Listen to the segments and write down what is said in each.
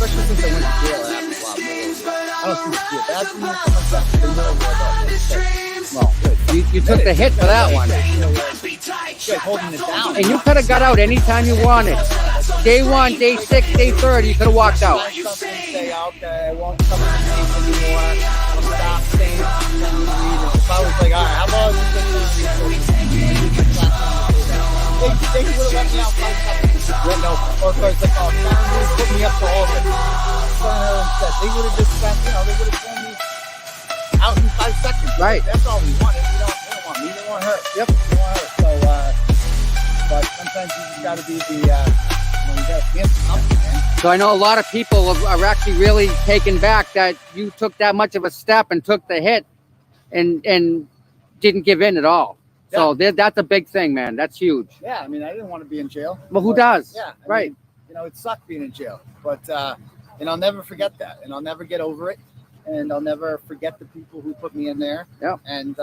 especially since I went to jail, it happens a lot more. I don't think it's bad for me. Well, you took the hit for that one. Holding it down. And you could have got out anytime you wanted. Day 1, day 6, day 30, you could have walked out. Say, okay, I won't come to the meeting anymore. I'll stop saying if I was like, all right, how about they would have let me out 5 seconds. No, or if I was like, oh, Karen put me up for all of it. They would have just spent, they would have thrown me out in 5 seconds. Right. That's all we wanted. We don't want me. They want her. Yep. They want her. So, but sometimes you just got to be the, you got to answer something, man. So I know a lot of people are actually really taken back that you took that much of a step and took the hit and didn't give in at all. Yeah. So that's a big thing, man. That's huge. Yeah, I mean, I didn't want to be in jail. Well, who does? Yeah, right. Mean, it sucked being in jail, but and I'll never forget that, and I'll never get over it, and I'll never forget the people who put me in there. Yeah. And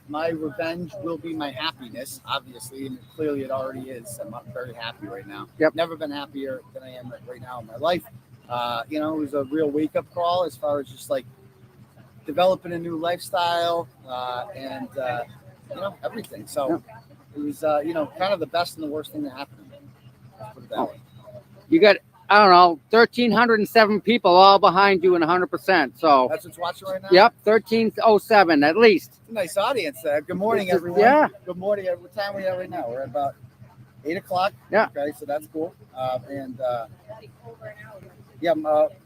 my revenge will be my happiness, obviously, and clearly it already is. I'm very happy right now. Yep. Never been happier than I am right now in my life. It was a real wake-up call as far as just like developing a new lifestyle and everything. So it was, kind of the best and the worst thing that happened to me. Let's put it that way. You got, I don't know, 1,307 people all behind you and 100%. So that's what's watching right now? Yep, 1,307 at least. It's a nice audience there. Good morning, everyone. Yeah. Good morning. What time are we at right now? We're at about 8 o'clock. Yeah. Okay, so that's cool.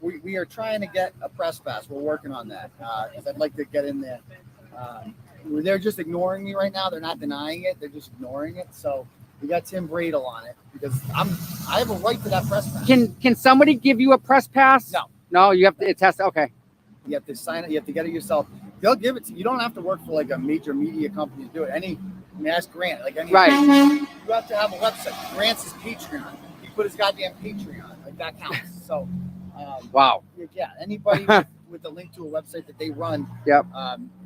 We are trying to get a press pass. We're working on that because I'd like to get in there. They're just ignoring me right now. They're not denying it. They're just ignoring it. So we got Tim Bradle on it because I have a right to that press pass. Can somebody give you a press pass? No, you have to. It has to. Okay. You have to sign it. You have to get it yourself. They'll give it to you. You don't have to work for like a major media company to do it. Ask Grant. Right. You have to have a website. Grant's his Patreon. He put his goddamn Patreon. Like that counts. So. Wow. Yeah. Anybody with a link to a website that they run. Yep.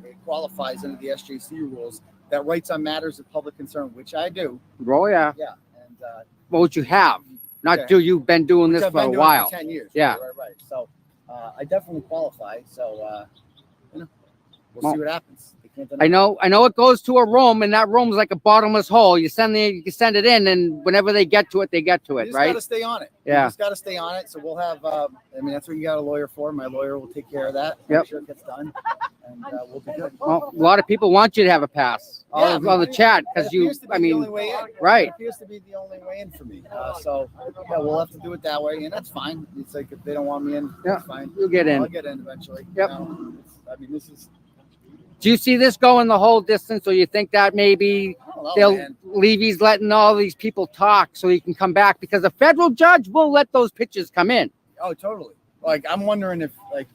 It qualifies under the SJC rules that writes on matters of public concern, which I do. Oh yeah. Yeah. And what you have, not do you've been doing this for a while. For 10 years. Yeah. Right. So I definitely qualify. So we'll see what happens. I know it goes to a room, and that room's like a bottomless hole. You send it in, and whenever they get to it, they get to it, right? You just got to stay on it. Yeah. You just got to stay on it. So we'll have, that's what you got a lawyer for. My lawyer will take care of that. Yep. Make sure it gets done, and we'll be good. Well, a lot of people want you to have a pass on the chat because right. It appears to be the only way in for me. So we'll have to do it that way, and that's fine. It's like if they don't want me in, that's fine. You'll get in. I'll get in eventually. Yep. This is. Do you see this going the whole distance, or you think that maybe Levy's letting all these people talk so he can come back? Because a federal judge will let those pitches come in. Oh, totally. Like, I'm wondering if,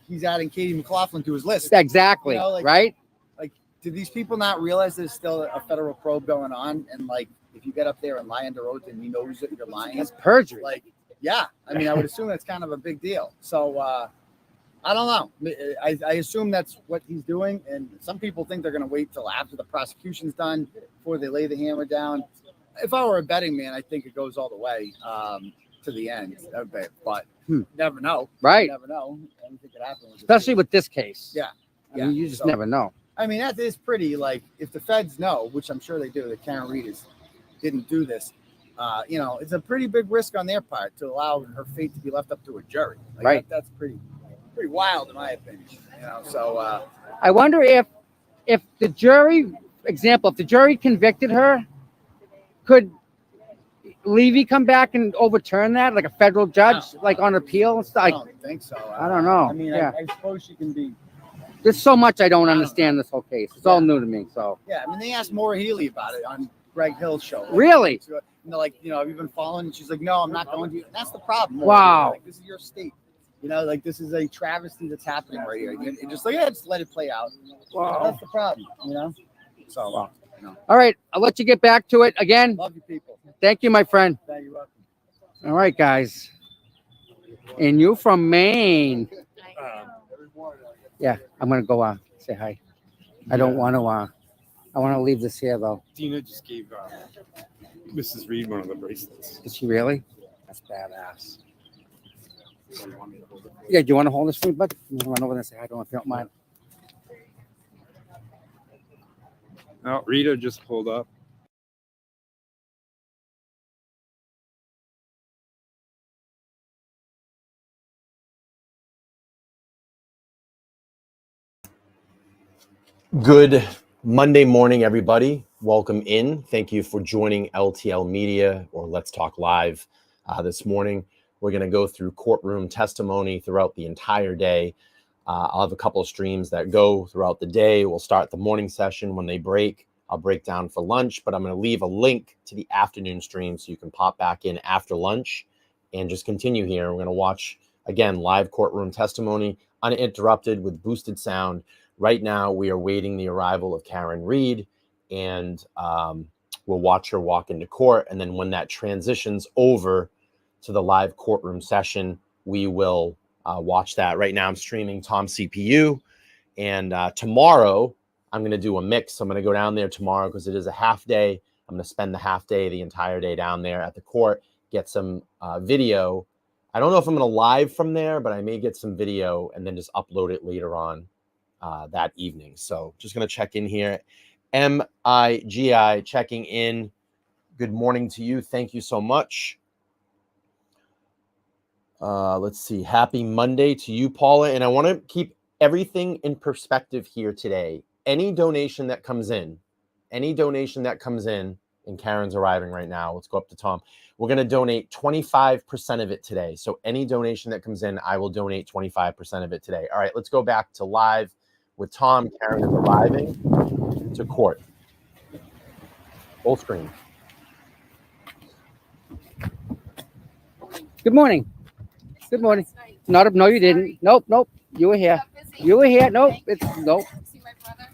he's adding Katie McLaughlin to his list. Exactly, right? Like, do these people not realize there's still a federal probe going on? And, if you get up there and lie under oath and he knows that you're lying. It's perjury. I would assume that's kind of a big deal. So, I don't know. I assume that's what he's doing, and some people think they're going to wait till after the prosecution's done before they lay the hammer down. If I were a betting man, I think it goes all the way to the end. But never know. Right. You never know. Anything could happen. Especially with this case. Yeah. You just never know. That is pretty. If the feds know, which I'm sure they do, that Karen Reed didn't do this. It's a pretty big risk on their part to allow her fate to be left up to a jury. Right. That's pretty wild in my opinion, so I wonder if the jury convicted her, could Levy come back and overturn that, like a federal judge, on appeal and stuff? I don't think so. I don't know. I suppose she can be. There's so much I don't understand this whole case. It's all new to me. So they asked Maura Healey about it on Greg Hill's show. Really? Have you been following? And she's like, no, I'm not going to. And that's the problem. Wow. This is your state. This is a travesty that's happening right here. And just just let it play out. Wow. That's the problem, So, all right, I'll let you get back to it again. Love you people. Thank you, my friend. Thank you. All right, guys. And you from Maine. Yeah, I'm going to go say hi. I don't want to, I want to leave this here, though. Dina just gave Mrs. Reed one of the bracelets. Did she really? That's badass. Yeah, do you want to hold this for me, bud? You run over there and say hi to him if you don't mind. Oh, Rita just pulled up. Good Monday morning, everybody. Welcome in. Thank you for joining LTL Media or Let's Talk Live this morning. We're going to go through courtroom testimony throughout the entire day. I'll have a couple of streams that go throughout the day. We'll start the morning session when they break. I'll break down for lunch, but I'm going to leave a link to the afternoon stream so you can pop back in after lunch and just continue here. We're going to watch, again, live courtroom testimony, uninterrupted with boosted sound. Right now, we are waiting the arrival of Karen Reed, and we'll watch her walk into court. And then when that transitions over to the live courtroom session, we will watch that. Right now, I'm streaming TomCPU, and tomorrow, I'm going to do a mix. I'm going to go down there tomorrow because it is a half day. I'm going to spend the half day, the entire day down there at the court, get some video. I don't know if I'm going to live from there, but I may get some video and then just upload it later on that evening. So just going to check in here. MIGI checking in. Good morning to you. Thank you so much. Let's see. Happy Monday to you, Paula. And I want to keep everything in perspective here today. Any donation that comes in, and Karen's arriving right now. Let's go up to Tom. We're going to donate 25% of it today. So any donation that comes in, I will donate 25% of it today. All right, let's go back to live with Tom. Karen is arriving to court. Full screen. Good morning. Good morning. No, you didn't. Nope. You were here. You were here. Nope. Nope. See my brother?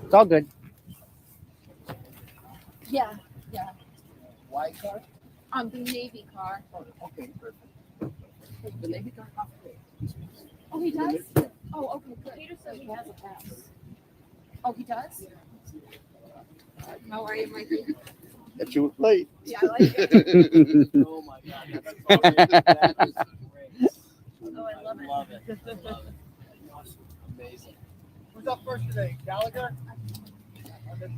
It's all good. Yeah. White car? The Navy car. Oh, okay, perfect. The Navy car? Oh, he does? Oh, okay, good. Peter said he has a pass. Oh, he does? How are you, Mikey? That you were late. Yeah, I like it. Oh my God, that is great. Oh, I love it. Love it. Amazing. Who's up first today? Gallagher?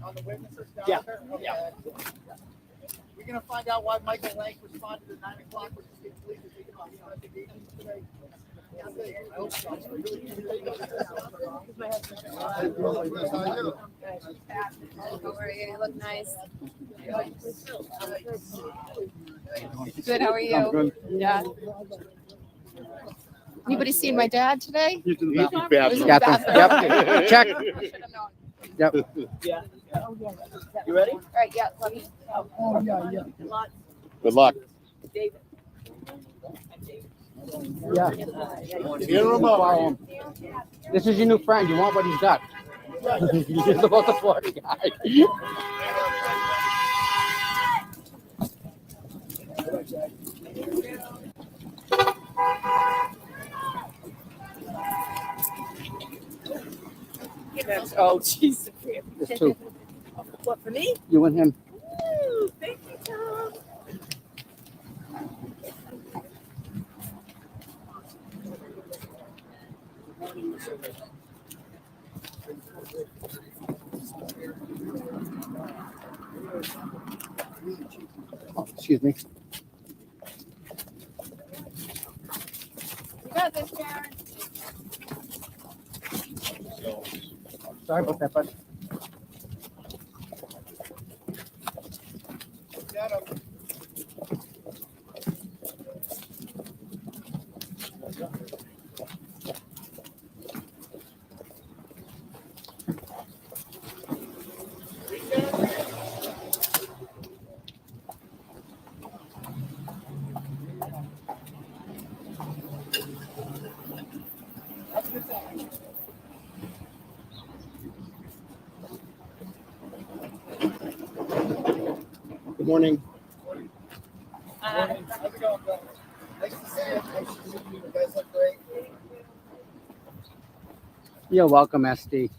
On the witnesses, Gallagher? Yeah. Okay. We're gonna find out why Michael Lank responded at 9 o'clock with the state police to take him on the investigation today. I hope so. How are you? You look nice. Good, how are you? I'm good. Yeah. Anybody seen my dad today? He's in He was in the Bathroom. bathroom. Yep. Check. I should have known. Yep. You ready? All right, yeah, let me. Oh, yeah. Good luck. Yeah. Here, Ramon. This is your new friend. You want what he's got. He's about the Florida guy. Oh, jeez. There's two. What, for me? You and him. Ooh, thank you, Tom. Oh, excuse me. You got this, Karen. Sorry about that, bud. Good morning. How's it going, Bill? Nice to see you. Nice to see you. You guys look great. You're welcome, SD.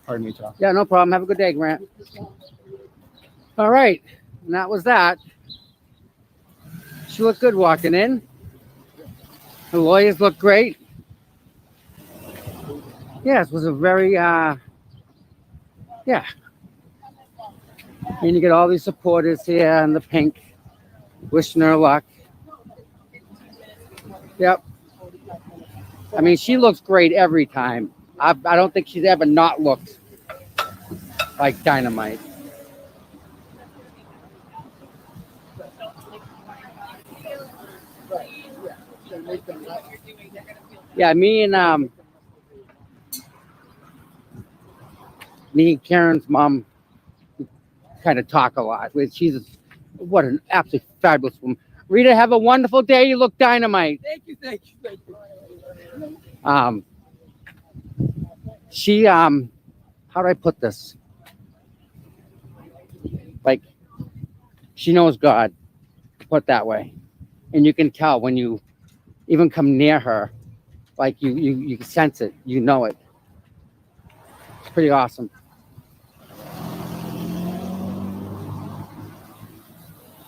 Pardon me, Tom. Yeah, no problem. Have a good day, Grant. All right. And that was that. She looked good walking in. The lawyers look great. Yes, it was a very, yeah. And you get all these supporters here in the pink, wishing her luck. Yep. I mean, she looks great every time. I don't think she's ever not looked like dynamite. Yeah, me and Karen's mom kind of talk a lot. What an absolutely fabulous woman. Rita, have a wonderful day. You look dynamite. Thank you. She how do I put this? Like, she knows God, put it that way. And you can tell when you even come near her, like you can sense it, you know it. It's pretty awesome.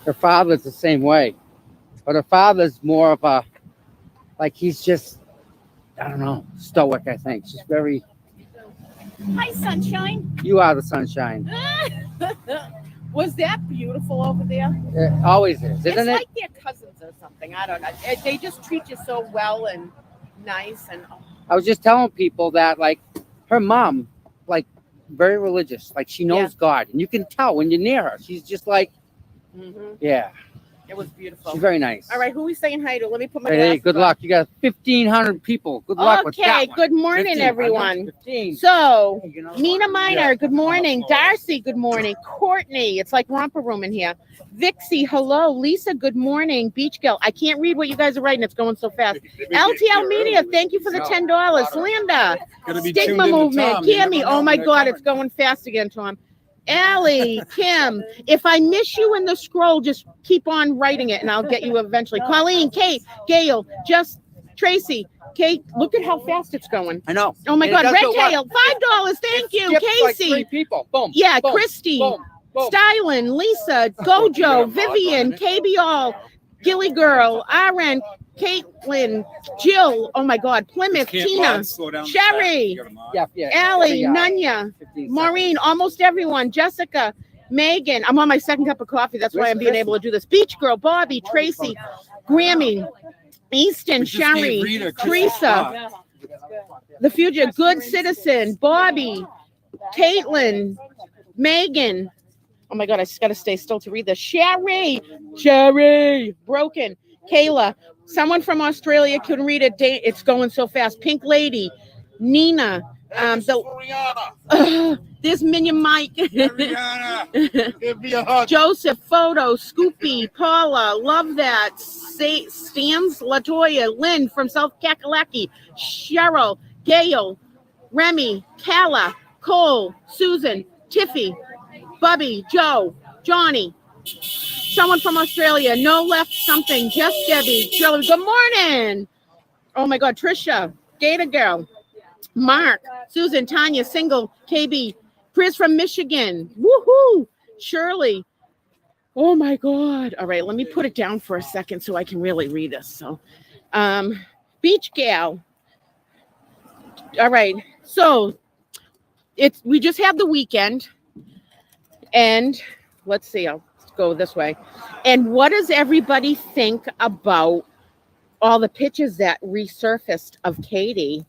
Her father's the same way. But her father's more of a, like, he's just, I don't know, stoic, I think. Just very, Hi, sunshine. you are the sunshine. Was that beautiful over there? It always is, isn't It's it? like they're cousins or something. I don't know. They just treat you so well and nice and. I was just telling people that, like, her mom, like, very religious. Like, she knows God. And you can tell when you're near her. She's just like, yeah, It was beautiful. she's very nice. All right, who are we saying hi to? Let me put my Hey, glasses good on. luck. You got 1,500 people. Good luck with that Okay, one. good morning, 15, everyone. 15. So, You know? Nina Miner, good morning. Darcy, good morning. Courtney, it's like romper room in here. Vixie, hello. Lisa, good morning. Beach Girl, I can't read what you guys are writing. It's going so fast. LTL Media, thank you for the $10. Linda, Gotta be Stigma tuned into Movement. Tom. You never Cammy, know oh my when they're God, coming. it's going fast again, Tom. Allie, Kim, if I miss you in the scroll, just keep on writing it and I'll get you eventually. Colleen, Kate, Gail, just Tracy. Kate, look at how fast it's going. I know. Oh my And it God, does Red go up. Tail, $5. Thank It you, skips like Casey. 3 people. Boom. Yeah, boom, Christy, Boom. Boom. Stylin, Lisa, Gojo, Vivian, KB All, Gilly Girl, Aaron, Caitlin, Jill. Oh my God, Plymouth, Can't Tina, mod, slow down the Sherry, fact. You gotta mod. Yeah. Allie, Every, Nunya, 15 Maureen, almost everyone, Jessica, Megan. I'm on my second cup of coffee. That's why I'm being able to do this. Beach Girl, Bobby, Tracy, Grammy, Easton, We just gave Sherry, Rita a Teresa, spot. The Future, Good Citizen, Bobby, Caitlin, Megan. Oh my God, I just got to stay still to read this. Sherry, Broken, Kayla, someone from Australia can read it. It's going so fast. Pink Lady, Nina, there's Minion Mike, Rihanna, give me a hug. Joseph, Photo, Scoopy, Paula, love that. Stans, Latoya, Lynn from South Kakalaki, Cheryl, Gail, Remy, Kala, Cole, Susan, Tiffy, Bubby, Joe, Johnny, someone from Australia, no left something, just Debbie, Shirley, good morning. Oh my God, Trisha, Gator Girl, Mark, Susan, Tanya, Single, KB, Chris from Michigan, woohoo, Shirley. Oh my God. All right, let me put it down for a second so I can really read this. So, Beach Gal. All right, so we just had the weekend, and let's see, I'll go this way. And what does everybody think about all the pictures that resurfaced of Katie?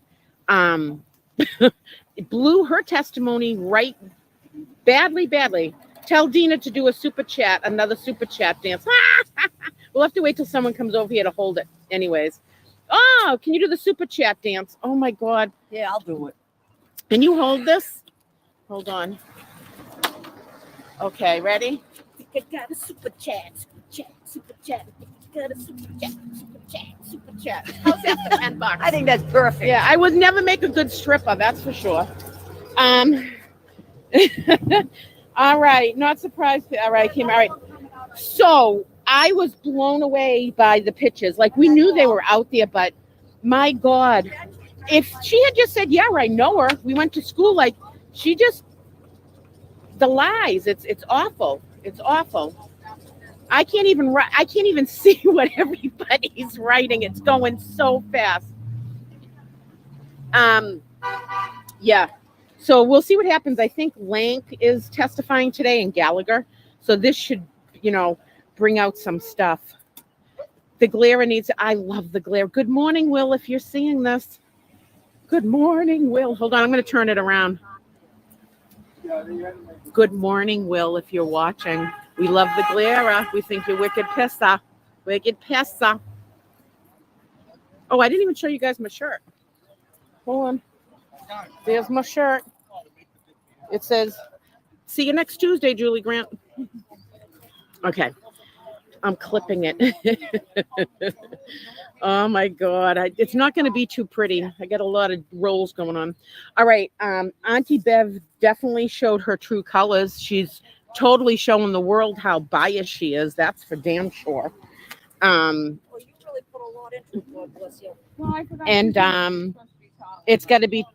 It blew her testimony right badly. Tell Dina to do another super chat dance. We'll have to wait till someone comes over here to hold it. Anyways. Oh, can you do the super chat dance? Oh my God. Yeah, I'll do it. Can you hold this? Hold on. Okay, ready? I got a super chat. Got a super chat. How's that for $10? I think that's perfect. Yeah, I would never make a good stripper, that's for sure. All right, not surprised. All right, Kim. All right. So I was blown away by the pictures. Like, we knew they were out there, but my God, if she had just said, "Yeah, I know her. We went to school," like, the lies. It's awful. It's awful. I can't even see what everybody's writing. It's going so fast. Yeah. So we'll see what happens. I think Lank is testifying today and Gallagher. So this should, bring out some stuff. The glare I love the glare. Good morning, Will, if you're seeing this. Good morning, Will. Hold on, I'm going to turn it around. Good morning, Will, if you're watching. We love the glare. We think you're wicked pissa. Wicked pissa. Oh, I didn't even show you guys my shirt. Hold on. There's my shirt. It says, see you next Tuesday, Julie Grant. Okay. I'm clipping it. Oh my God. It's not going to be too pretty. I got a lot of rolls going on. All right. Auntie Bev definitely showed her true colors. She's totally showing the world how biased she is. That's for damn sure. Well, you really put a lot into it, God bless you. And it's got to be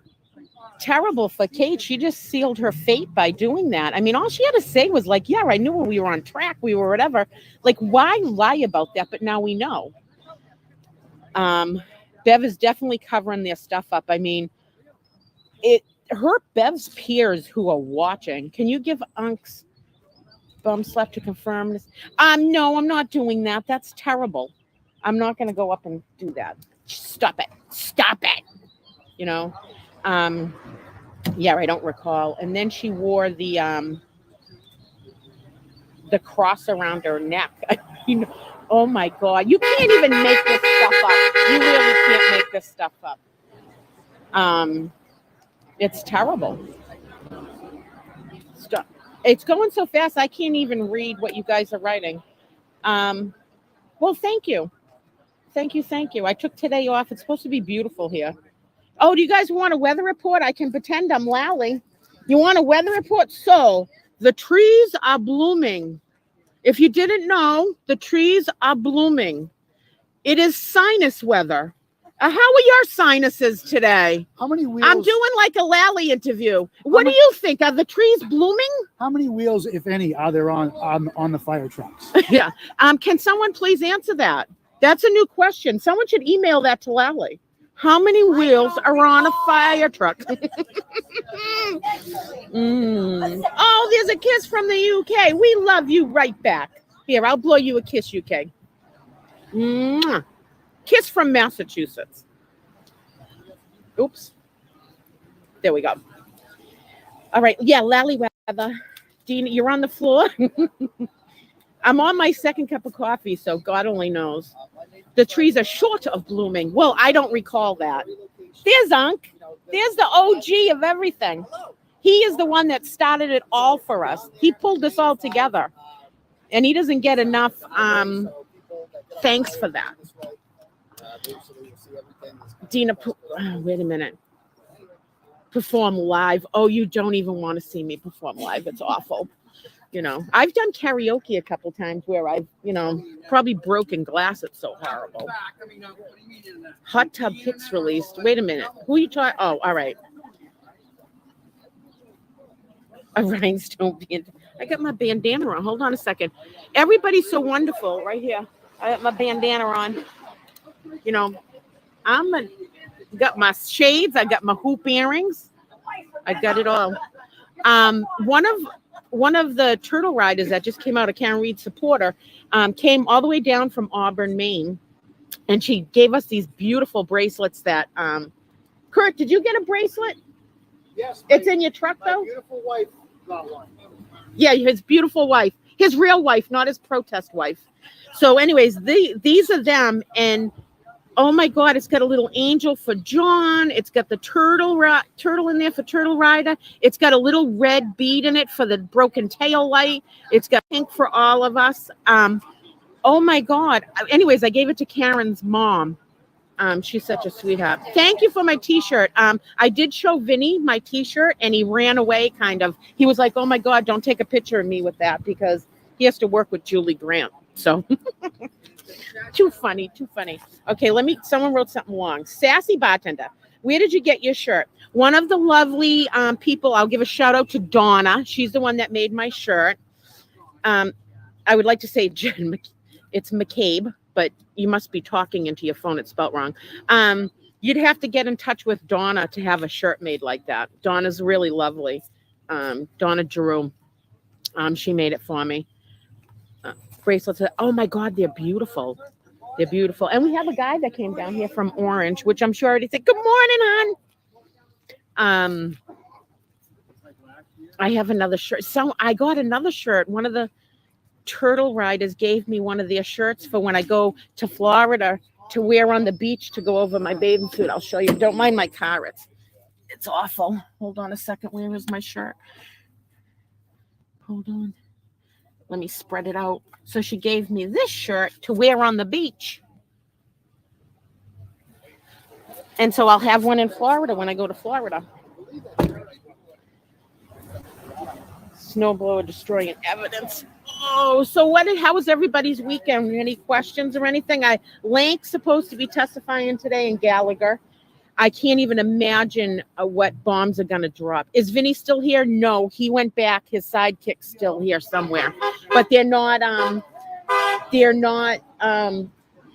terrible for Kate. She just sealed her fate by doing that. I mean, all she had to say was like, yeah, I knew when we were on track, we were whatever. Like, why lie about that? But now we know. Bev is definitely covering their stuff up. I mean, Bev's peers who are watching, can you give Unks bum slap to confirm this? No, I'm not doing that. That's terrible. I'm not going to go up and do that. Stop it. Yeah, I don't recall. And then she wore the cross around her neck. Oh my God. You can't even make this stuff up. You really can't make this stuff up. It's terrible. Stop. It's going so fast I can't even read what you guys are writing. Well, thank you. Thank you. I took today off. It's supposed to be beautiful here. Oh, do you guys want a weather report? I can pretend I'm Lally. You want a weather report? So the trees are blooming. If you didn't know, the trees are blooming. It is sinus weather. How are your sinuses today? How many wheels? I'm doing like a Lally interview. What do you think? Are the trees blooming? How many wheels, if any, are there on the fire trucks? Yeah. Can someone please answer that? That's a new question. Someone should email that to Lally. How many wheels are on a fire truck? Oh, there's a kiss from the UK. We love you right back. Here, I'll blow you a kiss, UK. Mwah. Kiss from Massachusetts. Oops. There we go. All right. Yeah, Lally weather. Dina, you're on the floor. I'm on my second cup of coffee, so God only knows. The trees are short of blooming. Well, I don't recall that. There's Unc. There's the OG of everything. He is the one that started it all for us. He pulled this all together. And he doesn't get enough thanks for that. Dina, wait a minute. Perform live. Oh, you don't even want to see me perform live. It's awful. I've done karaoke a couple times where I've, probably broken glass. It's so horrible. Hot Tub Pics released. Wait a minute. Who are you talking? Oh, all right. A rhinestone band. I got my bandana on. Hold on a second. Everybody's so wonderful right here. I got my bandana on. Got my shades. I got my hoop earrings. I got it all. One of the turtle riders that just came out, a Karen Reed supporter, came all the way down from Auburn, Maine, and she gave us these beautiful bracelets that, Kurt, did you get a bracelet? Yes. It's in your truck, though? My beautiful wife got one. Yeah, his beautiful wife. His real wife, not his protest wife. So anyways, these are them, and oh my God, it's got a little angel for John. It's got the turtle in there for Turtle Rider. It's got a little red bead in it for the broken tail light. It's got pink for all of us. Oh my God. Anyways, I gave it to Karen's mom. She's such a sweetheart. Thank you for my t-shirt. I did show Vinny my t-shirt and he ran away kind of. He was like, oh my God, don't take a picture of me with that because he has to work with Julie Grant. So too funny. Okay, someone wrote something long. Sassy bartender, where did you get your shirt? One of the lovely people, I'll give a shout out to Donna. She's the one that made my shirt. I would like to say it's McCabe, but you must be talking into your phone. It's spelled wrong. You'd have to get in touch with Donna to have a shirt made like that. Donna's really lovely. Donna Jerome. She made it for me. Bracelets. Oh my God, they're beautiful. They're beautiful. And we have a guy that came down here from Orange, which I'm sure already said, good morning, hon. I have another shirt. So I got another shirt. One of the turtle riders gave me one of their shirts for when I go to Florida to wear on the beach to go over my bathing suit. I'll show you. Don't mind my car. It's awful. Hold on a second. Where is my shirt? Hold on. Let me spread it out. So she gave me this shirt to wear on the beach. And so I'll have one in Florida when I go to Florida. Snowblower destroying evidence. Oh, so how was everybody's weekend? Any questions or anything? Lank's supposed to be testifying today in Gallagher. I can't even imagine what bombs are going to drop. Is Vinny still here? No, he went back. His sidekick's still here somewhere. But they're not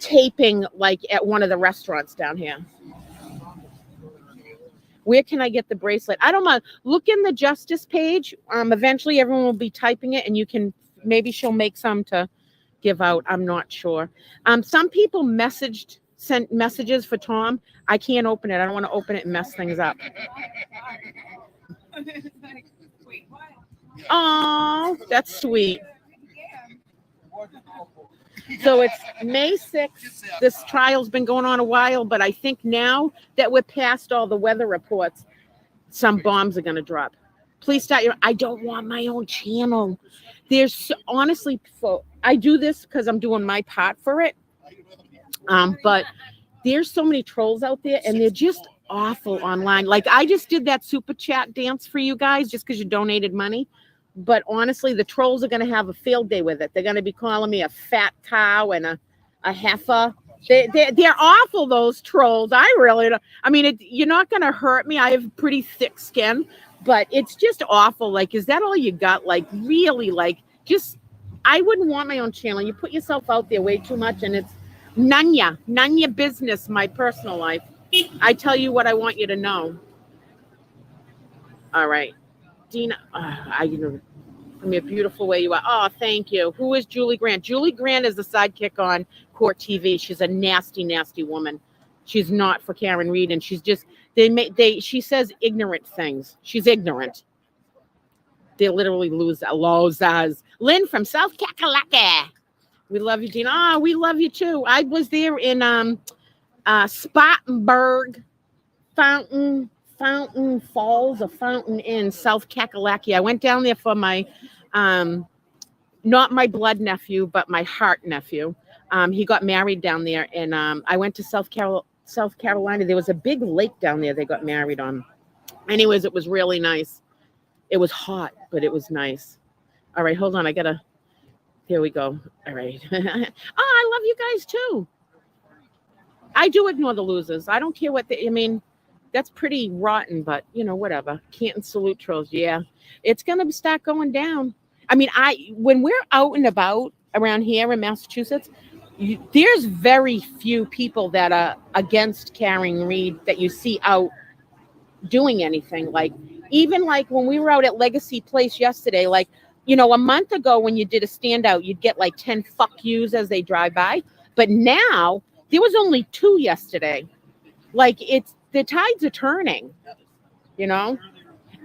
taping like at one of the restaurants down here. Where can I get the bracelet? I don't know. Look in the justice page. Eventually everyone will be typing it, and you can, maybe she'll make some to give out. I'm not sure. Some people sent messages for Tom. I can't open it. I don't want to open it and mess things up. Oh, that's sweet. So it's May 6th. This trial's been going on a while, but I think now that we're past all the weather reports, some bombs are going to drop. Please start I don't want my own channel. Honestly, I do this because I'm doing my part for it. But there's so many trolls out there, and they're just awful online. Like, I just did that super chat dance for you guys just because you donated money. But honestly, the trolls are going to have a field day with it. They're going to be calling me a fat cow and a heifer. They're awful, those trolls. I really don't. I mean, you're not going to hurt me. I have pretty thick skin, but it's just awful. Like, is that all you got? Like, really, like, just, I wouldn't want my own channel. You put yourself out there way too much, and it's none your business, my personal life. I tell you what I want you to know. All right. Dina, from your beautiful way you are. Oh, thank you. Who is Julie Grant? Julie Grant is the sidekick on Court TV. She's a nasty, nasty woman. She's not for Karen Reed, and she's just she says ignorant things. She's ignorant. They literally losers. Lynn from South Kakalaka. We love you, Dina. Oh, we love you too. I was there in Spartanburg, Fountain Falls, a Fountain in South Kakalaki. I went down there for my, not my blood nephew, but my heart nephew. He got married down there, and I went to South Carolina. There was a big lake down there they got married on. Anyways, it was really nice. It was hot, but it was nice. All right, hold on. Here we go. All right. Oh, I love you guys too. I do ignore the losers. I don't care what that's pretty rotten, but whatever. Canton salute trolls. Yeah. It's going to start going down. I mean, when we're out and about around here in Massachusetts, there's very few people that are against Karen Reed that you see out doing anything. Like, even like when we were out at Legacy Place yesterday, like, a month ago when you did a standout, you'd get like 10 fuck yous as they drive by. But now there was only 2 yesterday. Like, the tides are turning,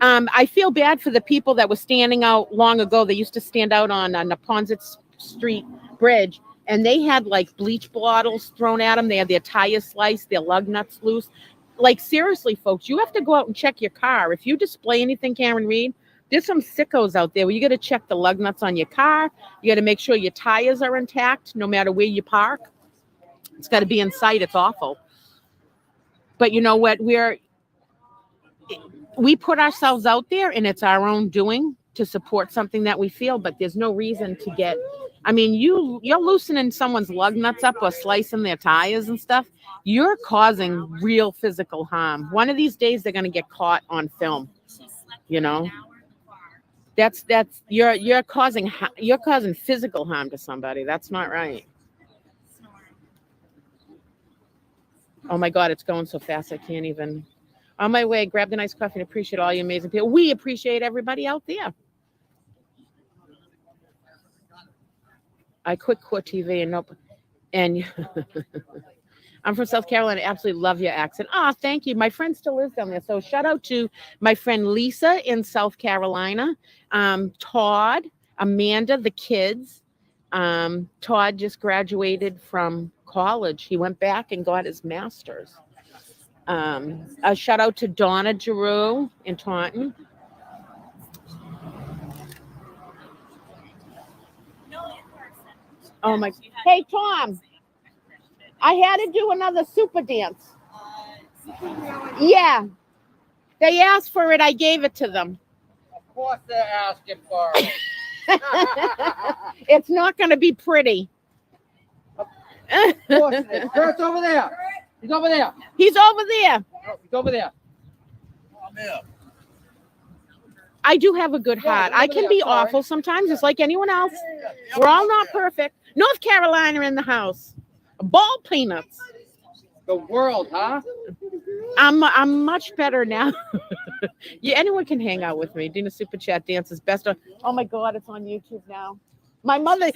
I feel bad for the people that were standing out long ago. They used to stand out on Neponset Street Bridge, and they had like bleach bottles thrown at them. They had their tires sliced, their lug nuts loose. Like, seriously, folks, you have to go out and check your car. If you display anything, Karen Reed, there's some sickos out there where you got to check the lug nuts on your car. You got to make sure your tires are intact no matter where you park. It's got to be in sight. It's awful. But you know what? We put ourselves out there, and it's our own doing to support something that we feel, but there's no reason to get, you're loosening someone's lug nuts up or slicing their tires and stuff. You're causing real physical harm. One of these days, they're going to get caught on film, That's you're causing physical harm to somebody. That's not right. Oh my God, it's going so fast I can't even. On my way, grab the nice coffee and appreciate all you amazing people. We appreciate everybody out there. I quit Court TV and nope. And I'm from South Carolina. Absolutely love your accent. Oh, thank you. My friend still lives down there. So shout out to my friend Lisa in South Carolina, Todd, Amanda, the kids. Todd just graduated from college. He went back and got his master's. A shout out to Donna Giroux in Taunton. Oh my! Hey Tom, I had to do another super dance. Yeah, they asked for it. I gave it to them. Of course they're asking for it. It's not going to be pretty. Of course it is. Kurt's over there. He's over there. He's over there. Oh, he's over there. I'm here. I do have a good heart. I can be awful sometimes, just like anyone else. We're all not perfect. North Carolina in the house. Ball peanuts. The world, huh? I'm much better now. Yeah, anyone can hang out with me. Dina Super Chat dances best on. Oh my God, it's on YouTube now. My mother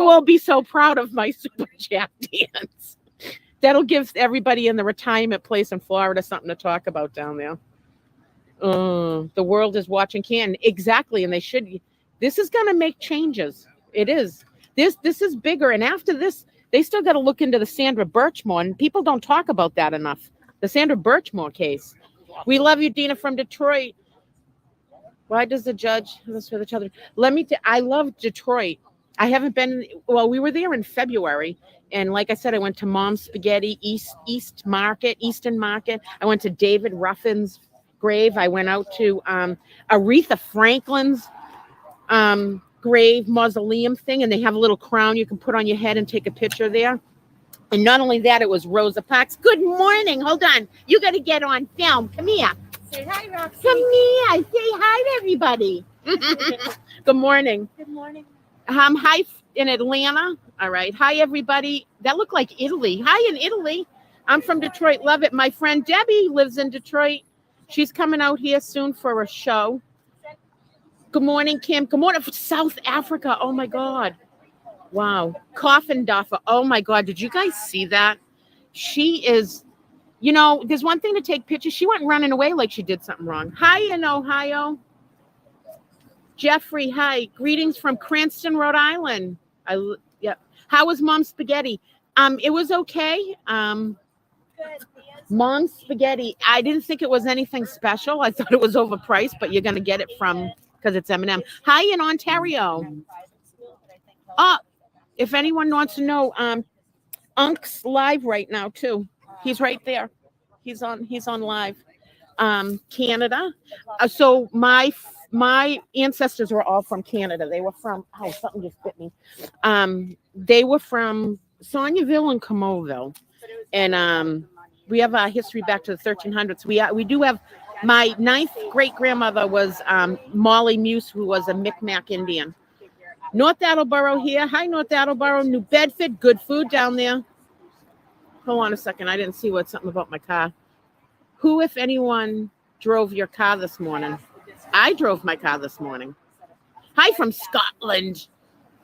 will be so proud of my Super Chat dance. That'll give everybody in the retirement place in Florida something to talk about down there. The world is watching Canton. Exactly, and they should. This is going to make changes. It is. This is bigger, and after this, they still got to look into the Sandra Birchmore, and people don't talk about that enough. The Sandra Birchmore case. We love you, Dina from Detroit. Why does the judge this for the children? I love Detroit. I haven't been. Well, we were there in February, and like I said, I went to Mom's Spaghetti, Easton Market. I went to David Ruffin's grave. I went out to Aretha Franklin's grave mausoleum thing, and they have a little crown you can put on your head and take a picture there. And not only that, it was Rosa Parks. Good morning. Hold on. You got to get on film. Come here. Say hi, Roxy. Come here. Say hi to everybody. Good morning. Good morning. Hi in Atlanta. All right. Hi, everybody. That looked like Italy. Hi in Italy. I'm from Detroit. Love it. My friend Debbie lives in Detroit. She's coming out here soon for a show. Good morning, Kim. Good morning from South Africa. Oh, my God. Wow. Coffin Duffer. Oh, my God. Did you guys see that? She is, there's one thing to take pictures. She went running away like she did something wrong. Hi in Ohio. Jeffrey, hi. Greetings from Cranston, Rhode Island. How was Mom's Spaghetti? It was okay. Mom's Spaghetti. I didn't think it was anything special. I thought it was overpriced, but you're going to get it because it's M&M. Hi in Ontario. If anyone wants to know, Unk's live right now too. He's right there. He's on live. Canada. So my ancestors were all from Canada. They were from something just bit me. They were from Sonyaville and Comeauville. And we have our history back to the 1300s. We do have my ninth great grandmother was Molly Muse, who was a Micmac Indian. North Attleboro here. Hi, North Attleboro, New Bedford. Good food down there. Hold on a second. I didn't see something about my car. Who, if anyone, drove your car this morning? I drove my car this morning. Hi from Scotland.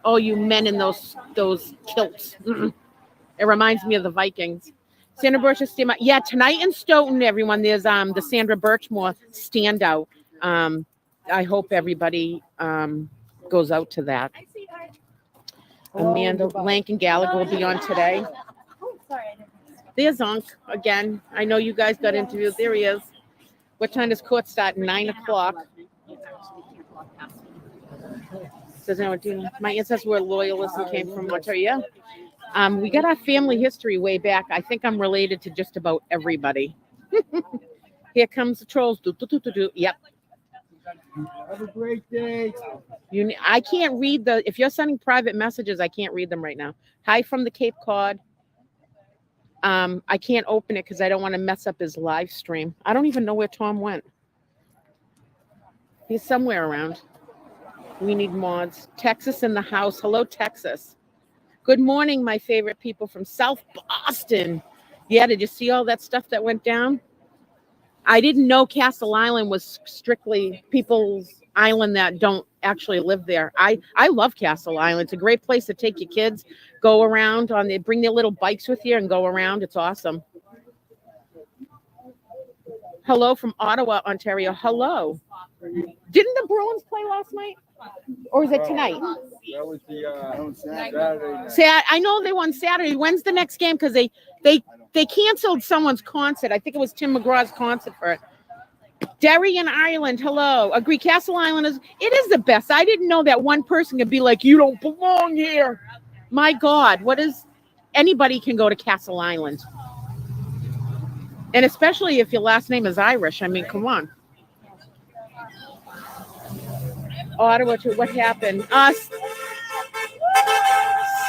Oh, you men in those kilts. It reminds me of the Vikings. Sandra Birchmore stand out. Yeah, tonight in Stoughton, everyone, there's the Sandra Birchmore standout. I hope everybody goes out to that. Amanda Lankin Gallagher will be on today. There's Unc again. I know you guys got interviewed. There he is. What time does court start? 9 o'clock. Does anyone do? My ancestors were loyalists and came from Ontario. We got our family history way back. I think I'm related to just about everybody. Here comes the trolls. Yep. Have a great day. I can't read if you're sending private messages, I can't read them right now. Hi from the Cape Cod. I can't open it because I don't want to mess up his live stream. I don't even know where Tom went. He's somewhere around. We need mods. Texas in the house. Hello, Texas. Good morning, my favorite people from South Boston. Yeah, did you see all that stuff that went down? I didn't know Castle Island was strictly people's island that don't actually live there. I love Castle Island. It's a great place to take your kids, go around on they bring their little bikes with you and go around. It's awesome. Hello from Ottawa, Ontario. Hello. Didn't the Bruins play last night? Or is it tonight? That was the Saturday night. I know they won Saturday. When's the next game? Because they canceled someone's concert. I think it was Tim McGraw's concert for it. Derry in Ireland. Hello. Agree. Castle Island is the best. I didn't know that one person could be like, you don't belong here. My God, anybody can go to Castle Island. And especially if your last name is Irish. I mean, come on. Ottawa, what happened?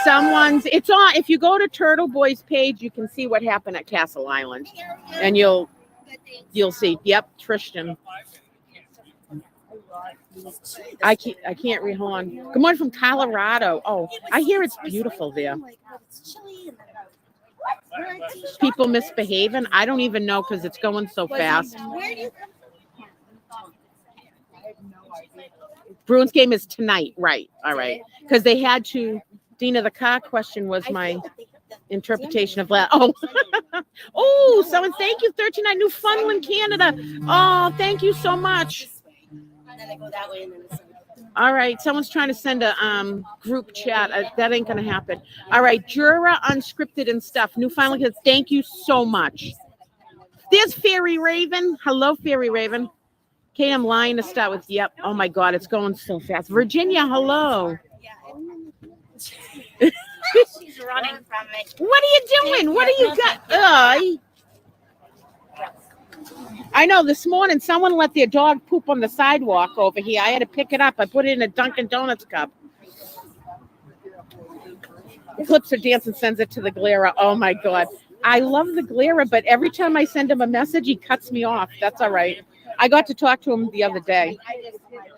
It's on. If you go to Turtle Boy's page, you can see what happened at Castle Island, and you'll see. Yep, Tristan. I can't read. Hold on. Good morning from Colorado. Oh, I hear it's beautiful there. People misbehaving. I don't even know because it's going so fast. Bruins game is tonight, right? All right, because they had to. Dina, the car question was my interpretation of that. Oh, someone, thank you, 39 Newfoundland, Canada. Oh, thank you so much. All right, someone's trying to send a group chat. That ain't gonna happen. All right, Jura Unscripted and Stuff. Newfoundland, thank you so much. There's Fairy Raven. Hello, Fairy Raven. Okay, I'm lying to start with. Yep. Oh my God, it's going so fast. Virginia, hello. She's running from it. What are you doing? What do you got? I know this morning someone let their dog poop on the sidewalk over here. I had to pick it up. I put it in a Dunkin' Donuts cup. Clips her dance and sends it to the Glera. Oh my God. I love the Glera, but every time I send him a message, he cuts me off. That's all right. I got to talk to him the other day.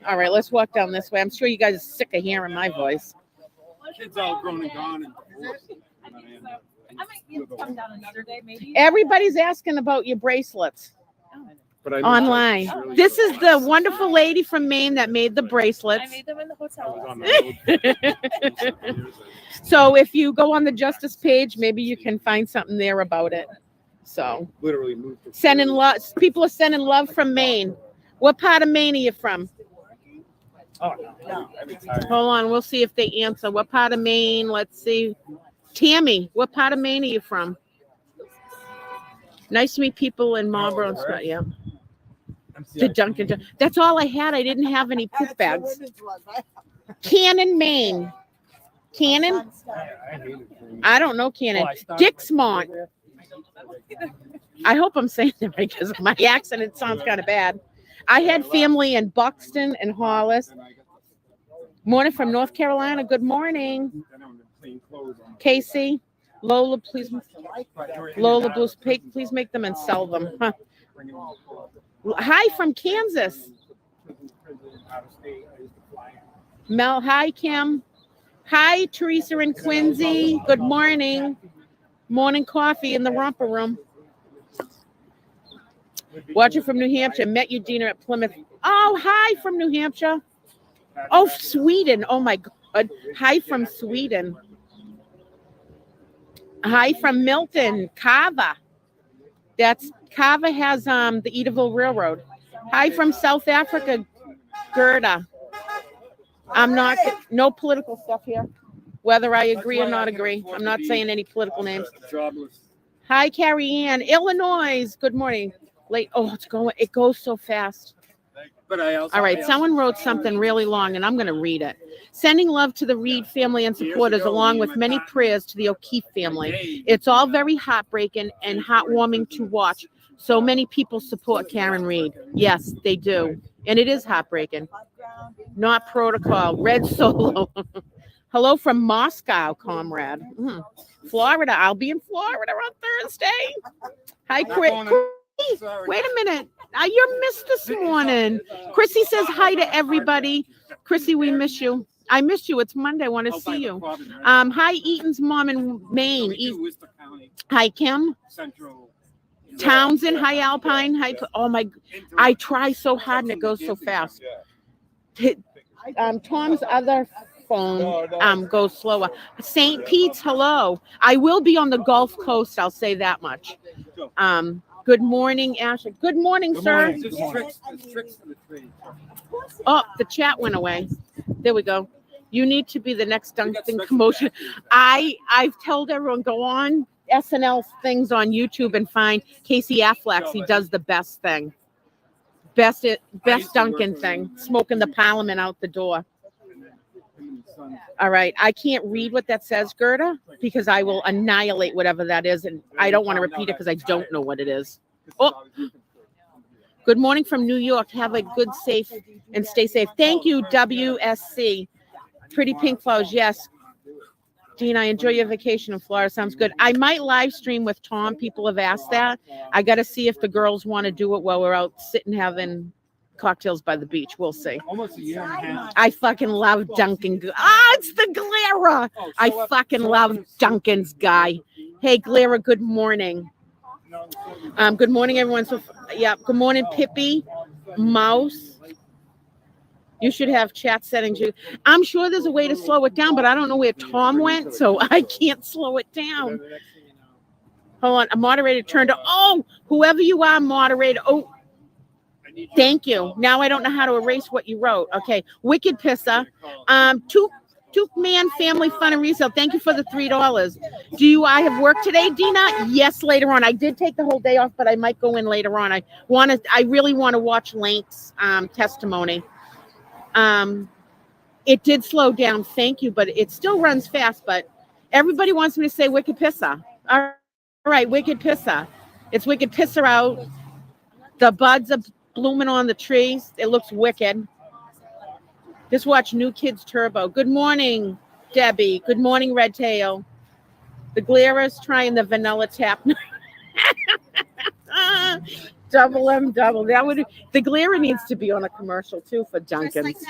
All right, let's walk down this way. I'm sure you guys are sick of hearing my voice. Kids all grown and gone. I might be able to come down another day, maybe. Everybody's asking about your bracelets online. This is the wonderful lady from Maine that made the bracelets. I made them in the hotel. So if you go on the Justice page, maybe you can find something there about it. So Literally moved. sending love. People are sending love from Maine. What part of Maine are you from? Oh, no. Hold on, we'll see if they answer. What part of Maine? Let's see. Tammy, what part of Maine are you from? Nice to meet people in Marlboro and Scott. Yeah. The Dunkin'. That's all I had. I didn't have any poop bags. Cannon, Maine. Cannon? I don't know Cannon. Dixmont. I hope I'm saying that right because my accent, it sounds kind of bad. I had family in Buxton and Hollis. Morning from North Carolina. Good morning. Casey, Lola, please. Lola Blues, please make them and sell them. Huh. Hi from Kansas. Mel, hi Kim. Hi Teresa and Quincy. Good morning. Morning coffee in the romper room. Watching from New Hampshire. Met you, Dina, at Plymouth. Oh, hi from New Hampshire. Oh, Sweden. Oh, my God. Hi from Sweden. Hi from Milton. Kava. Kava has the Edaville Railroad. Hi from South Africa, Gerda. No political stuff here. Whether I agree or not agree. I'm not saying any political names. Hi, Carrie Ann. Illinois. Good morning. Late. Oh, it goes so fast. All right, someone wrote something really long, and I'm going to read it. Sending love to the Reed family and supporters, along with many prayers to the O'Keefe family. It's all very heartbreaking and heartwarming to watch. So many people support Karen Reed. Yes, they do. And it is heartbreaking. Not protocol. Red Solo. Hello from Moscow, Comrade. Florida. I'll be in Florida on Thursday. Hi, Chris. Wait a minute. You're missed this morning. Chrissy says hi to everybody. Chrissy, we miss you. I missed you. It's Monday. I want to see you. Hi, Eaton's mom in Maine. Hi, Kim. Townsend. Hi, Alpine. Hi. Oh my! I try so hard and it goes so fast. Tom's other phone goes slower. St. Pete's. Hello. I will be on the Gulf Coast. I'll say that much. Good morning, Ashley. Good morning, sir. Oh, the chat went away. There we go. You need to be the next Duncan commotion. I've told everyone, go on SNL things on YouTube and find Casey Affleck. He does the best thing. Best Duncan thing. Smoking the Parliament out the door. All right. I can't read what that says, Gerda, because I will annihilate whatever that is. And I don't want to repeat it because I don't know what it is. Oh, good morning from New York. Have a good, safe, and stay safe. Thank you, WSC. Pretty pink flowers. Yes. Dean, I enjoy your vacation in Florida. Sounds good. I might live stream with Tom. People have asked that. I got to see if the girls want to do it while we're out sitting having cocktails by the beach. We'll see. Almost a year and a half. I fucking love Duncan. It's the Glera. I fucking love Duncan's guy. Hey, Glera, good morning. Good morning, everyone. So, yeah, good morning, Pippi, Mouse. You should have chat settings. I'm sure there's a way to slow it down, but I don't know where Tom went, so I can't slow it down. Hold on. A moderator turned to, whoever you are, moderator. Oh, thank you. Now I don't know how to erase what you wrote. Okay. Wicked Pissa. Two-man family fun and resale. Thank you for the $3. I have work today, Dina? Yes, later on. I did take the whole day off, but I might go in later on. I really want to watch Lank's testimony. It did slow down, thank you, but it still runs fast. But everybody wants me to say Wicked Pissa. All right, Wicked Pissa. It's Wicked Pissa out. The buds are blooming on the trees. It looks wicked. Just watch New Kids Turbo. Good morning, Debbie. Good morning, Red Tail. The Glera's trying the vanilla tap. Double M double. The Glera needs to be on a commercial too for Duncan's.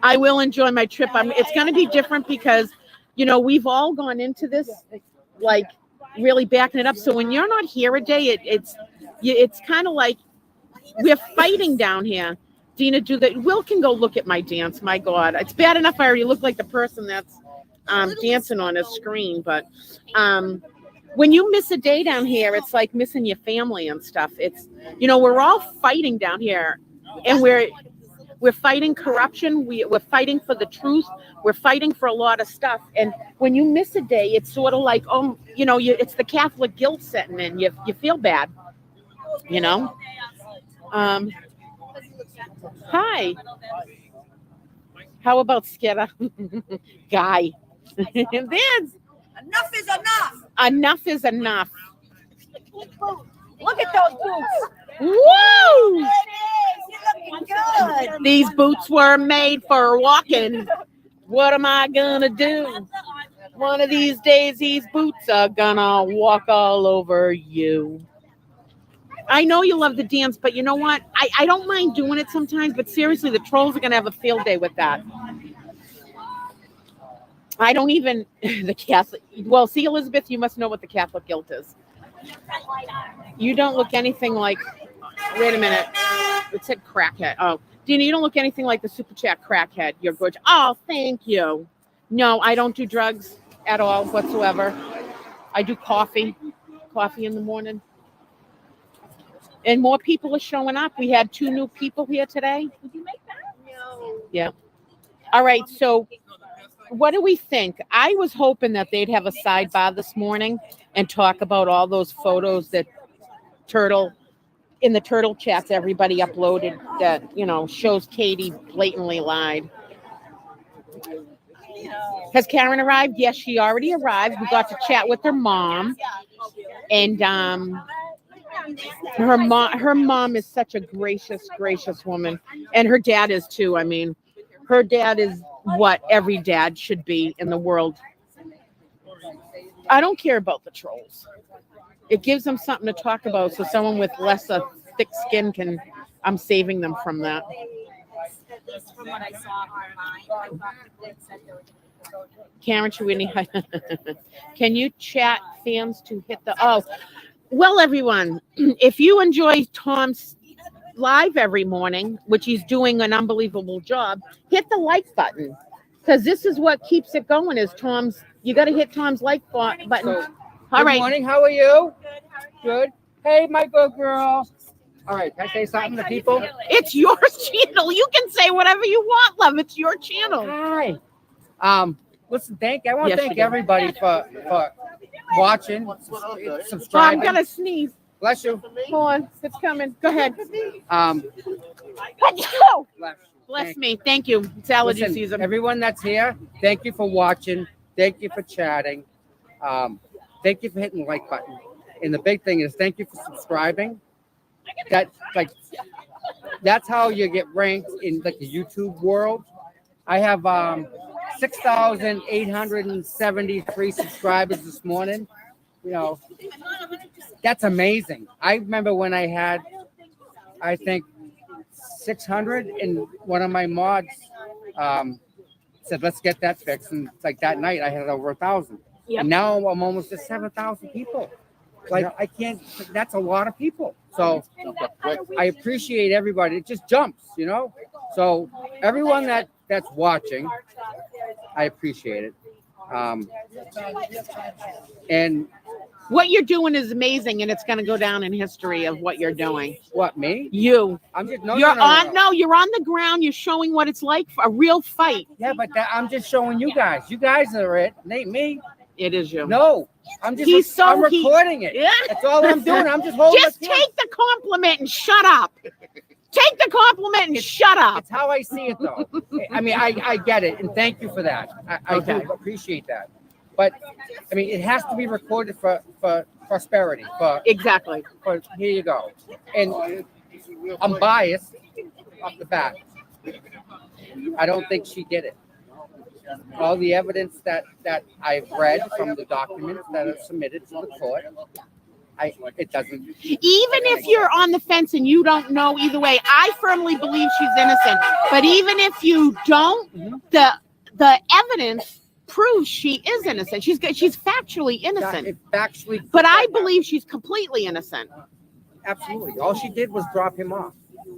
I will enjoy my trip. It's going to be different because, we've all gone into this like really backing it up. So when you're not here a day, it's kind of like we're fighting down here. Dina, Will can go look at my dance. My God, it's bad enough I already look like the person that's dancing on his screen, but when you miss a day down here, it's like missing your family and stuff. It's, we're all fighting down here, and we're fighting corruption. We're fighting for the truth. We're fighting for a lot of stuff. And when you miss a day, it's sort of like, it's the Catholic guilt setting in. You feel bad, Hi. How about Skitter? Guy. There's Enough is enough. Enough is enough. Look at those boots. Woo! You're looking good. These boots were made for walking. What am I gonna do? One of these days, these boots are gonna walk all over you. I know you love the dance, but you know what? I don't mind doing it sometimes, but seriously, the trolls are gonna have a field day with that. I don't even, the Catholic, well, see, Elizabeth, you must know what the Catholic guilt is. You don't look anything like, wait a minute, it said crackhead. Oh, Dina, you don't look anything like the Super Chat crackhead. You're gorgeous. Oh, thank you. No, I don't do drugs at all whatsoever. I do coffee in the morning. And more people are showing up. We had 2 new people here today. Did you make that? No. Yeah. All right, so what do we think? I was hoping that they'd have a sidebar this morning and talk about all those photos that in the Turtle chats everybody uploaded that, shows Katie blatantly lied. Has Karen arrived? Yes, she already arrived. We got to chat with her mom. And her mom is such a gracious woman. And her dad is too. I mean, her dad is what every dad should be in the world. I don't care about the trolls. It gives them something to talk about, so someone with less thick skin can. I'm saving them from that. At least from what I saw online, I thought it said they were gonna be Karen Chouini, can you chat fans to hit the? Oh, well, everyone, if you enjoy Tom's live every morning, which he's doing an unbelievable job, hit the like button, because this is what keeps it going. Is Tom's? You got to hit Tom's like button. All Good right. morning. How are you? Good, how are you? Good. Hey, my good girl. All right. Can I say something to people? It's your channel. You can say whatever you want, love. It's your channel. Hi. Listen, I want to Yes, thank you do. everybody for watching, I'm subscribing. gonna sneeze. Bless you. Hold on, it's coming. Go ahead. Bless you. Bless Thank me. Thank you. It's allergy Listen, season. everyone that's here, thank you for watching. Thank you for chatting. Thank you for hitting the like button. And the big thing is thank you for subscribing. That's how you get ranked in like the YouTube world. I have 6,873 subscribers this morning. You know, that's amazing. I remember when I had, I think, 600, and one of my mods said, let's get that fixed. And it's like that night I had over 1,000. Yep. And now I'm almost at 7,000 people. Like I can't, that's a lot of people. So I appreciate everybody. It just jumps, you know? So everyone that's watching, I appreciate it. And What you're doing is amazing, and it's going to go down in history of what you're doing. what, me? You. I'm just, You're you're on the ground. You're showing what it's like for a real fight. Yeah, but I'm just showing you guys. You guys are it. It ain't me. It is you. No, I'm recording it. Yeah. That's all I'm doing. I'm just holding Just the camera. take the compliment and shut up. Take the compliment and shut up. It's how I see it, though. I mean, I get it, and thank you for that. I Okay. do appreciate that. But I mean, it has to be recorded for prosperity. Exactly. For here you go. And I'm biased off the bat. I don't think she did it. All the evidence that I've read from the documents that are submitted to the court, it doesn't. Even if you're on the fence and you don't know either way, I firmly believe she's innocent. But even if you don't, the evidence proves she is innocent. She's factually innocent. It factually. But I believe she's completely innocent. Absolutely. All she did was drop him off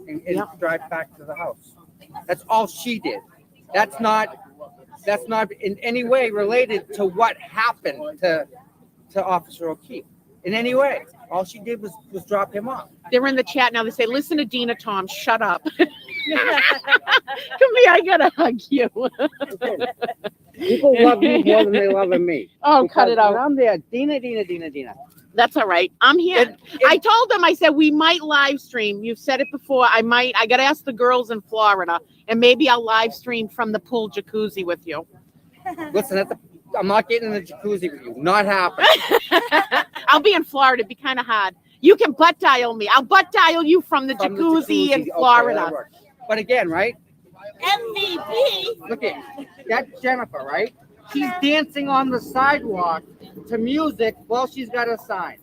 and drive back to the house. That's all she did. That's not in any way related to what happened to Officer O'Keefe. In any way. All she did was drop him off. They're in the chat now. They say, listen to Dina, Tom, shut up. Come here, I gotta hug you. People love you more than they love me. Oh, cut it out. I'm there. Dina. That's all right. I'm here. I told them, I said, we might live stream. You've said it before. I got to ask the girls in Florida, and maybe I'll live stream from the pool jacuzzi with you. Listen, I'm not getting in the jacuzzi with you. Not happening. I'll be in Florida. It'd be kind of hard. You can butt dial me. I'll butt dial you from the jacuzzi in Florida. Okay, but again, right? MVP. Look at that's Jennifer, right? She's dancing on the sidewalk to music while she's got a sign.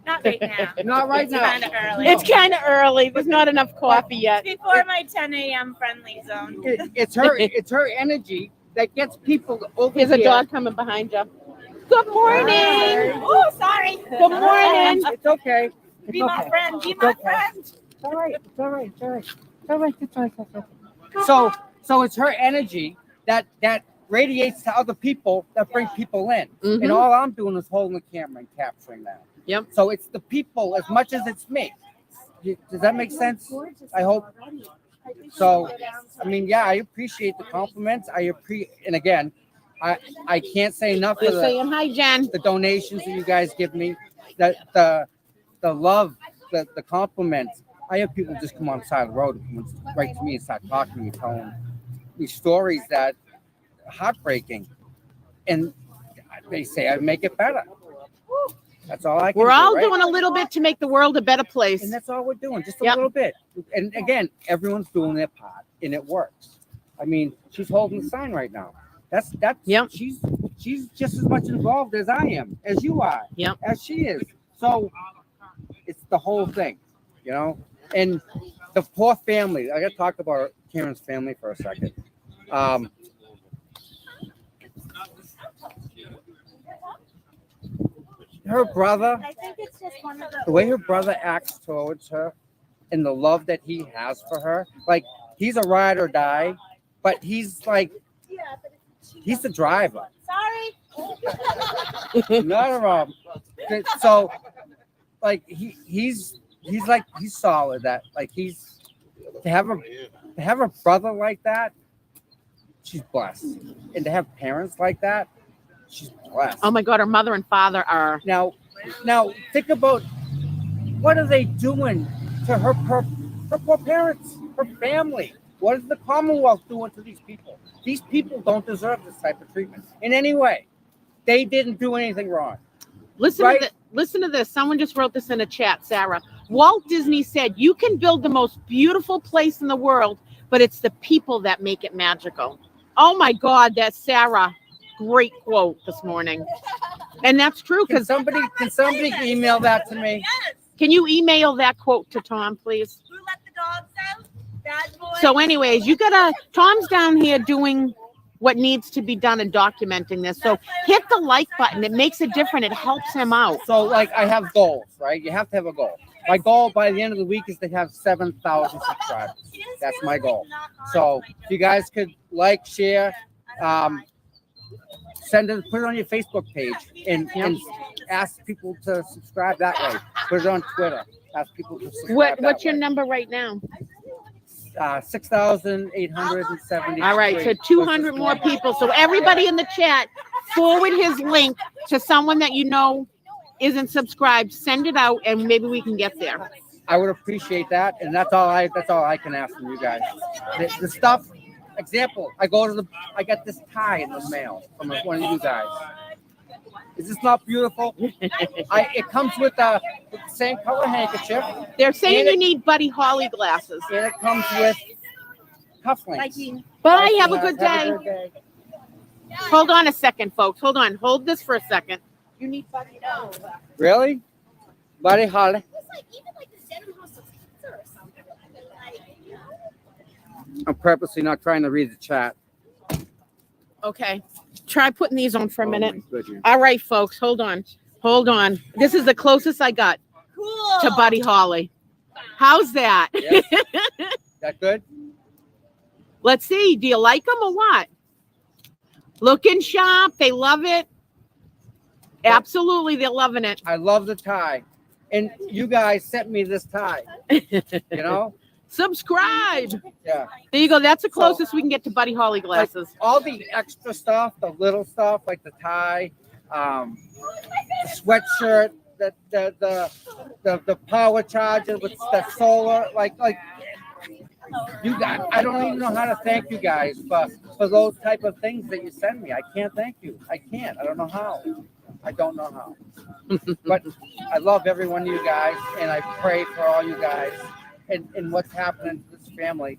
Not right now. Not right now. Kind of early. It's kind of early. There's not enough coffee yet. Before my 10 a.m. friendly zone. It's her energy that gets people over There's here. a dog coming behind you. Good morning. Oh, sorry. Good morning. It's okay. Be my friend. Be my friend. It's all right. So it's her energy that radiates to other people that bring people in. Mhm. And all I'm doing is holding the camera and capturing that. Yep. So it's the people as much as it's me. Does that make sense? I hope. So, I mean, yeah, I appreciate the compliments. And again, I can't say enough for They're saying hi, Jen. the donations that you guys give me, the love, the compliments. I have people just come on the side of the road and come right to me and start talking to me, telling me stories that are heartbreaking. And they say I make it better. That's all I can do. We're all right? doing a little bit to make the world a better place. And that's all we're doing, just a Yep. little bit. And again, everyone's doing their part, and it works. I mean, she's holding the sign right now. That's Yep. She's just as much involved as I am, as you are, Yep. as she is. So it's the whole thing, you know. And the poor family. I got to talk about Karen's family for a second. Her brother, I think it's just one of the way her brother acts towards her, and the love that he has for her, like he's a ride or die, but he's like he's the driver. Sorry. Not a problem. So, like he's solid. That like he's to have a brother like that, she's blessed, and to have parents like that, she's blessed. Oh my God, her mother and father are. Now think about what are they doing to her poor parents, her family. What is the Commonwealth doing to these people? These people don't deserve this type of treatment in any way. They didn't do anything wrong. Listen Right? listen to this. Someone just wrote this in a chat, Sarah. Walt Disney said, "You can build the most beautiful place in the world, but it's the people that make it magical." Oh my God, that's Sarah. Great quote this morning. And that's true Can because somebody email that to me? can you email that quote to Tom, please? Who let the dogs out? Bad boy. So anyways, Tom's down here doing what needs to be done and documenting this. So hit the like button. It makes a difference. It helps him out. So like I have goals, right? You have to have a goal. My goal by the end of the week is to have 7,000 subscribers. That's my goal. So if you guys could like, share, put it on your Facebook page and ask people to subscribe that way. Put it on Twitter. Ask people to subscribe. What's your number right now? 6,870. All right, so 200 more people. So everybody in the chat, forward his link to someone that you know isn't subscribed. Send it out, and maybe we can get there. I would appreciate that, and that's all I can ask from you guys. The stuff. Example, I got this tie in the mail from one of you guys. Is this not beautiful? It comes with the same color handkerchief. They're saying you need Buddy Holly glasses. And it comes with cufflinks. Bye. Have a good day. Hold on a second, folks. Hold on. Hold this for a second. You need Buddy Holly. Really? Buddy Holly. It's like even like the Center House of Pizza or something. Like, I'm purposely not trying to read the chat. Okay. Try putting these on for a minute. my goodness. All right, folks. Hold on. This is the closest I got cool. to Buddy Holly. How's that? Yes. That good? Let's see. Do you like them or what? Looking sharp. They love it. Absolutely. They're loving it. I love the tie. And you guys sent me this tie. You know? Subscribe. Yeah. There you go. That's the closest we can get to Buddy Holly glasses. All the extra stuff, the little stuff like the tie, the sweatshirt, the power charger with the solar, like you guys. I don't even know how to thank you guys for those type of things that you send me. I can't thank you. I can't. I don't know how. But I love every one of you guys, and I pray for all you guys and what's happening to this family.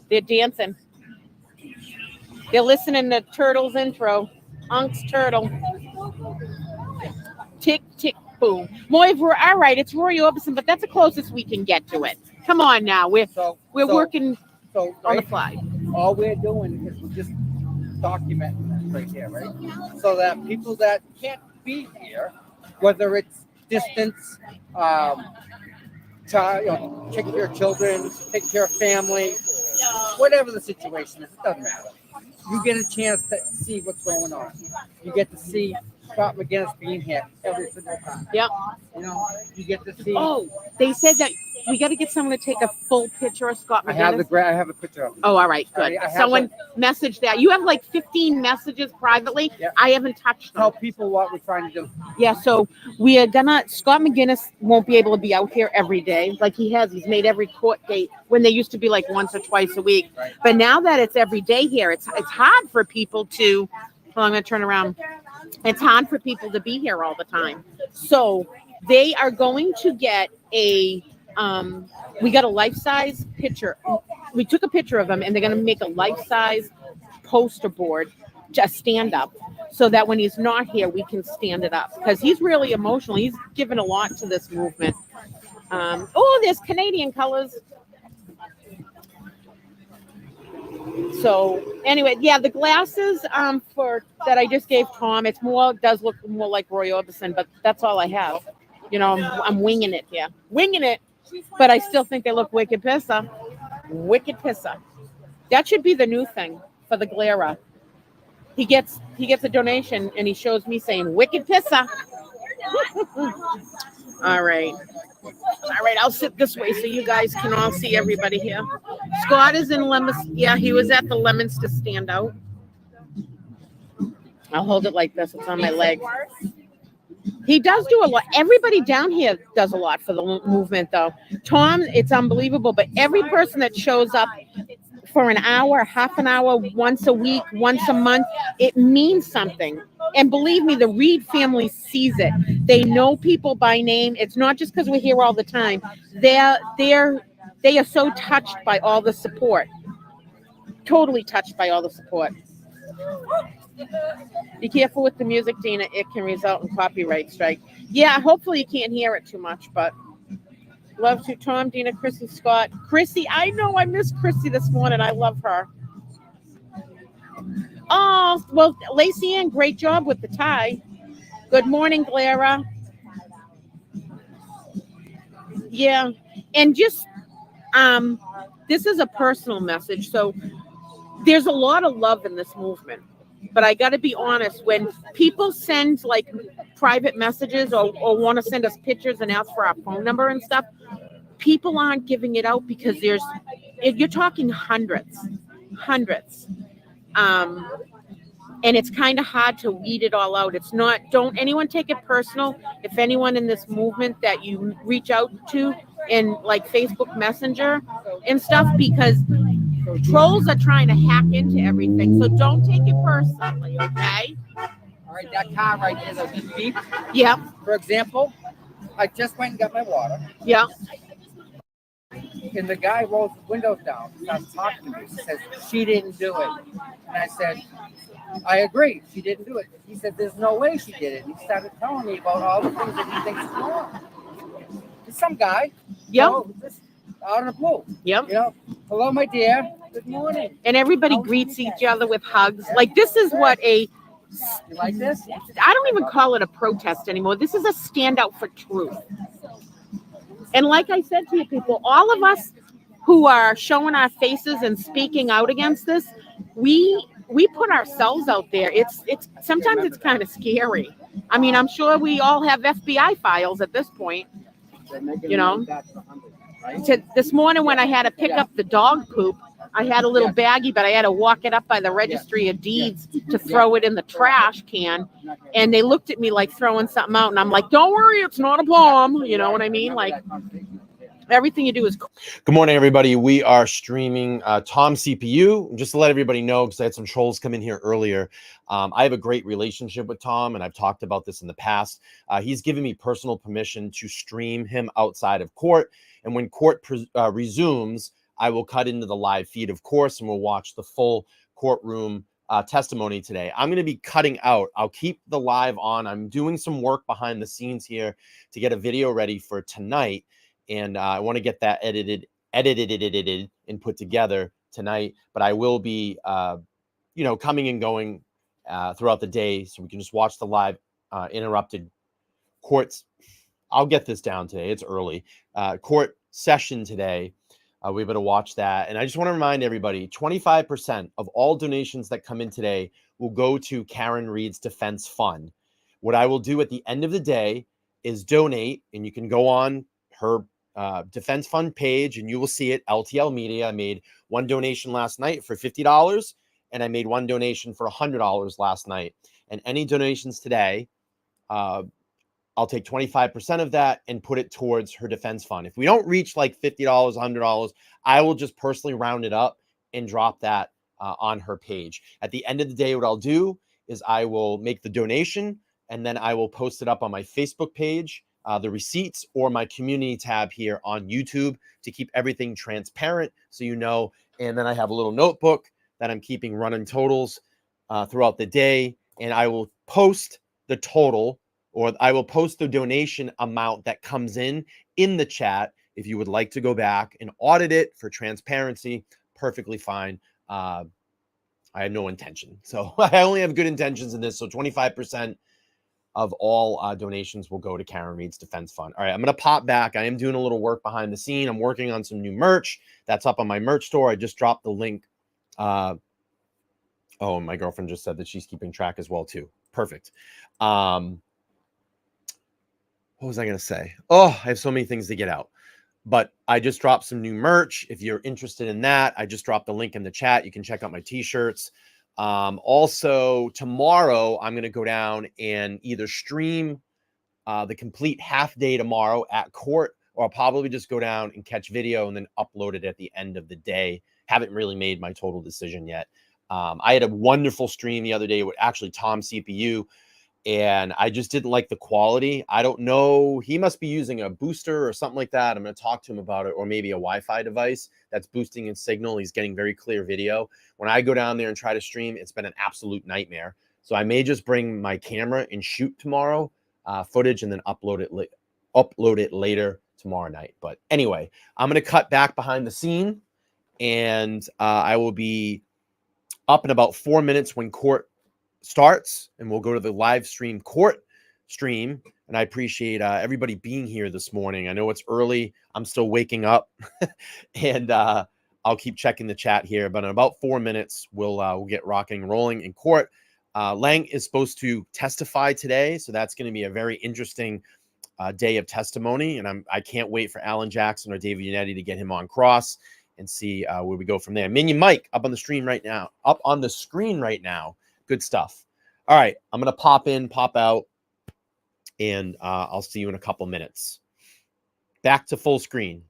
They're dancing. They're listening to Turtle's intro. Unc's Turtle. Tick, tick, boom. Moiv, we're all right. It's Rory Orbison, but that's the closest we can get to it. Come on now. We're working on the fly. All we're doing is we're just documenting this right here, right? So that people that can't be here, whether it's distance, take care of your children, take care of family, whatever the situation is, it doesn't matter. You get a chance to see what's going on. You get to see Scott McGinnis being here every single time. Yep. You know, you get to see. Oh, they said that we got to get someone to take a full picture of Scott McGinnis. I have a picture of him. Oh, all right, good. I have Someone messaged that. You have like 15 messages privately. Yep. I haven't touched them. Tell people what we're trying to do. Yeah, so we are Scott McGinnis won't be able to be out here every day like he has. He's made every court date when they used to be like once or twice a week. Right. But now that it's every day here, it's hard for people to, well, I'm going to turn around. It's hard for people to be here all the time. So they are going to get a We got a life-size picture. We took a picture of him, and they're going to make a life-size poster board, just stand up, so that when he's not here, we can stand it up, because he's really emotional. He's given a lot to this movement. Oh, there's Canadian colors. So anyway, yeah, the glasses for that I just gave Tom, does look more like Roy Orbison, but that's all I have. You know, I'm winging it here. Winging it. But I still think they look wicked pissa. Wicked pissa. That should be the new thing for the Glera. He gets a donation and he shows me saying wicked pissa. All right. All right, I'll sit this way so you guys can all see everybody here. Scott is in Lemons. Yeah, he was at the Lemons to stand out. I'll hold it like this. It's on my leg. He does do a lot. Everybody down here does a lot for the movement, though. Tom, it's unbelievable. But every person that shows up for an hour, half an hour, once a week, once a month, it means something. And believe me, the Reed family sees it. They know people by name. It's not just because we're here all the time. They are so touched by all the support. Totally touched by all the support. Be careful with the music, Dina. It can result in copyright strike. Yeah, hopefully you can't hear it too much, but love to Tom, Dina, Chrissy, Scott. Chrissy, I know I missed Chrissy this morning. I love her. Oh, well, Lacey Ann, great job with the tie. Good morning, Clara. Yeah, and just this is a personal message. So there's a lot of love in this movement. But I got to be honest, when people send like private messages or want to send us pictures and ask for our phone number and stuff, people aren't giving it out because you're talking hundreds. And it's kind of hard to weed it all out. It's not, don't anyone take it personal. If anyone in this movement that you reach out to in like Facebook Messenger and stuff, because trolls are trying to hack into everything. So don't take it personally, okay? All right, that car right there that just beeped. Yeah. For example, I just went and got my water, Yeah. and the guy rolls the windows down, starts talking to me, says she didn't do it, and I said, I agree, she didn't do it. He said, there's no way she did it. And he started telling me about all the things that he thinks is wrong. It's some guy. Yeah. You know, just out of the blue. Yep. You know, hello, my dear. Good morning. And everybody greets each other with hugs. Like this is what You like this? I don't even call it a protest anymore. This is a standout for truth. And like I said to you people, all of us who are showing our faces and speaking out against this, we put ourselves out there. It's sometimes it's kind of scary. I mean, I'm sure we all have FBI files at this point. You know, this morning when I had to pick up the dog poop, I had a little baggie, but I had to walk it up by the registry of deeds to throw it in the trash can. And they looked at me like throwing something out. And I'm like, don't worry, it's not a bomb. You know what I mean? Like everything you do is cool. Good morning, everybody. We are streaming TomCPU. Just to let everybody know, because I had some trolls come in here earlier. I have a great relationship with Tom, and I've talked about this in the past. He's given me personal permission to stream him outside of court. And when court resumes, I will cut into the live feed, of course, and we'll watch the full courtroom testimony today. I'm going to be cutting out. I'll keep the live on. I'm doing some work behind the scenes here to get a video ready for tonight. And I want to get that edited and put together tonight. But I will be, coming and going throughout the day, so we can just watch the live interrupted courts. I'll get this down today. It's early. Court session today. We're going to watch that. And I just want to remind everybody, 25% of all donations that come in today will go to Karen Reed's Defense Fund. What I will do at the end of the day is donate, and you can go on her Defense Fund page and you will see it, LTL Media. I made one donation last night for $50, and I made one donation for $100 last night. And any donations today, I'll take 25% of that and put it towards her defense fund. If we don't reach like $50, $100, I will just personally round it up and drop that on her page. At the end of the day, what I'll do is I will make the donation, and then I will post it up on my Facebook page the receipts or my community tab here on YouTube to keep everything transparent so you know. And then I have a little notebook that I'm keeping running totals throughout the day. And I will post the total, or I will post the donation amount that comes in the chat. If you would like to go back and audit it for transparency, perfectly fine. I had no intention. So I only have good intentions in this. So 25% of all donations will go to Karen Reed's Defense Fund. All right, I'm going to pop back. I am doing a little work behind the scene. I'm working on some new merch. That's up on my merch store. I just dropped the link. Oh, my girlfriend just said that she's keeping track as well, too. Perfect. What was I going to say? Oh, I have so many things to get out. But I just dropped some new merch. If you're interested in that, I just dropped the link in the chat. You can check out my t-shirts. Also, tomorrow, I'm going to go down and either stream the complete half day tomorrow at court, or I'll probably just go down and catch video and then upload it at the end of the day. Haven't really made my total decision yet. I had a wonderful stream the other day with actually TomCPU, and I just didn't like the quality. I don't know. He must be using a booster or something like that. I'm going to talk to him about it, or maybe a Wi-Fi device that's boosting his signal. He's getting very clear video. When I go down there and try to stream, it's been an absolute nightmare. So I may just bring my camera and shoot tomorrow footage and then upload it later tomorrow night. But anyway, I'm going to cut back behind the scene, and I will be up in about 4 minutes when court starts, and we'll go to the live stream court stream. And I appreciate everybody being here this morning. I know it's early. I'm still waking up, and I'll keep checking the chat here. But in about 4 minutes, we'll get rocking and rolling in court. Lang is supposed to testify today, so that's going to be a very interesting day of testimony. And I can't wait for Alan Jackson or David Yannetti to get him on cross and see where we go from there. Minion Mike up on the stream right now. Up on the screen right now. Good stuff. All right, I'm going to pop in, pop out, and I'll see you in a couple minutes. Back to full screen.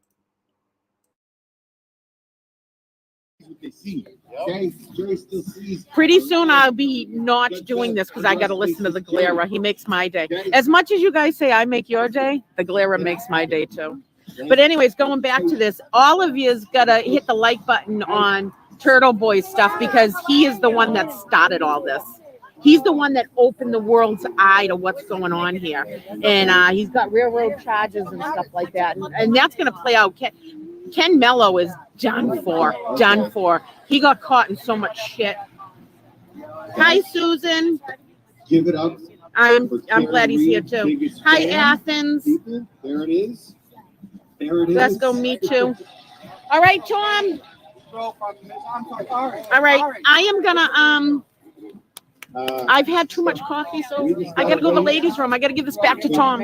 Pretty soon I'll be not doing this because I got to listen to the Glera. He makes my day. As much as you guys say I make your day, the Glera makes my day too. But anyways, going back to this, all of you's got to hit the like button on Turtle Boy stuff because he is the one that started all this. He's the one that opened the world's eye to what's going on here. And he's got railroad charges and stuff like that. And that's going to play out. Ken Mello is done for. He got caught in so much shit. Hi, Susan. Give it up. I'm glad he's here too. Hi, Athens. There it is. There it is. Let's go, me too. All right, Tom. All right, I am gonna I've had too much coffee, so I gotta go to the ladies' room. I gotta give this back to Tom.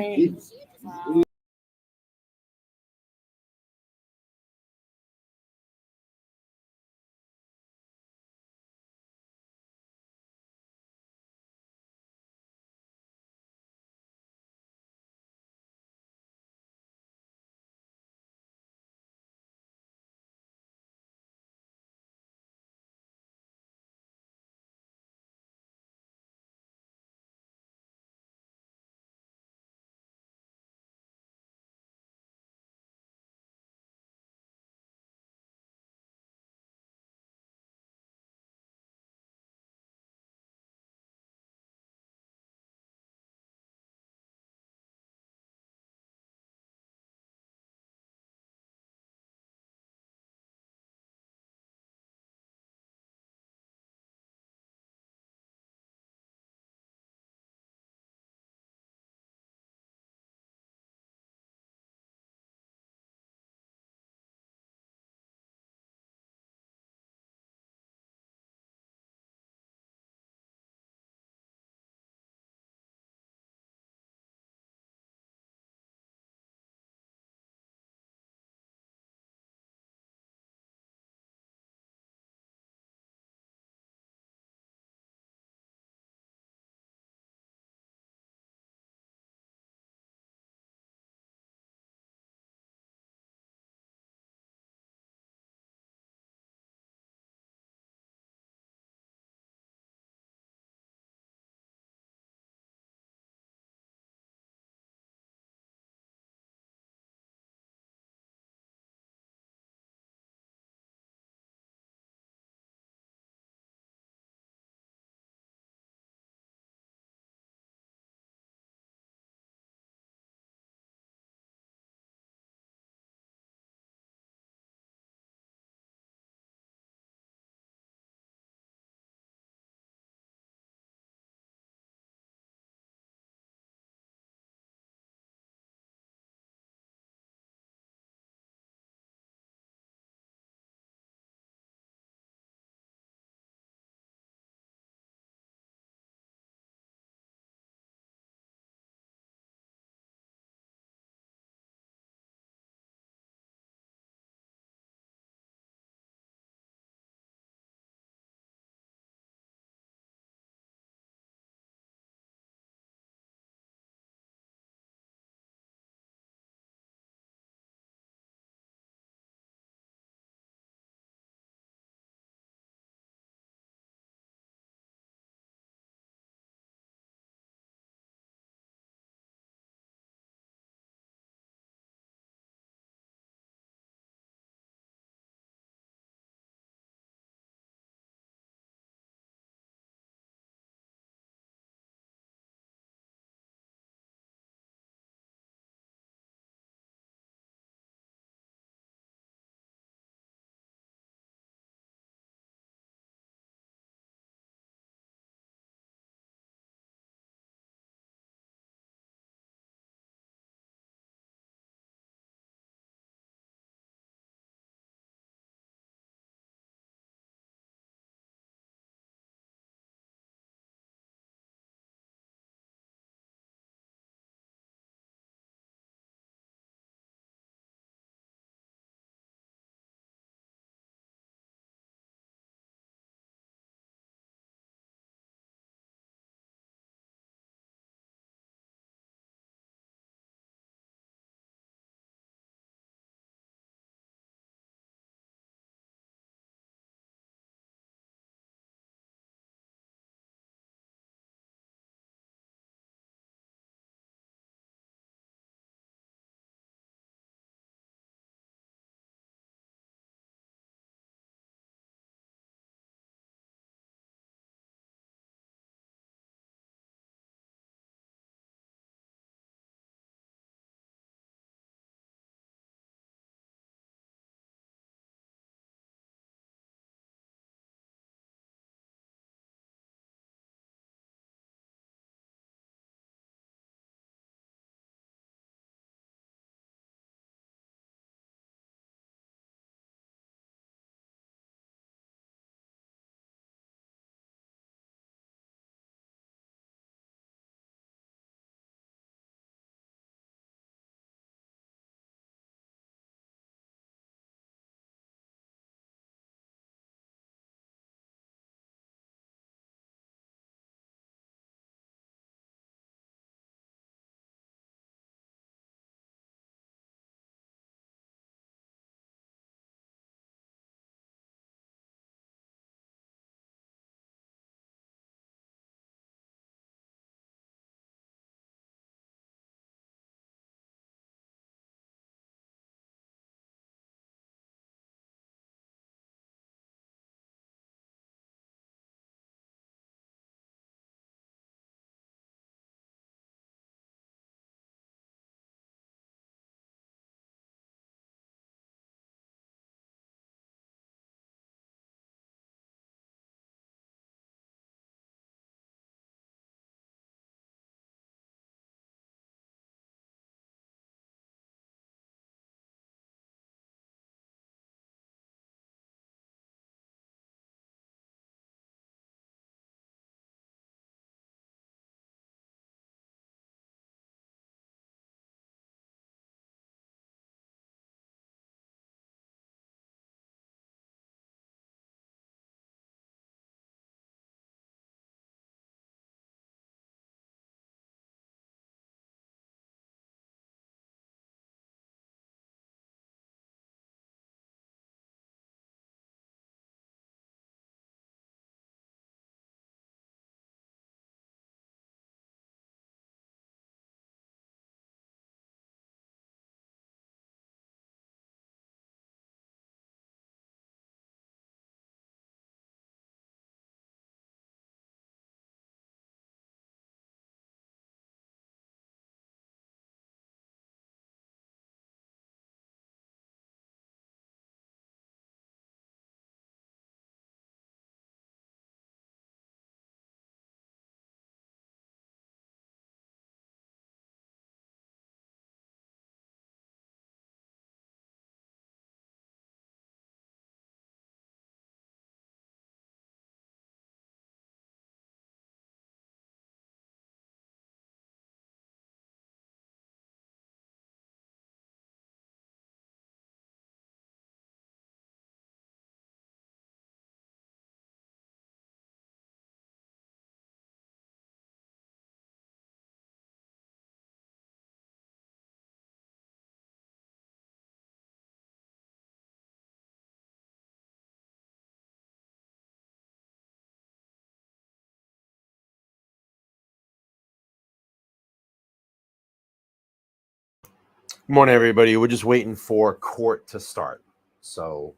Good morning, everybody. We're just waiting for court to start. So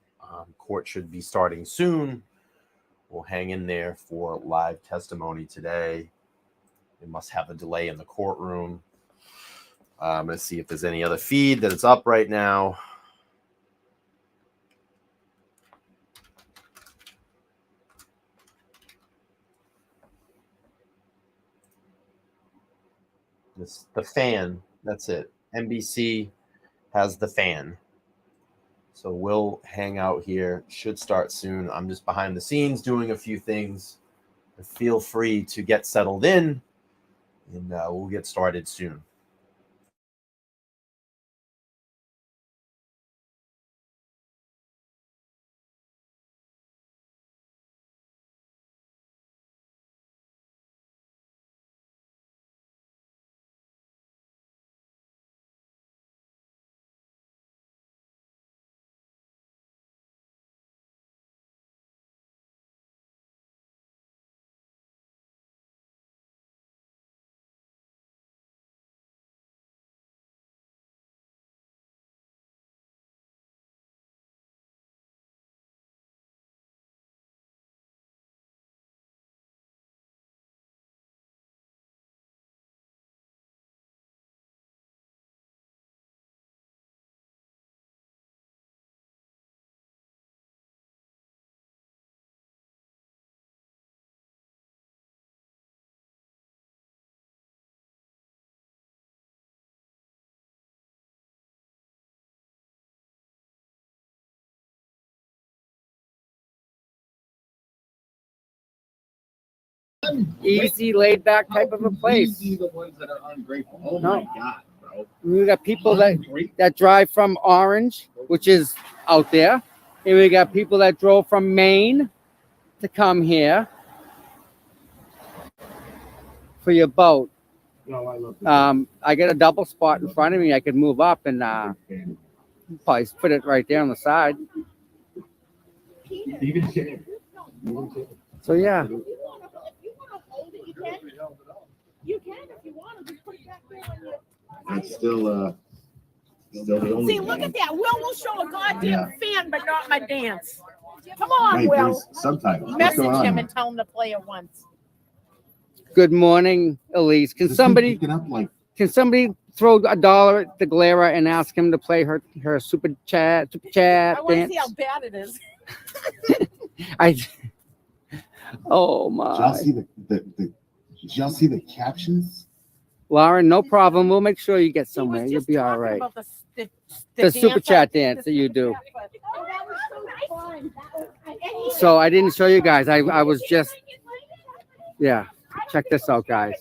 court should be starting soon. We'll hang in there for live testimony today. They must have a delay in the courtroom. I'm going to see if there's any other feed that it's up right now. The fan, that's it. NBC has the fan. So we'll hang out here. Should start soon. I'm just behind the scenes doing a few things. Feel free to get settled in, and we'll get started soon. Easy, laid back type of a place. We be the ones that are ungrateful. Oh No. my God, bro. We got people that drive from Orange, which is out there. And we got people that drove from Maine to come here for your boat. No, I love I got a double spot in front of me. I could move up and probably put it right there on the side. So yeah. You can if you want to. Just put it back there when you. That's still the only. See, look at that. Will will show a goddamn fan, but not my dance. Come on, Wait, Will. there's sometimes. What's Message going on him here? and tell him to play it once. Good morning, Elise. Can This thing somebody picking up like throw $1 at the Glera and ask him to play her super chat I want to dance? see how bad it is. Oh Did y'all my. see did y'all see the captions? Lauren, no problem. We'll make sure you get He was somewhere. You'll just be all talking right. about The super chat dance that you do. Oh, that was so fun. So I didn't show you guys. I was just, yeah. Check this out, guys.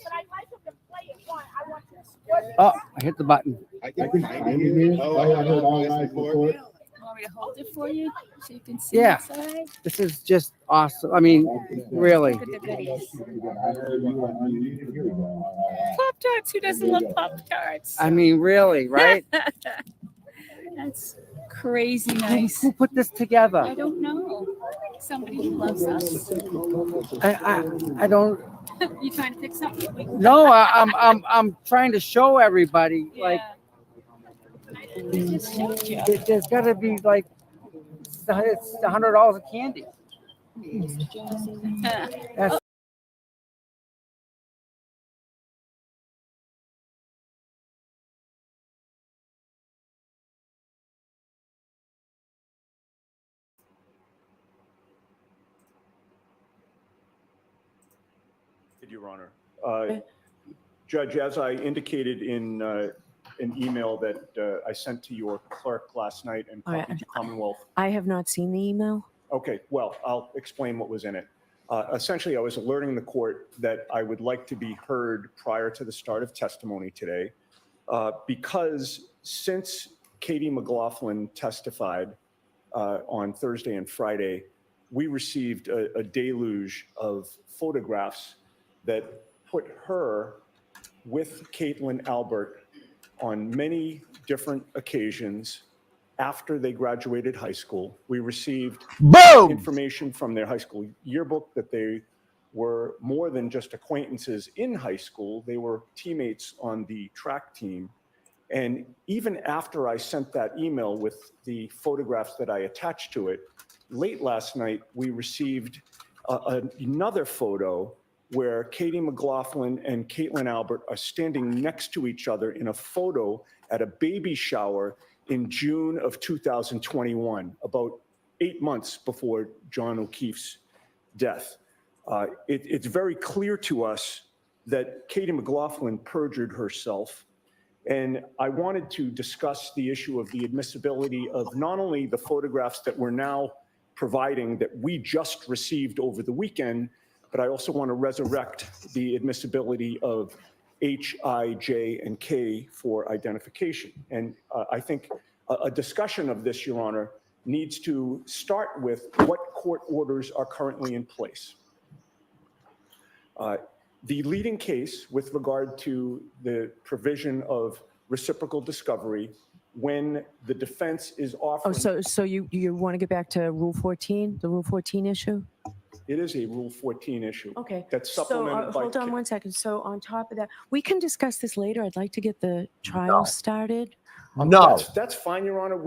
Oh, I hit the button. I can find it here. Oh, I heard all night before. Want me to hold it for you so you can see Yeah. inside? This is just awesome. I mean, really. Look at the goodies. Pop Tarts. Who doesn't love Pop Tarts? I mean, really, right? That's crazy nice. Who put this together? I don't know. Somebody who loves us. I don't. You trying to pick something? No, I'm trying to show everybody. Like, I just showed you. there's got to be like it's $100 of candy. That's Your Honor. Judge, as I indicated in an email that I sent to your clerk last night and copied to Commonwealth. I have not seen the email. Okay, well, I'll explain what was in it. Essentially, I was alerting the court that I would like to be heard prior to the start of testimony today because since Katie McLaughlin testified on Thursday and Friday, we received a deluge of photographs that put her with Caitlin Albert on many different occasions after they graduated high school. We received information from their high school yearbook that they were more than just acquaintances in high school. They were teammates on the track team. And even after I sent that email with the photographs that I attached to it, late last night, we received another photo where Katie McLaughlin and Caitlin Albert are standing next to each other in a photo at a baby shower in June of 2021, about 8 months before John O'Keefe's death. It's very clear to us that Katie McLaughlin perjured herself. And I wanted to discuss the issue of the admissibility of not only the photographs that we're now providing that we just received over the weekend, but I also want to resurrect the admissibility of H, I, J, and K for identification. And I think a discussion of this, Your Honor, needs to start with what court orders are currently in place. The leading case with regard to the provision of reciprocal discovery when the defense is offering. So you want to get back to Rule 14, the Rule 14 issue? It is a Rule 14 issue. Okay. That's supplemented by. Hold on one second. So on top of that, we can discuss this later. I'd like to get the trial started. No. That's fine, Your Honor.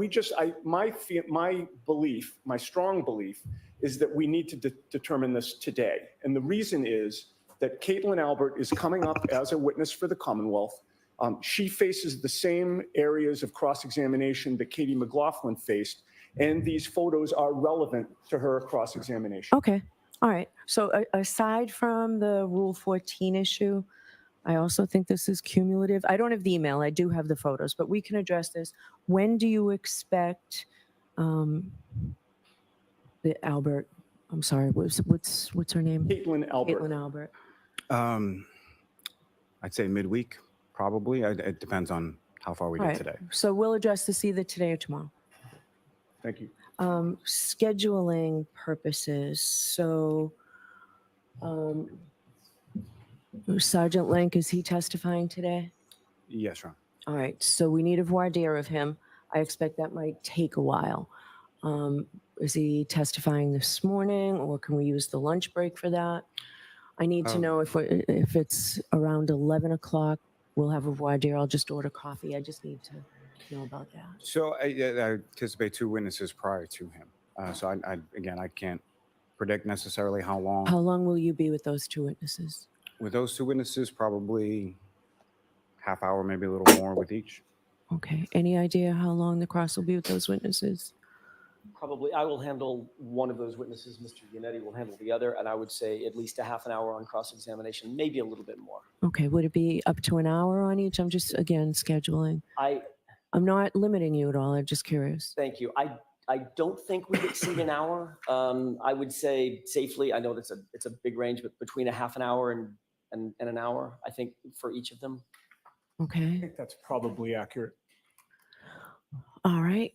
My belief, my strong belief, is that we need to determine this today. And the reason is that Caitlin Albert is coming up as a witness for the Commonwealth. She faces the same areas of cross-examination that Katie McLaughlin faced, and these photos are relevant to her cross-examination. Okay. All right. So aside from the Rule 14 issue, I also think this is cumulative. I don't have the email. I do have the photos, but we can address this. When do you expect the Albert? I'm sorry. What's her name? Caitlin Albert. Caitlin Albert. I'd say midweek, probably. It depends on how far we get today. So we'll address this either today or tomorrow. Thank you. Scheduling purposes. So Sergeant Link, is he testifying today? Yes, Ron. All right. So we need a voir dire of him. I expect that might take a while. Is he testifying this morning, or can we use the lunch break for that? I need to know if it's around 11 o'clock, we'll have a voir dire. I'll just order coffee. I just need to know about that. So I anticipate 2 witnesses prior to him. So I can't predict necessarily how long. How long will you be with those 2 witnesses? With those 2 witnesses, probably half hour, maybe a little more with each. Okay. Any idea how long the cross will be with those witnesses? Probably, I will handle one of those witnesses. Mr. Yannetti will handle the other, and I would say at least a half an hour on cross-examination, maybe a little bit more. Okay. Would it be up to an hour on each? I'm just, again, scheduling. I'm not limiting you at all. I'm just curious. Thank you. I don't think we'd exceed an hour. I would say safely, I know it's a big range, but between a half an hour and an hour, I think, for each of them. Okay. I think that's probably accurate. All right.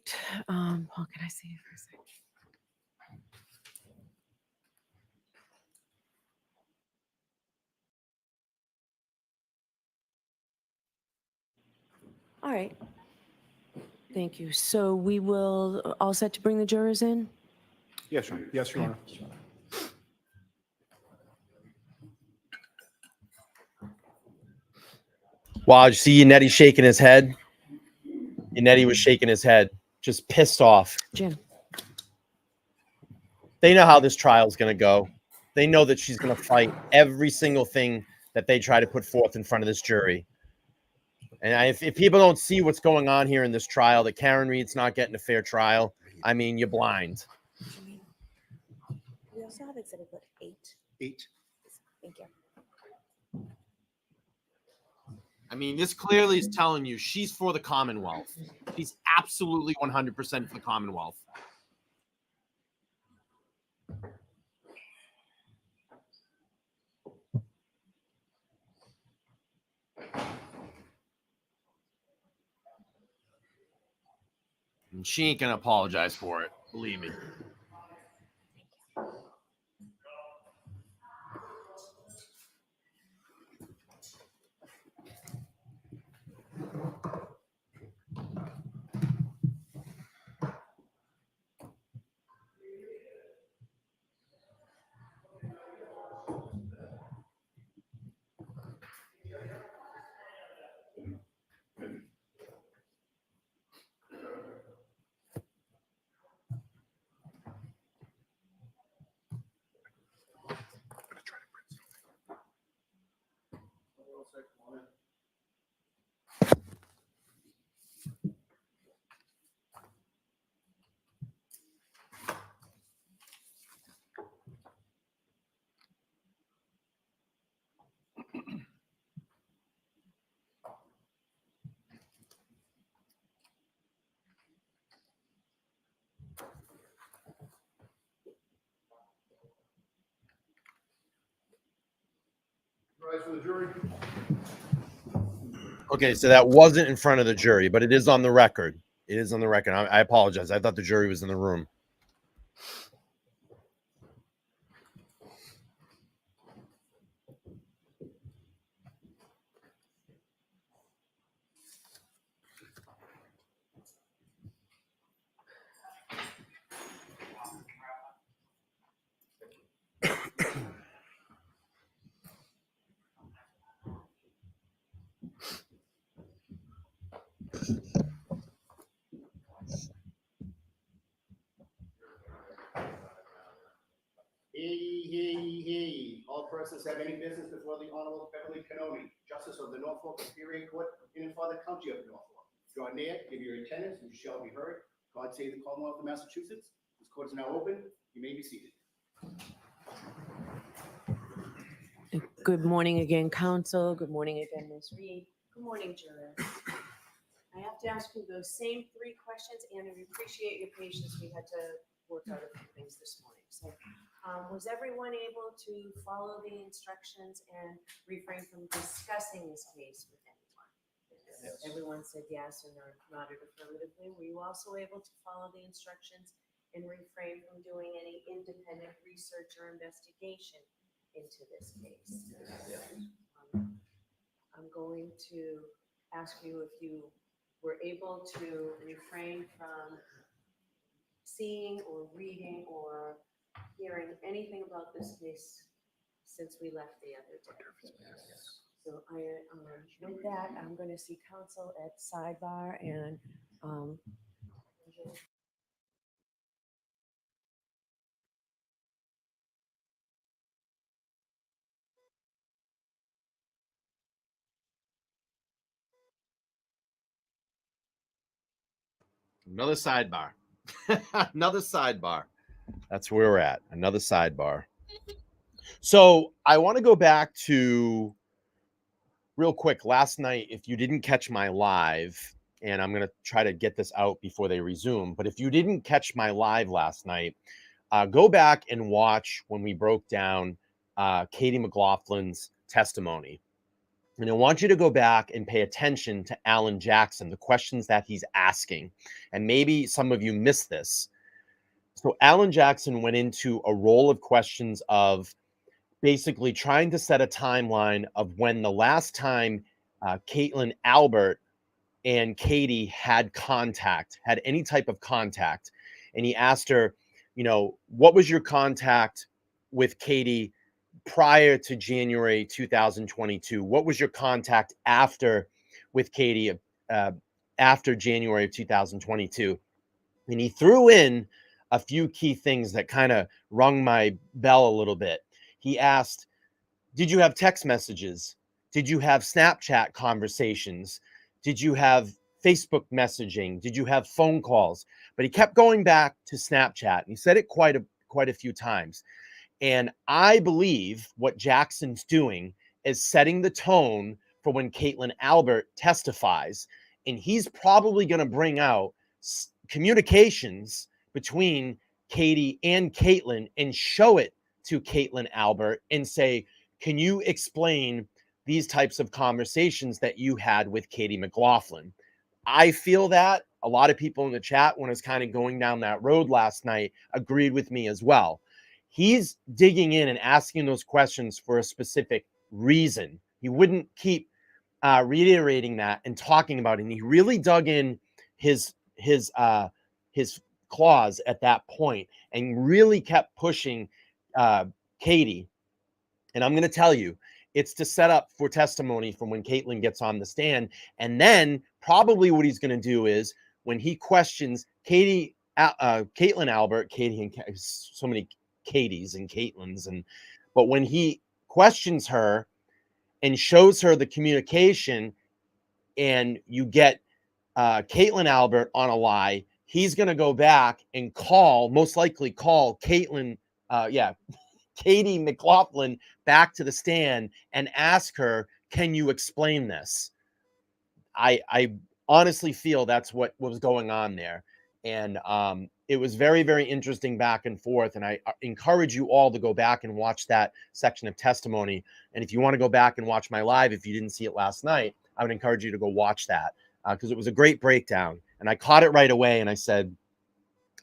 Paul, can I see you for a second? All right. Thank you. So we will all set to bring the jurors in? Yes, Your Honor. Yes, Your Honor. Wow, you see Yannetti shaking his head? Yannetti was shaking his head, just pissed off. Jim. They know how this trial is going to go. They know that she's going to fight every single thing that they try to put forth in front of this jury. And if people don't see what's going on here in this trial, that Karen Reed's not getting a fair trial, I mean, you're blind. We also have exhibit 8. 8. Thank you. I mean, this clearly is telling you she's for the Commonwealth. She's absolutely 100% for the Commonwealth. And she ain't gonna apologize for it, believe me. Advice for the jury? Okay, so that wasn't in front of the jury, but it is on the record. It is on the record. I apologize. I thought the jury was in the room. All persons have any business before the Honorable Beverly Canoni, Justice of the Norfolk Superior Court in and for the County of Norfolk. Draw near, give your attendance, and you shall be heard. God save the Commonwealth of Massachusetts. This court is now open. You may be seated. Good morning again, counsel. Good morning again, Ms. Reed. Good morning, jurors. I have to ask you those same 3 questions, and we appreciate your patience. We had to work out a few things this morning. So, was everyone able to follow the instructions and refrain from discussing this case with anyone? Yes. Everyone said yes and nodded affirmatively. Were you also able to follow the instructions and refrain from doing any independent research or investigation into this case? Yes. I'm going to ask you if you were able to refrain from seeing or reading or hearing anything about this case since we left the other day. So with that, I'm going to see counsel at sidebar and Another sidebar. Another sidebar. That's where we're at. Another sidebar. So I want to go back to real quick. Last night, if you didn't catch my live, and I'm going to try to get this out before they resume, but if you didn't catch my live last night, go back and watch when we broke down Katie McLaughlin's testimony. And I want you to go back and pay attention to Alan Jackson, the questions that he's asking. And maybe some of you missed this. So Alan Jackson went into a roll of questions of basically trying to set a timeline of when the last time Caitlin Albert and Katie had any type of contact. And he asked her, what was your contact with Katie prior to January 2022? What was your contact with Katie after January of 2022? And he threw in a few key things that kind of rung my bell a little bit. He asked, did you have text messages? Did you have Snapchat conversations? Did you have Facebook messaging? Did you have phone calls? But he kept going back to Snapchat, and he said it quite a few times. And I believe what Jackson's doing is setting the tone for when Caitlin Albert testifies. And he's probably going to bring out communications between Katie and Caitlin and show it to Caitlin Albert and say, can you explain these types of conversations that you had with Katie McLaughlin? I feel that a lot of people in the chat, when I was kind of going down that road last night, agreed with me as well. He's digging in and asking those questions for a specific reason. He wouldn't keep reiterating that and talking about it. And he really dug in his claws at that point and really kept pushing Katie. And I'm going to tell you, it's to set up for testimony from when Caitlin gets on the stand. And then probably what he's going to do is when he questions Caitlin Albert, Katie, and so many Katies and Caitlins, but when he questions her and shows her the communication, and you get Caitlin Albert on a lie, he's going to go back and most likely call Katie McLaughlin back to the stand and ask her, can you explain this? I honestly feel that's what was going on there. And it was very, very interesting back and forth. And I encourage you all to go back and watch that section of testimony. And if you want to go back and watch my live, if you didn't see it last night, I would encourage you to go watch that because it was a great breakdown. And I caught it right away. And I said,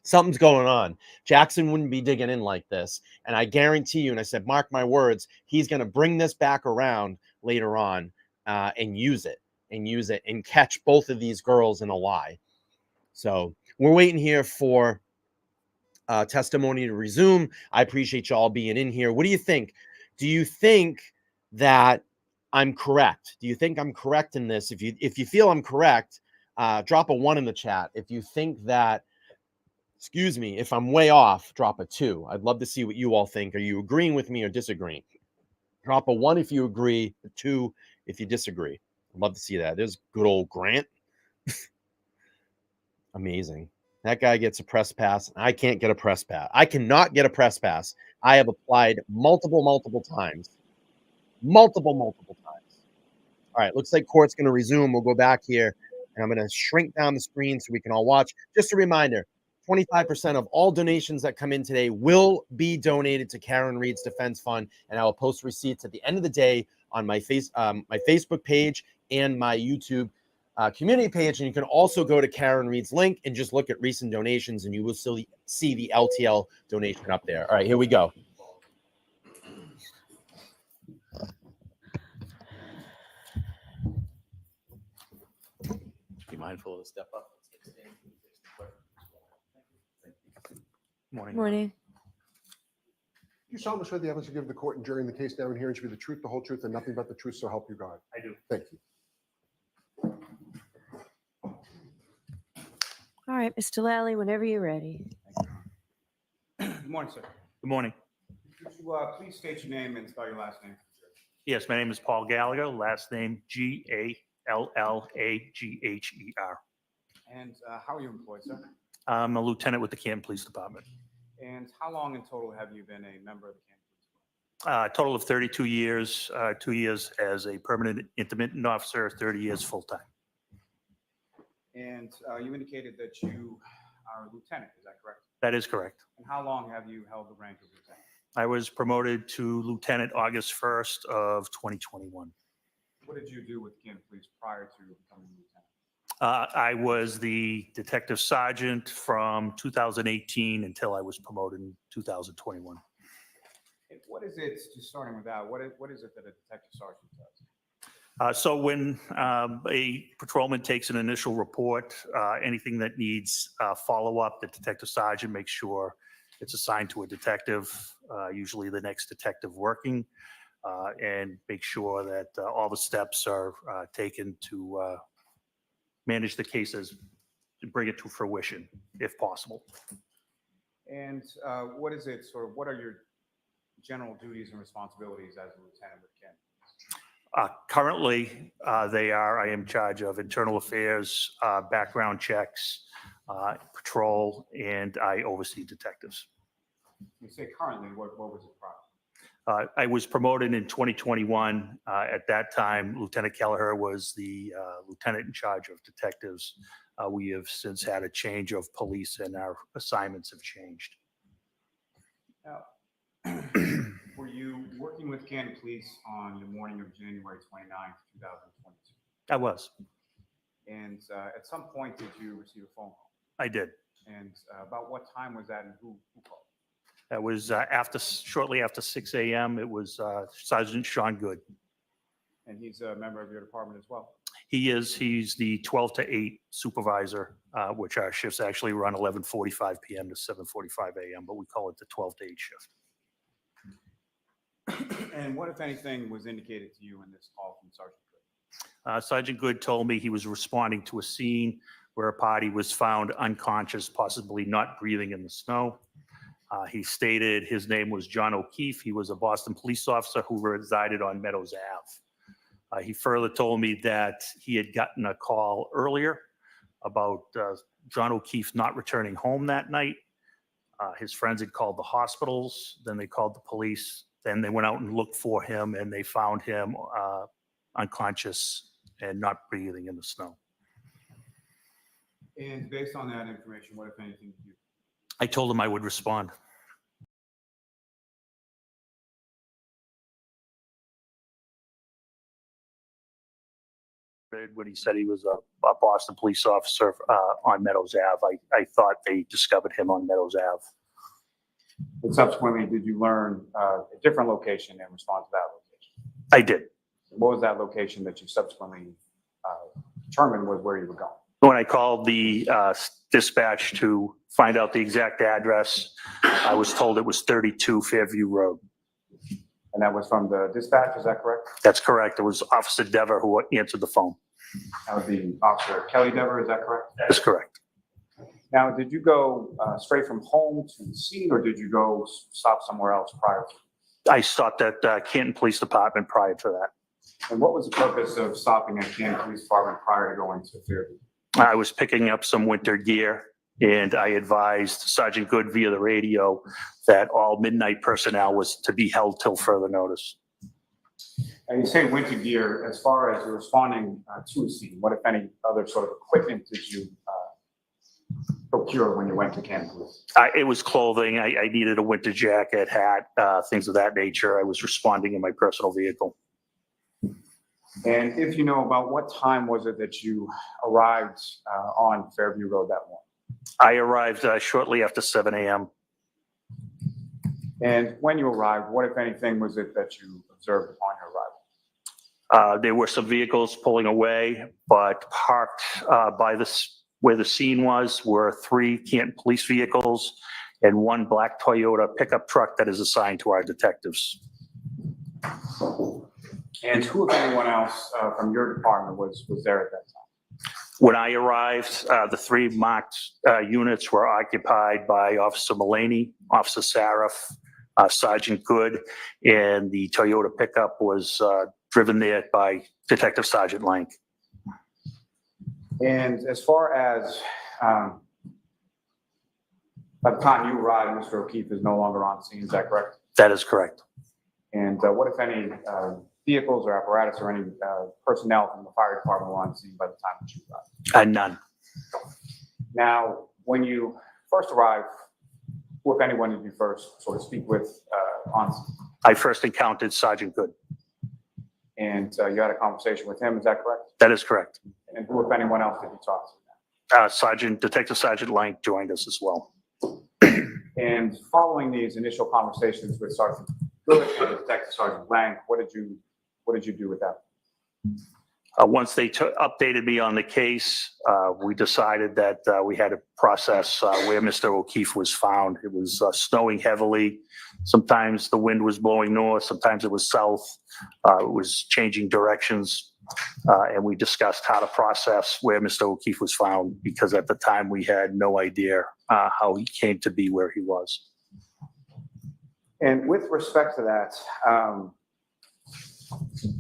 something's going on. Jackson wouldn't be digging in like this. And I guarantee you, and I said, mark my words, he's going to bring this back around later on and use it and catch both of these girls in a lie. So we're waiting here for testimony to resume. I appreciate y'all being in here. What do you think? Do you think that I'm correct? Do you think I'm correct in this? If you feel I'm correct, drop a 1 in the chat. If you think that, excuse me, if I'm way off, drop a 2. I'd love to see what you all think. Are you agreeing with me or disagreeing? Drop a 1 if you agree, a 2 if you disagree. I'd love to see that. There's good old Grant. Amazing. That guy gets a press pass. I can't get a press pass. I cannot get a press pass. I have applied multiple times. Multiple times. All right, looks like court's going to resume. We'll go back here, and I'm going to shrink down the screen so we can all watch. Just a reminder, 25% of all donations that come in today will be donated to Karen Reed's Defense Fund, and I will post receipts at the end of the day on my Facebook page and my YouTube community page. And you can also go to Karen Reed's link and just look at recent donations, and you will still see the LTL donation up there. All right, here we go. Be mindful to step up. Morning. Morning. You solemnly swear the evidence you give the court and jury in the case now and hearing should be the truth, the whole truth, and nothing but the truth, so help you God. I do. Thank you. All right, Mr. Lally, whenever you're ready. Good morning, sir. Good morning. Could you please state your name and spell your last name? Yes, my name is Paul Gallagher. Last name Gallagher. And how are you employed, sir? I'm a lieutenant with the Canton Police Department. And how long in total have you been a member of the Canton Police? Total of 32 years, 2 years as a permanent intermittent officer, 30 years full-time. And you indicated that you are a lieutenant, is that correct? That is correct. And how long have you held the rank of lieutenant? I was promoted to lieutenant August 1st of 2021. What did you do with the Canton Police prior to becoming lieutenant? I was the detective sergeant from 2018 until I was promoted in 2021. And what is it, just starting with that, what is it that a detective sergeant does? So when a patrolman takes an initial report, anything that needs follow-up, the detective sergeant makes sure it's assigned to a detective, usually the next detective working, and make sure that all the steps are taken to manage the cases and bring it to fruition, if possible. And what is it, sort of, what are your general duties and responsibilities as a lieutenant with Canton? Currently, I am in charge of internal affairs, background checks, patrol, and I oversee detectives. You say currently, what was it prior? I was promoted in 2021. At that time, Lieutenant Kelleher was the lieutenant in charge of detectives. We have since had a change of police and our assignments have changed. Now, were you working with Canton Police on the morning of January 29th, 2022? I was. And at some point, did you receive a phone call? I did. And about what time was that and who called? That was shortly after 6 a.m. It was Sergeant Sean Good. And he's a member of your department as well? He is. He's the 12 to 8 supervisor, which our shifts actually run 11:45 p.m. to 7:45 a.m., but we call it the 12 to 8 shift. And what, if anything, was indicated to you in this call from Sergeant Good? Sergeant Good told me he was responding to a scene where a party was found unconscious, possibly not breathing in the snow. He stated his name was John O'Keefe. He was a Boston police officer who resided on Meadows Ave. He further told me that he had gotten a call earlier about John O'Keefe not returning home that night. His friends had called the hospitals, then they called the police, then they went out and looked for him, and they found him unconscious and not breathing in the snow. And based on that information, what, if anything, did you? I told him I would respond. When he said he was a Boston police officer on Meadows Ave, I thought they discovered him on Meadows Ave. And subsequently, did you learn a different location in response to that location? I did. What was that location that you subsequently determined was where you were going? When I called the dispatch to find out the exact address, I was told it was 32 Fairview Road. And that was from the dispatch, is that correct? That's correct. It was Officer Dever who answered the phone. That would be Officer Kelly Dever, is that correct? That is correct. Now, did you go straight from home to the scene, or did you go stop somewhere else prior to? I stopped at Canton Police Department prior to that. And what was the purpose of stopping at Canton Police Department prior to going to Fairview? I was picking up some winter gear, and I advised Sergeant Good via the radio that all midnight personnel was to be held till further notice. And you say winter gear, as far as you're responding to a scene, what, if any, other sort of equipment did you procure when you went to Canton Police? It was clothing. I needed a winter jacket, hat, things of that nature. I was responding in my personal vehicle. And if you know, about what time was it that you arrived on Fairview Road that morning? I arrived shortly after 7 a.m. And when you arrived, what, if anything, was it that you observed upon your arrival? There were some vehicles pulling away, but parked by where the scene was were 3 Canton police vehicles and 1 black Toyota pickup truck that is assigned to our detectives. And who, if anyone else from your department was there at that time? When I arrived, the 3 marked units were occupied by Officer Mullaney, Officer Saraf, Sergeant Good, and the Toyota pickup was driven there by Detective Sergeant Lank. And as far as by the time you arrived, Mr. O'Keefe is no longer on scene, is that correct? That is correct. And what, if any, vehicles or apparatus or any personnel from the fire department were on scene by the time that you arrived? None. Now, when you first arrived, who, if anyone, did you first sort of speak with on scene? I first encountered Sergeant Good. And you had a conversation with him, is that correct? That is correct. And who, if anyone else, did you talk to? Detective Sergeant Lank joined us as well. And following these initial conversations with Sergeant Good and Detective Sergeant Lank, what did you do with that? Once they updated me on the case, we decided that we had to process where Mr. O'Keefe was found. It was snowing heavily. Sometimes the wind was blowing north, sometimes it was south. It was changing directions. And we discussed how to process where Mr. O'Keefe was found, because at the time we had no idea how he came to be where he was. And with respect to that,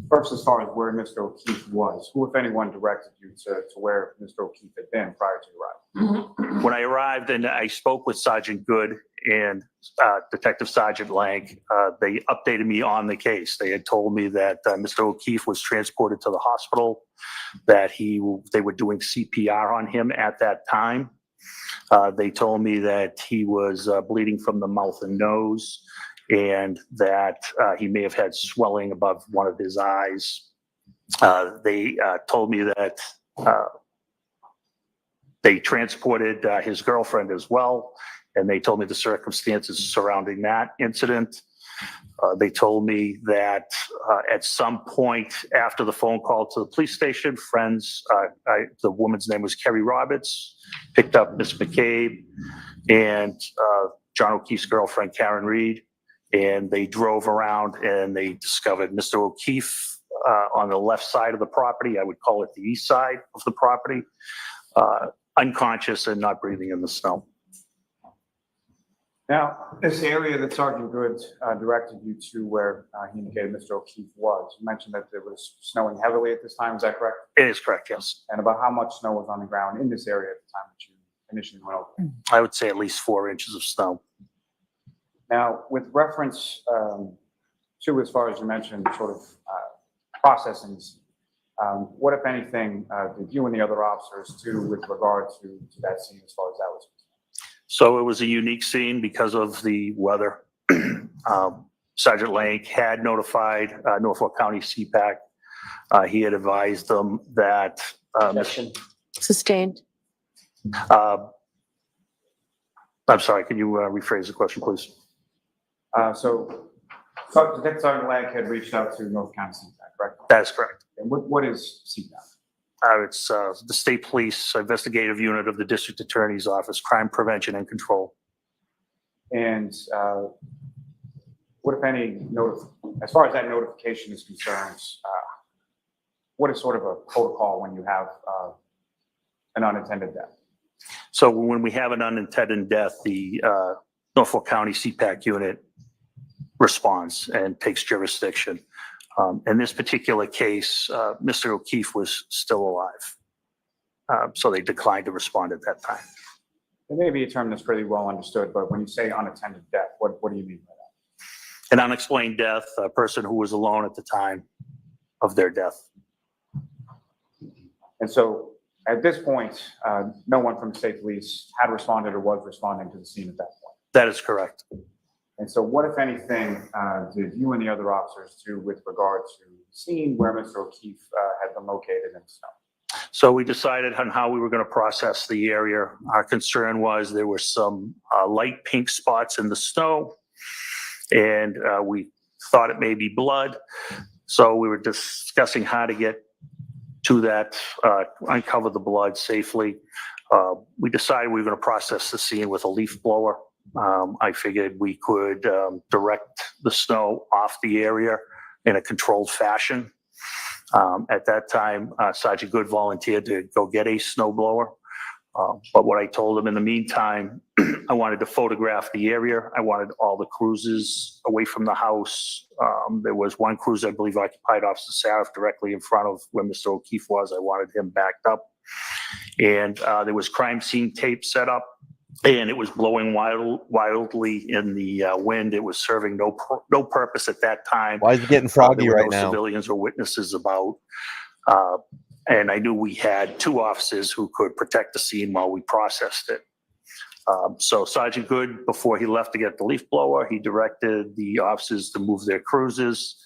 first, as far as where Mr. O'Keefe was, who, if anyone, directed you to where Mr. O'Keefe had been prior to your arrival? When I arrived and I spoke with Sergeant Good and Detective Sergeant Lank, they updated me on the case. They had told me that Mr. O'Keefe was transported to the hospital, that they were doing CPR on him at that time. They told me that he was bleeding from the mouth and nose, and that he may have had swelling above one of his eyes. They told me that they transported his girlfriend as well, and they told me the circumstances surrounding that incident. They told me that at some point after the phone call to the police station, friends, the woman's name was Kerry Roberts, picked up Miss McCabe and John O'Keefe's girlfriend, Karen Reed, and they drove around and they discovered Mr. O'Keefe on the left side of the property. I would call it the east side of the property, unconscious and not breathing in the snow. Now, this area that Sergeant Good directed you to, where he indicated Mr. O'Keefe was, you mentioned that it was snowing heavily at this time, is that correct? It is correct, yes. And about how much snow was on the ground in this area at the time that you initially went over? I would say at least 4 inches of snow. Now, with reference to, as far as you mentioned, sort of processing, What, if anything, did you and the other officers do with regard to that scene as far as that was concerned? So it was a unique scene because of the weather. Sergeant Lank had notified Norfolk County CPAC. He had advised them that Sustained. I'm sorry, can you rephrase the question, please? So Detective Sergeant Lank had reached out to Norfolk County CPAC, correct? That is correct. And what is CPAC? It's the State Police Investigative Unit of the District Attorney's Office, Crime Prevention and Control. And what, if any, as far as that notification is concerned, what is sort of a protocol when you have an unintended death? So when we have an unintended death, the Norfolk County CPAC unit responds and takes jurisdiction. In this particular case, Mr. O'Keefe was still alive. So they declined to respond at that time. It may be a term that's pretty well understood, but when you say unattended death, what do you mean by that? An unexplained death, a person who was alone at the time of their death. And so at this point, no one from the state police had responded or was responding to the scene at that point. That is correct. And so what, if anything, did you and the other officers do with regard to the scene where Mr. O'Keefe had been located in the snow? So we decided on how we were going to process the area. Our concern was there were some light pink spots in the snow, and we thought it may be blood. So we were discussing how to get to that, uncover the blood safely. We decided we were going to process the scene with a leaf blower. I figured we could direct the snow off the area in a controlled fashion. At that time, Sergeant Good volunteered to go get a snow blower. But what I told him in the meantime, I wanted to photograph the area. I wanted all the cruisers away from the house. There was one cruiser, I believe, occupied Officer Sarif directly in front of where Mr. O'Keefe was. I wanted him backed up. And there was crime scene tape set up, and it was blowing wildly in the wind. It was serving no purpose at that time. Why is it getting froggy There were right no now? civilians or witnesses about. And I knew we had two officers who could protect the scene while we processed it. So Sergeant Good, before he left to get the leaf blower, he directed the officers to move their cruisers.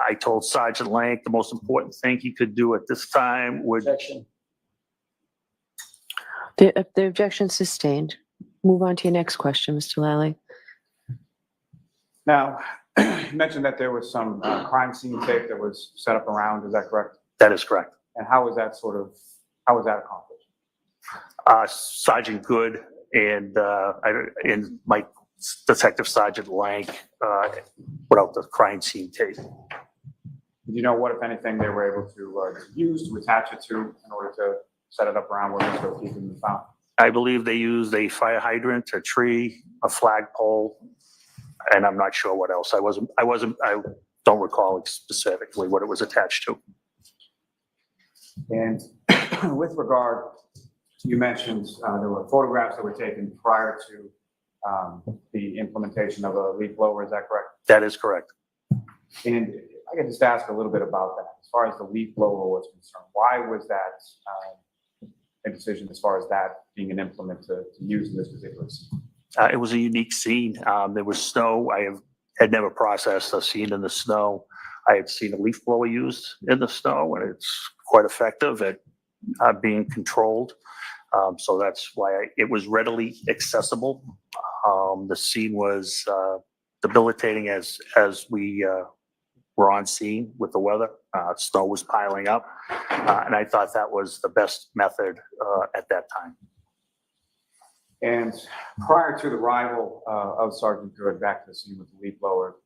I told Sergeant Lank the most important thing he could do at this time would. The objection sustained. Move on to your next question, Mr. Lally. Now, you mentioned that there was some crime scene tape that was set up around. Is that correct? That is correct. And how was that accomplished? Sergeant Good and my Detective Sergeant Lank put out the crime scene tape. Do you know what, if anything, they were able to use to attach it to in order to set it up around where Mr. O'Keefe had been found? I believe they used a fire hydrant, a tree, a flagpole, and I'm not sure what else. I don't recall specifically what it was attached to. And with regard, you mentioned there were photographs that were taken prior to the implementation of a leaf blower. Is that correct? That is correct. And I could just ask a little bit about that. As far as the leaf blower was concerned, why was that a decision as far as that being an implement to use in this particular scene? It was a unique scene. There was snow. I had never processed a scene in the snow. I had seen a leaf blower used in the snow, and it's quite effective at being controlled. So that's why it was readily accessible. The scene was debilitating as we were on scene with the weather. Snow was piling up, and I thought that was the best method at that time. And prior to the arrival of Sergeant Good back to the scene with the leaf blower,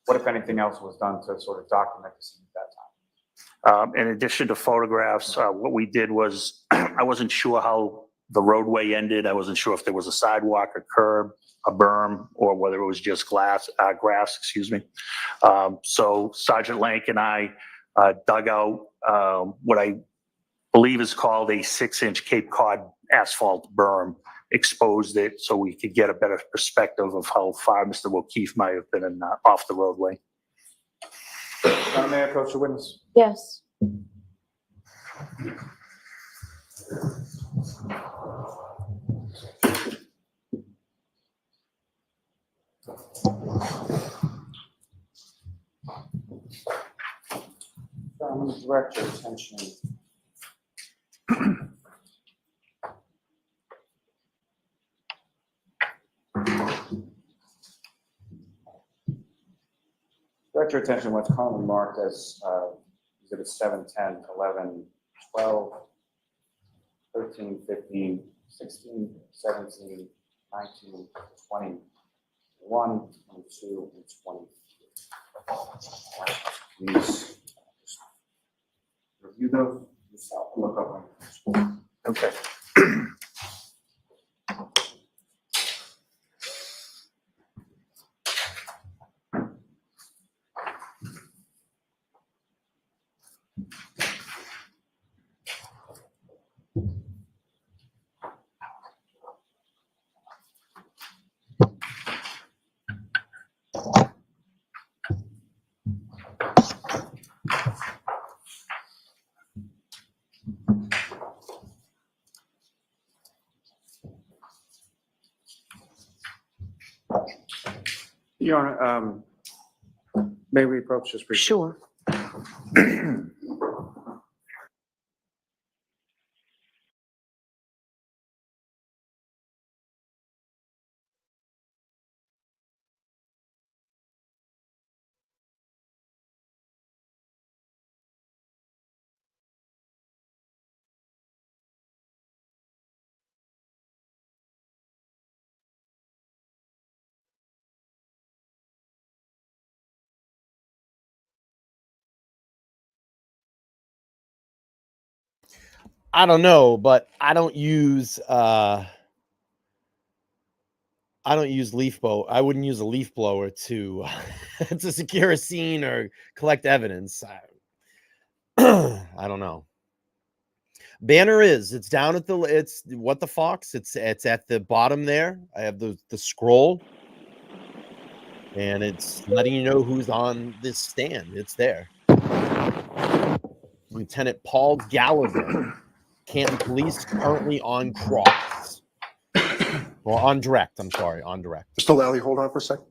what, if anything, else was done to sort of document the scene at that time? In addition to photographs, what we did was I wasn't sure how the roadway ended. I wasn't sure if there was a sidewalk, a curb, a berm, or whether it was just grass, excuse me. So Sergeant Lank and I dug out what I believe is called a 6-inch Cape Cod asphalt berm, exposed it so we could get a better perspective of how far Mr. O'Keefe might have been off the roadway. May I approach the witness? Yes. I'm going to direct your attention. Direct your attention to what's commonly marked as exhibits 7, 10, 11, 12, 13, 15, 16, 17, 19, 20, 21, 22, and 23. Please review those yourself. Look up on Okay. Your Honor, may we approach this briefly? Sure. I don't know, but I don't use leaf blow. I wouldn't use a leaf blower to to secure a scene or collect evidence. I don't know. Banner it's down at it's what the fox. It's at the bottom there. I have the scroll, and it's letting you know who's on this stand. It's there. Lieutenant Paul Gallagher, Canton Police, currently on cross. Or on direct. I'm sorry, on direct. Mr. Lally, hold on for a second.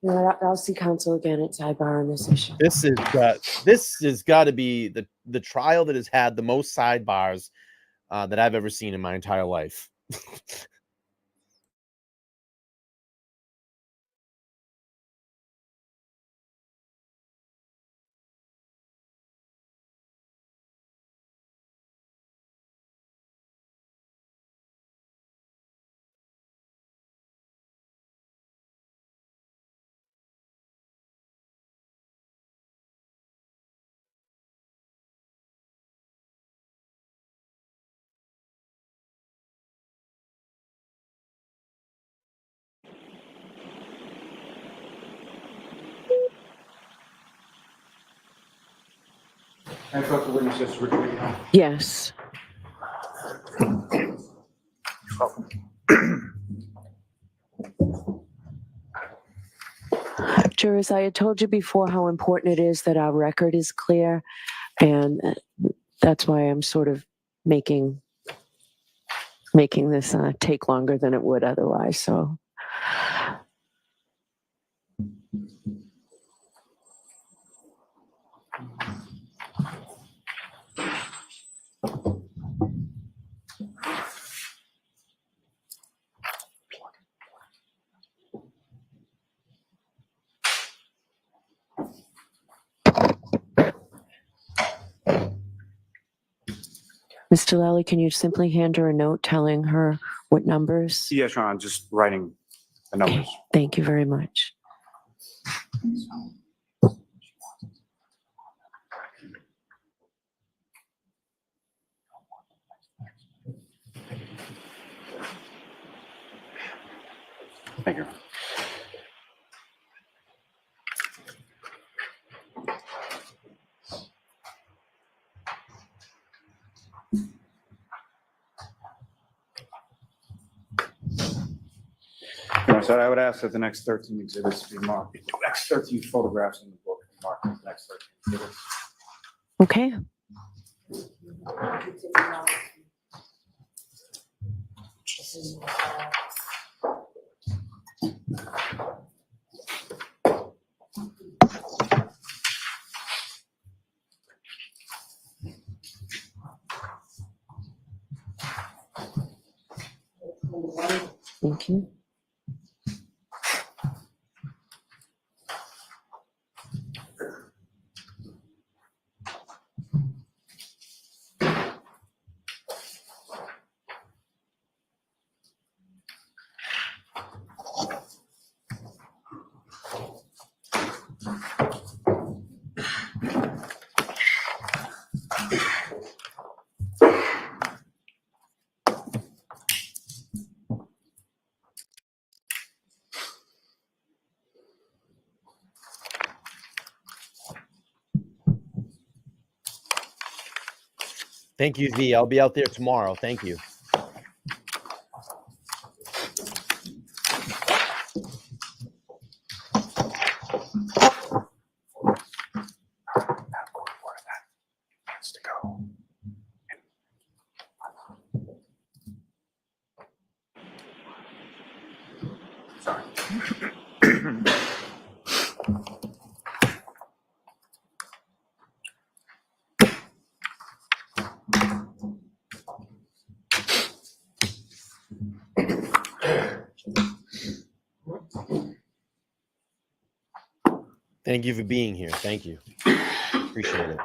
Yeah, I'll see counsel again at sidebar on this issue. This has got to be the trial that has had the most sidebars that I've ever seen in my entire life. And talk to witnesses to review. Yes. Jurors, I had told you before how important it is that our record is clear, and that's why I'm sort of making this take longer than it would otherwise. So. Mr. Lally, can you simply hand her a note telling her what numbers? Yes, Your Honor, I'm just writing the numbers. Thank you very much. Thank you. So I would ask that the next 13 exhibits be marked. The next 13 photographs in the book be marked as the next 13 exhibits. Okay. Thank you. Thank you, V. I'll be out there tomorrow. Thank you. Thank you for being here. Thank you. Appreciate it.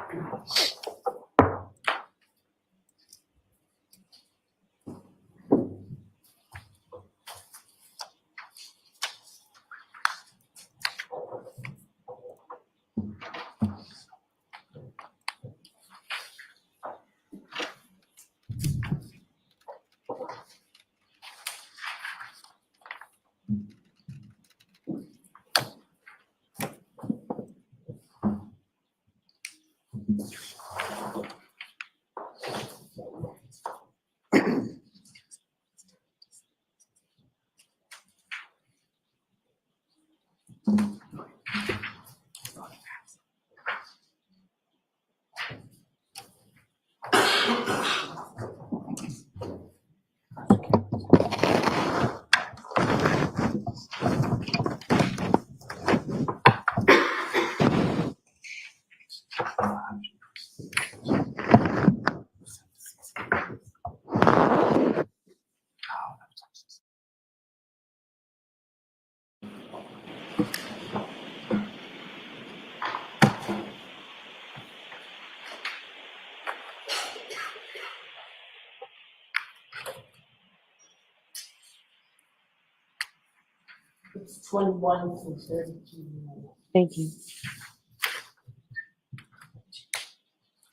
It's 21 from 32. Thank you.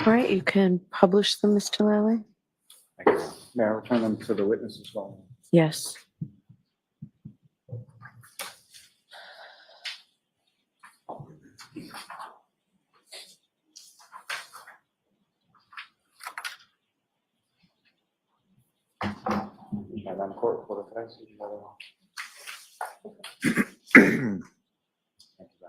All right, you can publish them, Mr. Lally? May I return them to the witness as well? Yes. You have that in court reporter today, so you have it all. Thank you,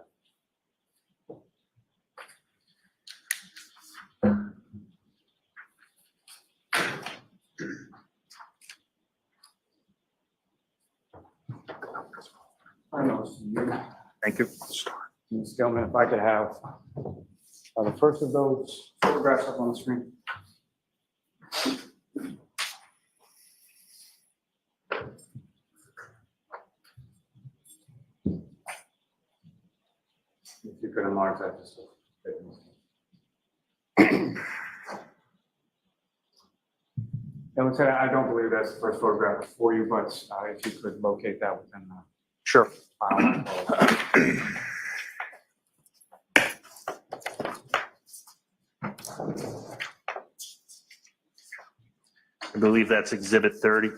Ben. Thank you. Ms. Gilman, if I could have the first of those photographs up on the screen. If you could enlarge that just a bit. And Lieutenant, I don't believe that's the first photograph for you, but if you could locate that within the Sure. file. I believe that's Exhibit 30.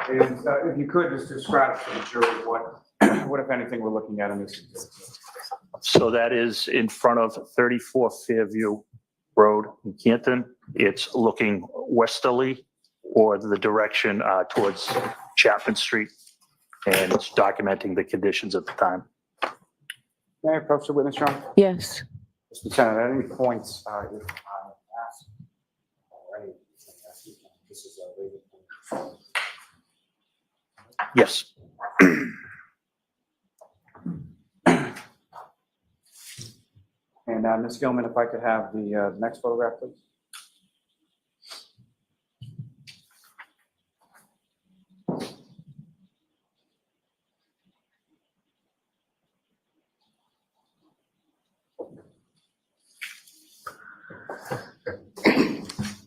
And if you could just describe to the jury what if anything, we're looking at in this exhibit. So that is in front of 34 Fairview Road in Canton. It's looking westerly or the direction towards Chapman Street. And it's documenting the conditions at the time. May I approach the witness, John? Yes. Mr. Lieutenant, at any points, if I ask already, this is a legal point. Yes. And Ms. Gilman, if I could have the next photograph, please.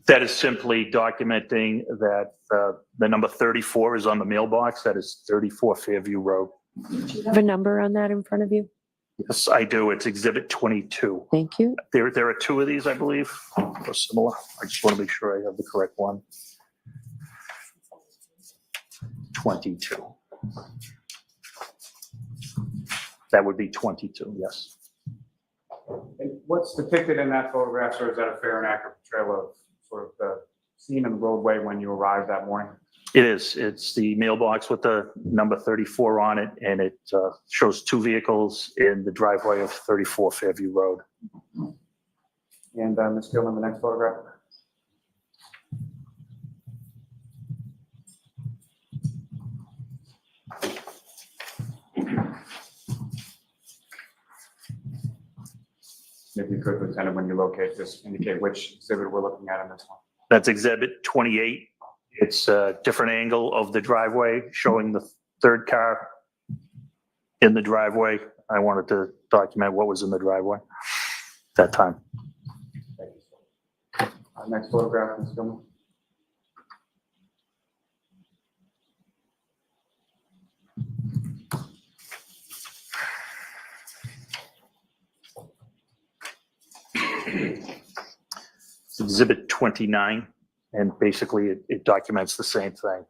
That is simply documenting that the number 34 is on the mailbox. That is 34 Fairview Road. Do you have a number on that in front of you? Yes, I do. It's Exhibit 22. Thank you. There are two of these, I believe, or similar. I just want to make sure I have the correct one. 22. That would be 22, yes. And what's depicted in that photograph, sir, is that a fair and accurate portrayal of sort of the scene in the roadway when you arrived that morning? It is. It's the mailbox with the number 34 on it, and it shows two vehicles in the driveway of 34 Fairview Road. And Ms. Gilman, the next photograph. If you could, Lieutenant, when you locate this, indicate which exhibit we're looking at in this one. That's Exhibit 28. It's a different angle of the driveway showing the third car in the driveway. I wanted to document what was in the driveway at that time. Thank you, sir. Next photograph, Ms. Gilman. It's Exhibit 29, and basically it documents the same thing.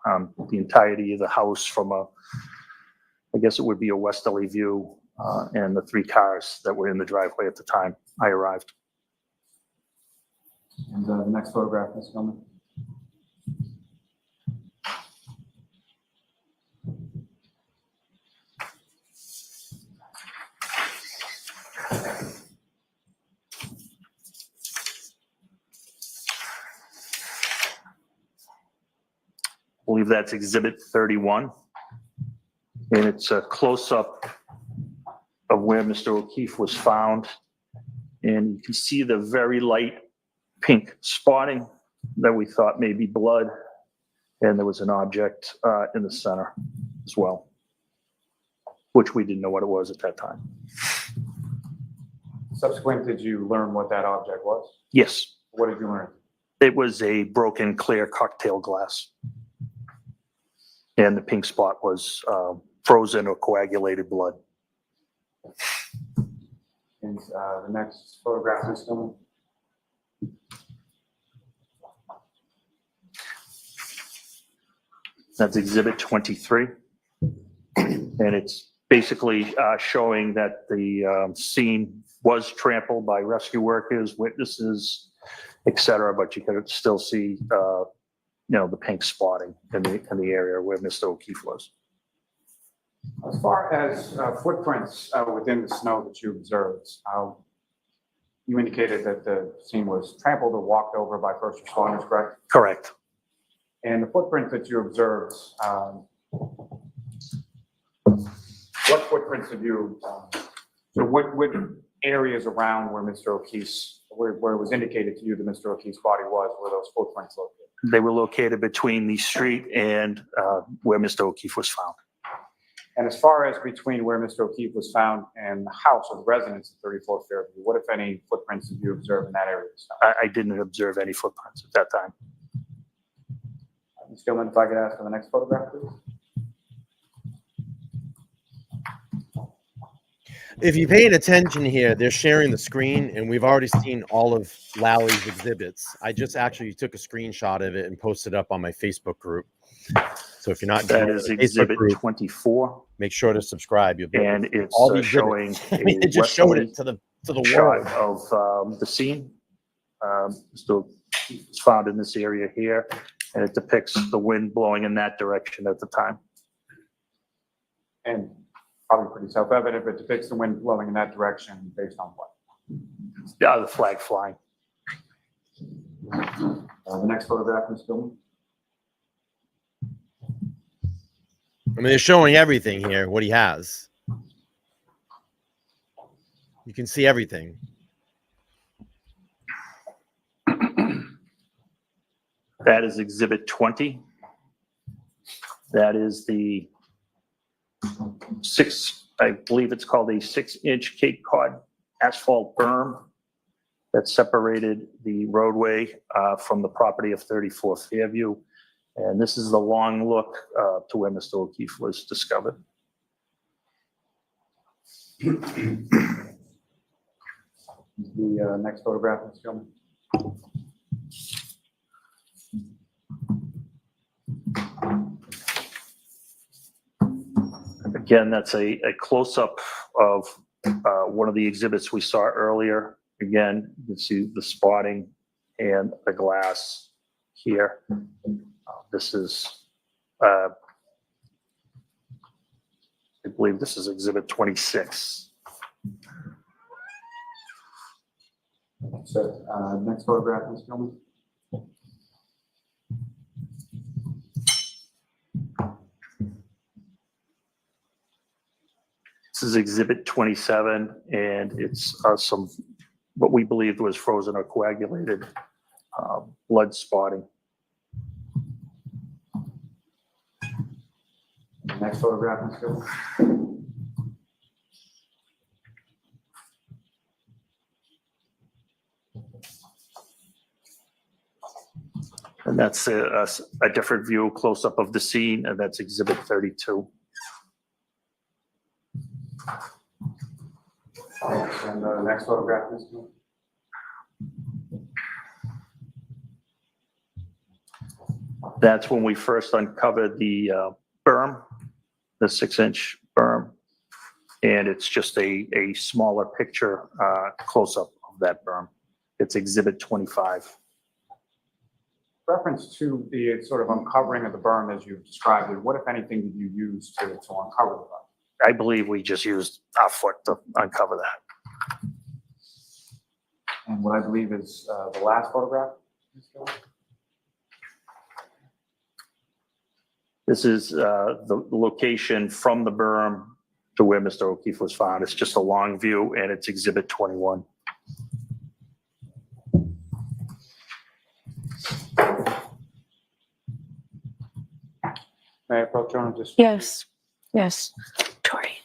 The entirety of the house from I guess it would be a westerly view, and the three cars that were in the driveway at the time I arrived. And the next photograph, Ms. Gilman. I believe that's Exhibit 31. And it's a close-up of where Mr. O'Keefe was found. And you can see the very light pink spotting that we thought may be blood. And there was an object in the center as well, which we didn't know what it was at that time. Subsequent, did you learn what that object was? Yes. What did you learn? It was a broken clear cocktail glass. And the pink spot was frozen or coagulated blood. And the next photograph, Ms. Gilman. That's Exhibit 23. And it's basically showing that the scene was trampled by rescue workers, witnesses, et cetera, but you could still see the pink spotting in the area where Mr. O'Keefe was. As far as footprints within the snow that you observed, you indicated that the scene was trampled or walked over by first responders, correct? Correct. And the footprints that you observed, what footprints have you, so what areas around where Mr. O'Keefe's, where it was indicated to you that Mr. O'Keefe's body was, where those footprints located? They were located between the street and where Mr. O'Keefe was found. And as far as between where Mr. O'Keefe was found and the house or the residence at 34 Fairview, what, if any, footprints did you observe in that area? I didn't observe any footprints at that time. Ms. Gilman, if I could ask for the next photograph, please. If you're paying attention here, they're sharing the screen, and we've already seen all of Lally's exhibits. I just actually took a screenshot of it and posted it up on my Facebook group. So if you're not that is Exhibit 24, make sure to subscribe. You'll be and it's all the showing. it just showed it to the shot world of the scene. Mr. O'Keefe was found in this area here, and it depicts the wind blowing in that direction at the time. And probably pretty self-evident, but depicts the wind blowing in that direction based on what? The flag flying. The next photograph, Ms. Gilman. I mean, they're showing everything here, what he has. You can see everything. That is Exhibit 20. That is the I believe it's called a 6-inch Cape Cod asphalt berm that separated the roadway from the property of 34 Fairview. And this is the long look to where Mr. O'Keefe was discovered. The next photograph, Ms. Gilman. Again, that's a close-up of one of the exhibits we saw earlier. Again, you can see the spotting and the glass here. This is, I believe this is Exhibit 26. So, next photograph, Ms. Gilman. This is Exhibit 27, and it's some what we believed was frozen or coagulated blood spotting. Next photograph, Ms. Gilman. And that's a different view, close-up of the scene, and that's Exhibit 32. And the next photograph, Ms. Gilman. That's when we first uncovered the berm, the 6-inch berm. And it's just a smaller picture close-up of that berm. It's Exhibit 25. Reference to the sort of uncovering of the berm as you've described it, what, if anything, did you use to uncover the berm? I believe we just used our foot to uncover that. And what I believe is the last photograph. This is the location from the berm to where Mr. O'Keefe was found. It's just a long view, and it's Exhibit 21. May I approach on just? Yes, yes, Tori.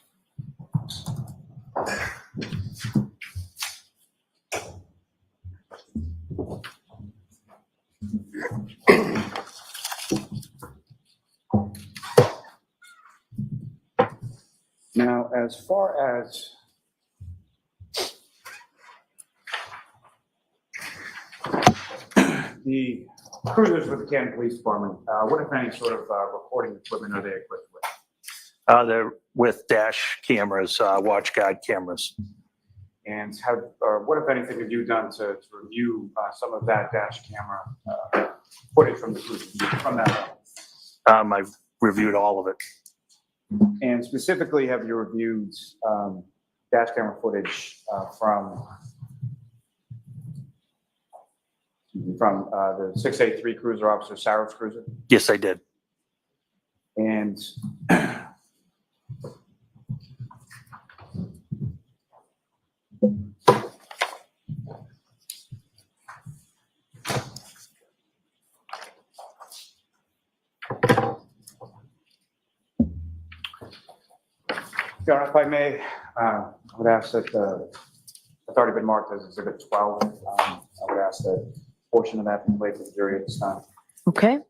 Now, as far as the cruisers with the Canton Police Department, what, if any, sort of recording equipment are they equipped with? They're with dash cameras, watch guard cameras. And what, if anything, have you done to review some of that dash camera footage from the cruisers, from that? I've reviewed all of it. And specifically, have you reviewed dash camera footage from the 683 cruiser, Officer Sarah's cruiser? Yes, I did. And John, if I may, I would ask that it's already been marked as Exhibit 12. I would ask that a portion of that be played for the jury at this time. Okay.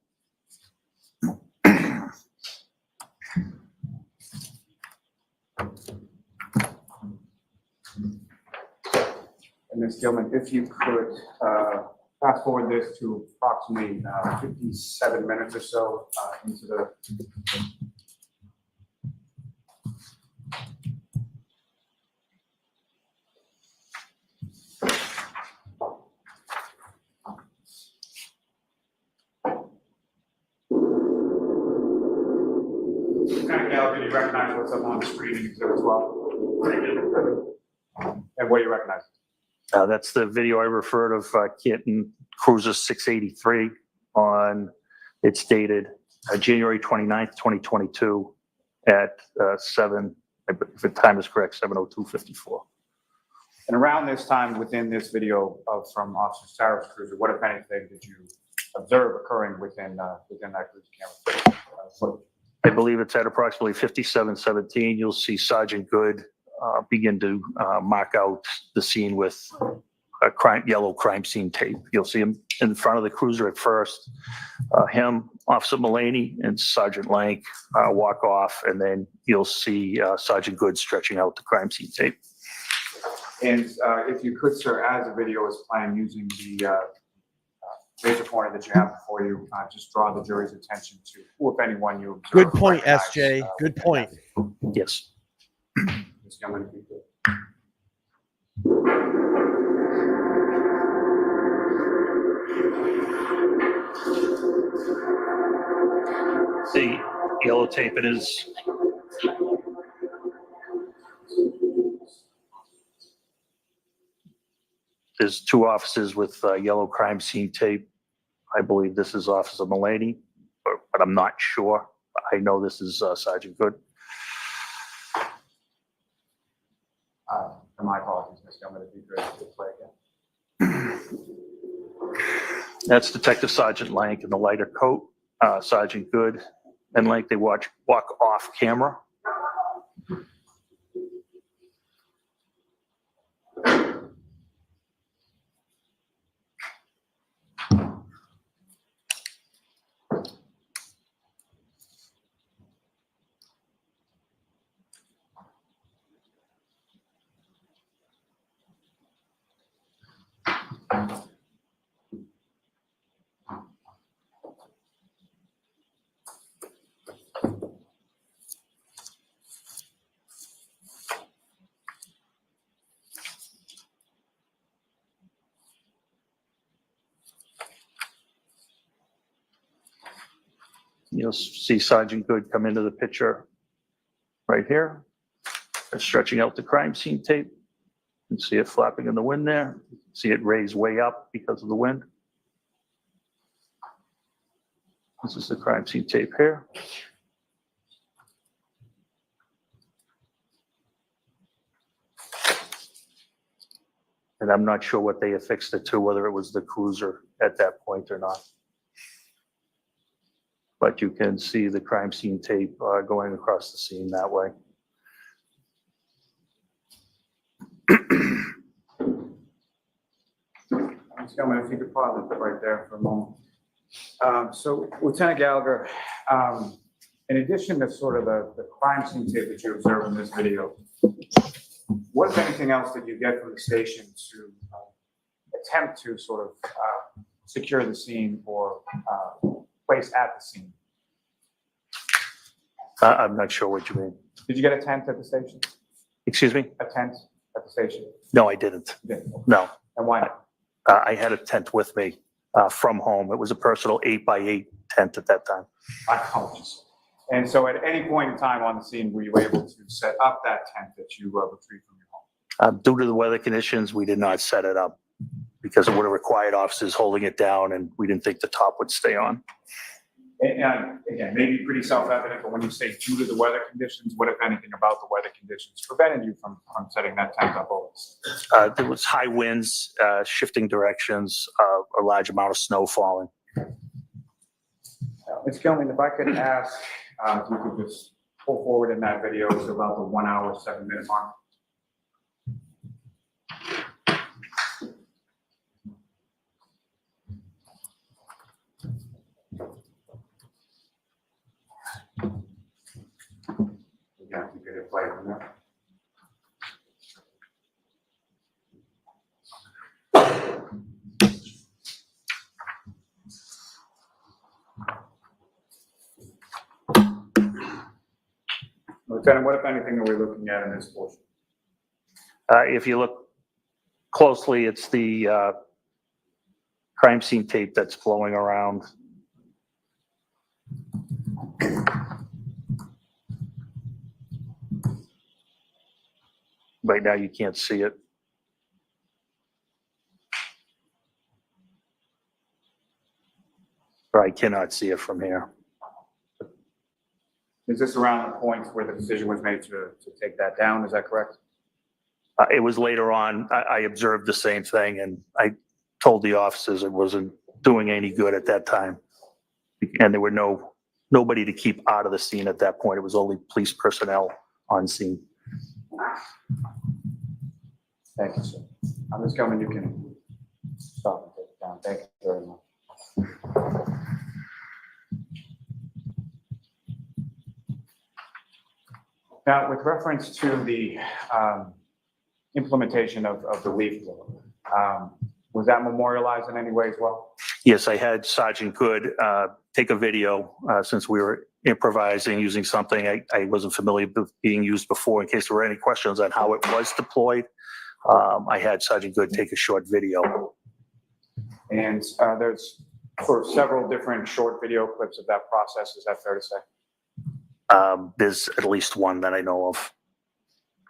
And Ms. Gilman, if you could fast forward this to approximately 57 minutes or so into the Now, did you recognize what's up on the screen in Exhibit 12? And what do you recognize? That's the video I referred of Canton Cruiser 683 on, it's dated January 29th, 2022 at 7, if the time is correct, 7:02:54. And around this time, within this video from Officer Sarah's cruiser, what, if anything, did you observe occurring within that cruiser camera footage? I believe it's at approximately 57:17. You'll see Sergeant Good begin to mark out the scene with a yellow crime scene tape. You'll see him in front of the cruiser at first. Him, Officer Mullaney, and Sergeant Lank walk off, and then you'll see Sergeant Good stretching out the crime scene tape. And if you could, sir, as the video is playing, using the laser pointer that you have before you, just draw the jury's attention to who, if anyone, you observe. Good point, recognize, SJ. Good point. Yes. This young lady, if you could. The yellow tape, it is. There's two officers with yellow crime scene tape. I believe this is Officer Mullaney, but I'm not sure. I know this is Sergeant Good. My apologies, Mr. Gilman, if you could play again. That's Detective Sergeant Lank in the lighter coat. Sergeant Good and Lank, they walk off camera. You'll see Sergeant Good come into the picture right here. They're stretching out the crime scene tape. You can see it flapping in the wind there. You can see it raise way up because of the wind. This is the crime scene tape here. And I'm not sure what they affixed it to, whether it was the cruiser at that point or not. But you can see the crime scene tape going across the scene that way. Ms. Gilman, if you could pause it right there for a moment. So, Lieutenant Gallagher, in addition to sort of the crime scene tape that you observed in this video, what, if anything else, did you get from the station to attempt to sort of secure the scene or place at the scene? I'm not sure what you mean. Did you get a tent at the station? Excuse me? A tent at the station? No, I didn't. You didn't. No. And why not? I had a tent with me from home. It was a personal 8x8 tent at that time. My apologies. And so at any point in time on the scene, were you able to set up that tent that you retrieved from your home? Due to the weather conditions, we did not set it up because it would have required officers holding it down, and we didn't think the top would stay on. And again, maybe pretty self-evident, but when you say due to the weather conditions, what, if anything, about the weather conditions prevented you from setting that tent up always? There was high winds, shifting directions, a large amount of snow falling. Ms. Gilman, if I could ask, if you could just pull forward in that video to about the 1 hour, 7 minute mark. Yeah, you could hit play from there. Lieutenant, what, if anything, are we looking at in this portion? If you look closely, it's the crime scene tape that's flowing around. Right now, you can't see it. but I cannot see it from here. Is this around the point where the decision was made to take that down? Is that correct? It was later on, I observed the same thing, and I told the officers it wasn't doing any good at that time. And there were nobody to keep out of the scene at that point. It was only police personnel on scene. Thank you, sir. Ms. Gilman, you can stop and take it down. Thank you very much. Now, with reference to the implementation of the leaf blower, was that memorialized in any way as well? Yes, I had Sergeant Good take a video since we were improvising using something I wasn't familiar with being used before, in case there were any questions on how it was deployed. I had Sergeant Good take a short video. And there's sort of several different short video clips of that process. Is that fair to say? There's at least one that I know of.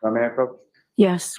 May I approach? Yes.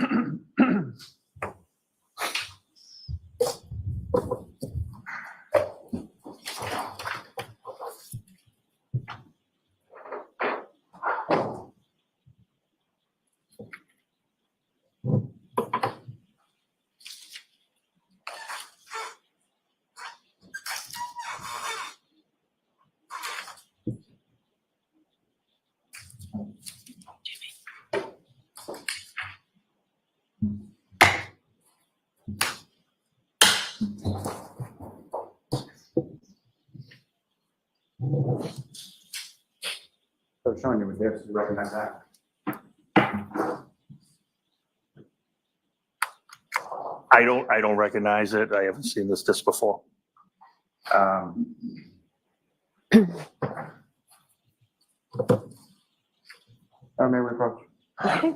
So showing you with this, you recognize that? I don't recognize it. I haven't seen this disc before. May we approach? Okay.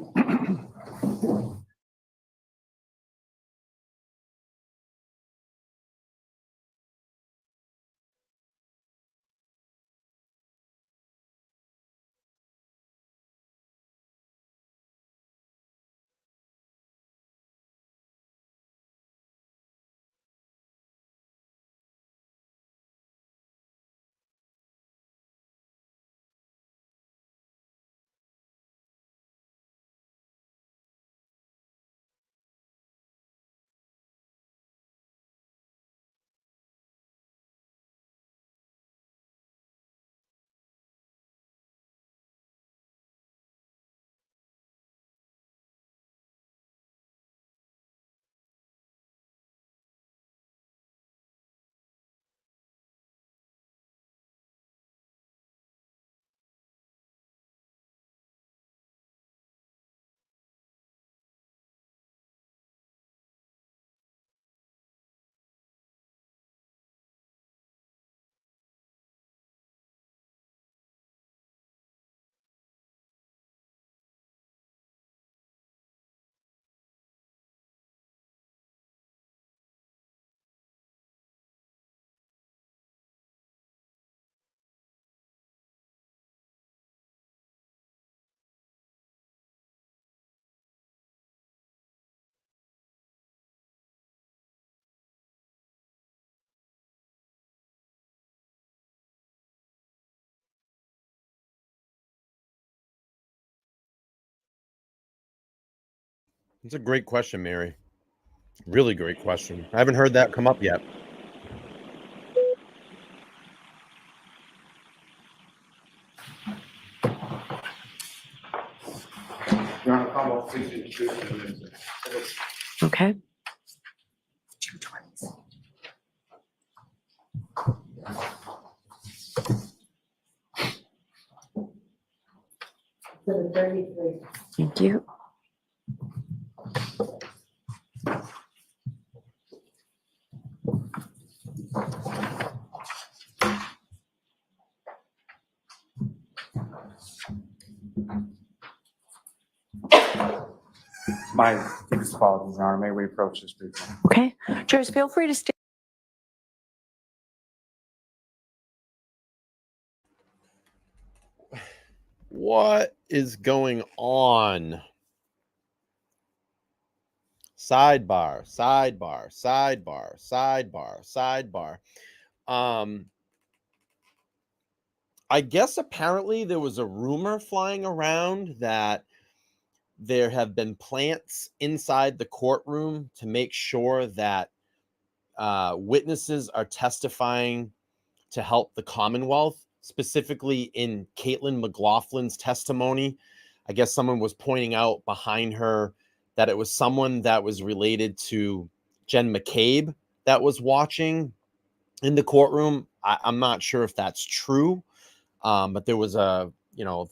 It's a great question, Mary. Really great question. I haven't heard that come up yet. Okay. Thank you. My deepest apologies, Your Honor. May we approach this briefly? Okay. Jurors, feel free to stay. What is going on? Sidebar, sidebar, sidebar, sidebar, sidebar. I guess apparently there was a rumor flying around that there have been plants inside the courtroom to make sure that witnesses are testifying to help the Commonwealth, specifically in Caitlin McLaughlin's testimony. I guess someone was pointing out behind her that it was someone that was related to Jen McCabe that was watching in the courtroom. I'm not sure if that's true, but there was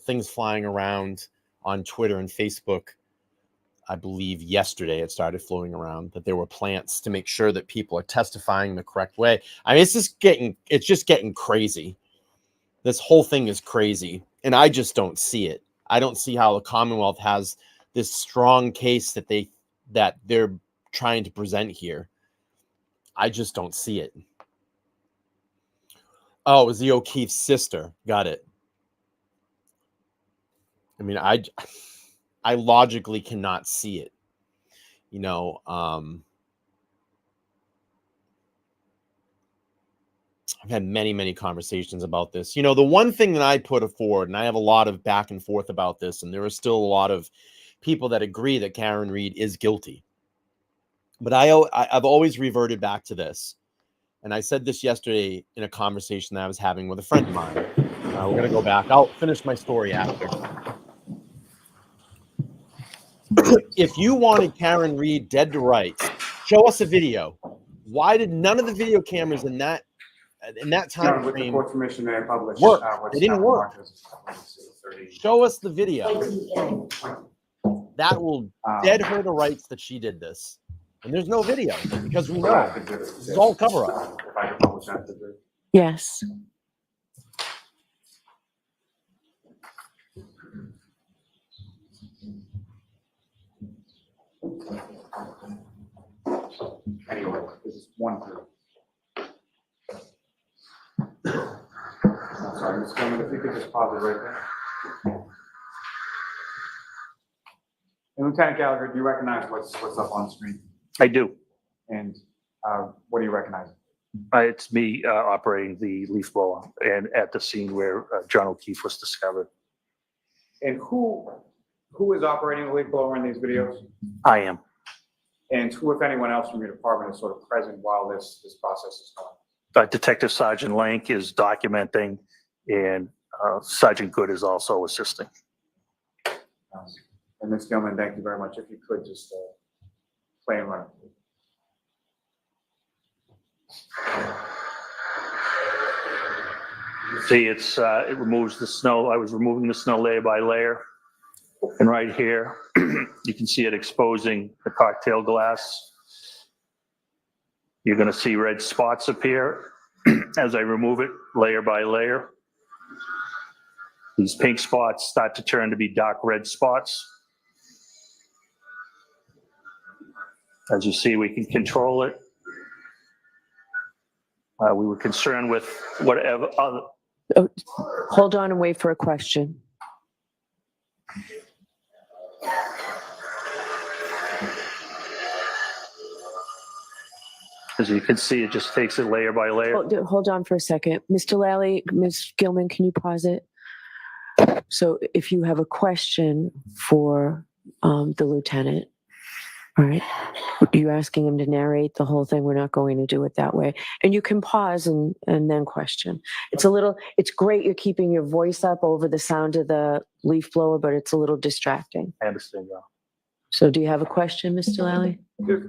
things flying around on Twitter and Facebook. I believe yesterday it started floating around that there were plants to make sure that people are testifying the correct way. I mean, it's just getting crazy. This whole thing is crazy, and I just don't see it. I don't see how the Commonwealth has this strong case that they're trying to present here. I just don't see it. Oh, it was the O'Keefe's sister. Got it. I mean, I logically cannot see it. I've had many, many conversations about this. The one thing that I put forward, and I have a lot of back and forth about this, and there are still a lot of people that agree that Karen Read is guilty. But I've always reverted back to this. And I said this yesterday in a conversation that I was having with a friend of mine. We're going to go back. I'll finish my story after. If you wanted Karen Read dead to rights, show us a video. Why did none of the video cameras in that time with the frame court permission, they published work? what's They didn't now work. marked as 30. Show us the video. That will dead her to rights that she did this. And there's no video because we know it's all cover up. If I can publish that to the- Yes. Anyway, this is 1 through. Sorry, Ms. Gilman, if you could just pause it right there. And Lieutenant Gallagher, do you recognize what's up on screen? I do. And what do you recognize? It's me operating the leaf blower and at the scene where John O'Keefe was discovered. And who is operating the leaf blower in these videos? I am. And who, if anyone else from your department, is sort of present while this process is going? Detective Sergeant Lank is documenting, and Sergeant Good is also assisting. And Ms. Gilman, thank you very much. If you could just play and run. See, it removes the snow. I was removing the snow layer by layer. And right here, you can see it exposing the cocktail glass. You're going to see red spots appear as I remove it layer by layer. These pink spots start to turn to be dark red spots. As you see, we can control it. We were concerned with whatever other. Oh, hold on and wait for a question. As you can see, it just takes it layer by layer. Hold on for a second. Mr. Lally, Ms. Gilman, can you pause it? So if you have a question for the lieutenant, all right, you're asking him to narrate the whole thing. We're not going to do it that way. And you can pause and then question. It's great you're keeping your voice up over the sound of the leaf blower, but it's a little distracting. I understand now. So do you have a question, Mr. Lally?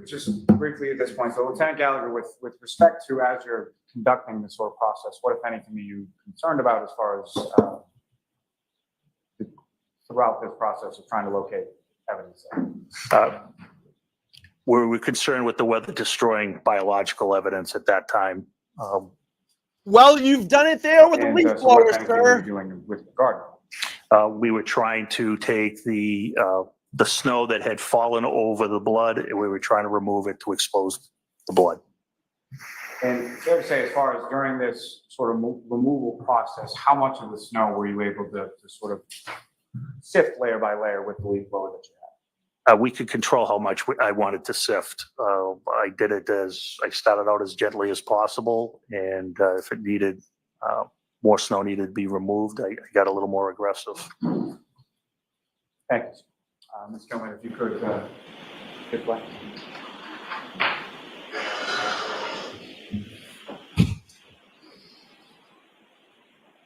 Just briefly at this point, so Lieutenant Gallagher, with respect to as you're conducting this sort of process, what, if anything, are you concerned about as far as throughout this process of trying to locate evidence? We're concerned with the weather destroying biological evidence at that time. Well, you've done it there with the leaf So blower, what, if anything, were sir. you doing with regard? We were trying to take the snow that had fallen over the blood, and we were trying to remove it to expose the blood. And fair to say, as far as during this sort of removal process, how much of the snow were you able to sort of sift layer by layer with the leaf blower that you had? We could control how much I wanted to sift. I did it I started out as gently as possible, and if it needed more snow needed to be removed, I got a little more aggressive. Thank you. Ms. Gilman, if you could hit play.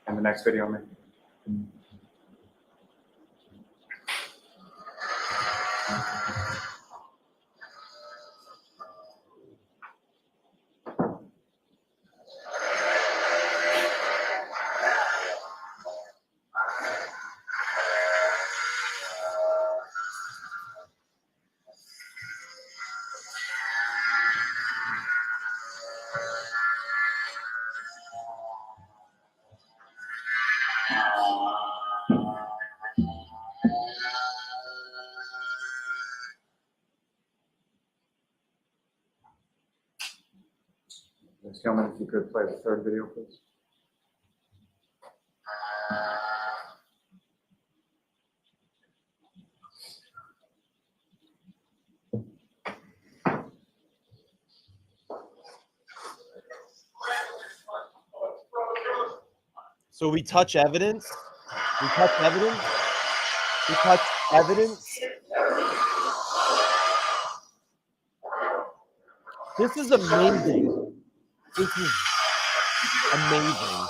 And the next video, man. Ms. Gilman, if you could play the third video, please. So we touch evidence. We touch evidence. We touch evidence. This is amazing. This is amazing.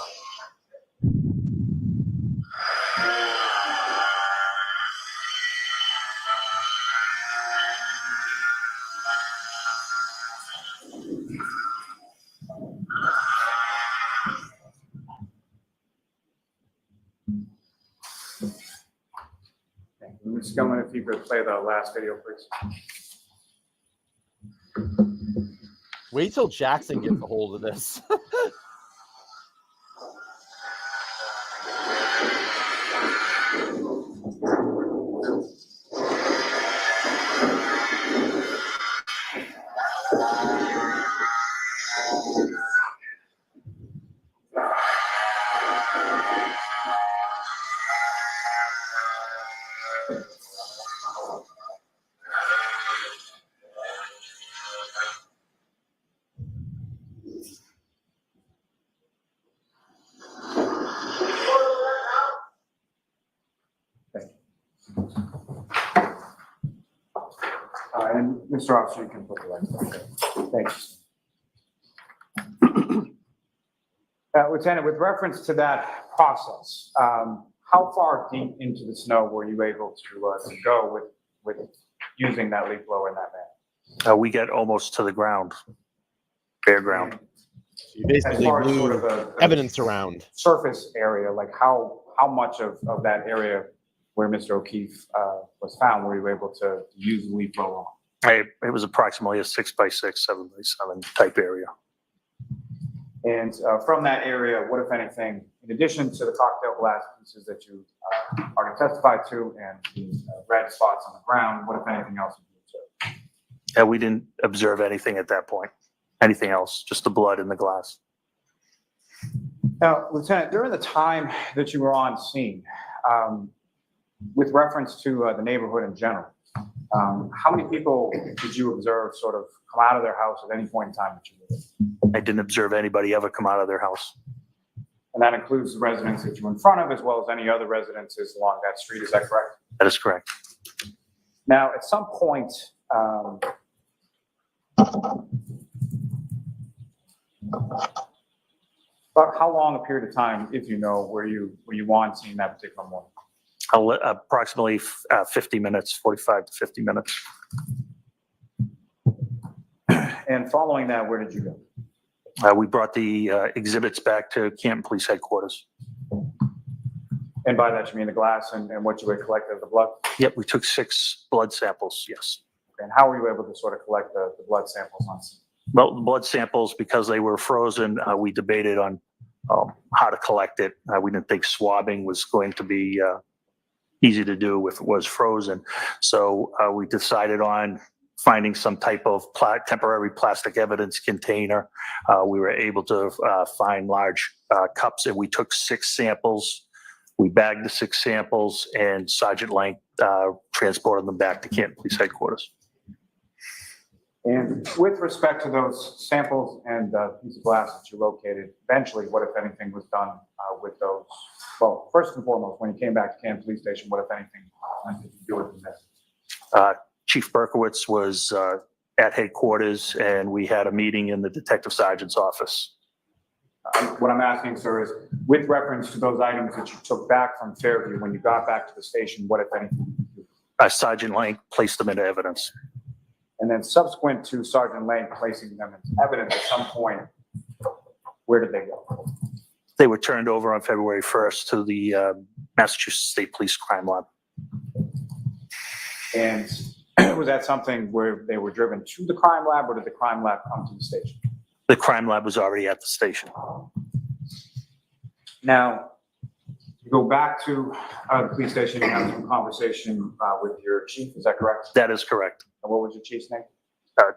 Ms. Gilman, if you could play the last video, please. Wait till Jackson gets a hold of this. And Mr. Officer, you can put the lights on. Thanks. Lieutenant, with reference to that process, how far deep into the snow were you able to go with using that leaf blower in that manner? We get almost to the ground, bare ground. You basically move evidence around. Surface area, like how much of that area where Mr. O'Keefe was found were you able to use the leaf blower on? It was approximately a 6x6, 7x7 type area. And from that area, what, if anything, in addition to the cocktail glass pieces that you already testified to and the red spots on the ground, what, if anything, else did you observe? We didn't observe anything at that point. Anything else, just the blood in the glass. Now, Lieutenant, during the time that you were on scene, with reference to the neighborhood in general, how many people did you observe sort of come out of their house at any point in time that you were there? I didn't observe anybody ever come out of their house. And that includes the residents that you were in front of, as well as any other residences along that street, is that correct? That is correct. Now, at some point, about how long a period of time, if you know, were you on scene that particular morning? Approximately 50 minutes, 45 to 50 minutes. And following that, where did you go? We brought the exhibits back to Canton Police Headquarters. And by that, you mean the glass and what you had collected of the blood? Yep, we took 6 blood samples, yes. And how were you able to sort of collect the blood samples on scene? Well, the blood samples, because they were frozen, we debated on how to collect it. We didn't think swabbing was going to be easy to do if it was frozen. So we decided on finding some type of temporary plastic evidence container. We were able to find large cups, and we took 6 samples. We bagged the 6 samples, and Sergeant Lang transported them back to Canton Police Headquarters. And with respect to those samples and piece of glass that you located, eventually, what, if anything, was done with those? Well, first and foremost, when you came back to Canton Police Station, what, if anything, did you do with them? Chief Berkowitz was at headquarters, and we had a meeting in the detective sergeant's office. What I'm asking, sir, is with reference to those items that you took back from Fairview, when you got back to the station, what, if anything, did you do? Sergeant Lang placed them into evidence. And then subsequent to Sergeant Lang placing them into evidence at some point, where did they go? They were turned over on February 1st to the Massachusetts State Police Crime Lab. And was that something where they were driven to the crime lab, or did the crime lab come to the station? The crime lab was already at the station. Now, you go back to the police station and have some conversation with your chief, is that correct? That is correct. And what was your chief's name?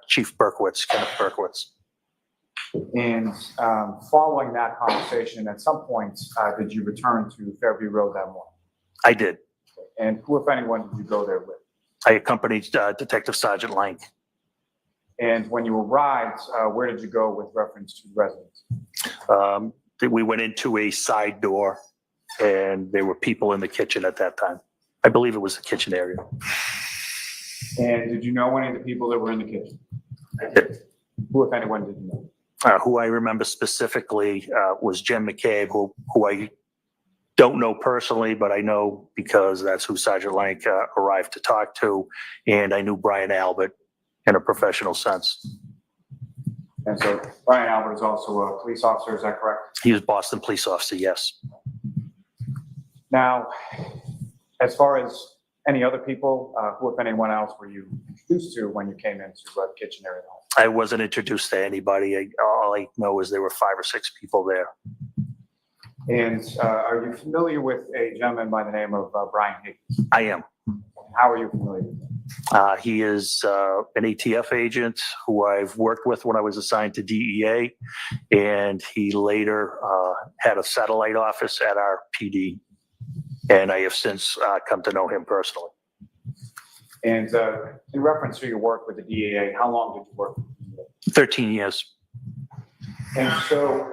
Chief Berkowitz, Kenneth Berkowitz. And following that conversation, at some point, did you return to Fairview Road that morning? I did. And who, if anyone, did you go there with? I accompanied Detective Sergeant Lang. And when you arrived, where did you go with reference to the residence? We went into a side door, and there were people in the kitchen at that time. I believe it was the kitchen area. And did you know any of the people that were in the kitchen? I did. Who, if anyone, did you know? Who I remember specifically was Jen McCabe, who I don't know personally, but I know because that's who Sergeant Lang arrived to talk to, and I knew Brian Albert in a professional sense. And so Brian Albert is also a police officer, is that correct? He was Boston police officer, yes. Now, as far as any other people, who, if anyone else, were you introduced to when you came into the kitchen area? I wasn't introduced to anybody. All I know is there were 5 or 6 people there. And are you familiar with a gentleman by the name of Brian Higgins? I am. How are you familiar with him? He is an ATF agent who I've worked with when I was assigned to DEA, and he later had a satellite office at our PD, and I have since come to know him personally. And in reference to your work with the DEA, how long did you work with the DEA? 13 years. And so,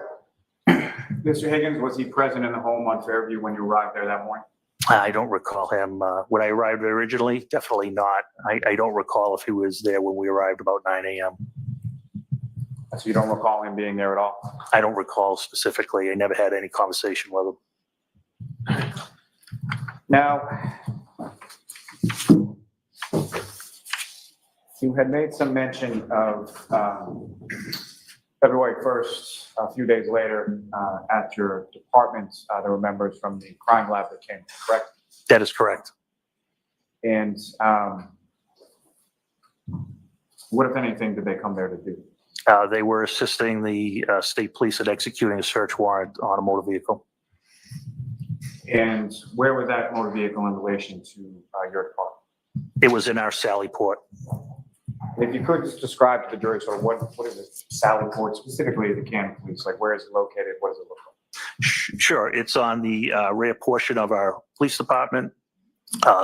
Mr. Higgins, was he present in the home on Fairview when you arrived there that morning? I don't recall him. When I arrived originally, definitely not. I don't recall if he was there when we arrived about 9 a.m. So you don't recall him being there at all? I don't recall specifically. I never had any conversation with him. Now, you had made some mention of February 1st, a few days later, at your department, there were members from the crime lab that came, correct? That is correct. And what, if anything, did they come there to do? They were assisting the state police in executing a search warrant on a motor vehicle. And where was that motor vehicle in relation to your department? It was in our Sally Port. If you could just describe to the jury sort of what is it, Sally Port, specifically the Canton Police, like where is it located, what does it look like? Sure, it's on the rear portion of our police department.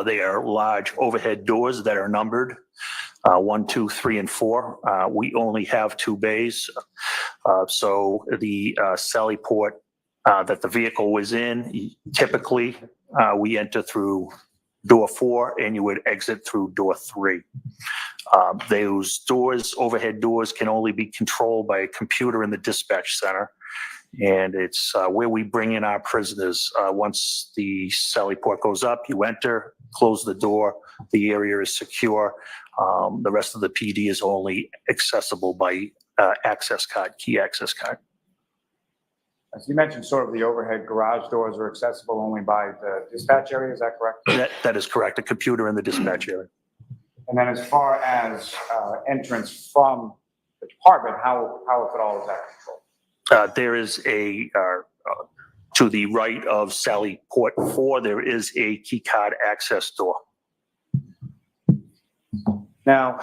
They are large overhead doors that are numbered 1, 2, 3, and 4. We only have 2 bays. So the Sally Port that the vehicle was in, typically we enter through door 4 and you would exit through door 3. Those doors, overhead doors, can only be controlled by a computer in the dispatch center. And it's where we bring in our prisoners. Once the Sally Port goes up, you enter, close the door, the area is secure. The rest of the PD is only accessible by access card, key access card. As you mentioned, sort of the overhead garage doors are accessible only by the dispatch area, is that correct? That is correct, a computer in the dispatch area. And then as far as entrance from the department, how if at all is that controlled? There is a, to the right of Sally Port 4, there is a key card access door. Now,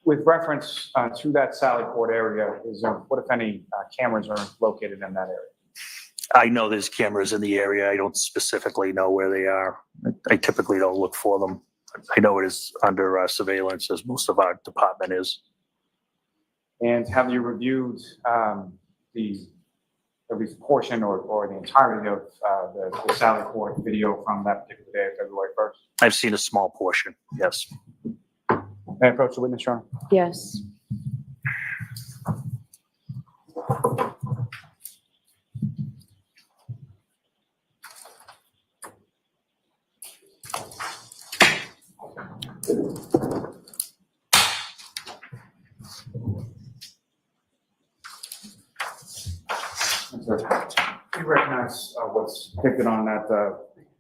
with reference to that Sally Port area, is there, what if any cameras are located in that area? I know there's cameras in the area. I don't specifically know where they are. I typically don't look for them. I know it is under surveillance, as most of our department is. And have you reviewed at least portion or the entirety of the Sally Court video from that particular day, February 1st? I've seen a small portion, yes. May I approach the witness, Your Honor? Yes. Do you recognize what's depicted on that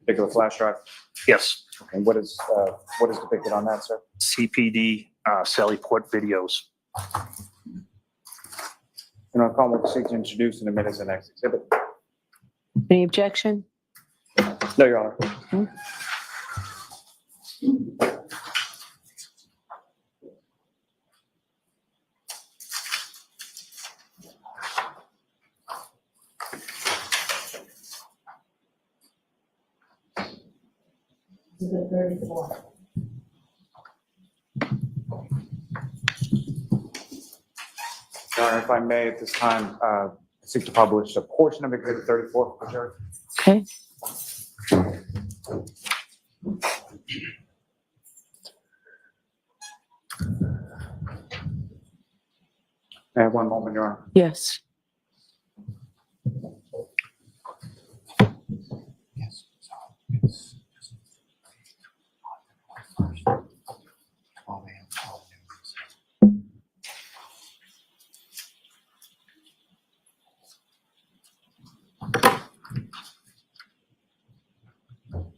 particular flash drive? Yes. Okay, what is depicted on that, sir? CPD Sally Port videos. You know, I'll seek to introduce in a minute the next exhibit. Any objection? No, Your Honor. Exhibit 34. Your Honor, if I may, at this time, seek to publish a portion of Exhibit 34 for the jury. Okay. May I have one moment, Your Honor? Yes.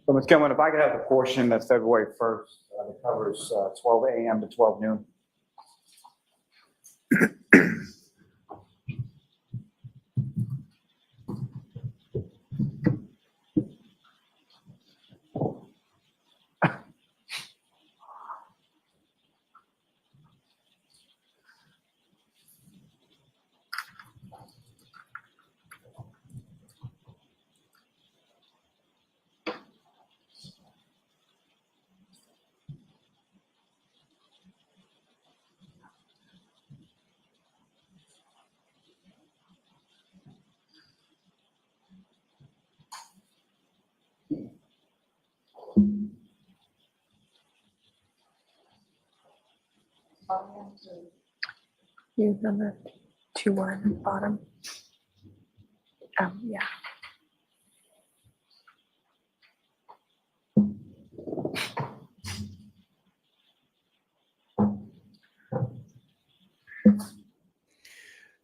So, Ms. Gilman, if I could have the portion that's February 1st, that covers 12 a.m. to 12 noon. You number 2-1 bottom. Yeah.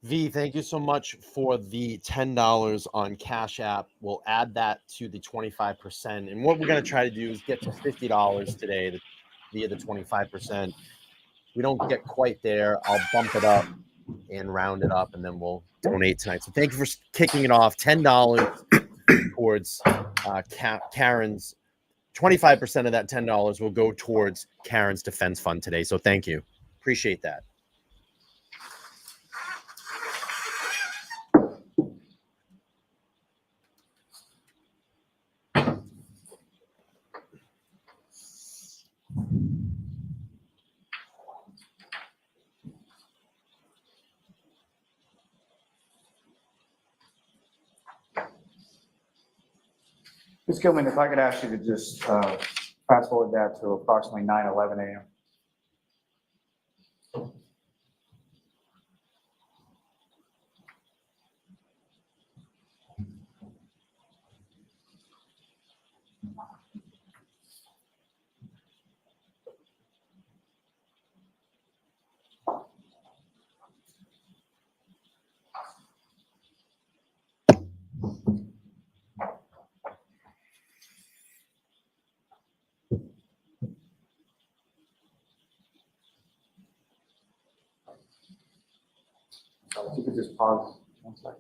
V, thank you so much for the $10 on Cash App. We'll add that to the 25%. And what we're going to try to do is get to $50 today via the 25%. We don't get quite there, I'll bump it up and round it up, and then we'll donate tonight. So thank you for kicking it off. $10 towards Karen's. 25% of that $10 will go towards Karen's defense fund today. So thank you. Appreciate that. Ms. Gilman, if I could ask you to just fast forward that to approximately 9:11 a.m. If you could just pause 1 second.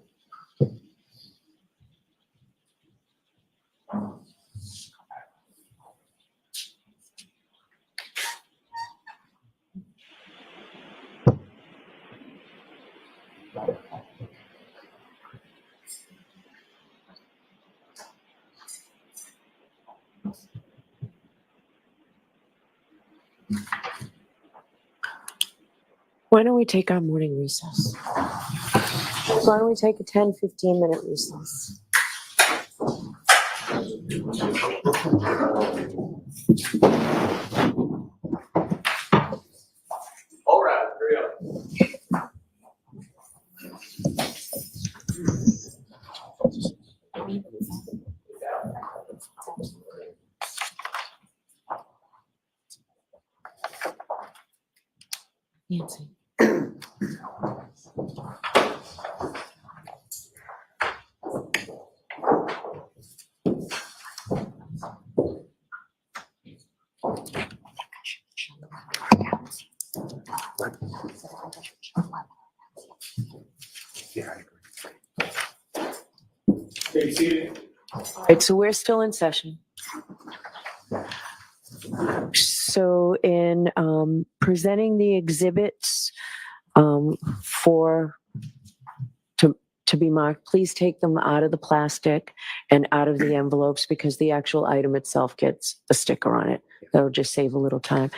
Why don't we take our morning recess? Why don't we take a 10, 15-minute recess? All right, hurry up. Nancy. Yeah, I agree. Okay, seated. All right, so we're still in session. So in presenting the exhibits for to be marked, please take them out of the plastic and out of the envelopes because the actual item itself gets a sticker on it. That'll just save a little time.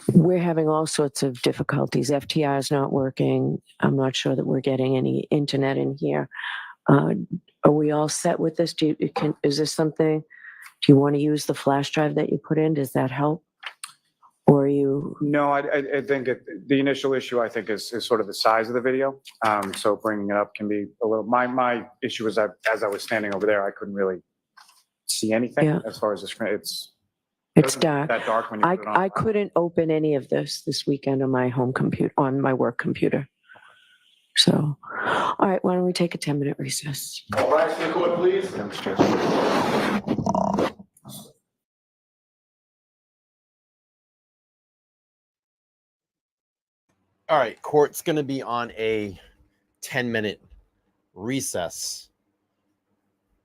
We're having all sorts of difficulties. FTR is not working. I'm not sure that we're getting any internet in here. Are we all set with this? Is this something? Do you want to use the flash drive that you put in? Does that help? Or are you? No, I think the initial issue, I think, is sort of the size of the video. So bringing it up can be a little, my issue is that as I was standing over there, I couldn't really see anything as far as the screen. It's dark. That dark when you put it on. I couldn't open any of this weekend on my home computer, on my work computer. So, all right, why don't we take a 10-minute recess? All right, to the court, please. All right, court's going to be on a 10-minute recess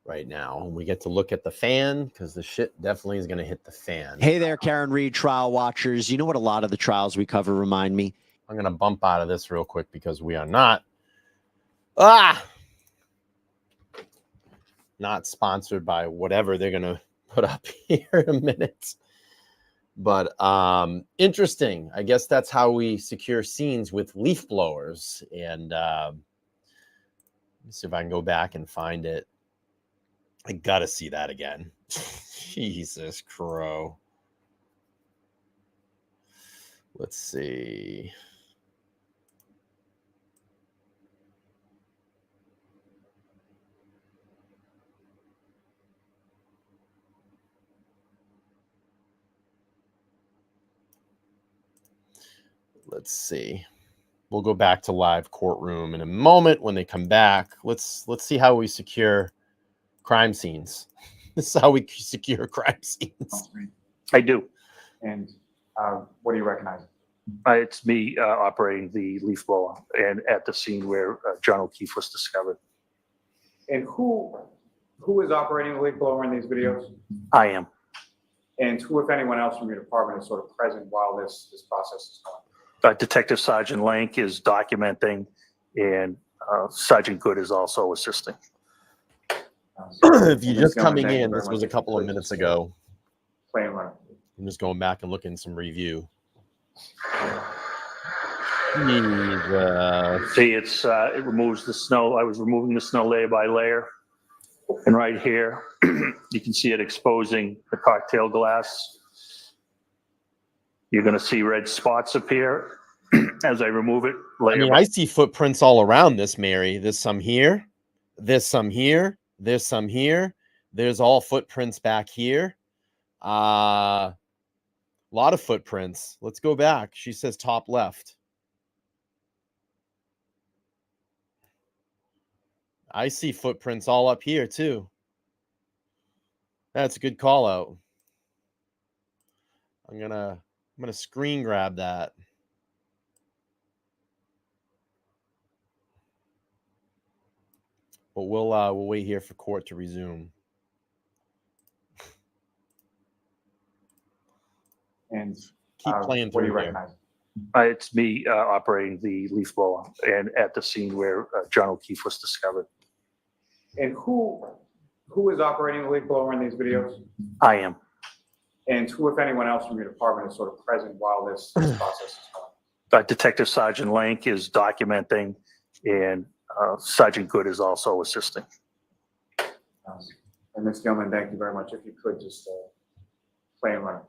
right now. And we get to look at the fan because the shit definitely is going to hit the fan. Hey there, Karen Reed trial watchers. You know what a lot of the trials we cover remind me? I'm going to bump out of this real quick because we are not sponsored by whatever they're going to put up here in a minute. But interesting. I guess that's how we secure scenes with leaf blowers. And let me see if I can go back and find it. I got to see that again. Jesus Crow. Let's see. Let's see. We'll go back to live courtroom in a moment when they come back. Let's see how we secure crime scenes. This is how we secure crime scenes. I do. And what do you recognize? It's me operating the leaf blower and at the scene where John O'Keefe was discovered. And who is operating the leaf blower in these videos? I am. And who, if anyone else from your department, is sort of present while this process is going? Detective Sergeant Lank is documenting, and Sergeant Good is also assisting. If you're just coming in, this was a couple of minutes ago. I'm just going back and looking some review. See, it removes the snow. I was removing the snow layer by layer. And right here, you can see it exposing the cocktail glass. You're going to see red spots appear as I remove it. I see footprints all around this, Mary. There's some here. There's some here. There's some here. There's all footprints back here. A lot of footprints. Let's go back. She says top left. I see footprints all up here too. That's a good call out. I'm gonna screen grab that. But we'll wait here for court to resume. And keep playing what do through you here. recognize? It's me operating the leaf blower and at the scene where John O'Keefe was discovered. And who is operating the leaf blower in these videos? I am. And who, if anyone else from your department, is sort of present while this process is Detective Sergeant Lank is documenting, and Sergeant Good is also assisting. And Ms. Gilman, thank you very much. If you could just play and run.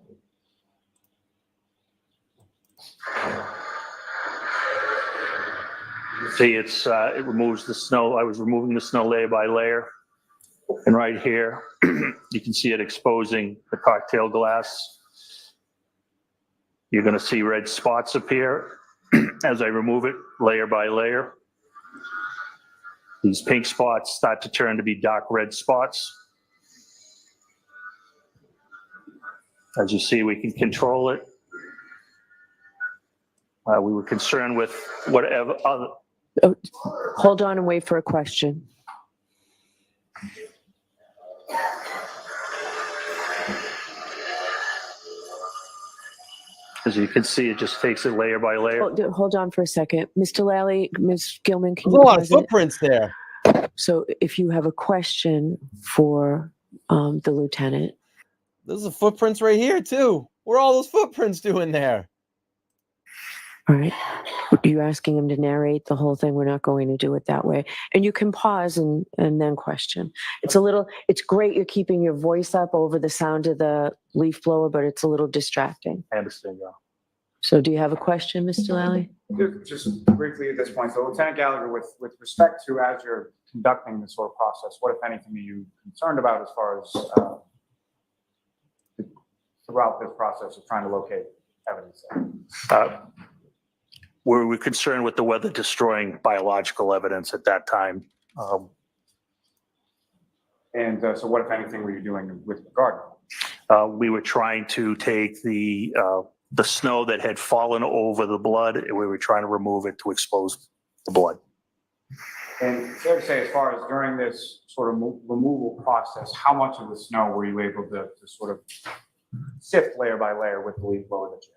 See, it removes the snow. I was removing the snow layer by layer. And right here, you can see it exposing the cocktail glass. You're going to see red spots appear as I remove it layer by layer. These pink spots start to turn to be dark red spots. As you see, we can control it. We were concerned with whatever other. Oh, hold on and wait for a question. As you can see, it just takes it layer by layer. Hold on for a second. Mr. Lally, Ms. Gilman, can There's you a lot of pause it? footprints there. So if you have a question for the lieutenant. There's the footprints right here too. What are all those footprints doing there? All right. You're asking him to narrate the whole thing. We're not going to do it that way. And you can pause and then question. It's great you're keeping your voice up over the sound of the leaf blower, but it's a little distracting. I understand, yeah. So do you have a question, Mr. Lally? Just briefly at this point, so Lieutenant Gallagher, with respect to as you're conducting this sort of process, what, if anything, are you concerned about as far as throughout this process of trying to locate evidence? We were concerned with the weather destroying biological evidence at that time. So what, if anything, were you doing with regard? We were trying to take the snow that had fallen over the blood, and we were trying to remove it to expose the blood. And fair to say, as far as during this sort of removal process, how much of the snow were you able to sort of sift layer by layer with the leaf blower that you had?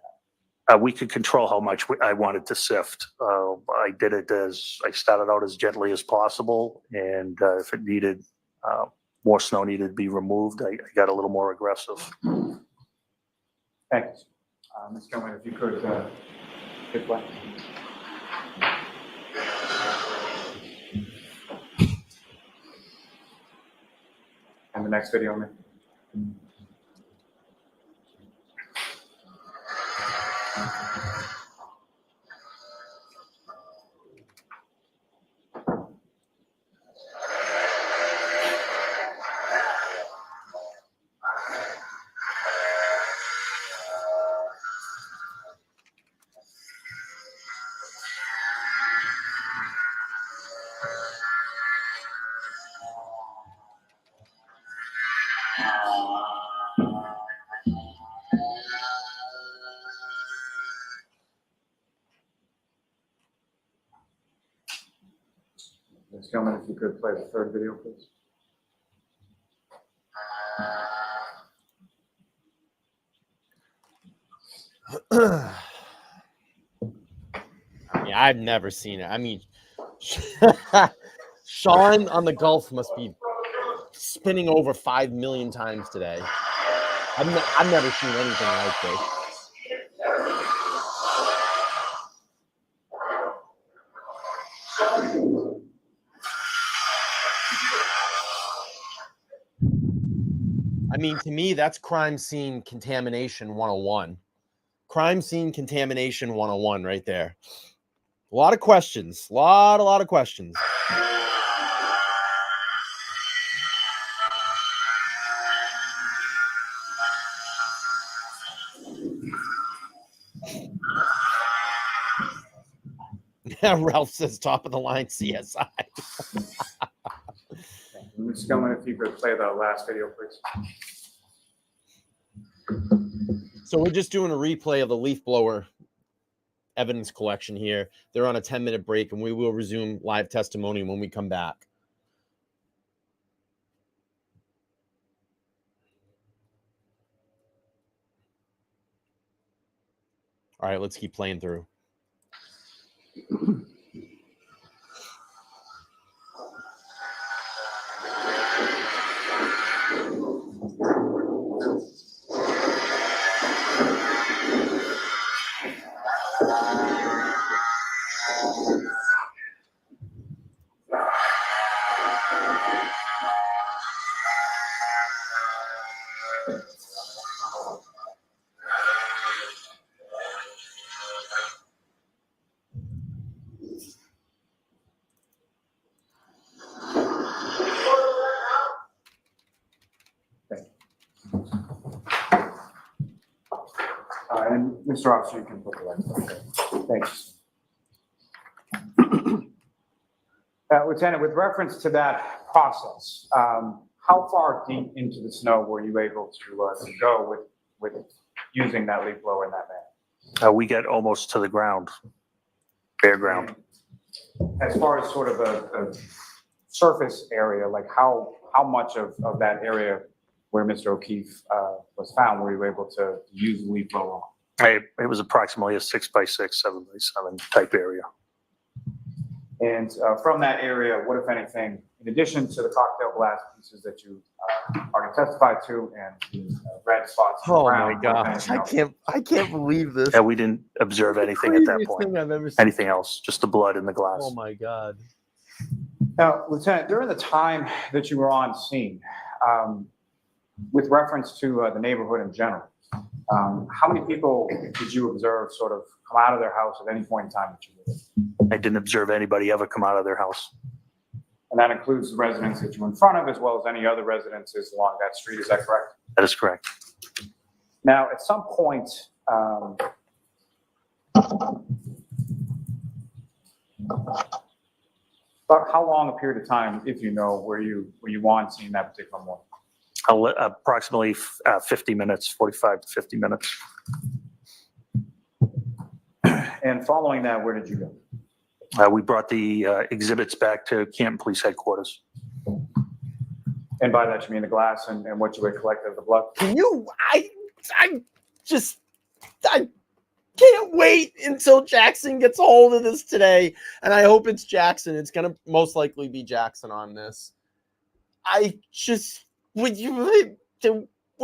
We could control how much I wanted to sift. I did it I started out as gently as possible, and if it needed, more snow needed to be removed, I got a little more aggressive. Thank you. Ms. Gilman, if you could hit play. And the next video, man. Ms. Gilman, if you could play the third video, please. Yeah, I've never seen it. I mean, Sean on the Gulf must be spinning over 5 million times today. I've never seen anything like this. I mean, to me, that's crime scene contamination 101. Crime scene contamination 101 right there. A lot of questions. A lot of questions. Yeah, Ralph says top of the line CSI. Ms. Gilman, if you could play the last video, please. So we're just doing a replay of the leaf blower evidence collection here. They're on a 10-minute break, and we will resume live testimony when we come back. All right, let's keep playing through. Mr. Officer, you can put the lights on. Okay. Thanks. Lieutenant, with reference to that process, how far deep into the snow were you able to go with using that leaf blower in that manner? We get almost to the ground, bare ground. As far as sort of a surface area, like how much of that area where Mr. O'Keefe was found were you able to use the leaf blower on? It was approximately a 6x6, 7x7 type area. And from that area, what, if anything, in addition to the cocktail glass pieces that you already testified to and the red spots? Oh around, my gosh, I can't believe this. Yeah, we didn't observe anything at that Craziest point. thing I've ever seen. Anything else, just the blood in the glass. Oh my God. Now, Lieutenant, during the time that you were on scene, with reference to the neighborhood in general, how many people did you observe sort of come out of their house at any point in time that you were there? I didn't observe anybody ever come out of their house. And that includes the residents that you're in front of, as well as any other residences along that street, is that correct? That is correct. Now, at some point, about how long a period of time, if you know, were you on scene that particular morning? Approximately 50 minutes, 45 to 50 minutes. And following that, where did you go? We brought the exhibits back to Canton Police Headquarters. And by that, you mean the glass and what you had collected of the blood? Can you, I can't wait until Jackson gets a hold of this today. And I hope it's Jackson. It's going to most likely be Jackson on this. What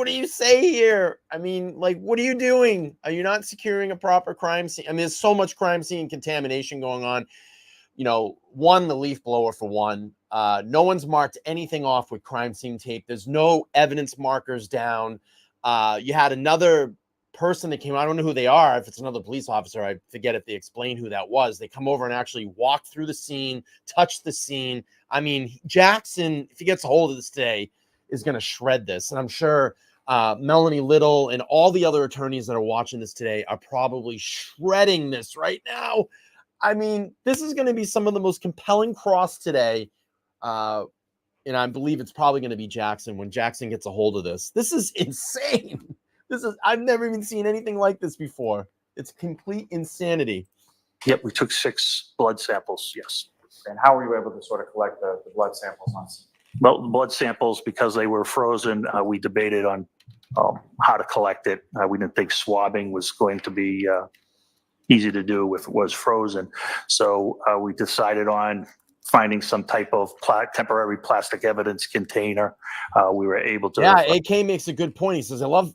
do you say here? I mean, like, what are you doing? Are you not securing a proper crime scene? I mean, there's so much crime scene contamination going on. You know, one, the leaf blower for one. No one's marked anything off with crime scene tape. There's no evidence markers down. You had another person that came, I don't know who they are. If it's another police officer, I forget if they explain who that was. They come over and actually walk through the scene, touch the scene. I mean, Jackson, if he gets a hold of this today, is going to shred this. And I'm sure Melanie Little and all the other attorneys that are watching this today are probably shredding this right now. I mean, this is going to be some of the most compelling cross today. And I believe it's probably going to be Jackson when Jackson gets a hold of this. This is insane. I've never even seen anything like this before. It's complete insanity. Yep, we took 6 blood samples, yes. And how were you able to sort of collect the blood samples on scene? Well, the blood samples, because they were frozen, we debated on how to collect it. We didn't think swabbing was going to be easy to do if it was frozen. So we decided on finding some type of temporary plastic evidence container. We were able to. Yeah, AK makes a good point. He says, I love,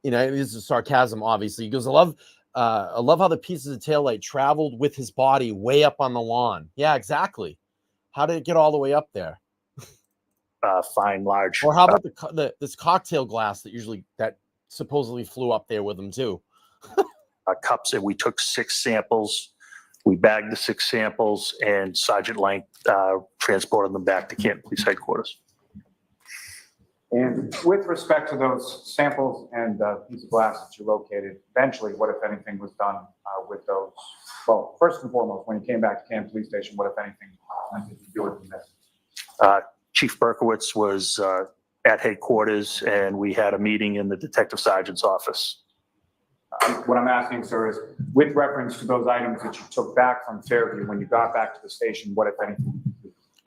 this is sarcasm, obviously. He goes, I love how the pieces of taillight traveled with his body way up on the lawn. Yeah, exactly. How did it get all the way up there? Fine, large. Or how about this cocktail glass that supposedly flew up there with him too? Cups, and we took 6 samples. We bagged the 6 samples, and Sergeant Lang transported them back to Canton Police Headquarters. And with respect to those samples and piece of glass that you located, eventually, what, if anything, was done with those? Well, first and foremost, when you came back to Canton Police Station, what, if anything, did you do with them? Chief Berkowitz was at headquarters, and we had a meeting in the detective sergeant's office. What I'm asking, sir, is with reference to those items that you took back from Fairview, when you got back to the station, what, if anything?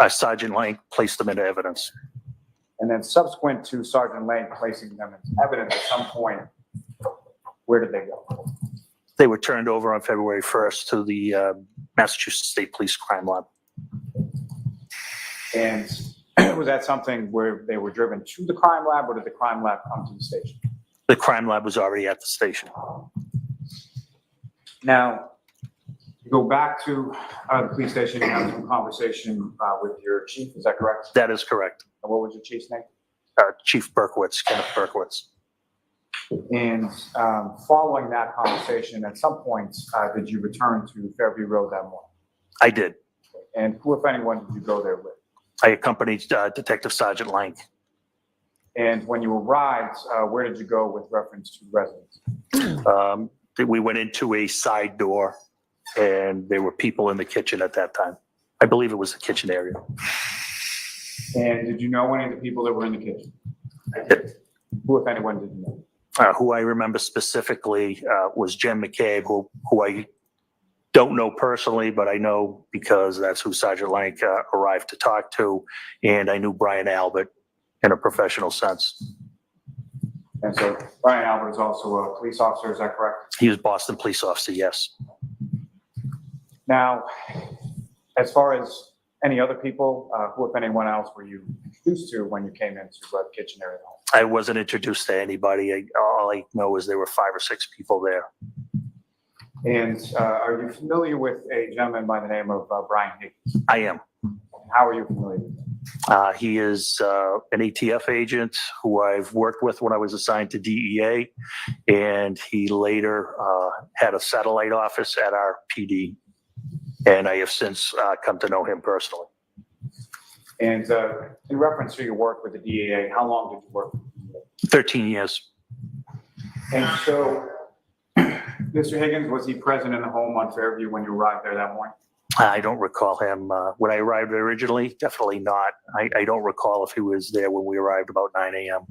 Sergeant Lang placed them into evidence. And then subsequent to Sergeant Lang placing them into evidence at some point, where did they go? They were turned over on February 1st to the Massachusetts State Police Crime Lab. And was that something where they were driven to the crime lab, or did the crime lab come to the station? The crime lab was already at the station. Now, you go back to the police station, you have some conversation with your chief, is that correct? That is correct. And what was your chief's name? Chief Berkowitz, Kenneth Berkowitz. And following that conversation, at some point, did you return to Fairview Road that morning? I did. And who, if anyone, did you go there with? I accompanied Detective Sergeant Lang. And when you arrived, where did you go with reference to residence? we went into a side door, and there were people in the kitchen at that time. I believe it was the kitchen area. And did you know any of the people that were in the kitchen? Who, if anyone, did you know? Who I remember specifically was Jen McCabe, who I don't know personally, but I know because that's who Sergeant Lank arrived to talk to, and I knew Brian Albert in a professional sense. And so Brian Albert is also a police officer, is that correct? He was Boston police officer, yes. Now, as far as any other people, who, if anyone else, were you introduced to when you came into the kitchen area? I wasn't introduced to anybody. All I know is there were 5 or 6 people there. And are you familiar with a gentleman by the name of Brian Higgins? I am. How are you familiar with him? He is an ATF agent who I've worked with when I was assigned to DEA, and he later had a satellite office at our PD, and I have since come to know him personally. And in reference to your work with the DEA, how long did you work with the DEA? 13 years. And so, Mr. Higgins, was he present in the home on Fairview when you arrived there that morning? I don't recall him. When I arrived originally, definitely not. I don't recall if he was there when we arrived about 9 a.m.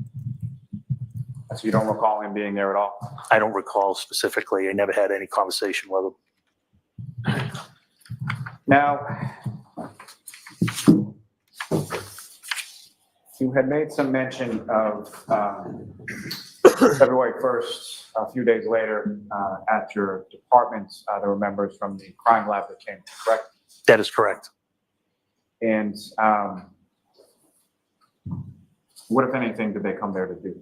So you don't recall him being there at all? I don't recall specifically. I never had any conversation with him. Now, you had made some mention of February 1st, a few days later, at your department, there were members from the crime lab that came, correct? That is correct. And what, if anything, did they come there to do?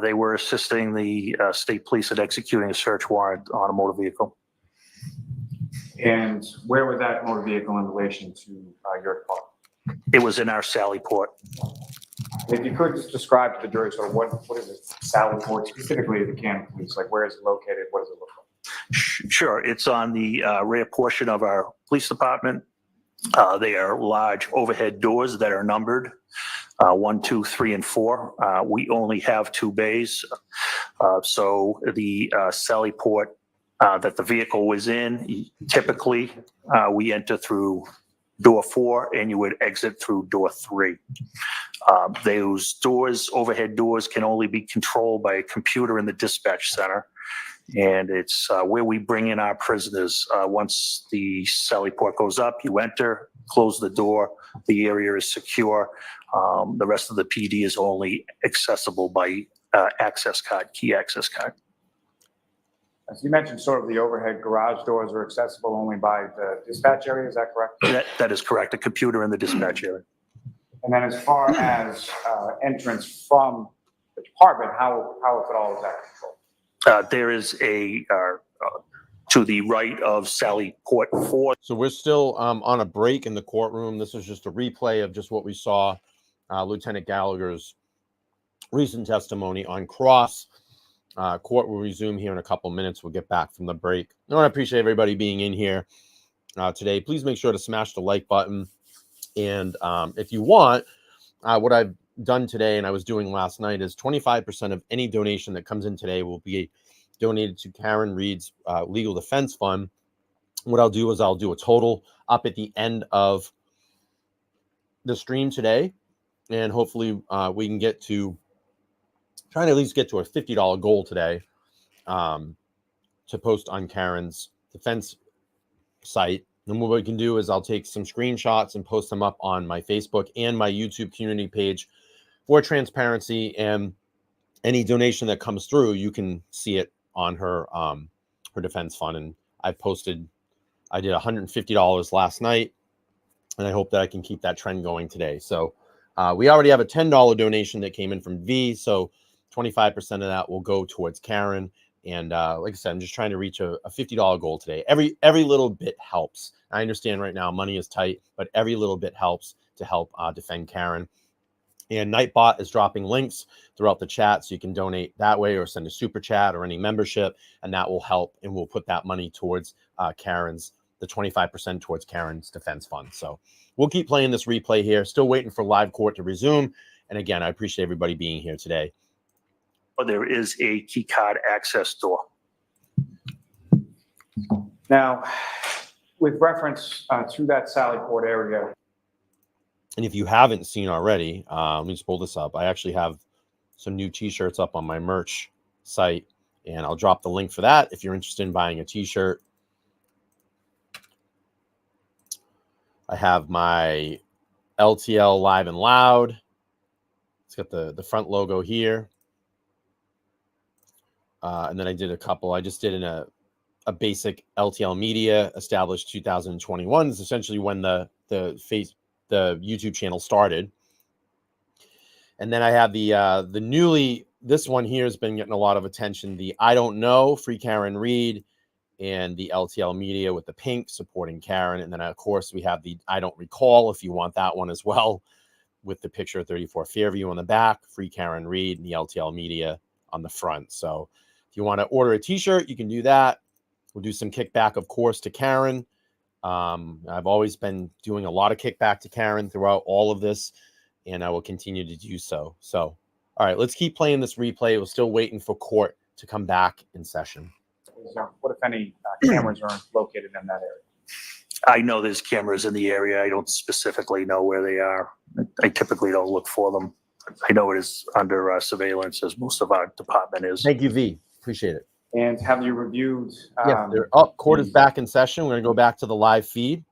They were assisting the state police in executing a search warrant on a motor vehicle. And where was that motor vehicle in relation to your department? It was in our Sally Port. If you could just describe to the jury sort of what is it, Sally Port, specifically the Canton Police, like where is it located, what does it look like? Sure, it's on the rear portion of our police department. They are large overhead doors that are numbered 1, 2, 3, and 4. We only have 2 bays. So the Sally Port that the vehicle was in, typically we enter through door 4 and you would exit through door 3. Those doors, overhead doors, can only be controlled by a computer in the dispatch center. And it's where we bring in our prisoners. Once the Sally Port goes up, you enter, close the door, the area is secure. The rest of the PD is only accessible by access card, key access card. As you mentioned, sort of the overhead garage doors are accessible only by the dispatch area, is that correct? That is correct, a computer in the dispatch area. And then as far as entrance from the department, how if at all is that controlled? There is a, to the right of Sally Port 4. So we're still on a break in the courtroom. This is just a replay of just what we saw, Lieutenant Gallagher's recent testimony on cross. Court will resume here in a couple minutes. We'll get back from the break. I want to appreciate everybody being in here today. Please make sure to smash the like button. And if you want, what I've done today and I was doing last night is 25% of any donation that comes in today will be donated to Karen Reed's legal defense fund. What I'll do is I'll do a total up at the end of the stream today. And hopefully we can get to trying to at least get to a $50 goal today to post on Karen's defense site. And what we can do is I'll take some screenshots and post them up on my Facebook and my YouTube community page for transparency. And any donation that comes through, you can see it on her her defense fund. And I did $150 last night, and I hope that I can keep that trend going today. So we already have a $10 donation that came in from V. So 25% of that will go towards Karen. And like I said, I'm just trying to reach a $50 goal today. Every little bit helps. I understand right now money is tight, but every little bit helps to help defend Karen. And Nightbot is dropping links throughout the chat, so you can donate that way or send a super chat or any membership, and that will help. And we'll put that money towards the 25% towards Karen's defense fund. So we'll keep playing this replay here. Still waiting for live court to resume. And again, I appreciate everybody being here today. There is a key card access door. Now, with reference to that Sally Port area, And if you haven't seen already, let me just pull this up. I actually have some new t-shirts up on my merch site, and I'll drop the link for that if you're interested in buying a t-shirt. I have my LTL Live and Loud. It's got the front logo here. And then I did a couple. I just did a basic LTL Media, established 2021. It's essentially when the YouTube channel started. And then I have this one here has been getting a lot of attention. The I Don't Know, Free Karen Reed, and the LTL Media with the pink supporting Karen. And then, of course, we have the I Don't Recall, if you want that one as well, with the picture of 34 Fairview on the back, Free Karen Reed, and the LTL Media on the front. So if you want to order a t-shirt, you can do that. We'll do some kickback, of course, to Karen. I've always been doing a lot of kickback to Karen throughout all of this, and I will continue to do so. So, all right, let's keep playing this replay. We're still waiting for court to come back in session. what, if any, cameras are located in that area? I know there's cameras in the area. I don't specifically know where they are. I typically don't look for them. I know it is under surveillance, as most of our department is. Thank you, V. Appreciate it. And have you reviewed? Yes, court is back in session. We're going to go back to the live feed.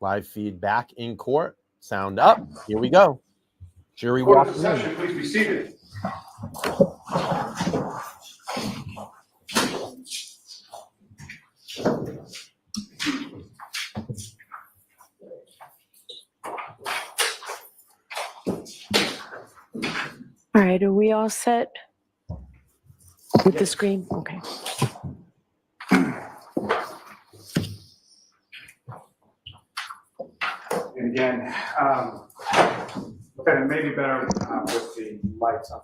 Live feed back in court. Sound up. Here we go. Jury Court is walking in session. in. Please be seated. All right, are we all set with the screen? Okay. And again, it may be better with the lights on.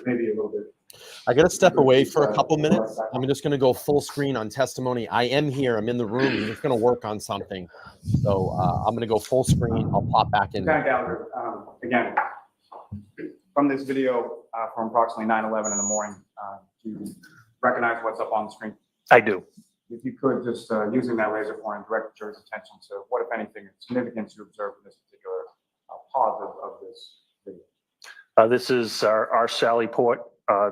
Maybe a little bit. I got to step away for a couple minutes. I'm just going to go full screen on testimony. I am here. I'm in the room. I'm just going to work on something. So I'm going to go full screen. I'll pop back in. Lieutenant Gallagher, again, from this video from approximately 9:11 in the morning, do you recognize what's up on the screen? I do. If you could just, using that laser pointer, direct the jury's attention to what, if anything, is significant you observed in this particular pause of this video. This is our Sally Port.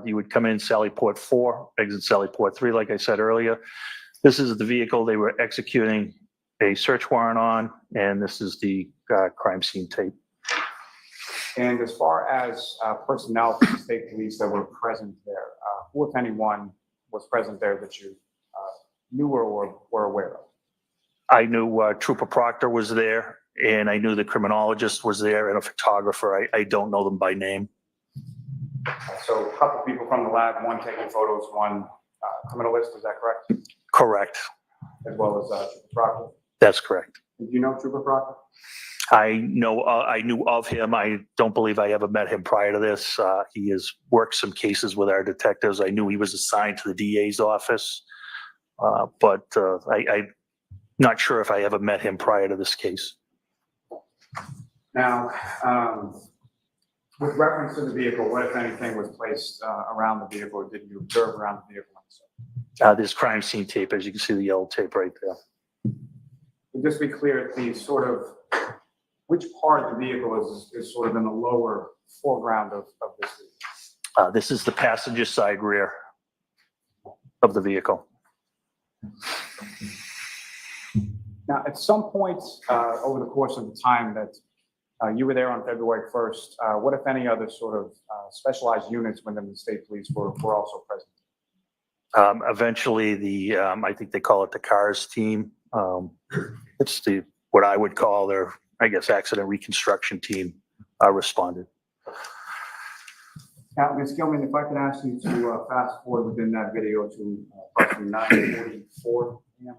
You would come in Sally Port 4, exit Sally Port 3, like I said earlier. This is the vehicle they were executing a search warrant on, and this is the crime scene tape. And as far as personnel from the state police that were present there, who, if anyone, was present there that you knew or were aware of? I knew Trooper Proctor was there, and I knew the criminologist was there, and a photographer. I don't know them by name. So a couple people from the lab, one taking photos, one criminalist, is that correct? Correct. As well as Trooper Proctor? That's correct. Did you know Trooper Proctor? I knew of him. I don't believe I ever met him prior to this. He has worked some cases with our detectives. I knew he was assigned to the DA's office, but I'm not sure if I ever met him prior to this case. Now, with reference to the vehicle, what, if anything, was placed around the vehicle, or did you observe around the vehicle? There's crime scene tape, as you can see the yellow tape right there. And just to be clear, the sort of, which part of the vehicle is sort of in the lower foreground of this vehicle? This is the passenger side rear of the vehicle. Now, at some point over the course of the time that you were there on February 1st, what, if any, other sort of specialized units within the state police were also present? Eventually, I think they call it the CARS team. It's what I would call their, I guess, accident reconstruction team responded. Now, Ms. Gilman, if I could ask you to fast forward within that video to approximately 9:44 p.m.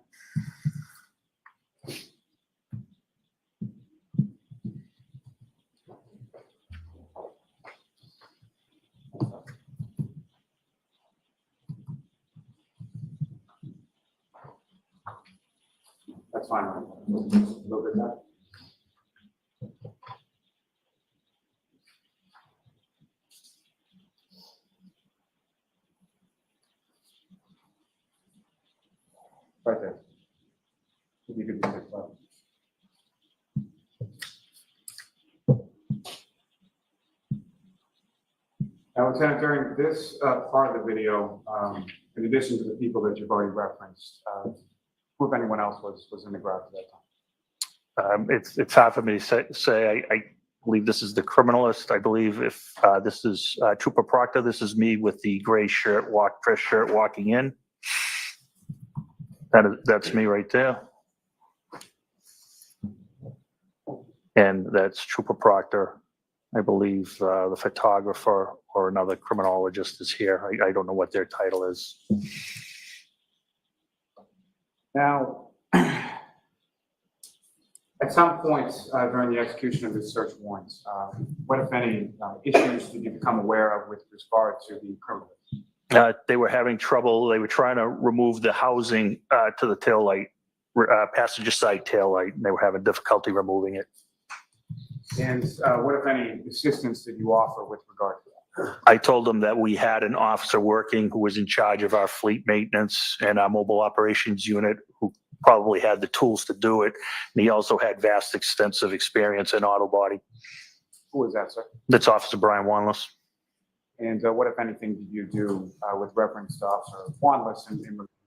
That's fine. A little bit back. Right there. If you could do it, well. Now, Lieutenant, during this part of the video, in addition to the people that you've already referenced, who, if anyone else, was in the garage at that time? It's hard for me to say. I believe this is the criminalist. I believe if this is Trooper Proctor, this is me with the gray shirt, dress shirt walking in. That's me right there. And that's Trooper Proctor. I believe the photographer or another criminologist is here. I don't know what their title is. Now, at some point during the execution of this search warrant, what, if any, issues did you become aware of with regard to the criminal? They were having trouble. They were trying to remove the housing to the tail light, passenger side tail light, and they were having difficulty removing it. And what, if any, assistance did you offer with regard to that? I told them that we had an officer working who was in charge of our fleet maintenance and our mobile operations unit who probably had the tools to do it. And he also had vast, extensive experience in auto body. Who was that, sir? That's Officer Brian Wanless. And what, if anything, did you do with reference to Officer Wanless?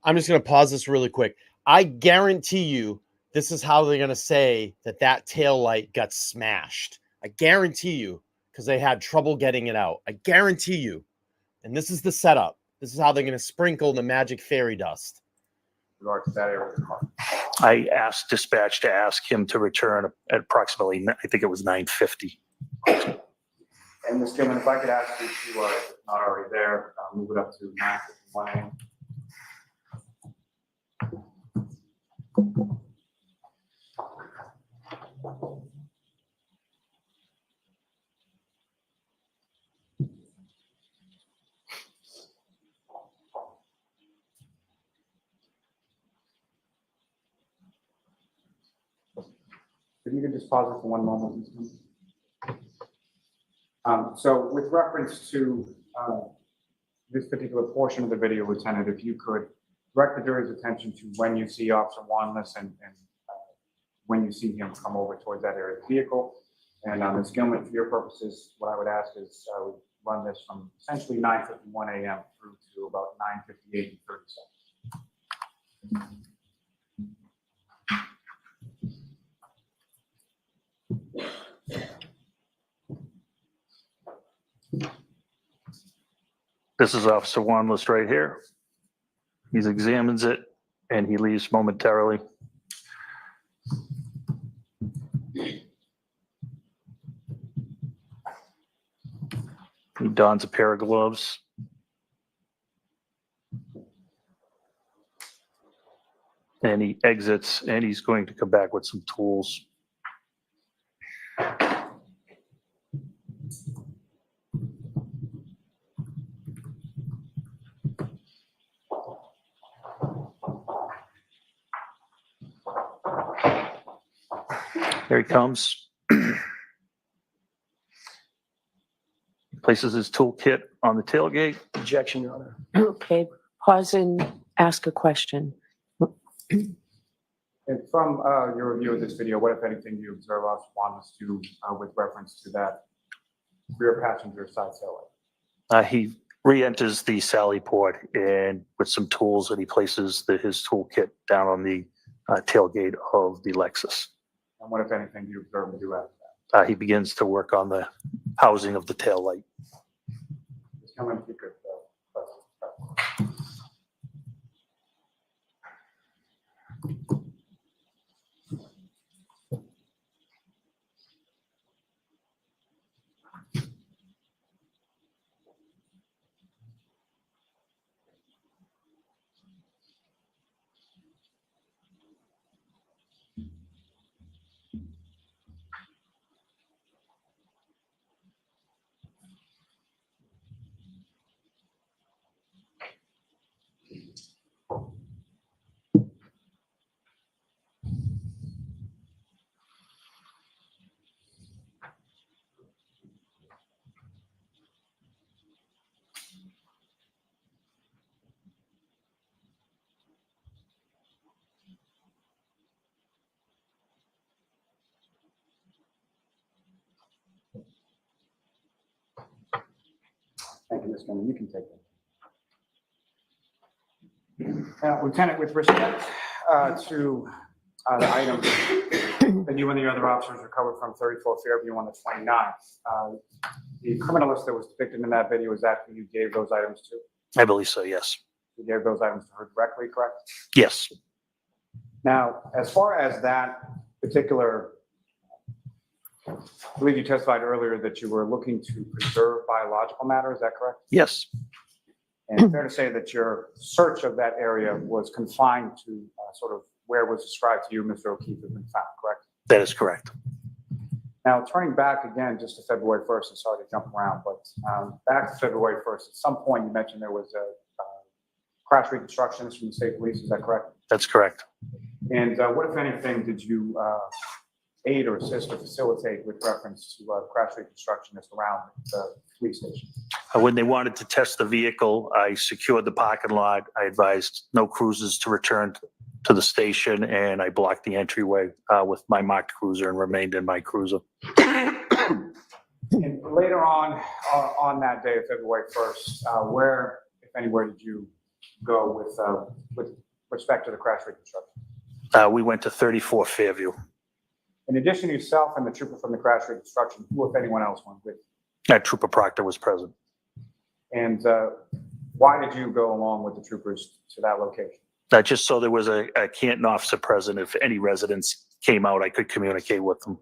I'm just going to pause this really quick. I guarantee you this is how they're going to say that tail light got smashed. I guarantee you, because they had trouble getting it out. I guarantee you. And this is the setup. This is how they're going to sprinkle the magic fairy dust. With regard to that area of the car. I asked dispatch to ask him to return at approximately, I think it was 9:50. And Ms. Gilman, if I could ask you to, if not already there, move it up to 9:51 a.m. If you could just pause it for one moment, Ms. Gilman. So with reference to this particular portion of the video, Lieutenant, if you could direct the jury's attention to when you see Officer Wanless and when you see him come over towards that area of the vehicle. And Ms. Gilman, for your purposes, what I would ask is we run this from essentially 9:51 a.m. through to about 9:58 and 30 seconds. This is Officer Wanless right here. He examines it and he leaves momentarily. He dons a pair of gloves. And he exits and he's going to come back with some tools. Here he comes. He places his toolkit on the tailgate. Objection, Your Honor. Okay, pause and ask a question. And from your review of this video, what, if anything, do you observe Officer Wanless do with reference to that rear passenger side tail light? He re-enters the sally port and with some tools and he places his toolkit down on the tailgate of the Lexus. And what, if anything, do you observe him do after that? He begins to work on the housing of the tail light. Just come in if you could. Thank you, Ms. Gunn. You can take it. Lieutenant, with respect to the items that you and the other officers recovered from 34 Fairview on the 29th, the criminalist that was depicted in that video, is that who you gave those items to? I believe so, yes. You gave those items to her directly, correct? Yes. Now, as far as that particular, I believe you testified earlier that you were looking to preserve biological matter, is that correct? Yes. And fair to say that your search of that area was confined to sort of where it was described to you, Mr. O'Keefe, has been found, correct? That is correct. Now, turning back again just to February 1st, and sorry to jump around, but back to February 1st, at some point you mentioned there was a crash reconstructionist from the state police, is that correct? That's correct. And what, if anything, did you aid or assist or facilitate with reference to crash reconstructionist around the police station? When they wanted to test the vehicle, I secured the parking lot. I advised no cruisers to return to the station, and I blocked the entryway with my marked cruiser and remained in my cruiser. And later on that day of February 1st, where, if anywhere, did you go with respect to the crash reconstruction? We went to 34 Fairview. In addition to yourself and the trooper from the crash reconstruction, who, if anyone else, went with? Trooper Proctor was present. And why did you go along with the troopers to that location? Just so there was a Canton officer present. If any residents came out, I could communicate with them.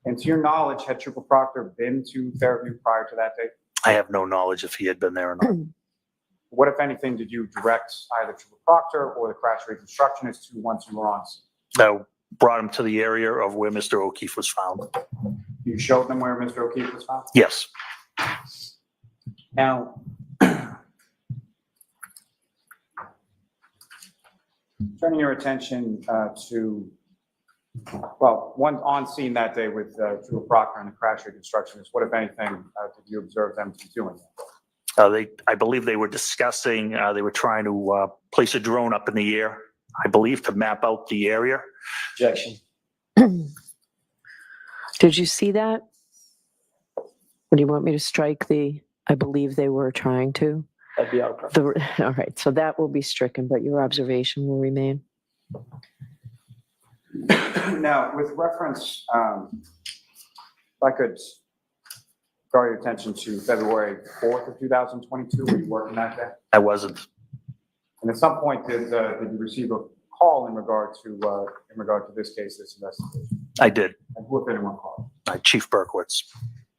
And to your knowledge, had Trooper Proctor been to Fairview prior to that date? I have no knowledge if he had been there or not. What, if anything, did you direct either Trooper Proctor or the crash reconstructionist to once you were on scene? I brought him to the area of where Mr. O'Keefe was found. You showed them where Mr. O'Keefe was found? Yes. Now, turning your attention to, well, one on scene that day with Trooper Proctor and the crash reconstructionist, what, if anything, did you observe them to be doing? I believe they were discussing, they were trying to place a drone up in the air, I believe, to map out the area. Objection. Did you see that? Or do you want me to strike the, I believe they were trying to? That'd be our preference. All right, so that will be stricken, but your observation will remain. Now, with reference, if I could draw your attention to February 4th of 2022, were you working that day? I wasn't. And at some point, did you receive a call in regard to this case, this investigation? I did. And who, if anyone, called? Chief Berkowitz.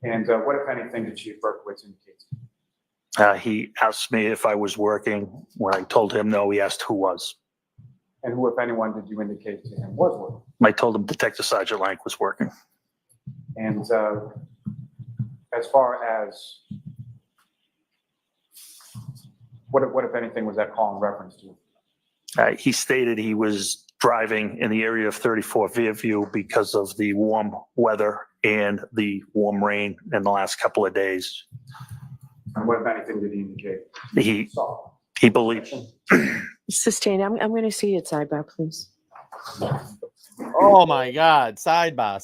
And what, if anything, did Chief Berkowitz indicate? He asked me if I was working. When I told him no, he asked who was. And who, if anyone, did you indicate to him was working? I told him Detective Sergeant Lank was working. And as far as what, if anything, was that call in reference to? He stated he was driving in the area of 34 Fairview because of the warm weather and the warm rain in the last couple of days. And what, if anything, did he indicate? He believed. Sustained. I'm going to see it sidebar, please. Oh my God. Sidebar.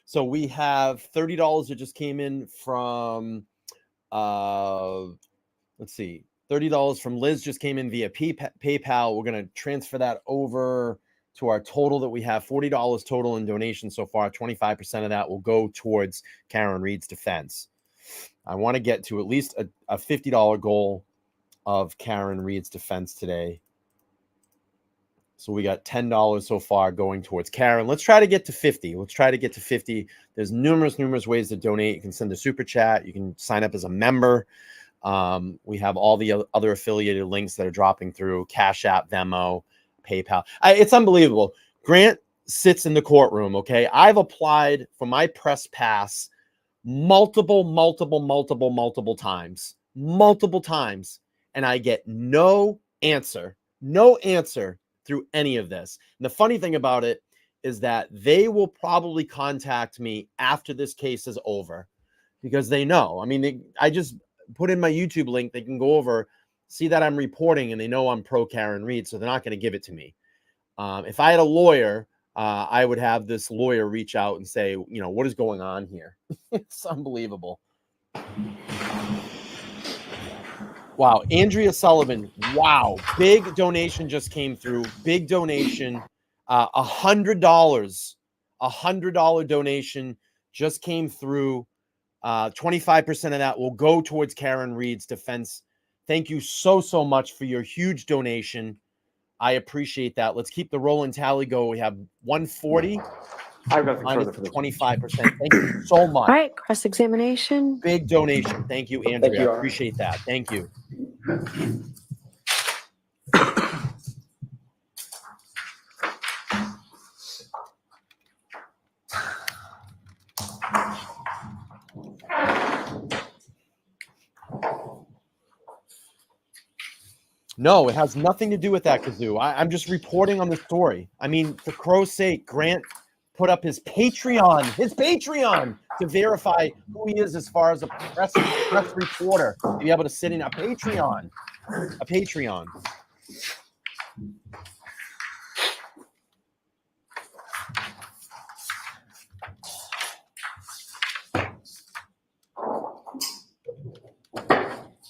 So we have $30 that just came in from, let's see, $30 from Liz just came in via PayPal. We're going to transfer that over to our total that we have, $40 total in donations so far. 25% of that will go towards Karen Reed's defense. I want to get to at least a $50 goal of Karen Reed's defense today. So we got $10 so far going towards Karen. Let's try to get to 50. There's numerous ways to donate. You can send a super chat. You can sign up as a member. We have all the other affiliated links that are dropping through: Cash App, Venmo, PayPal. It's unbelievable. Grant sits in the courtroom. Okay. I've applied for my press pass multiple times, and I get no answer through any of this. And the funny thing about it is that they will probably contact me after this case is over, because they know. I mean, I just put in my YouTube link. They can go over, see that I'm reporting, and they know I'm pro Karen Reed, so they're not going to give it to me. If I had a lawyer, I would have this lawyer reach out and say, what is going on here? It's unbelievable. Wow, Andrea Sullivan. Wow, big donation just came through. Big donation, $100. $100 donation just came through. 25% of that will go towards Karen Reed's defense. Thank you so much for your huge donation. I appreciate that. Let's keep the rolling tally go. We have 140 I've got minus further for this. 25%. Thank you so much. All right, cross-examination. Big donation. Thank you, Andrea. Thank you, I Art. appreciate that. Thank you. No, it has nothing to do with that, Kazoo. I'm just reporting on the story. I mean, for crow's sake, Grant put up his Patreon to verify who he is as far as a press reporter, to be able to sit in a Patreon.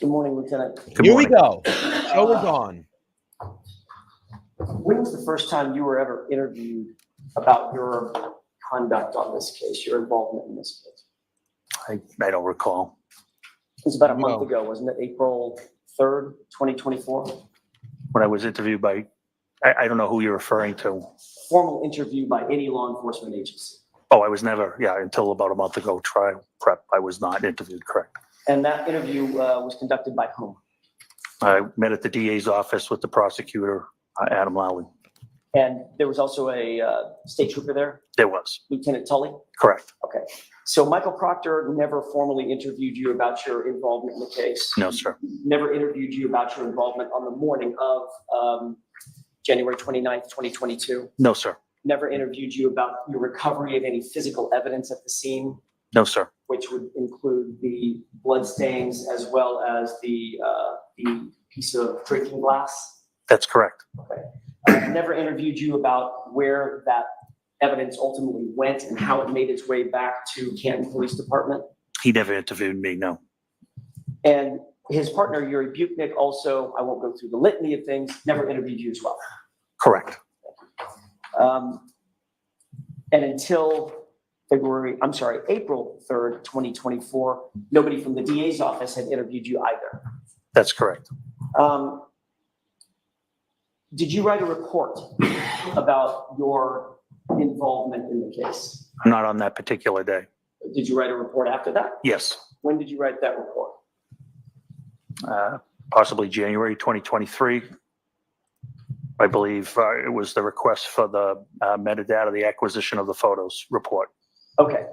Good morning, Lieutenant. Here we go. Show is on. When was the first time you were ever interviewed about your conduct on this case, your involvement in this case? I don't recall. It was about a month ago, wasn't it? April 3rd, 2024? When I was interviewed by, I don't know who you're referring to. Formal interview by any law enforcement agency. Oh, I was never, until about a month ago, trial prep, I was not interviewed, correct. And that interview was conducted by whom? I met at the DA's office with the prosecutor, Adam Lowry. And there was also a state trooper there? There was. Lieutenant Tully? Correct. Okay. So Michael Proctor never formally interviewed you about your involvement in the case? No, sir. Never interviewed you about your involvement on the morning of January 29th, 2022? No, sir. Never interviewed you about your recovery of any physical evidence at the scene? No, sir. Which would include the blood stains as well as the piece of drinking glass? That's correct. Okay. Never interviewed you about where that evidence ultimately went and how it made its way back to Canton Police Department? He never interviewed me, no. And his partner, Yuri Buchnick, also, I won't go through the litany of things, never interviewed you as well? Correct. And until April 3rd, 2024, nobody from the DA's office had interviewed you either? That's correct. Did you write a report about your involvement in the case? Not on that particular day. Did you write a report after that? Yes. When did you write that report? Possibly January 2023. I believe it was the request for the metadata, the acquisition of the photos report. Okay,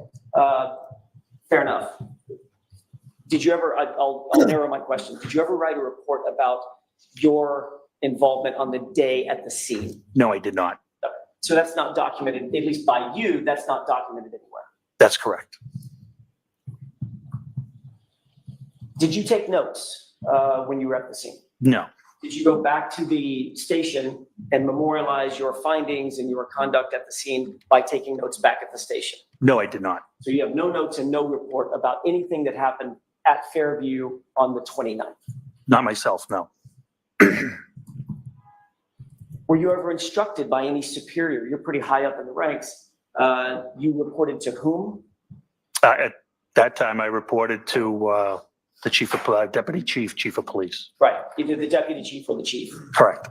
fair enough. Did you ever, I'll narrow my question. Did you ever write a report about your involvement on the day at the scene? No, I did not. Okay. So that's not documented, at least by you, that's not documented anywhere. That's correct. Did you take notes when you were at the scene? No. Did you go back to the station and memorialize your findings and your conduct at the scene by taking notes back at the station? No, I did not. So you have no notes and no report about anything that happened at Fairview on the 29th? Not myself, no. Were you ever instructed by any superior? You're pretty high up in the ranks. You reported to whom? At that time, I reported to the deputy chief of police. Right, either the deputy chief or the chief. Correct.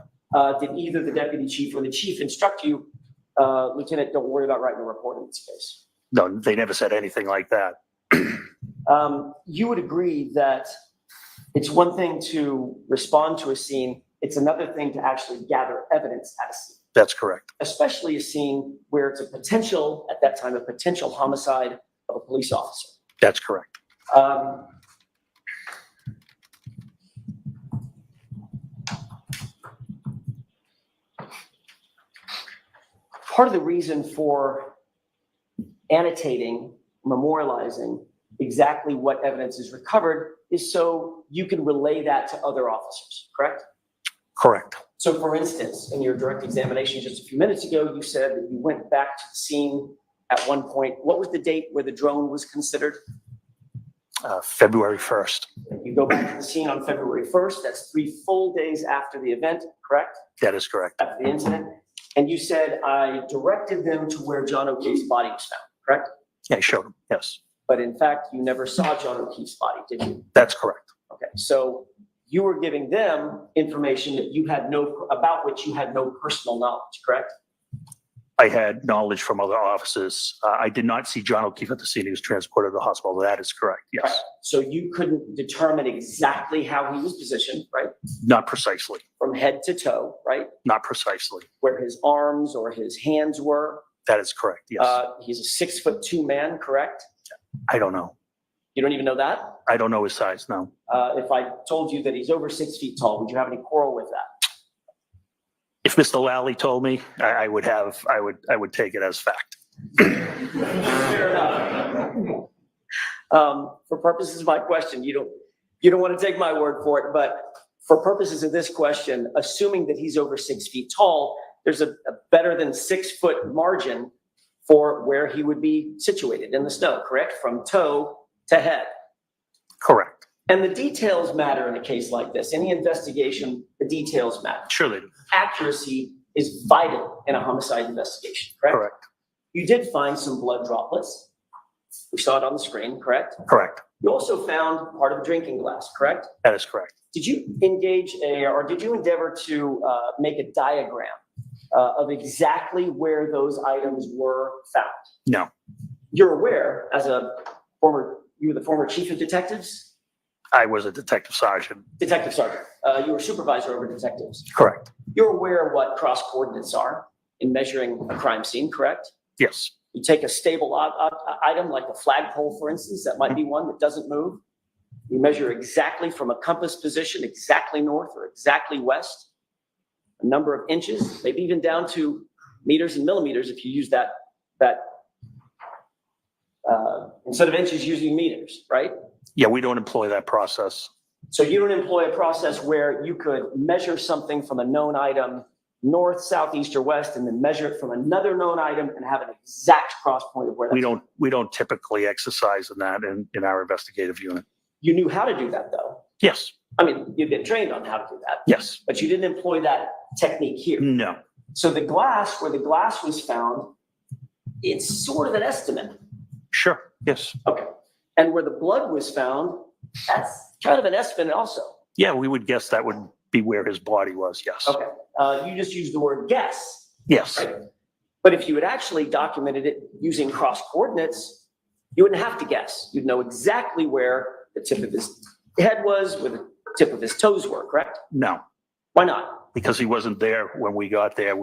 Did either the deputy chief or the chief instruct you, Lieutenant, don't worry about writing a report in this case? No, they never said anything like that. You would agree that it's one thing to respond to a scene, it's another thing to actually gather evidence at a scene. That's correct. Especially a scene where it's a potential, at that time, a potential homicide of a police officer. That's correct. Part of the reason for annotating, memorializing exactly what evidence is recovered is so you can relay that to other officers, correct? Correct. So for instance, in your direct examination just a few minutes ago, you said that you went back to the scene at one point. What was the date where the drone was considered? February 1st. You go back to the scene on February 1st. That's 3 full days after the event, correct? That is correct. After the incident. And you said, I directed them to where John O'Keefe's body was found, correct? Yeah, I showed him, yes. But in fact, you never saw John O'Keefe's body, did you? That's correct. Okay, so you were giving them information that you had about which you had no personal knowledge, correct? I had knowledge from other officers. I did not see John O'Keefe at the scene. He was transported to the hospital. That is correct, yes. Right. So you couldn't determine exactly how he was positioned, right? Not precisely. From head to toe, right? Not precisely. Where his arms or his hands were. That is correct, yes. He's a 6'2" man, correct? I don't know. You don't even know that? I don't know his size, no. If I told you that he's over 6 feet tall, would you have any quarrel with that? If Mr. Lally told me, I would take it as fact. Fair enough. For purposes of my question, you don't want to take my word for it, but for purposes of this question, assuming that he's over 6 feet tall, there's a better than 6 foot margin for where he would be situated in the snow, correct? From toe to head. Correct. And the details matter in a case like this. Any investigation, the details matter. Sure they do. Accuracy is vital in a homicide investigation, correct? Correct. You did find some blood droplets. We saw it on the screen, correct? Correct. You also found part of a drinking glass, correct? That is correct. Did you engage or did you endeavor to make a diagram of exactly where those items were found? No. You're aware, as you were the former chief of detectives? I was a detective sergeant. Detective sergeant. You were supervisor over detectives. Correct. You're aware of what cross coordinates are in measuring a crime scene, correct? Yes. You take a stable item like a flagpole, for instance, that might be one that doesn't move. You measure exactly from a compass position, exactly north or exactly west, a number of inches, maybe even down to meters and millimeters if you use that instead of inches, using meters, right? Yeah, we don't employ that process. So you don't employ a process where you could measure something from a known item north, south, east, or west, and then measure it from another known item and have an exact cross point of where that's we don't typically exercise in that in our investigative unit. You knew how to do that, though. Yes. I mean, you've been trained on how to do that. Yes. But you didn't employ that technique here. No. So the glass, where the glass was found, it's sort of an estimate. Sure. Yes. Okay. And where the blood was found, that's kind of an estimate also. Yeah, we would guess that would be where his body was. Yes. Okay. You just used the word guess. Yes. Right? But if you had actually documented it using cross coordinates, you wouldn't have to guess. You'd know exactly where the tip of his head was, where the tip of his toes were, correct? No. Why not? Because he wasn't there when we got there.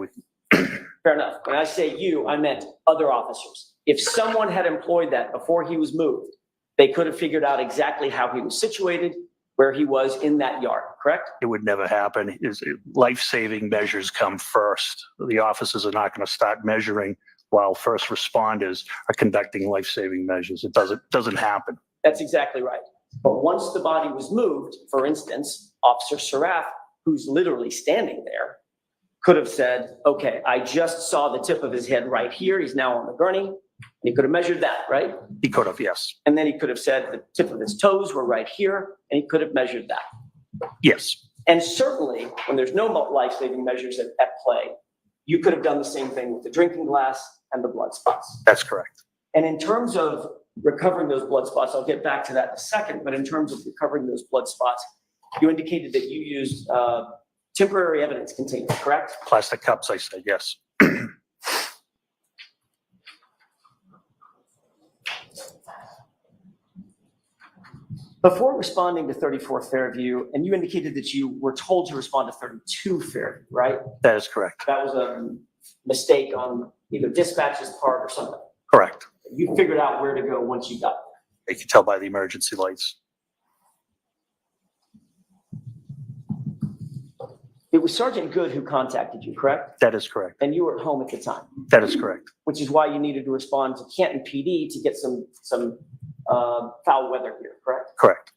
Fair enough. When I say you, I meant other officers. If someone had employed that before he was moved, they could have figured out exactly how he was situated, where he was in that yard, correct? It would never happen. Life-saving measures come first. The officers are not going to start measuring while first responders are conducting life-saving measures. It doesn't happen. That's exactly right. But once the body was moved, for instance, Officer Saraf, who's literally standing there, could have said, okay, I just saw the tip of his head right here. He's now on the gurney. And he could have measured that, right? He could have, yes. And then he could have said the tip of his toes were right here, and he could have measured that. Yes. And certainly, when there's no life-saving measures at play, you could have done the same thing with the drinking glass and the blood spots. That's correct. And in terms of recovering those blood spots, I'll get back to that in a second, but in terms of recovering those blood spots, you indicated that you used temporary evidence containers, correct? Plastic cups, I said, yes. Before responding to 34 Fairview, and you indicated that you were told to respond to 32 Fairview, right? That is correct. That was a mistake on either dispatch's part or something. Correct. You figured out where to go once you got there. You can tell by the emergency lights. It was Sergeant Good who contacted you, correct? That is correct. And you were at home at the time. That is correct. Which is why you needed to respond to Canton PD to get some foul weather here, correct? Correct.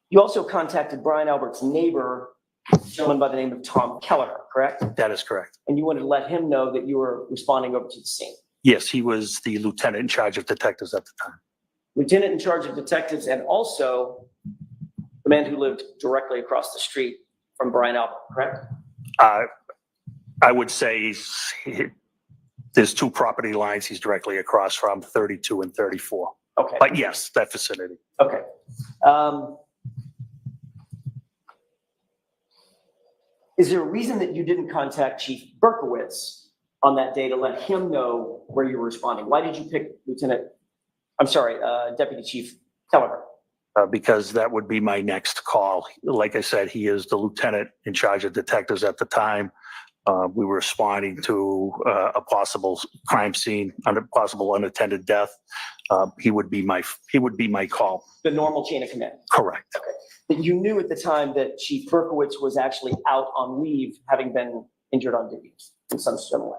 You also contacted Brian Albert's neighbor, a gentleman by the name of Tom Kelleher, correct? That is correct. And you wanted to let him know that you were responding over to the scene. Yes, he was the lieutenant in charge of detectives at the time. lieutenant in charge of detectives, and also the man who lived directly across the street from Brian Albert, correct? I would say there's two property lines he's directly across from, 32 and 34. Okay. But yes, that vicinity. Okay. Is there a reason that you didn't contact Chief Berkowitz on that day to let him know where you were responding? Why did you pick Deputy Chief Kelleher? Because that would be my next call. Like I said, he is the lieutenant in charge of detectives at the time. We were responding to a possible crime scene, a possible unattended death. He would be my call. The normal chain of command. Correct. Okay. That you knew at the time that Chief Berkowitz was actually out on leave, having been injured on duty in some similar way.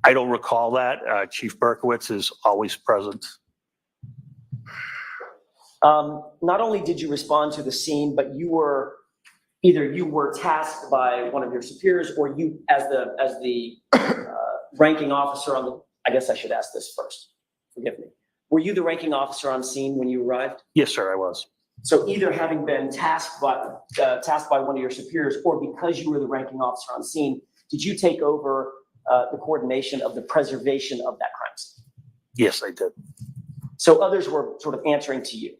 I don't recall that. Chief Berkowitz is always present. Not only did you respond to the scene, but either you were tasked by one of your superiors, or you, as the ranking officer on the. I guess I should ask this first. Forgive me. Were you the ranking officer on scene when you arrived? Yes, sir, I was. So either having been tasked by one of your superiors, or because you were the ranking officer on scene, did you take over the coordination of the preservation of that crime scene? Yes, I did. So others were sort of answering to you.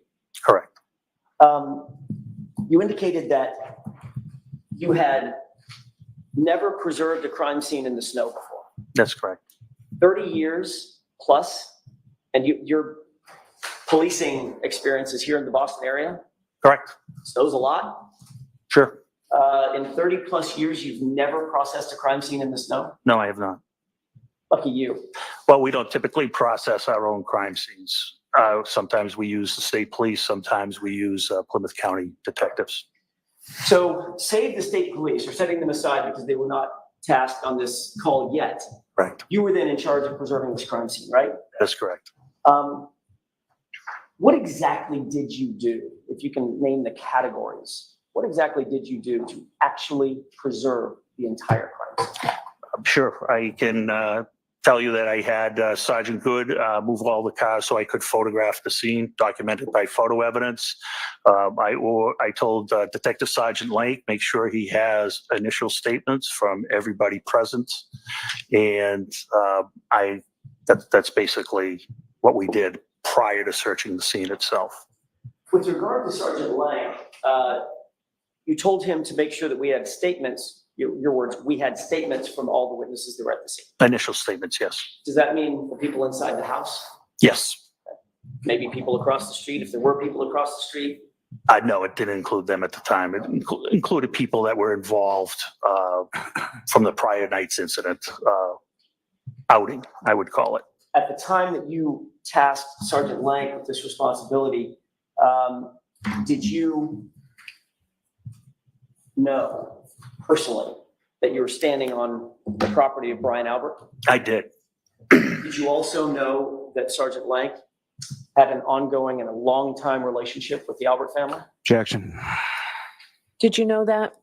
Correct. You indicated that you had never preserved a crime scene in the snow before. That's correct. 30 years plus, and your policing experiences here in the Boston area? Correct. Snow's a lot. Sure. In 30 plus years, you've never processed a crime scene in the snow? No, I have not. Lucky you. Well, we don't typically process our own crime scenes. Sometimes we use the state police. Sometimes we use Plymouth County detectives. So save the state police, or setting them aside because they were not tasked on this call yet. Right. You were then in charge of preserving this crime scene, right? That's correct. What exactly did you do, if you can name the categories? What exactly did you do to actually preserve the entire crime scene? Sure. I can tell you that I had Sergeant Good move all the cars so I could photograph the scene, documented by photo evidence. I told Detective Sergeant Lake, make sure he has initial statements from everybody present. And that's basically what we did prior to searching the scene itself. With regard to Sergeant Lang, you told him to make sure that we had statements, your words, we had statements from all the witnesses that were at the scene. Initial statements, yes. Does that mean the people inside the house? Yes. Maybe people across the street, if there were people across the street? No, it didn't include them at the time. It included people that were involved from the prior night's incident outing, I would call it. At the time that you tasked Sergeant Lang with this responsibility, did you know personally that you were standing on the property of Brian Albert? I did. Did you also know that Sergeant Lang had an ongoing and a long time relationship with the Albert family? Objection. Did you know that?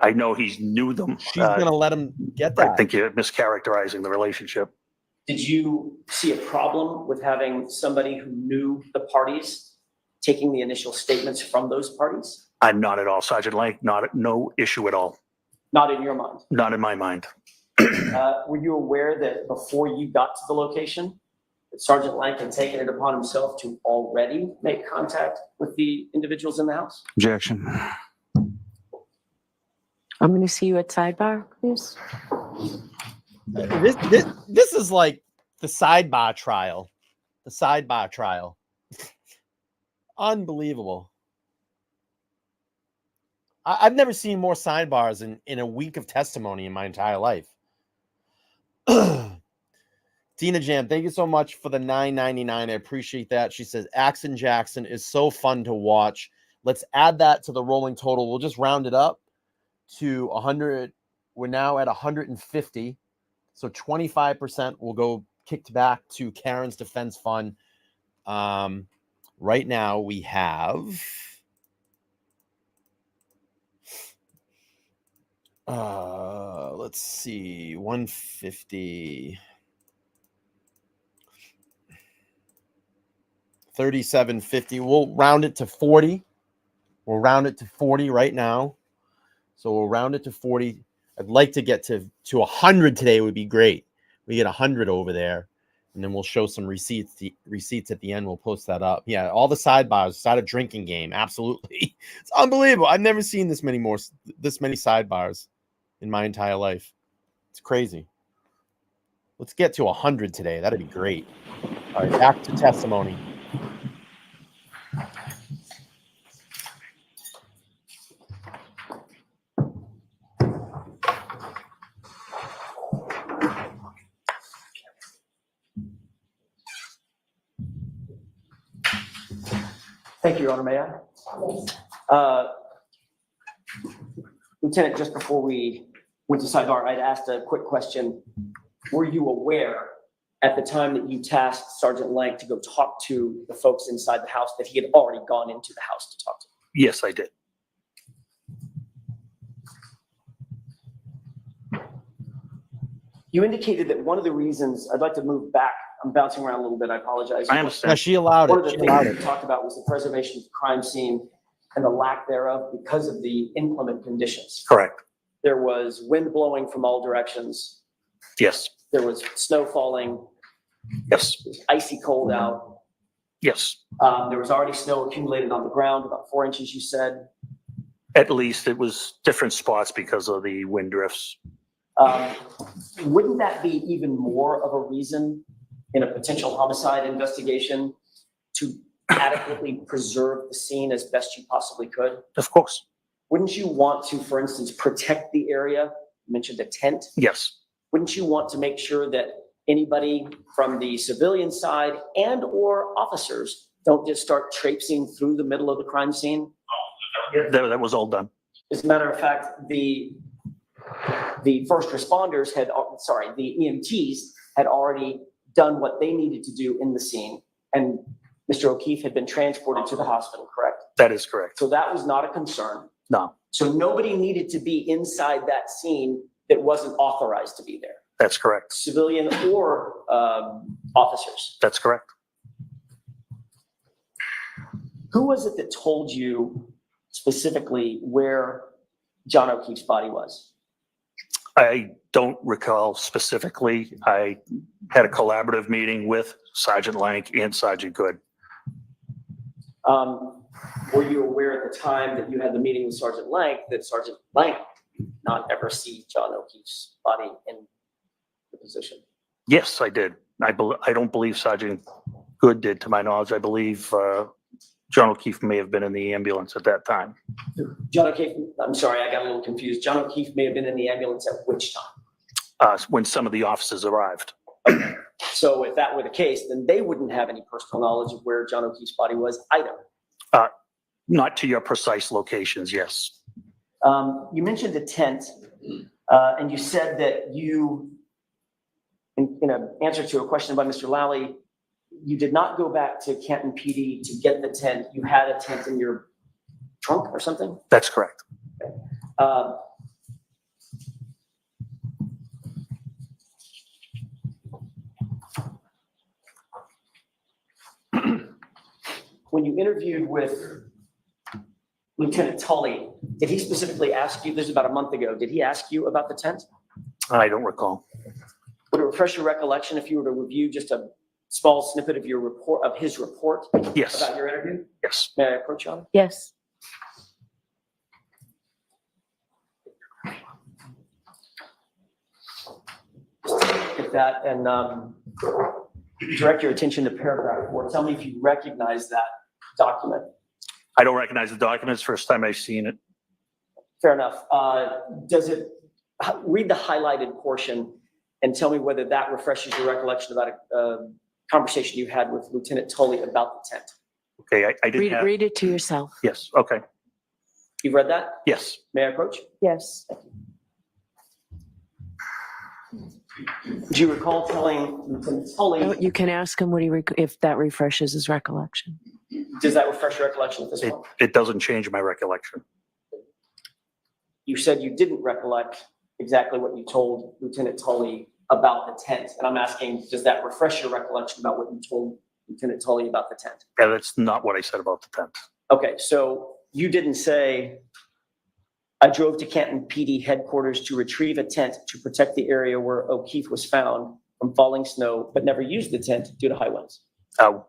I know he knew them. She's going to let him get that. I think you're mischaracterizing the relationship. Did you see a problem with having somebody who knew the parties taking the initial statements from those parties? Not at all. Sergeant Lang, no issue at all. Not in your mind? Not in my mind. Were you aware that before you got to the location, that Sergeant Lang had taken it upon himself to already make contact with the individuals in the house? Objection. I'm going to see you at sidebar, please. This is like the sidebar trial. The sidebar trial. Unbelievable. I've never seen more sidebars in a week of testimony in my entire life. Tina Jam, thank you so much for the $9.99. I appreciate that. She says, Axon Jackson is so fun to watch. Let's add that to the rolling total. We'll just round it up to 100. We're now at 150. So 25% will go kicked back to Karen's Defense Fund. Right now we have... let's see, 150. 37.50. We'll round it to 40. We'll round it to 40 right now. So we'll round it to 40. I'd like to get to 100 today would be great. We get 100 over there, and then we'll show some receipts. The receipts at the end, we'll post that up. Yeah, all the sidebars, side of drinking game. Absolutely. It's unbelievable. I've never seen this many sidebars in my entire life. It's crazy. Let's get to 100 today. That'd be great. All right, back to testimony. Thank you, Your Honor. May I? Lieutenant, just before we went to sidebar, I'd asked a quick question. Were you aware at the time that you tasked Sergeant Lank to go talk to the folks inside the house that he had already gone into the house to talk to them? Yes, I did. You indicated that one of the reasons, I'd like to move back. I'm bouncing around a little bit. I apologize. I understand. No, she allowed One of it. the She things allowed that it. you talked about was the preservation of the crime scene and the lack thereof because of the inclement conditions. Correct. There was wind blowing from all directions. Yes. There was snow falling. Yes. It was icy cold out. Yes. There was already snow accumulated on the ground, about 4 inches, you said. At least it was different spots because of the wind drifts. Wouldn't that be even more of a reason in a potential homicide investigation to adequately preserve the scene as best you possibly could? Of course. Wouldn't you want to, for instance, protect the area? You mentioned a tent. Yes. Wouldn't you want to make sure that anybody from the civilian side and or officers don't just start traipsing through the middle of the crime scene? That was all done. As a matter of fact, the first responders the EMTs had already done what they needed to do in the scene. And Mr. O'Keefe had been transported to the hospital, correct? That is correct. So that was not a concern. No, So nobody needed to be inside that scene that wasn't authorized to be there, that's correct. civilian or officers. That's correct. Who was it that told you specifically where John O'Keefe's body was? I don't recall specifically. I had a collaborative meeting with Sergeant Lank and Sergeant Good. Were you aware at the time that you had the meeting with Sergeant Lank that Sergeant Lank did not ever see John O'Keefe's body in the position? Yes, I did. I don't believe Sergeant Good did, to my knowledge. I believe John O'Keefe may have been in the ambulance at that time. John O'Keefe, I'm sorry, I got a little confused. John O'Keefe may have been in the ambulance at which time? When some of the officers arrived. So if that were the case, then they wouldn't have any personal knowledge of where John O'Keefe's body was either. Not to your precise locations, yes. You mentioned a tent, and you said that you, in an answer to a question by Mr. Lally, you did not go back to Canton PD to get the tent. You had a tent in your trunk or something? That's correct. When you interviewed with Lieutenant Tully, did he specifically ask you, this is about a month ago, did he ask you about the tent? I don't recall. Would it refresh your recollection if you were to review just a small snippet of your report, of his report? Yes. About your interview? Yes. May I approach you on it? Yes. At that and direct your attention to paragraph 4. Tell me if you recognize that document. I don't recognize the documents. First time I've seen it. Fair enough. Does it read the highlighted portion and tell me whether that refreshes your recollection about a conversation you had with Lieutenant Tully about the tent? Okay, I didn't Read it to yourself. Yes, okay. You've read that? Yes. May I approach? Yes. Do you recall telling Lieutenant Tully? You can ask him if that refreshes his recollection. Does that refresh your recollection at this point? It doesn't change my recollection. You said you didn't recollect exactly what you told Lieutenant Tully about the tent. And I'm asking, does that refresh your recollection about what you told Lieutenant Tully about the tent? Yeah, that's not what I said about the tent. Okay, so you didn't say, I drove to Canton PD headquarters to retrieve a tent to protect the area where O'Keefe was found from falling snow, but never used the tent due to high winds.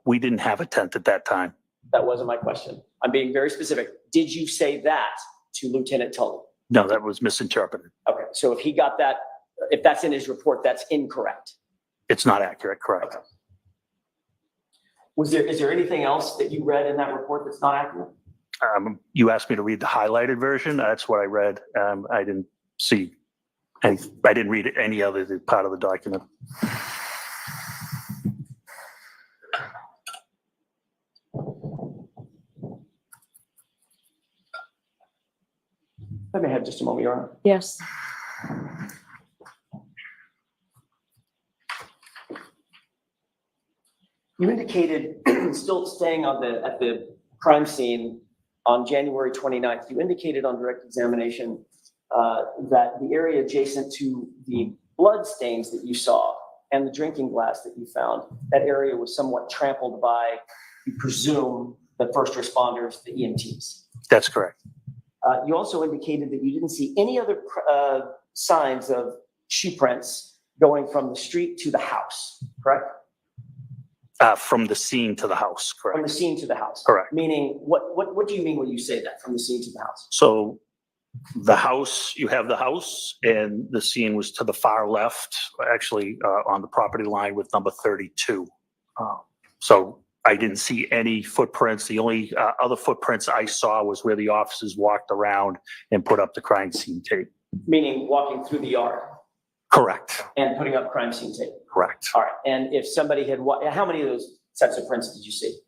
We didn't have a tent at that time. That wasn't my question. I'm being very specific. Did you say that to Lieutenant Tully? No, that was misinterpreted. Okay, so if he got that, if that's in his report, that's incorrect. It's not accurate, correct? Okay. Is there anything else that you read in that report that's not accurate? You asked me to read the highlighted version. That's what I read. I didn't see, I didn't read any other part of the document. Let me have just a moment, Your Honor. Yes. You indicated, still staying on at the crime scene on January 29th, you indicated on direct examination that the area adjacent to the blood stains that you saw and the drinking glass that you found, that area was somewhat trampled by, you presume, the first responders, the EMTs. That's correct. You also indicated that you didn't see any other signs of shoe prints going from the street to the house, correct? From the scene to the house, correct? From the scene to the house. Correct. Meaning, what do you mean when you say that, from the scene to the house? So the house, you have the house, and the scene was to the far left, actually on the property line with number 32. So I didn't see any footprints. The only other footprints I saw was where the officers walked around and put up the crime scene tape. Meaning walking through the yard? Correct. And putting up crime scene tape? Correct. All right, and if somebody had, how many of those sets of prints did you see?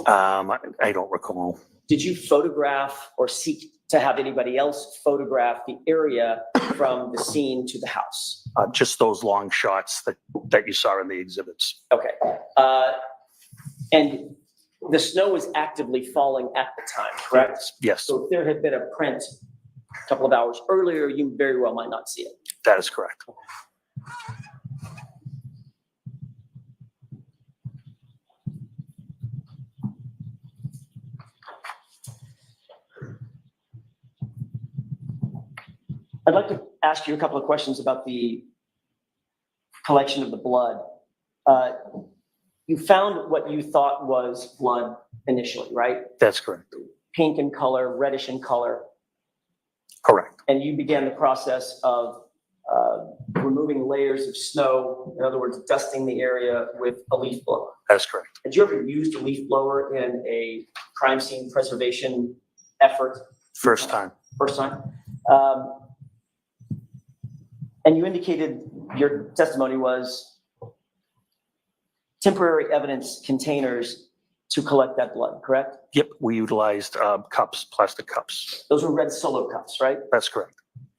I don't recall. Did you photograph or seek to have anybody else photograph the area from the scene to the house? Just those long shots that you saw in the exhibits. Okay. And the snow was actively falling at the time, correct? Yes. So if there had been a print a couple of hours earlier, you very well might not see it. That is correct. I'd like to ask you a couple of questions about the collection of the blood. You found what you thought was blood initially, right? That's correct. Pink in color, reddish in color. Correct. And you began the process of removing layers of snow, in other words, dusting the area with a leaf blower. That's correct. Had you ever used a leaf blower in a crime scene preservation effort? First time. First time. And you indicated your testimony was temporary evidence containers to collect that blood, correct? Yep, we utilized cups, plastic cups. Those were red Solo cups, right? That's correct.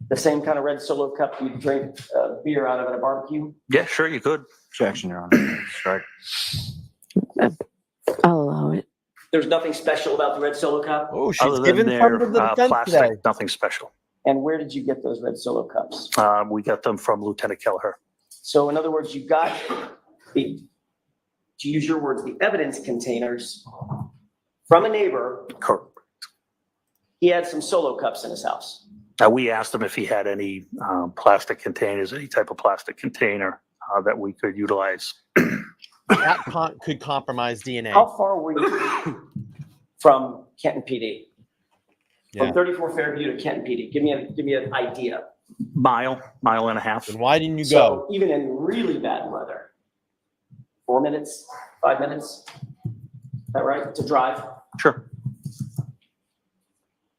The same kind of red Solo cup you drink beer out of at a barbecue? Yeah, sure, you could. Objection, Your Honor. Strike. I'll allow it. There's nothing special about the red Solo cup? Oh, Other than their plastic, nothing special. And where did you get those red Solo cups? We got them from Lieutenant Kelleher. So in other words, you got the, to use your words, the evidence containers from a neighbor. Correct. He had some Solo cups in his house. We asked him if he had any plastic containers, any type of plastic container that we could utilize. That could compromise DNA. How far were you from Canton PD? Yeah. From 34 Fairview to Canton PD? Give me an idea. Mile and a half. And why didn't you So go? even in really bad weather, 4 minutes, 5 minutes, is that right, to drive? Sure.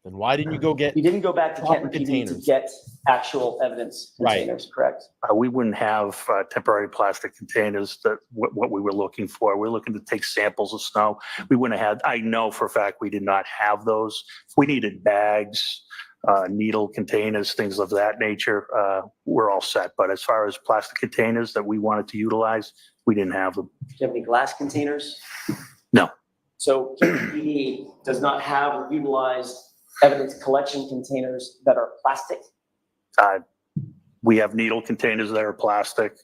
Then why didn't you go get? You didn't go back to proper Canton PD to containers? get actual evidence containers, correct? We wouldn't have temporary plastic containers that what we were looking for. We're looking to take samples of snow. We wouldn't have had, I know for a fact we did not have those. If we needed bags, needle containers, things of that nature, we're all set. But as far as plastic containers that we wanted to utilize, we didn't have them. Do you have any glass containers? No. So Canton PD does not have or utilize evidence collection containers that are plastic? We have needle containers that are plastic.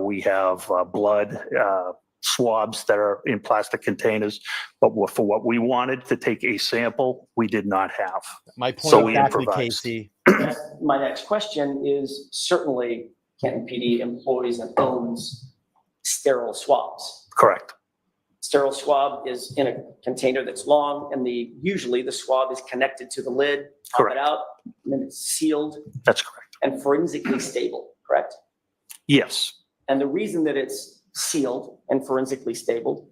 We have blood swabs that are in plastic containers, but for what we wanted to take a sample, we did not have. My point So we exactly, improvised. Casey. That's my next question is certainly Canton PD employs and owns sterile swabs. Correct. Sterile swab is in a container that's long, and usually the swab is connected to the lid, pop it out, and then it's sealed That's correct. and forensically stable, correct? Yes. And the reason that it's sealed and forensically stable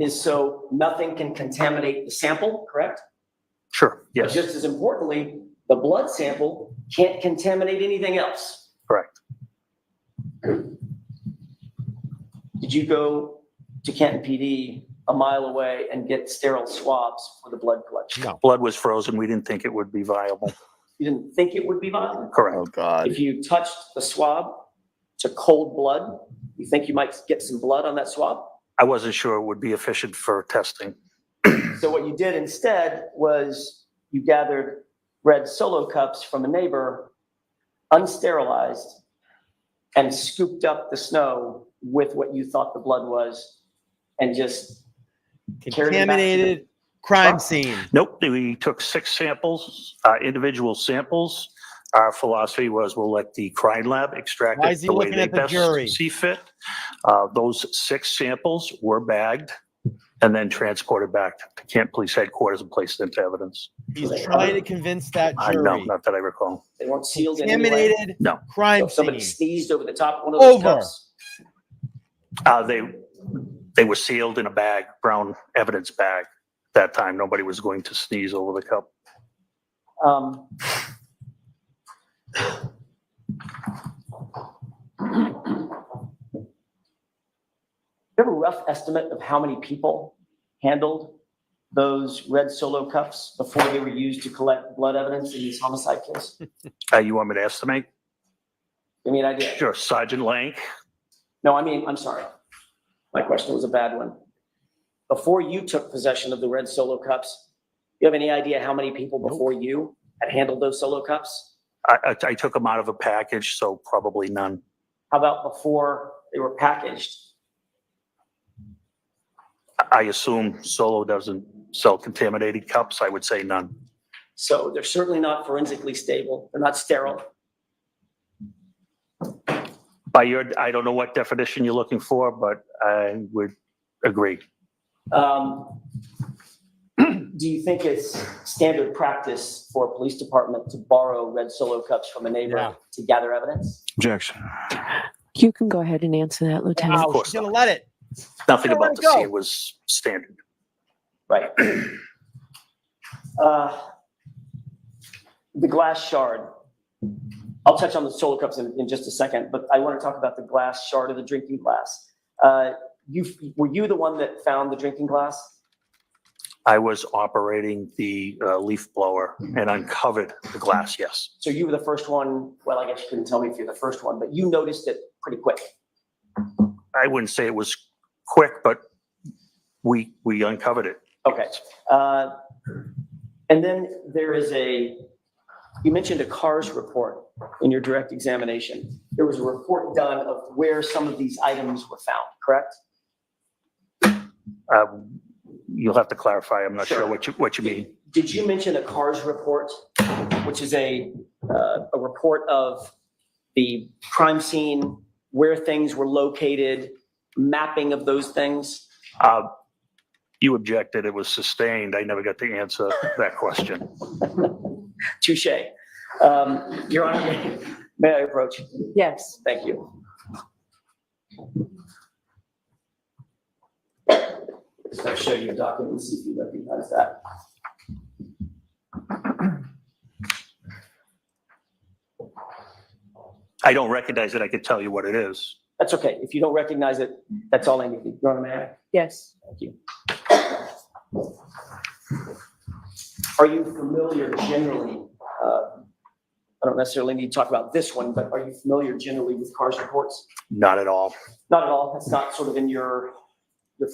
is so nothing can contaminate the sample, correct? Sure. But Yes. just as importantly, the blood sample can't contaminate anything else. Correct. Did you go to Canton PD a mile away and get sterile swabs for the blood collection? No. Blood was frozen. We didn't think it would be viable. You didn't think it would be viable? Correct. Oh, God. If you touched the swab to cold blood, you think you might get some blood on that swab? I wasn't sure it would be efficient for testing. So what you did instead was you gathered red Solo cups from a neighbor, unsterilized, and scooped up the snow with what you thought the blood was, and just carried it back to Contaminated crime scene. Nope. We took 6 samples, individual samples. Our philosophy was we'll let the crime lab extract Why it is he the way looking they at the best jury? see fit. Those 6 samples were bagged and then transported back to Camp Police Headquarters and placed into evidence. He's trying to convince that I jury. know, not that I recall. They weren't sealed in any way? Contaminated No. crime So if somebody scene. sneezed over the top of one of those Over. cups? They were sealed in a bag, brown evidence bag. That time, nobody was going to sneeze over the cup. You have a rough estimate of how many people handled those red Solo cups before they were used to collect blood evidence in this homicide case? You want me to estimate? Give me an idea. Sure. Sergeant Lang. No, I'm sorry. My question was a bad one. Before you took possession of the red Solo cups, you have any idea how many people before you had handled those Solo cups? I took them out of a package, so probably none. How about before they were packaged? I assume Solo doesn't sell contaminated cups. I would say none. So they're certainly not forensically stable. They're not sterile. I don't know what definition you're looking for, but I would agree. Do you think it's standard practice for a police department to borrow red Solo cups from a neighbor to gather evidence? Objection. You can go ahead and answer that, Lieutenant. Of course She's gonna let it. Nothing Let about it the go. scene was standard. Right. The glass shard. I'll touch on the Solo cups in just a second, but I want to talk about the glass shard of the drinking glass. Were you the one that found the drinking glass? I was operating the leaf blower and uncovered the glass, yes. So you were the first one. Well, I guess you couldn't tell me if you're the first one, but you noticed it pretty quick. I wouldn't say it was quick, but we uncovered it. Okay. And then there is you mentioned a CARS report in your direct examination. There was a report done of where some of these items were found, correct? You'll have to clarify. I'm not sure what you mean. Did you mention a CARS report, which is a report of the crime scene, where things were located, mapping of those things? You objected. It was sustained. I never got to answer that question. Touche. Your Honor, may I approach? Yes. Thank you. I'll show you a document and see if you recognize that. I don't recognize it. I could tell you what it is. That's okay. If you don't recognize it, that's all I need. Your Honor, may I? Yes. Thank you. Are you familiar generally? I don't necessarily need to talk about this one, but are you familiar generally with CARS reports? Not at all. Not at all. That's not sort of in your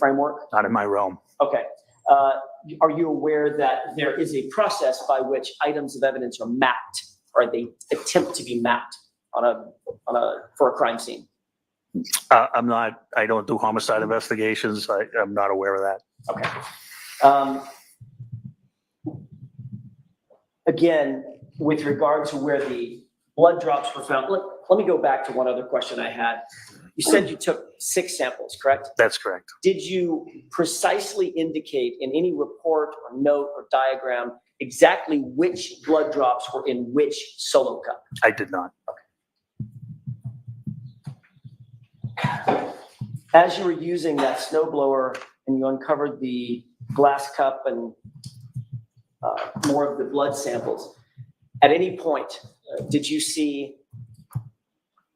framework? Not in my realm. Okay. Are you aware that there is a process by which items of evidence are mapped, or they attempt to be mapped for a crime scene? I don't do homicide investigations. I'm not aware of that. Okay. Again, with regard to where the blood drops were found, let me go back to one other question I had. You said you took 6 samples, correct? That's correct. Did you precisely indicate in any report or note or diagram exactly which blood drops were in which solo cup? I did not. As you were using that snowblower and you uncovered the glass cup and more of the blood samples, at any point, did you see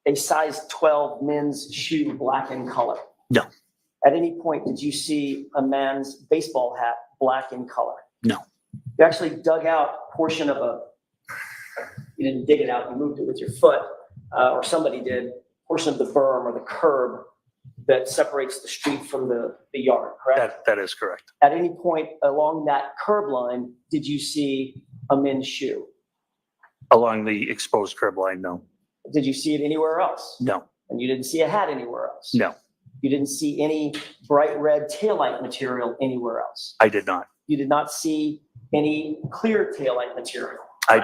a size 12 men's shoe black in color? No. At any point, did you see a man's baseball hat black in color? No. You actually dug out a portion of you didn't dig it out, you moved it with your foot, or somebody did, portion of the berm or the curb that separates the street from the yard, correct? That is correct. At any point along that curb line, did you see a men's shoe? Along the exposed curb line, no. Did you see it anywhere else? No. And you didn't see a hat anywhere else? No. You didn't see any bright red taillight material anywhere else? I did not. You did not see any clear taillight material? I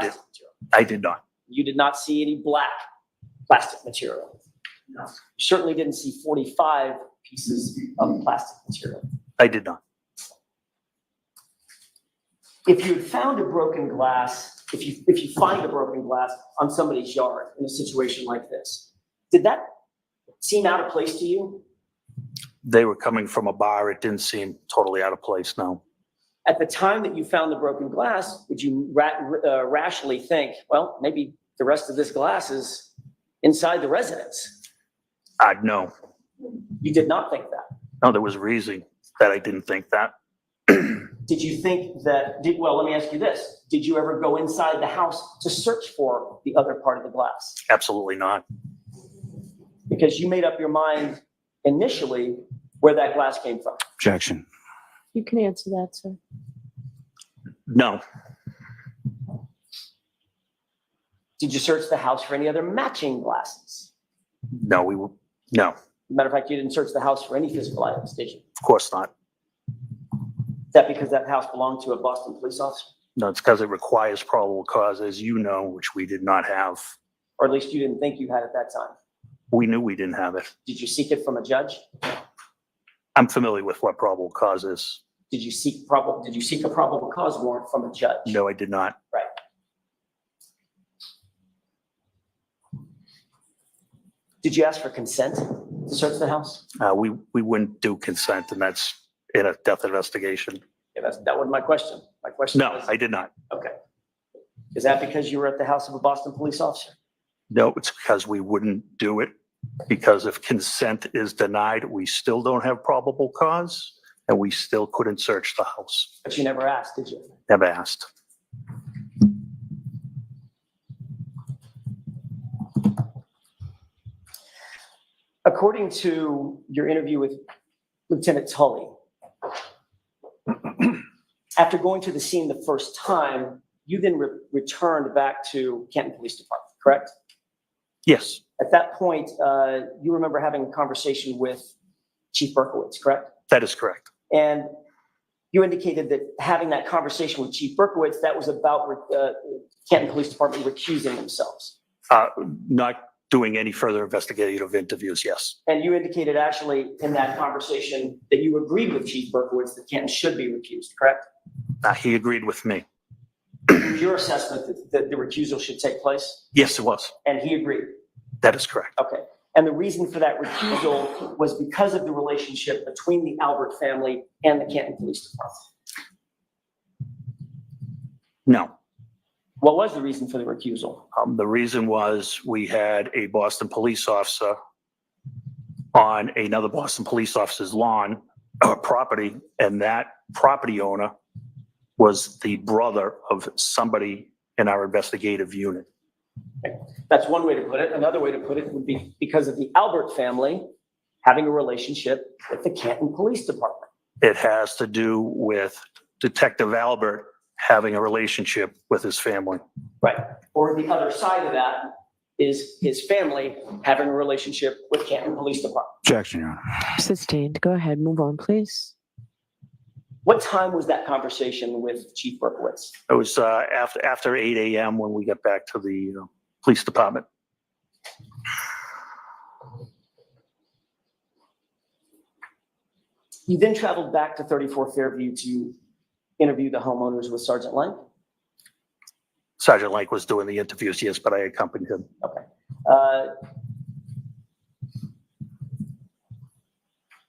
did not. You did not see any black plastic material? No. You certainly didn't see 45 pieces of plastic material? I did not. If you had found a broken glass, if you find a broken glass on somebody's yard in a situation like this, did that seem out of place to you? They were coming from a bar. It didn't seem totally out of place, no. At the time that you found the broken glass, would you rationally think, well, maybe the rest of this glass is inside the residence? No. You did not think that? No, there was a reason that I didn't think that. Did you think that, well, let me ask you this. Did you ever go inside the house to search for the other part of the glass? Absolutely not. Because you made up your mind initially where that glass came from. Objection. You can answer that, sir. No. Did you search the house for any other matching glasses? No, no. Matter of fact, you didn't search the house for any physical items, did you? Of course not. Is that because that house belonged to a Boston police officer? No, it's because it requires probable cause, as you know, which we did not have. Or at least you didn't think you had at that time? We knew we didn't have it. Did you seek it from a judge? I'm familiar with what probable cause is. Did you seek a probable cause warrant from a judge? No, I did not. Right. Did you ask for consent to search the house? We wouldn't do consent, and that's in a death investigation. Yeah, that wasn't my question. My question No, was, I did not. okay. Is that because you were at the house of a Boston police officer? No, it's because we wouldn't do it. Because if consent is denied, we still don't have probable cause, and we still couldn't search the house. But you never asked, did you? Never asked. According to your interview with Lieutenant Tully, after going to the scene the first time, you then returned back to Canton Police Department, correct? Yes. At that point, you remember having a conversation with Chief Berkowitz, correct? That is correct. And you indicated that having that conversation with Chief Berkowitz, that was about Canton Police Department recusing themselves. Not doing any further investigative interviews, yes. And you indicated actually in that conversation that you agreed with Chief Berkowitz that Canton should be recused, correct? He agreed with me. Was your assessment that the recusal should take place? Yes, it was. And he agreed? That is correct. Okay. And the reason for that recusal was because of the relationship between the Albert family and the Canton Police Department? No. What was the reason for the recusal? The reason was we had a Boston police officer on another Boston police officer's lawn or property, and that property owner was the brother of somebody in our investigative unit. Okay. That's one way to put it. Another way to put it would be because of the Albert family having a relationship with the Canton Police Department. It has to do with Detective Albert having a relationship with his family. Right. Or the other side of that, is his family having a relationship with Canton Police Department. Objection, Your Honor. Sustained. Go ahead. Move on, please. What time was that conversation with Chief Berkowitz? It was after 8 a.m. when we got back to the police department. You then traveled back to 34 Fairview to interview the homeowners with Sergeant Lang? Sergeant Lake was doing the interviews, yes, but I accompanied him. Okay.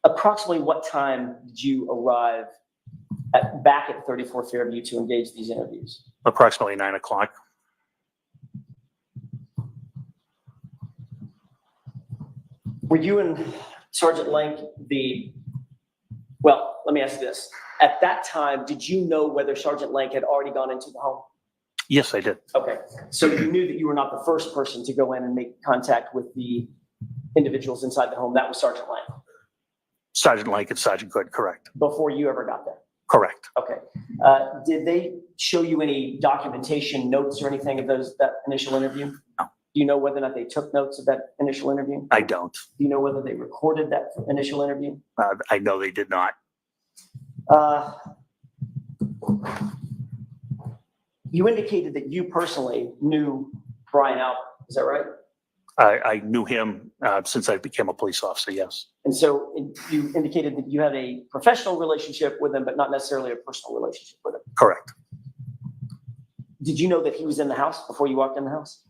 Approximately what time did you arrive back at 34 Fairview to engage these interviews? Approximately 9 o'clock. Were you and Sergeant Lang well, let me ask you this. At that time, did you know whether Sergeant Lang had already gone into the home? Yes, I did. Okay, so you knew that you were not the first person to go in and make contact with the individuals inside the home. That was Sergeant Lang. Sergeant Lake and Sergeant Good, correct. Before you ever got there? Correct. Okay. Did they show you any documentation, notes or anything of that initial interview? No. Do you know whether or not they took notes of that initial interview? I don't. Do you know whether they recorded that initial interview? I know they did not. You indicated that you personally knew Brian Albert. Is that right? I knew him since I became a police officer, yes. And so you indicated that you had a professional relationship with him, but not necessarily a personal relationship with him. Correct. Did you know that he was in the house before you walked in the house?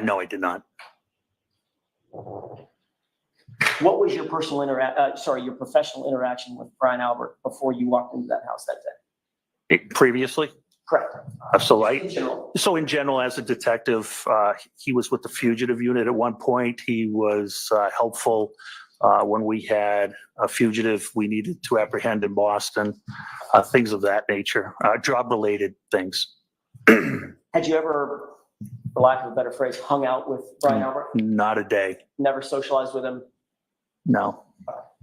No, I did not. What was your your professional interaction with Brian Albert before you walked into that house that day? Previously? Correct. So in general, as a detective, he was with the fugitive unit at one point. He was helpful when we had a fugitive we needed to apprehend in Boston, things of that nature, job-related things. Had you ever, for lack of a better phrase, hung out with Brian Albert? Not a day. Never socialized with him? No,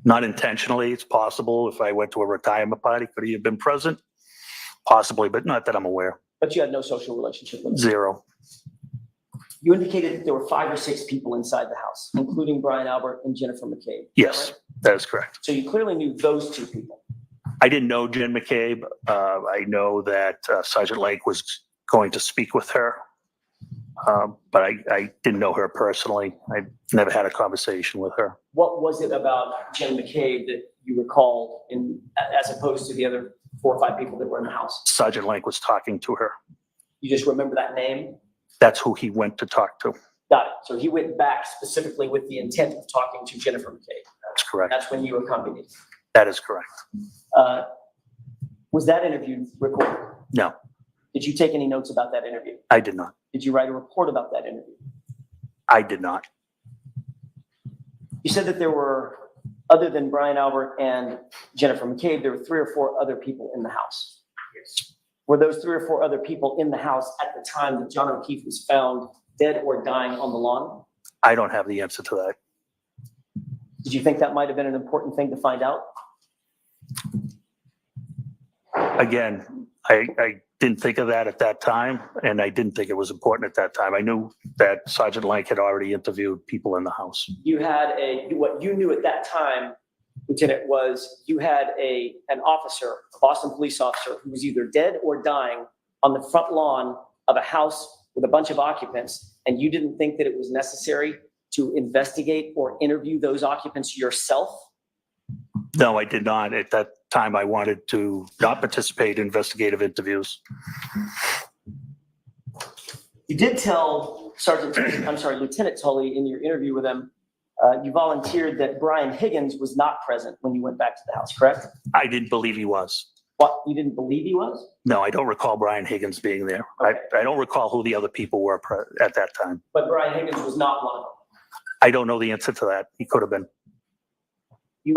not intentionally. It's possible if I went to a retirement party, could he have been present? Possibly, but not that I'm aware. But you had no social relationship with him? Zero. You indicated that there were 5 or 6 people inside the house, including Brian Albert and Jennifer McCabe. Yes, that is correct. So you clearly knew those 2 people. I didn't know Jen McCabe. I know that Sergeant Lake was going to speak with her, but I didn't know her personally. I never had a conversation with her. What was it about Jen McCabe that you recalled as opposed to the other 4 or 5 people that were in the house? Sergeant Lake was talking to her. You just remember that name? That's who he went to talk to. Got it. So he went back specifically with the intent of talking to Jennifer McCabe. That's correct. That's when you accompanied. That is correct. Was that interview recorded? No, Did you take any notes about that interview? I did not. Did you write a report about that interview? I did not. You said that there were, other than Brian Albert and Jennifer McCabe, there were 3 or 4 other people in the house. Yes. Were those 3 or 4 other people in the house at the time that John O'Keefe was found dead or dying on the lawn? I don't have the answer to that. Did you think that might have been an important thing to find out? Again, I didn't think of that at that time, and I didn't think it was important at that time. I knew that Sergeant Lank had already interviewed people in the house. You had what you knew at that time, Lieutenant, was you had an officer, a Boston police officer, who was either dead or dying on the front lawn of a house with a bunch of occupants, and you didn't think that it was necessary to investigate or interview those occupants yourself? No, I did not. At that time, I wanted to not participate in investigative interviews. You did tell Lieutenant Tully in your interview with him, you volunteered that Brian Higgins was not present when you went back to the house, correct? I didn't believe he was. What? You didn't believe he was? No, I don't recall Brian Higgins being there. Okay. I don't recall who the other people were at that time. But Brian Higgins was not one of them. I don't know the answer to that. He could have been.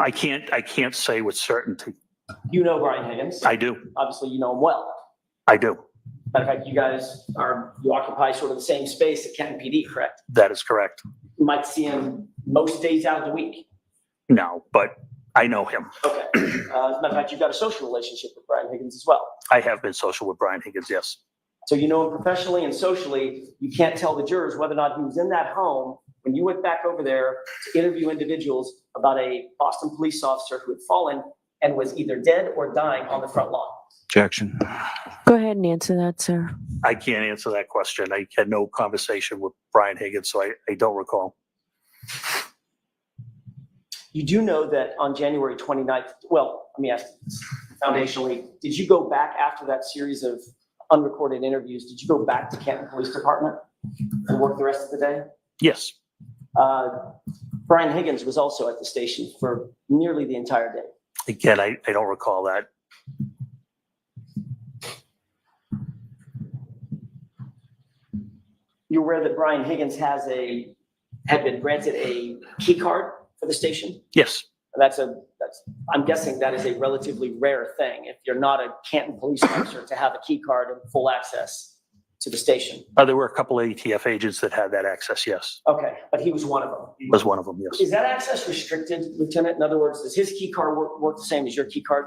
I can't say with certainty. You know Brian Higgins? I do. Obviously, you know him well. I do. Matter of fact, you occupy sort of the same space at Canton PD, correct? That is correct. You might see him most days out of the week. No, but I know him. Okay. As a matter of fact, you've got a social relationship with Brian Higgins as well. I have been social with Brian Higgins, yes. So you know him professionally and socially. You can't tell the jurors whether or not he was in that home when you went back over there to interview individuals about a Boston police officer who had fallen and was either dead or dying on the front lawn. Objection. Go ahead and answer that, sir. I can't answer that question. I had no conversation with Brian Higgins, so I don't recall. You do know that on January 29th, well, let me ask you this. Foundationally, did you go back after that series of unrecorded interviews? Did you go back to Canton Police Department and work the rest of the day? Yes. Brian Higgins was also at the station for nearly the entire day. Again, I don't recall that. You're aware that Brian Higgins had been granted a key card for the station? Yes. I'm guessing that is a relatively rare thing if you're not a Canton police officer to have a key card and full access to the station. There were a couple of ATF agents that had that access, yes. Okay, but he was one of them. He was one of them, yes. Is that access restricted, Lieutenant? In other words, does his key card work the same as your key card?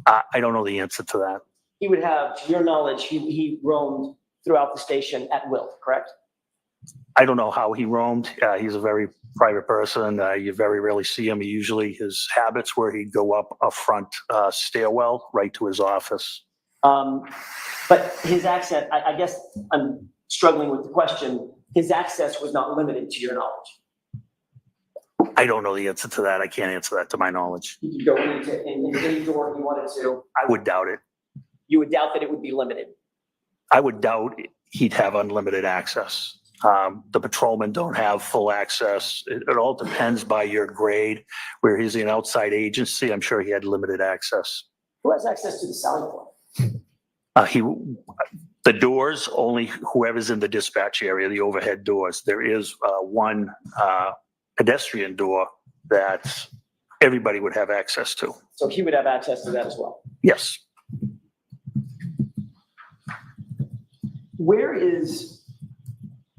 I don't know the answer to that. He would have, to your knowledge, he roamed throughout the station at will, correct? I don't know how he roamed. He's a very private person. You very rarely see him. His habits were he'd go up a front stairwell right to his office. But his access, I guess I'm struggling with the question. His access was not limited to your knowledge. I don't know the answer to that. I can't answer that to my knowledge. He could go into any door he wanted to. I would doubt it. You would doubt that it would be limited. I would doubt he'd have unlimited access. The patrolmen don't have full access. It all depends by your grade. Where he's an outside agency, I'm sure he had limited access. Who has access to the sally port? The doors, only whoever's in the dispatch area, the overhead doors. There is one pedestrian door that everybody would have access to. So he would have access to that as well? Yes. Where is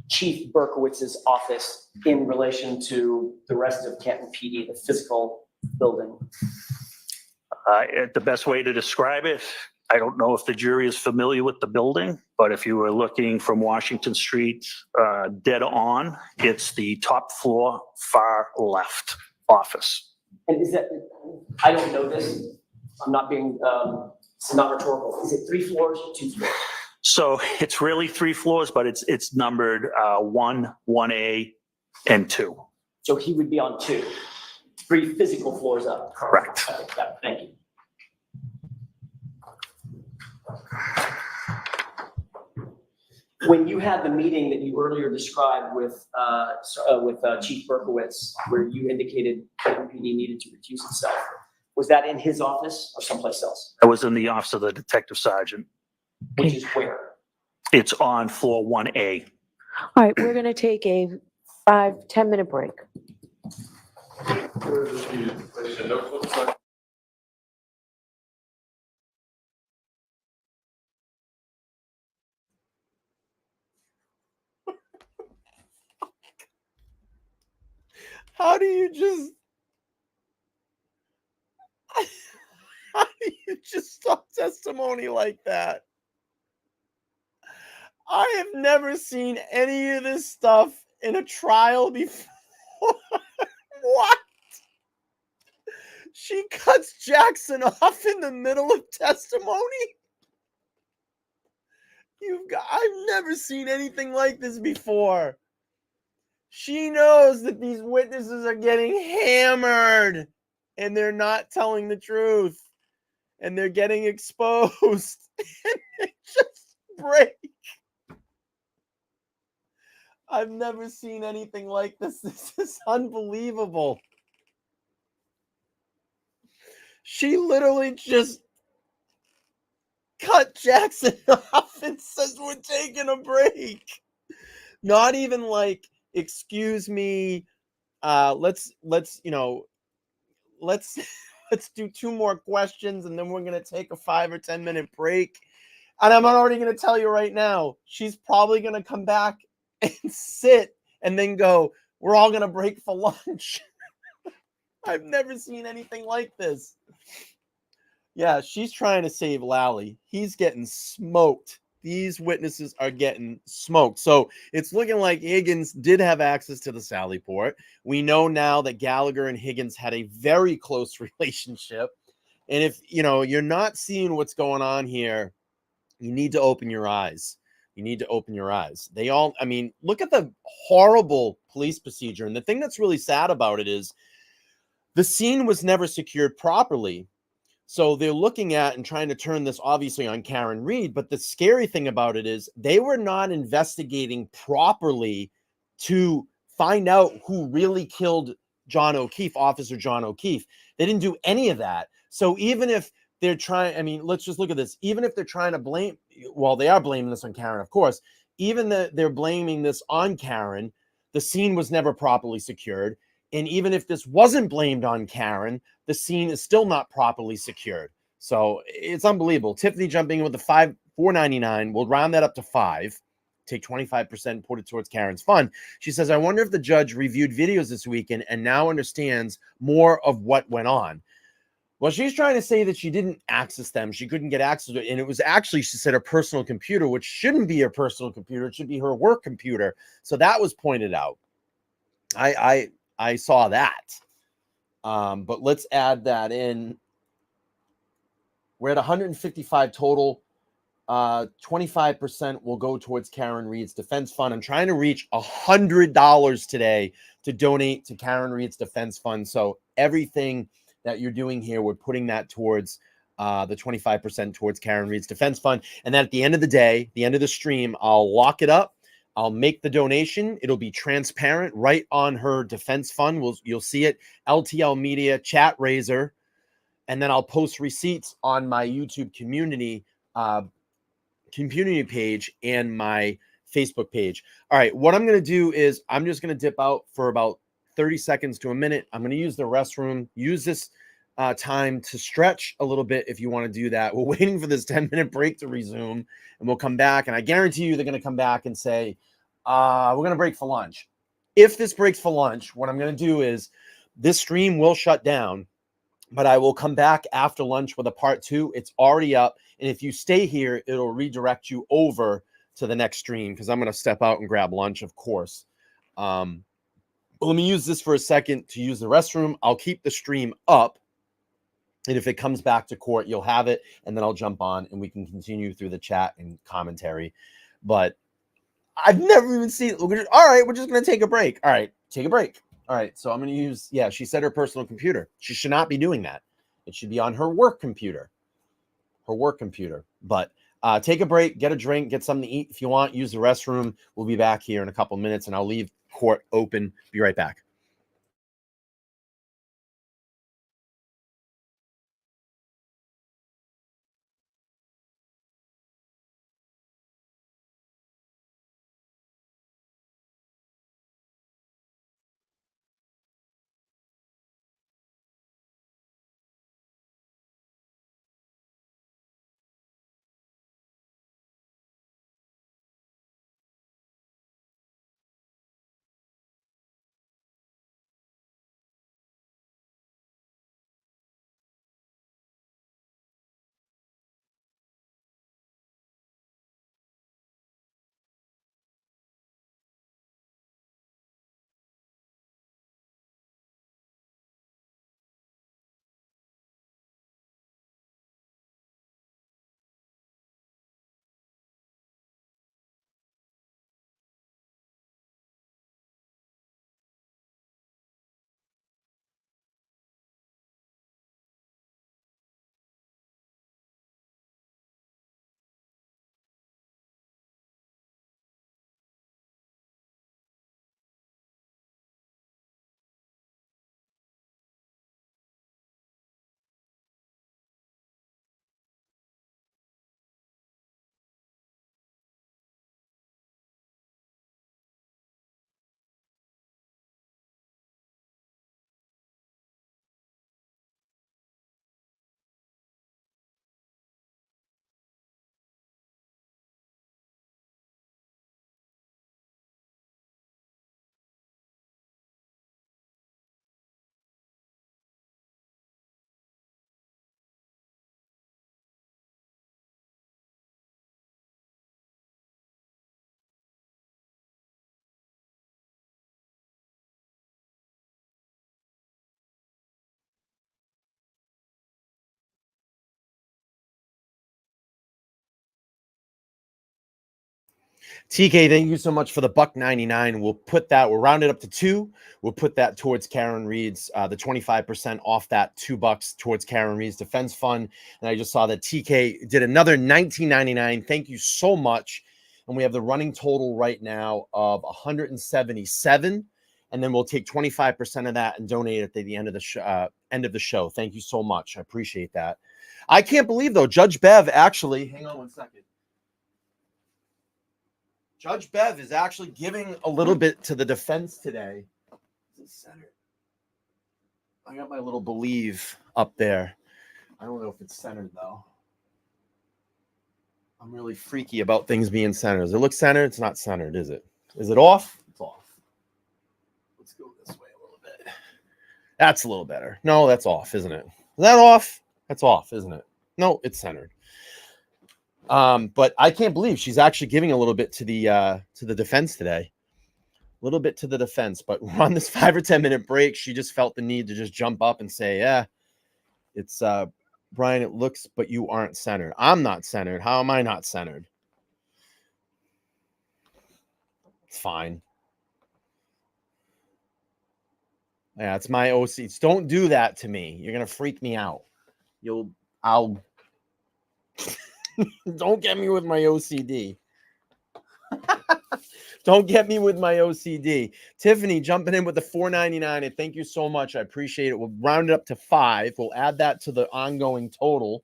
Chief Berkowitz's office in relation to the rest of Canton PD, the physical building? The best way to describe it, I don't know if the jury is familiar with the building, but if you were looking from Washington Street dead on, it's the top floor, far left office. And is that, I don't know this, I'm not being, it's not rhetorical. Is it 3 floors or 2 floors? So it's really 3 floors, but it's numbered 1, 1A, and 2. So he would be on 2, 3 physical floors up. Correct. Okay, thank you. When you had the meeting that you earlier described with Chief Berkowitz, where you indicated Canton PD needed to recuse itself, was that in his office or someplace else? I was in the office of the detective sergeant. Which is where? It's on floor 1A. All right, we're going to take a 5-10 minute break. How do you just stop testimony like that? I have never seen any of this stuff in a trial before. What? She cuts Jackson off in the middle of testimony? I've never seen anything like this before. She knows that these witnesses are getting hammered and they're not telling the truth and they're getting exposed and they just break. I've never seen anything like this. This is unbelievable. She literally just cut Jackson off and says, "We're taking a break." Not even like, "Excuse me, let's do 2 more questions and then we're gonna take a 5 or 10 minute break." And I'm already gonna tell you right now, she's probably gonna come back and sit and then go, "We're all gonna break for lunch." I've never seen anything like this. Yeah, she's trying to save Lally. He's getting smoked these witnesses are getting smoked. So it's looking like Higgins did have access to the Sally Port. We know now that Gallagher and Higgins had a very close relationship. And if you're not seeing what's going on here, you need to open your eyes. You need to open your eyes. Look at the horrible police procedure. And the thing that's really sad about it is the scene was never secured properly. So they're looking at and trying to turn this obviously on Karen Reed. But the scary thing about it is they were not investigating properly to find out who really killed Officer John O'Keefe. They didn't do any of that. So even if they're trying, let's just look at this. Even if they're trying to blame, well, they are blaming this on Karen, of course. Even they're blaming this on Karen, the scene was never properly secured. And even if this wasn't blamed on Karen, the scene is still not properly secured. So it's unbelievable. Tiffany jumping in with the $4.99. We'll round that up to $5. Take 25%, put it towards Karen's fund. She says, I wonder if the judge reviewed videos this weekend and now understands more of what went on. Well, she's trying to say that she didn't access them. She couldn't get access to it. And it was actually, she said, her personal computer, which shouldn't be her personal computer. It should be her work computer. So that was pointed out. I saw that. But let's add that in. We're at 155 total. 25% will go towards Karen Reed's defense fund. I'm trying to reach $100 today to donate to Karen Reed's defense fund. So everything that you're doing here, we're putting that towards the 25% towards Karen Reed's defense fund. And then at the end of the day, the end of the stream, I'll lock it up. I'll make the donation. It'll be transparent right on her defense fund. You'll see it, LTL Media Chat Raiser. And then I'll post receipts on my YouTube community page and my Facebook page. All right, what I'm going to do is I'm just going to dip out for about 30 seconds to a minute. I'm going to use the restroom, use this time to stretch a little bit if you want to do that. We're waiting for this 10-minute break to resume, and we'll come back. And I guarantee you they're going to come back and say, we're going to break for lunch. If this breaks for lunch, what I'm going to do is this stream will shut down, but I will come back after lunch with a part 2. It's already up. And if you stay here, it'll redirect you over to the next stream because I'm going to step out and grab lunch, of course. But let me use this for a second to use the restroom. I'll keep the stream up. And if it comes back to court, you'll have it. And then I'll jump on and we can continue through the chat and commentary. But I've never even seen it. All right, we're just going to take a break. All right, take a break. All right, so I'm going to use, she said her personal computer. She should not be doing that. It should be on her work computer. But take a break, get a drink, get something to eat. If you want, use the restroom. We'll be back here in a couple minutes, and I'll leave court open. Be right back. TK, thank you so much for the $1.99. We'll round it up to $2. We'll put that towards Karen Reed's, the 25% off that $2 towards Karen Reed's defense fund. And I just saw that TK did another $19.99. Thank you so much. And we have the running total right now of 177. And then we'll take 25% of that and donate it at the end of the show. Thank you so much. I appreciate that. I can't believe, though, Judge Bev actually, hang on one second. Judge Bev is actually giving a little bit to the defense today. Is it centered? I got my little believe up there. I don't know if it's centered, though. I'm really freaky about things being centered. Does it look centered? It's not centered, is it? Is it off? It's off. Let's go this way a little bit. That's a little better. No, that's off, isn't it? Is that off? That's off, isn't it? No, it's centered. But I can't believe she's actually giving a little bit to the defense today. A little bit to the defense, but we're on this 5 or 10 minute break. She just felt the need to just jump up and say, yeah, it's Brian, it looks, but you aren't centered. I'm not centered. How am I not centered? It's fine. Yeah, it's my OCs. Don't do that to me. You're gonna freak me out. I'll don't get me with my OCD. Don't get me with my OCD. Tiffany jumping in with the $4.99, and thank you so much. I appreciate it. We'll round it up to 5. We'll add that to the ongoing total.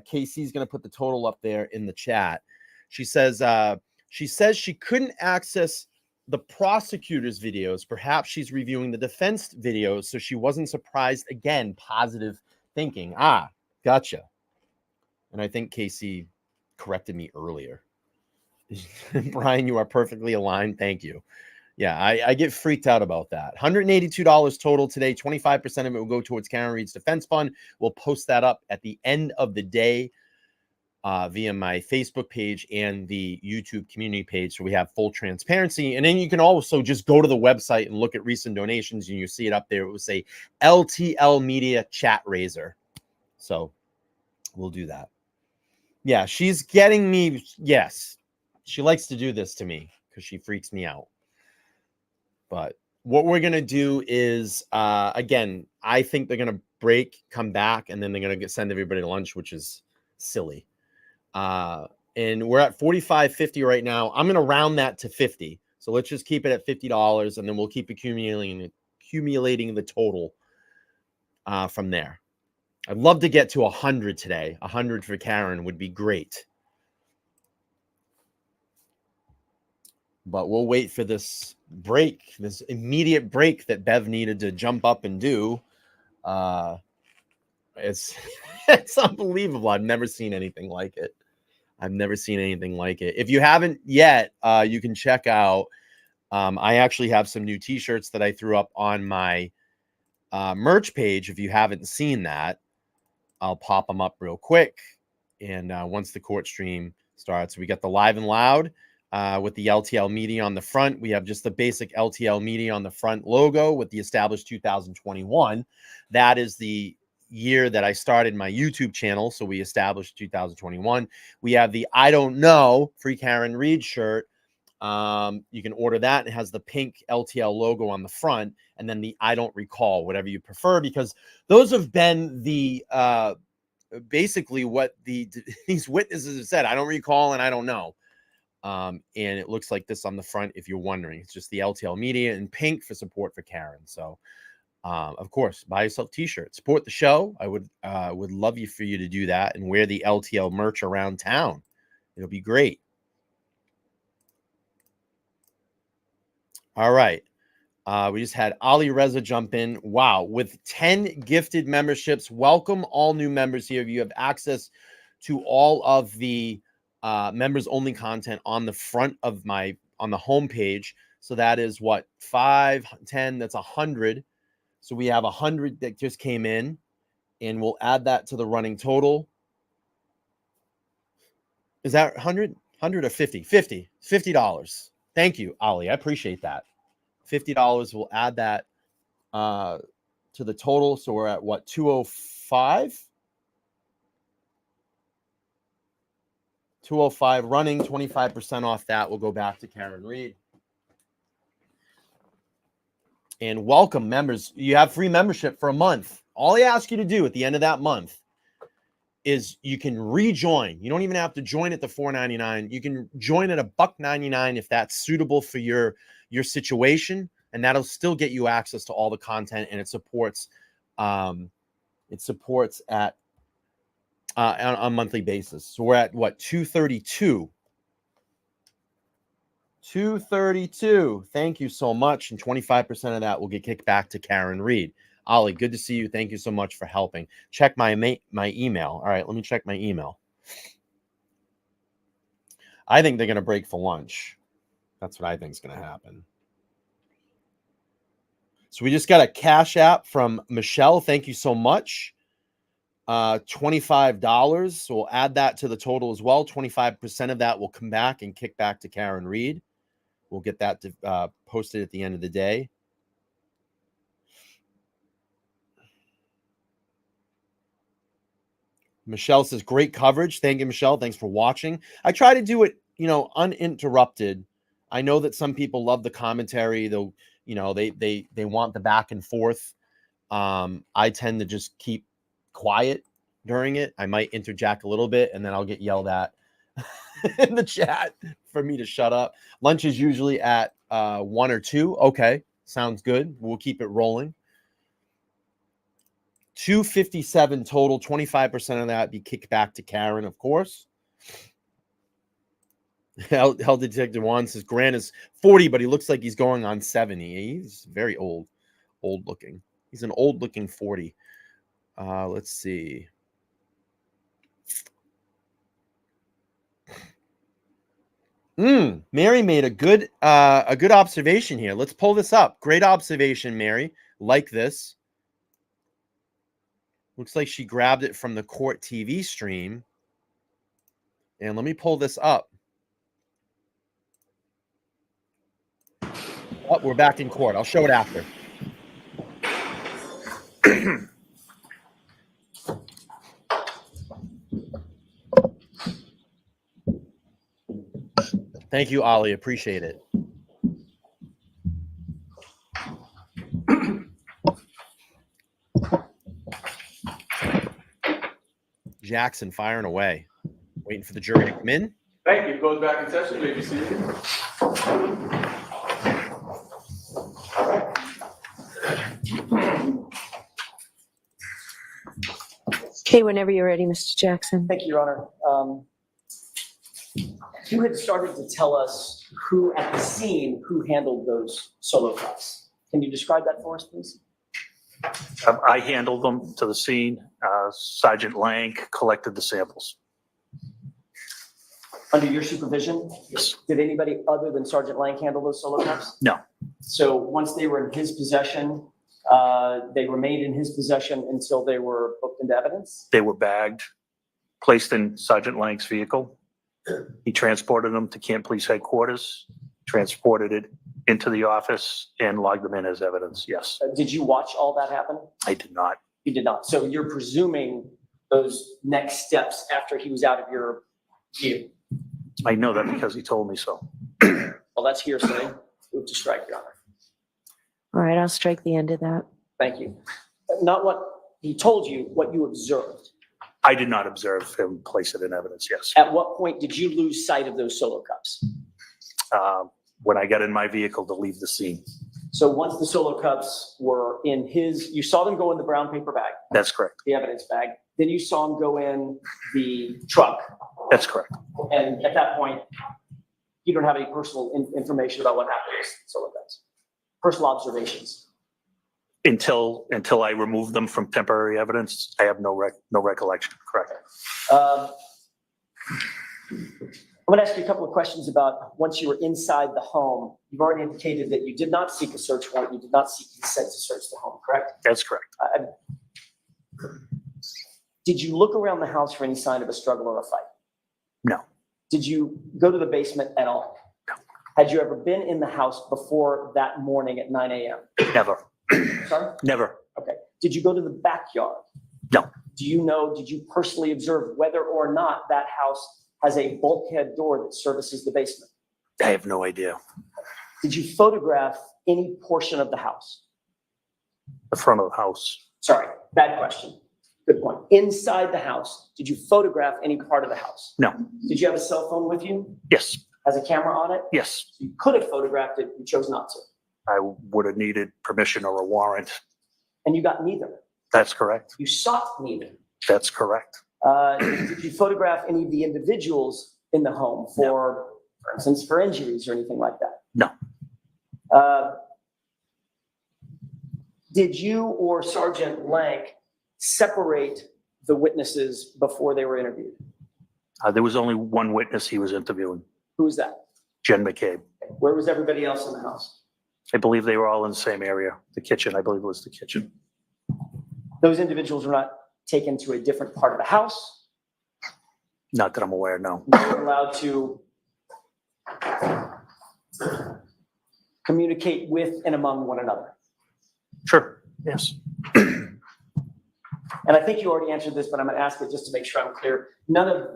Casey's going to put the total up there in the chat. She says she couldn't access the prosecutor's videos. Perhaps she's reviewing the defense videos, so she wasn't surprised. Again, positive thinking. Gotcha. And I think Casey corrected me earlier. Brian, you are perfectly aligned. Thank you. Yeah, I get freaked out about that. $182 total today. 25% of it will go towards Karen Reed's defense fund. We'll post that up at the end of the day via my Facebook page and the YouTube community page, so we have full transparency. And then you can also just go to the website and look at recent donations, and you see it up there. It will say LTL Media Chat Raiser. So we'll do that. Yeah, she's getting me. Yes, she likes to do this to me because she freaks me out. But what we're going to do is, again, I think they're going to break, come back, and then they're going to send everybody to lunch, which is silly. And we're at $45.50 right now. I'm going to round that to 50. So let's just keep it at $50, and then we'll keep accumulating the total from there. I'd love to get to 100 today. 100 for Karen would be great. But we'll wait for this break, this immediate break that Bev needed to jump up and do. It's unbelievable. I've never seen anything like it. If you haven't yet, you can check out. I actually have some new T-shirts that I threw up on my merch page. If you haven't seen that, I'll pop them up real quick. And once the court stream starts, we got the live and loud with the LTL Media on the front. We have just the basic LTL Media on the front logo with the established 2021. That is the year that I started my YouTube channel. So we established 2021. We have the I Don't Know Free Karen Reed shirt. You can order that. It has the pink LTL logo on the front, and then the I Don't Recall, whatever you prefer, because those have been the basically what these witnesses have said. I don't recall and I don't know. And it looks like this on the front, if you're wondering. It's just the LTL Media in pink for support for Karen. So of course, buy yourself T-shirts, support the show. I would love for you to do that and wear the LTL merch around town. It'll be great. All right. We just had Ali Reza jump in. Wow. With 10 gifted memberships, welcome all new members here. You have access to all of the members only content on the front of on the homepage. So that is what, 5, 10, that's 100. So we have 100 that just came in, and we'll add that to the running total. Is that 100? 100 or 50? 50. $50. Thank you, Ali. I appreciate that. $50. We'll add that to the total. So we're at what, 205? 205 running, 25% off that will go back to Karen Reed. And welcome, members. You have free membership for a month. All I ask you to do at the end of that month is you can rejoin. You don't even have to join at the $4.99. You can join at $1.99 if that's suitable for your situation, and that'll still get you access to all the content, and it supports at on a monthly basis. So we're at what, 232. 232. Thank you so much. And 25% of that will get kicked back to Karen Reed. Ollie, good to see you. Thank you so much for helping. Check my email. All right, let me check my email. I think they're going to break for lunch. That's what I think is going to happen. So we just got a Cash App from Michelle. Thank you so much. $25. So we'll add that to the total as well. 25% of that will come back and kick back to Karen Reed. We'll get that posted at the end of the day. Michelle says, great coverage. Thank you, Michelle. Thanks for watching. I try to do it, uninterrupted. I know that some people love the commentary. They'll, they want the back and forth. I tend to just keep quiet during it. I might interject a little bit and then I'll get yelled at in the chat for me to shut up. Lunch is usually at 1 or 2. Okay, sounds good. We'll keep it rolling. 257 total, 25% of that be kicked back to Karen, of course. Hell Detective Juan says Grant is 40, but he looks like he's going on 70. He's very old looking. He's an old looking 40. Let's see. Mary made a good observation here. Let's pull this up. Great observation, Mary. Like this. Looks like she grabbed it from the court TV stream. And let me pull this up. Oh, we're back in court. I'll show it after. Thank you, Ollie. Appreciate it. Jackson firing away. Waiting for the jury to come in. Thank you. Goes back in session. Maybe see you. Okay, whenever you're ready, Mr. Jackson. Thank you, Your Honor. You had started to tell us who at the scene handled those solo cups. Can you describe that for us, please? I handled them to the scene. Sergeant Lang collected the samples. Under your supervision? Yes. Did anybody other than Sergeant Lang handle those solo cups? No. So once they were in his possession, they remained in his possession until they were booked into evidence? They were bagged, placed in Sergeant Lang's vehicle. He transported them to Camp Police Headquarters, transported it into the office, and logged them in as evidence. Yes. Did you watch all that happen? I did not. You did not. So you're presuming those next steps after he was out of your view? I know that because he told me so. Well, that's hearsay. Move to strike, Your Honor. All right, I'll strike the end of that. Thank you. Not what he told you, what you observed. I did not observe him place it in evidence, yes. At what point did you lose sight of those solo cups? When I got in my vehicle to leave the scene. So once the solo cups were in his, you saw them go in the brown paper bag. That's correct. The evidence bag. Then you saw him go in the truck. That's correct. And at that point, you don't have any personal information about what happened with solo cups. Personal observations. Until I removed them from temporary evidence, I have no recollection. Correct. I'm going to ask you a couple of questions about once you were inside the home. You've already indicated that you did not seek a search warrant. You did not seek consent to search the home, correct? That's correct. Did you look around the house for any sign of a struggle or a fight? No. Did you go to the basement at all? No. Had you ever been in the house before that morning at 9 a.m.? Never. Sorry? Never. Okay. Did you go to the backyard? No. Did you personally observe whether or not that house has a bulkhead door that services the basement? I have no idea. Did you photograph any portion of the house? The front of the house. Sorry, bad question. Good point. Inside the house, did you photograph any part of the house? No. Did you have a cell phone with you? Yes. Has a camera on it? Yes. So you could have photographed it, you chose not to. I would have needed permission or a warrant. And you got neither. That's correct. You sought neither. That's correct. Did you photograph any of the individuals in the home for instance, for injuries or anything like that? No. Did you or Sergeant Lank separate the witnesses before they were interviewed? There was only one witness he was interviewing, Who's that? Jen McCabe. Where was everybody else in the house? I believe they were all in the same area, the kitchen. I believe it was the kitchen. Those individuals were not taken to a different part of the house. Not that I'm aware, no. They were allowed to communicate with and among one another. Sure, yes. And I think you already answered this, but I'm going to ask it just to make sure I'm clear. None of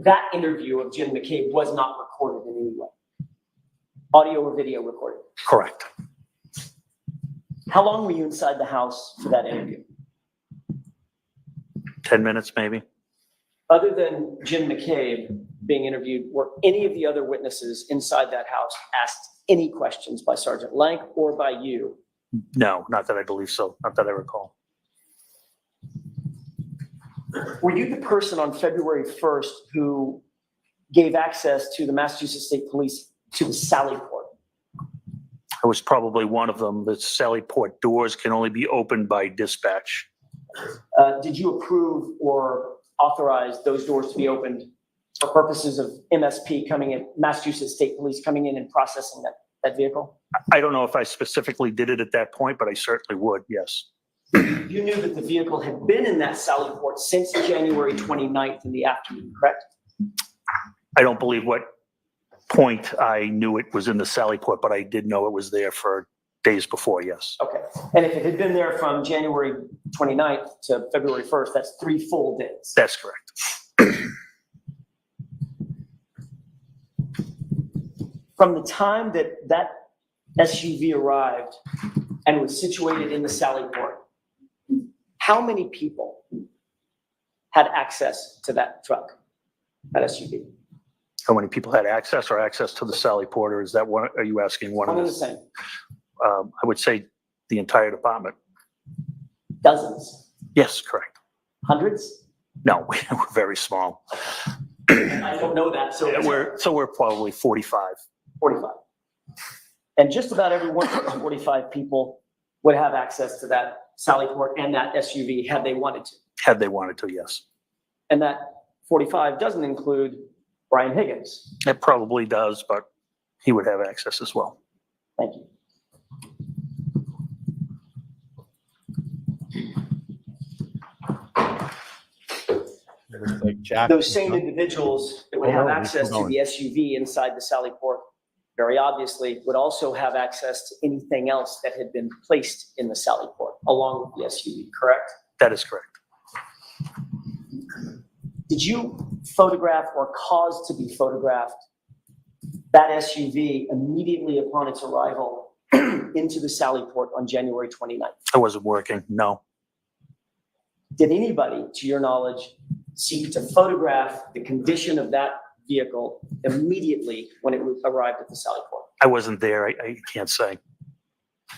that interview of Jen McCabe was not recorded in any way. Audio or video recorded. Correct. How long were you inside the house for that interview? 10 minutes, maybe. Other than Jim McCabe being interviewed, were any of the other witnesses inside that house asked any questions by Sergeant Lank or by you? No, not that I believe so. Not that I recall. Were you the person on February 1st who gave access to the Massachusetts State Police to the Sally Port? I was probably one of them. The Sally Port doors can only be opened by dispatch. Did you approve or authorize those doors to be opened for purposes of MSP coming in, Massachusetts State Police coming in and processing that vehicle? I don't know if I specifically did it at that point, but I certainly would, yes. You knew that the vehicle had been in that Sally Port since January 29th in the afternoon, correct? I don't believe what point I knew it was in the Sally Port, but I did know it was there for days before, yes. Okay. And if it had been there from January 29th to February 1st, that's 3 full days. That's correct. From the time that SUV arrived and was situated in the Sally Port, how many people had access to that truck, that SUV? How many people had access or access to the Sally Port, or is that one? Are you asking one One of and the the same. I would say the entire department. Dozens. Yes, correct. Hundreds? No, we're very small. I don't know that. So we're probably 45. 45. And just about every one of those 45 people would have access to that Sally Port and that SUV had they wanted to. Had they wanted to, yes. And that 45 doesn't include Brian Higgins. It probably does, but he would have access as well. Thank you. Like Jack, Those same individuals that would have access to the SUV inside the Sally Port, very obviously, would also have access to anything else that had been placed in the Sally Port along with the SUV, correct? That is correct. Did you photograph or cause to be photographed that SUV immediately upon its arrival into the Sally Port on January 29th? I wasn't working, no. Did anybody, to your knowledge, seek to photograph the condition of that vehicle immediately when it arrived at the Sally Port? I wasn't there, I can't say.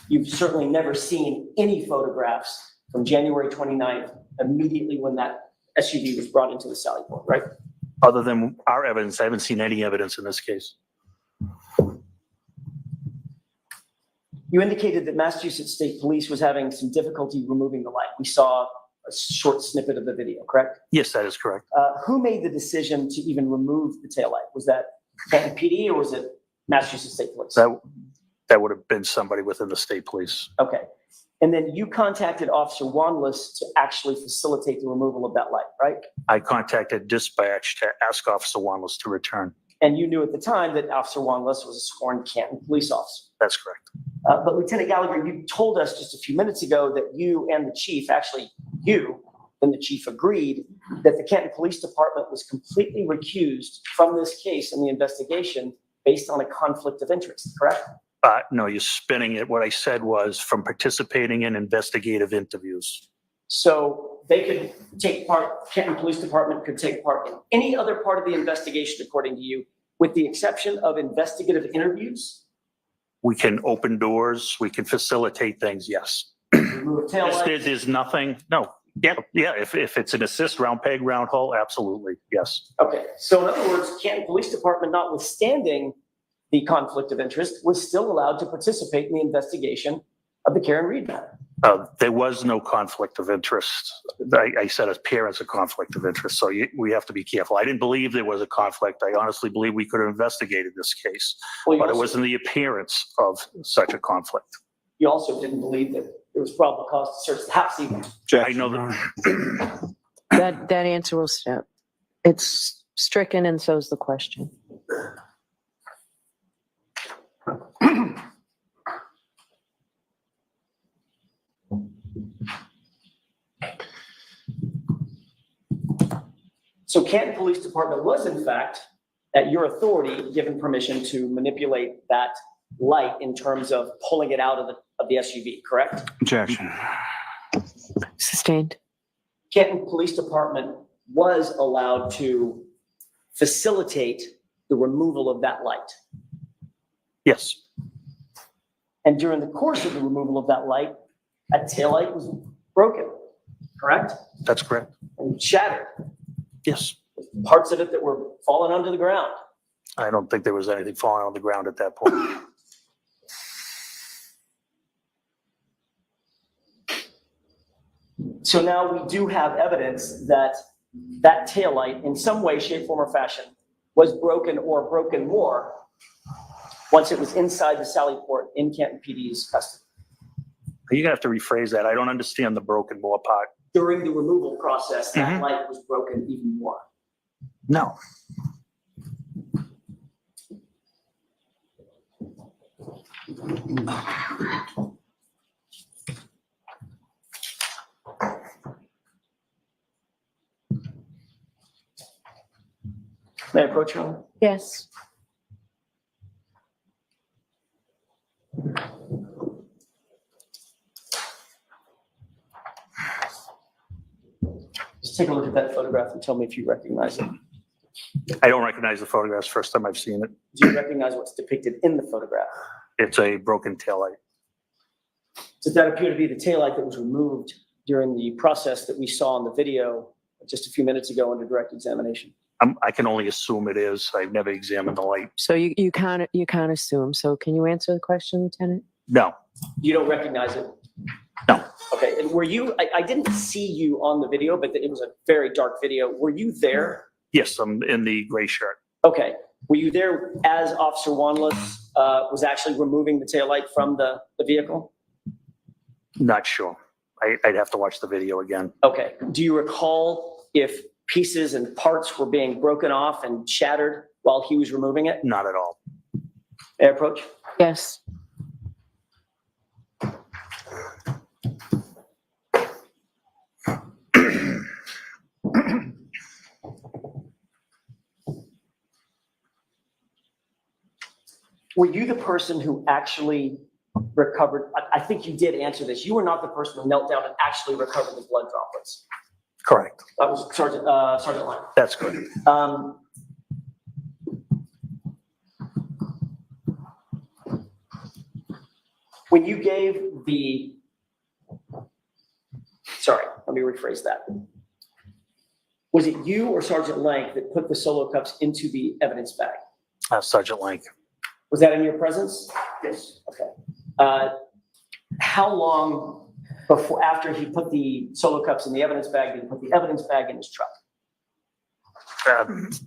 You've certainly never seen any photographs from January 29th immediately when that SUV was brought into the Sally Port, right? Other than our evidence, I haven't seen any evidence in this case. You indicated that Massachusetts State Police was having some difficulty removing the light. We saw a short snippet of the video, correct? Yes, that is correct. Who made the decision to even remove the taillight? Was that Canton PD or was it Massachusetts State Police? That would have been somebody within the state police. Okay. And then you contacted Officer Wanless to actually facilitate the removal of that light, right? I contacted dispatch to ask Officer Wanless to return. And you knew at the time that Officer Wanless was a sworn Canton police officer. That's correct. But Lieutenant Gallagher, you told us just a few minutes ago that you and the chief, actually you, then the chief agreed that the Canton Police Department was completely recused from this case and the investigation based on a conflict of interest, correct? No, you're spinning it. What I said was from participating in investigative interviews. So they could take part, Canton Police Department could take part in any other part of the investigation, according to you, with the exception of investigative interviews? We can open doors, we can facilitate things, yes. Remove taillights? There's nothing, no, yeah, if it's an assist round peg, round hole, absolutely, yes. Okay, so in other words, Canton Police Department, notwithstanding the conflict of interest, was still allowed to participate in the investigation of the Karen Reed matter. There was no conflict of interest. I said appearance of conflict of interest, so we have to be careful. I didn't believe there was a conflict. I honestly believe we could have investigated this case, but it wasn't the appearance of such a conflict. You also didn't believe that there was probable cause to search the house either. I know that. That answer will stand. It's stricken, and so is the question. So Canton Police Department was, in fact, at your authority, given permission to manipulate that light in terms of pulling it out of the SUV, correct? Objection. Sustained. Canton Police Department was allowed to facilitate the removal of that light. Yes. And during the course of the removal of that light, that taillight was broken, correct? That's correct. And shattered. Yes. Parts of it that were falling onto the ground. I don't think there was anything falling on the ground at that point. So now we do have evidence that that taillight, in some way, shape, form, or fashion, was broken or broken more once it was inside the Sally Port in Canton PD's custody. You're gonna have to rephrase that. I don't understand the broken more part. During the removal process, that light was broken even more. No. May I approach you? Yes. Just take a look at that photograph and tell me if you recognize it. I don't recognize the photographs. First time I've seen it. Do you recognize what's depicted in the photograph? It's a broken taillight. Does that appear to be the taillight that was removed during the process that we saw in the video just a few minutes ago under direct examination? I can only assume it is. I've never examined the light. So you can't assume. So can you answer the question, Lieutenant? No. You don't recognize it? No. Okay, and were you, I didn't see you on the video, but it was a very dark video. Were you there? Yes, I'm in the gray shirt. Okay, were you there as Officer Wanless was actually removing the taillight from the vehicle? Not sure. I'd have to watch the video again. Okay, do you recall if pieces and parts were being broken off and shattered while he was removing it? Not at all. May I approach? Yes. Were you the person who actually recovered? I think you did answer this. You were not the person who knelt down and actually recovered the blood droplets. Correct. That was Sergeant Lang. That's correct. When you gave the, sorry, let me rephrase that. Was it you or Sergeant Lang that put the solo cups into the evidence bag? Sergeant Lang. Was that in your presence? Yes. Okay. How long before, after he put the solo cups in the evidence bag, did he put the evidence bag in his truck?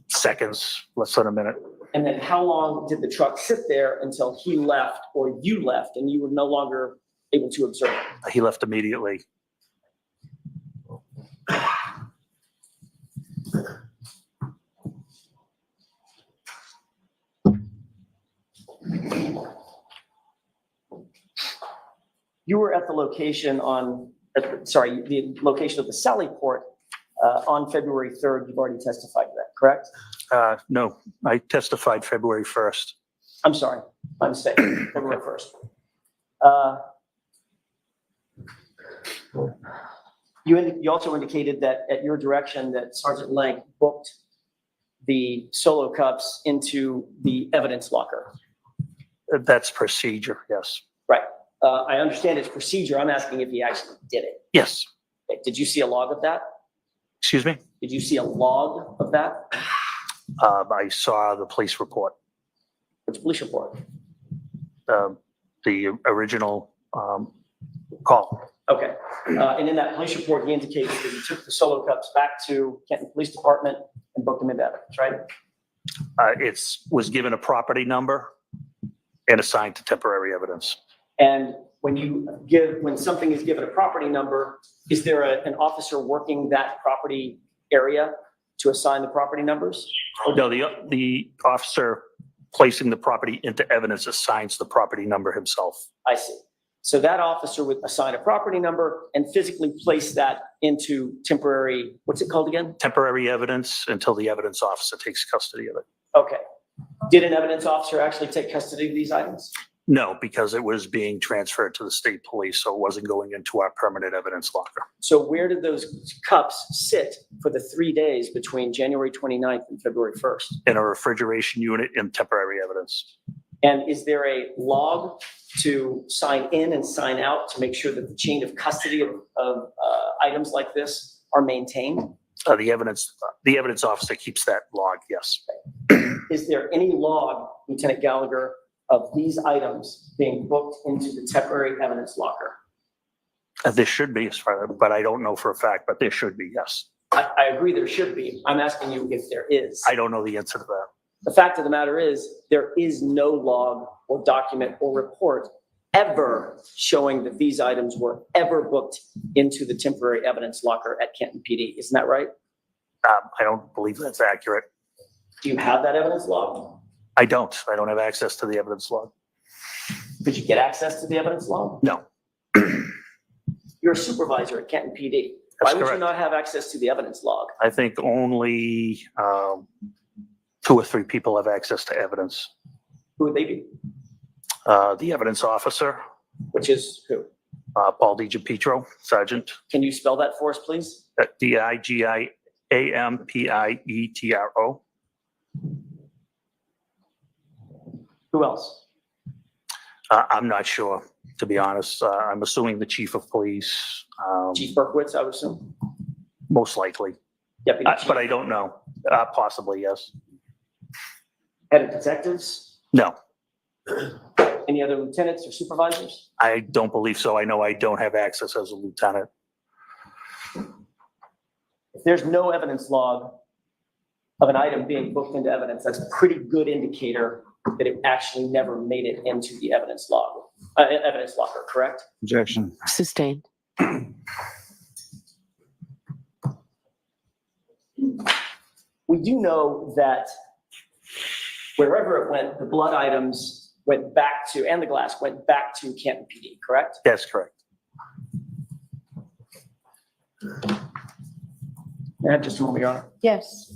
Seconds, less than a minute. And then how long did the truck sit there until he left or you left and you were no longer able to observe it? He left immediately. You were at the location on sorry, the location of the Sally Port on February 3rd. You've already testified to that, correct? No, I testified February 1st. I'm sorry, my mistake, February 1st. You also indicated that at your direction that Sergeant Lank booked the solo cups into the evidence locker. That's procedure, yes. Right. I understand it's procedure. I'm asking if he actually did it. Yes. Okay. Did you see a log of that? Excuse me? Did you see a log of that? I saw the police report. Which police report? The original call. Okay. And in that police report, he indicated that he took the solo cups back to Kenton Police Department and booked them into evidence, right? It was given a property number and assigned to temporary evidence. And when something is given a property number, is there an officer working that property area to assign the property numbers? No, the officer placing the property into evidence assigns the property number himself. I see. So that officer would assign a property number and physically place that into temporary, what's it called again? Temporary evidence until the evidence officer takes custody of it. Okay. Did an evidence officer actually take custody of these items? No, because it was being transferred to the state police, so it wasn't going into our permanent evidence locker. So where did those cups sit for the 3 days between January 29th and February 1st? In a refrigeration unit in temporary evidence. And is there a log to sign in and sign out to make sure that the chain of custody of items like this are maintained? The evidence officer keeps that log, yes. Is there any log, Lieutenant Gallagher, of these items being booked into the temporary evidence locker? There should be, but I don't know for a fact, but there should be, yes. I agree there should be. I'm asking you if there is. I don't know the answer to that. The fact of the matter is, there is no log or document or report ever showing that these items were ever booked into the temporary evidence locker at Kenton PD. Isn't that right? I don't believe that's accurate. Do you have that evidence log? I don't. I don't have access to the evidence log. Did you get access to the evidence log? No. You're a supervisor at Kenton PD. That's Why would correct. you not have access to the evidence log? I think only 2 or 3 people have access to evidence. Who would they be? The evidence officer. Which is who? Paul DiGiapietro, Sergeant. Can you spell that for us, please? DIGIAMPIETRO. Who else? I'm not sure, to be honest. I'm assuming the chief of police. Chief Berkowitz, I would assume. Most likely. Deputy Chief. But I don't know. Possibly, yes. Head of detectives? No, Any other lieutenants or supervisors? I don't believe so. I know I don't have access as a lieutenant. If there's no evidence log of an item being booked into evidence, that's a pretty good indicator that it actually never made it into the evidence log, evidence locker, correct? Objection. Sustained. We do know that wherever it went, the blood items went back to, and the glass went back to Canton PD, correct? That's correct. May I have just a moment, Your Honor? Yes.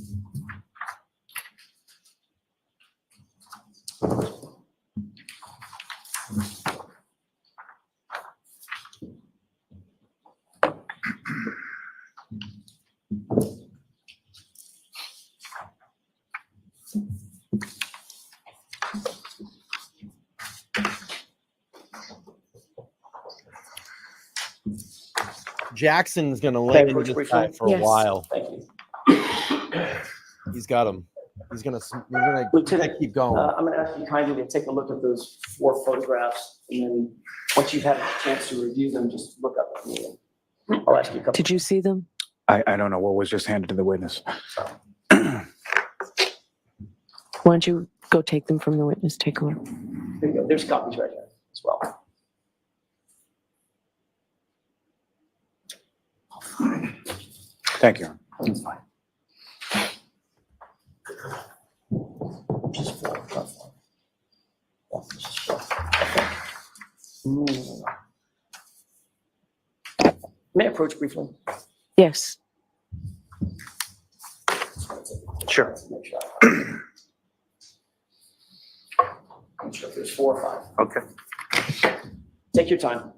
Jackson's gonna Okay, lay into Coach this guy Briefly? for a Yes. while. Thank you. He's got him. He's gonna Lieutenant, keep going. I'm going to ask you kindly to take a look at those 4 photographs, and then once you've had a chance to review them, just look up at me. And I'll ask you a couple. Did you see them? I don't know what was just handed to the witness. Why don't you go take them from the witness? Take a look. There you go. There's copies right here as well. Thank you. That's fine. Just 4, not 4. Yeah, just 4. Okay. May I approach briefly? Yes. Sure. Make sure I'm sure if there's 4 or 5. Okay. Take your time.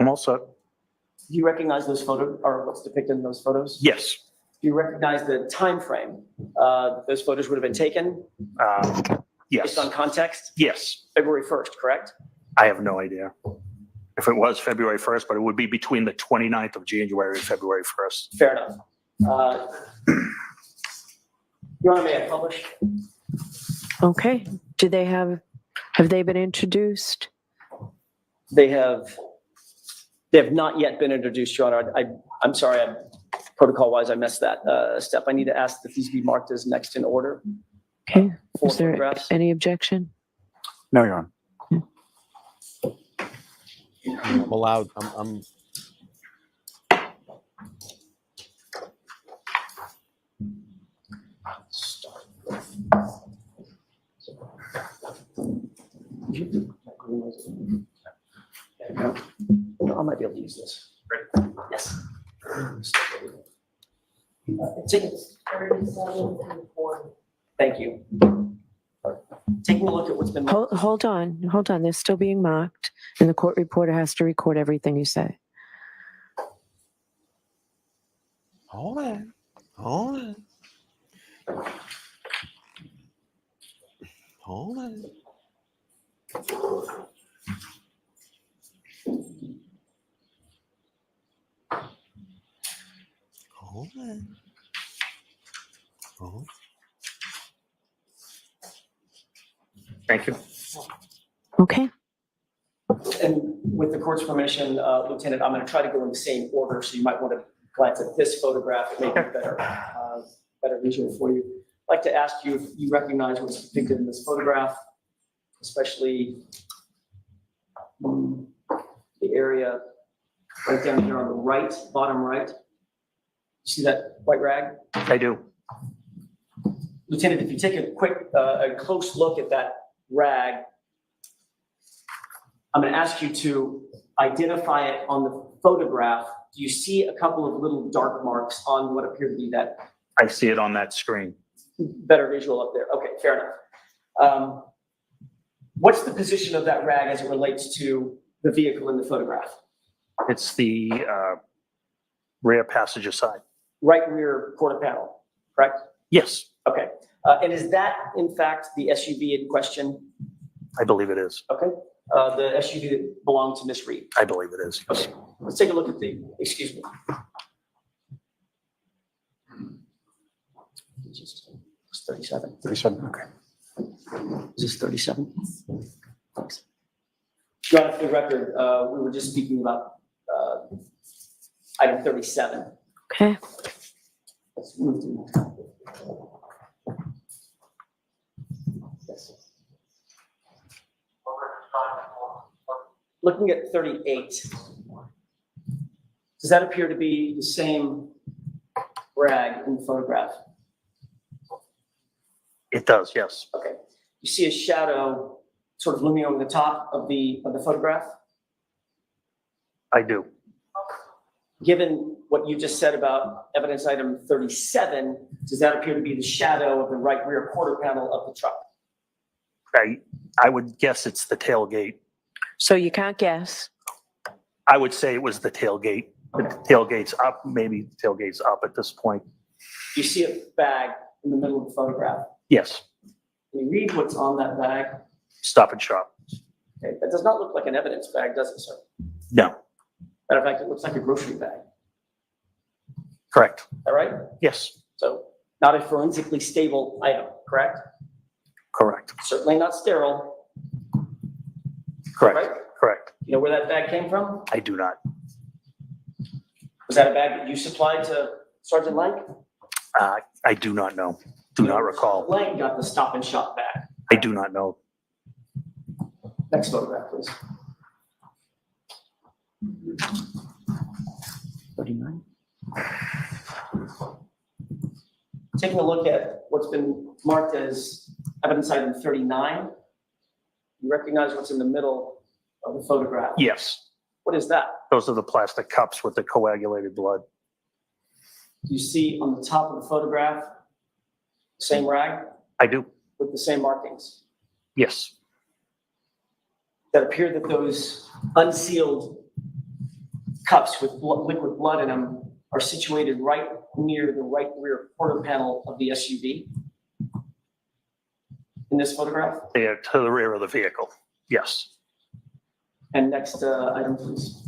I'm all set. Do you recognize those photos or what's depicted in those photos? Yes. Do you recognize the time frame those photos would have been taken? Yes. Based on context? Yes. February 1st, correct? I have no idea if it was February 1st, but it would be between the 29th of January and February 1st. Fair enough. Your Honor, may I publish? Okay. Have they been introduced? They have not yet been introduced, Your Honor. I'm sorry, protocol-wise, I missed that step. I need to ask that these be marked as next in order. Okay. Four Is there photographs. any objection? No, Your Honor. I'm allowed. I'm I might be able to use this. Yes. Thank you. Taking a look at what's been. Hold on. They're still being marked, and the court reporter has to record everything you say. hold on. Hold on. Hold on. Hold on. Hold on. Thank you. Okay. And with the court's permission, Lieutenant, I'm going to try to go in the same order, so you might want to glance at this photograph. It may be better visual for you. I'd like to ask you if you recognize what's depicted in this photograph, especially the area right down here on the right, bottom right. You see that white rag? I do. Lieutenant, if you take a close look at that rag, I'm going to ask you to identify it on the photograph. Do you see a couple of little dark marks on what appear to be that? I see it on that screen. Better visual up there. Okay, fair enough. What's the position of that rag as it relates to the vehicle in the photograph? It's the rear passenger side. Right rear quarter panel, correct? Yes, Okay. And is that, in fact, the SUV in question? I believe it is. Okay. The SUV that belonged to Miss Reed? I believe it is. Yes. Okay. Let's take a look at excuse me. It's 37. 37, okay. Is this 37? Thanks. Your Honor, for the record, we were just speaking about item 37. Okay. Let's move to. Yes. Looking at 38, does that appear to be the same rag in the photograph? It does, yes. Okay. You see a shadow sort of looming over the top of the photograph? I do. Given what you just said about evidence item 37, does that appear to be the shadow of the right rear quarter panel of the truck? I would guess it's the tailgate. So you can't guess. I would say it was the tailgate. The tailgate's up, maybe the tailgate's up at this point. You see a bag in the middle of the photograph. Yes. Can you read what's on that bag? Stop and Shop. Okay. That does not look like an evidence bag, does it, sir? No. Matter of fact, it looks like a grocery bag. Correct. All right? Yes. So not a forensically stable item, correct? Correct. Certainly not sterile. Correct. Right? Correct. You know where that bag came from? I do not. Was that a bag that you supplied to Sergeant Lang? I do not know. Do not recall. Lang got the Stop and Shop bag. I do not know. Next photograph, please. 39. Taking a look at what's been marked as evidence item 39. You recognize what's in the middle of the photograph? Yes. What is that? Those are the plastic cups with the coagulated blood. Do you see on the top of the photograph, same rag I do. with the same markings? Yes. That appear that those unsealed cups with liquid blood in them are situated right near the right rear quarter panel of the SUV in this photograph? They are to the rear of the vehicle. Yes. And next item, please.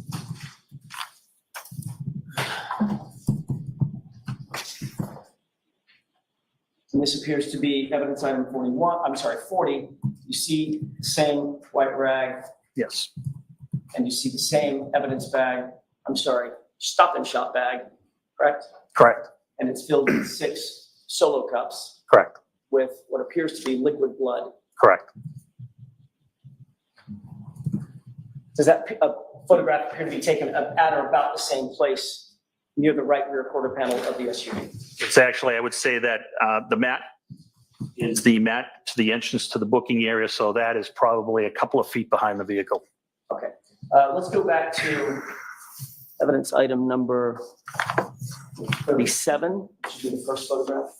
And this appears to be evidence item 40. You see the same white rag. Yes. And you see the same evidence bag, Stop and Shop bag, correct? Correct. And it's filled with 6 solo cups Correct. with what appears to be liquid blood. Correct. Does that photograph appear to be taken at or about the same place near the right rear quarter panel of the SUV? It's actually, I would say that the mat is the mat to the entrance to the booking area, so that is probably a couple of feet behind the vehicle. Okay. Let's go back to evidence item number 37, which should be the first photograph.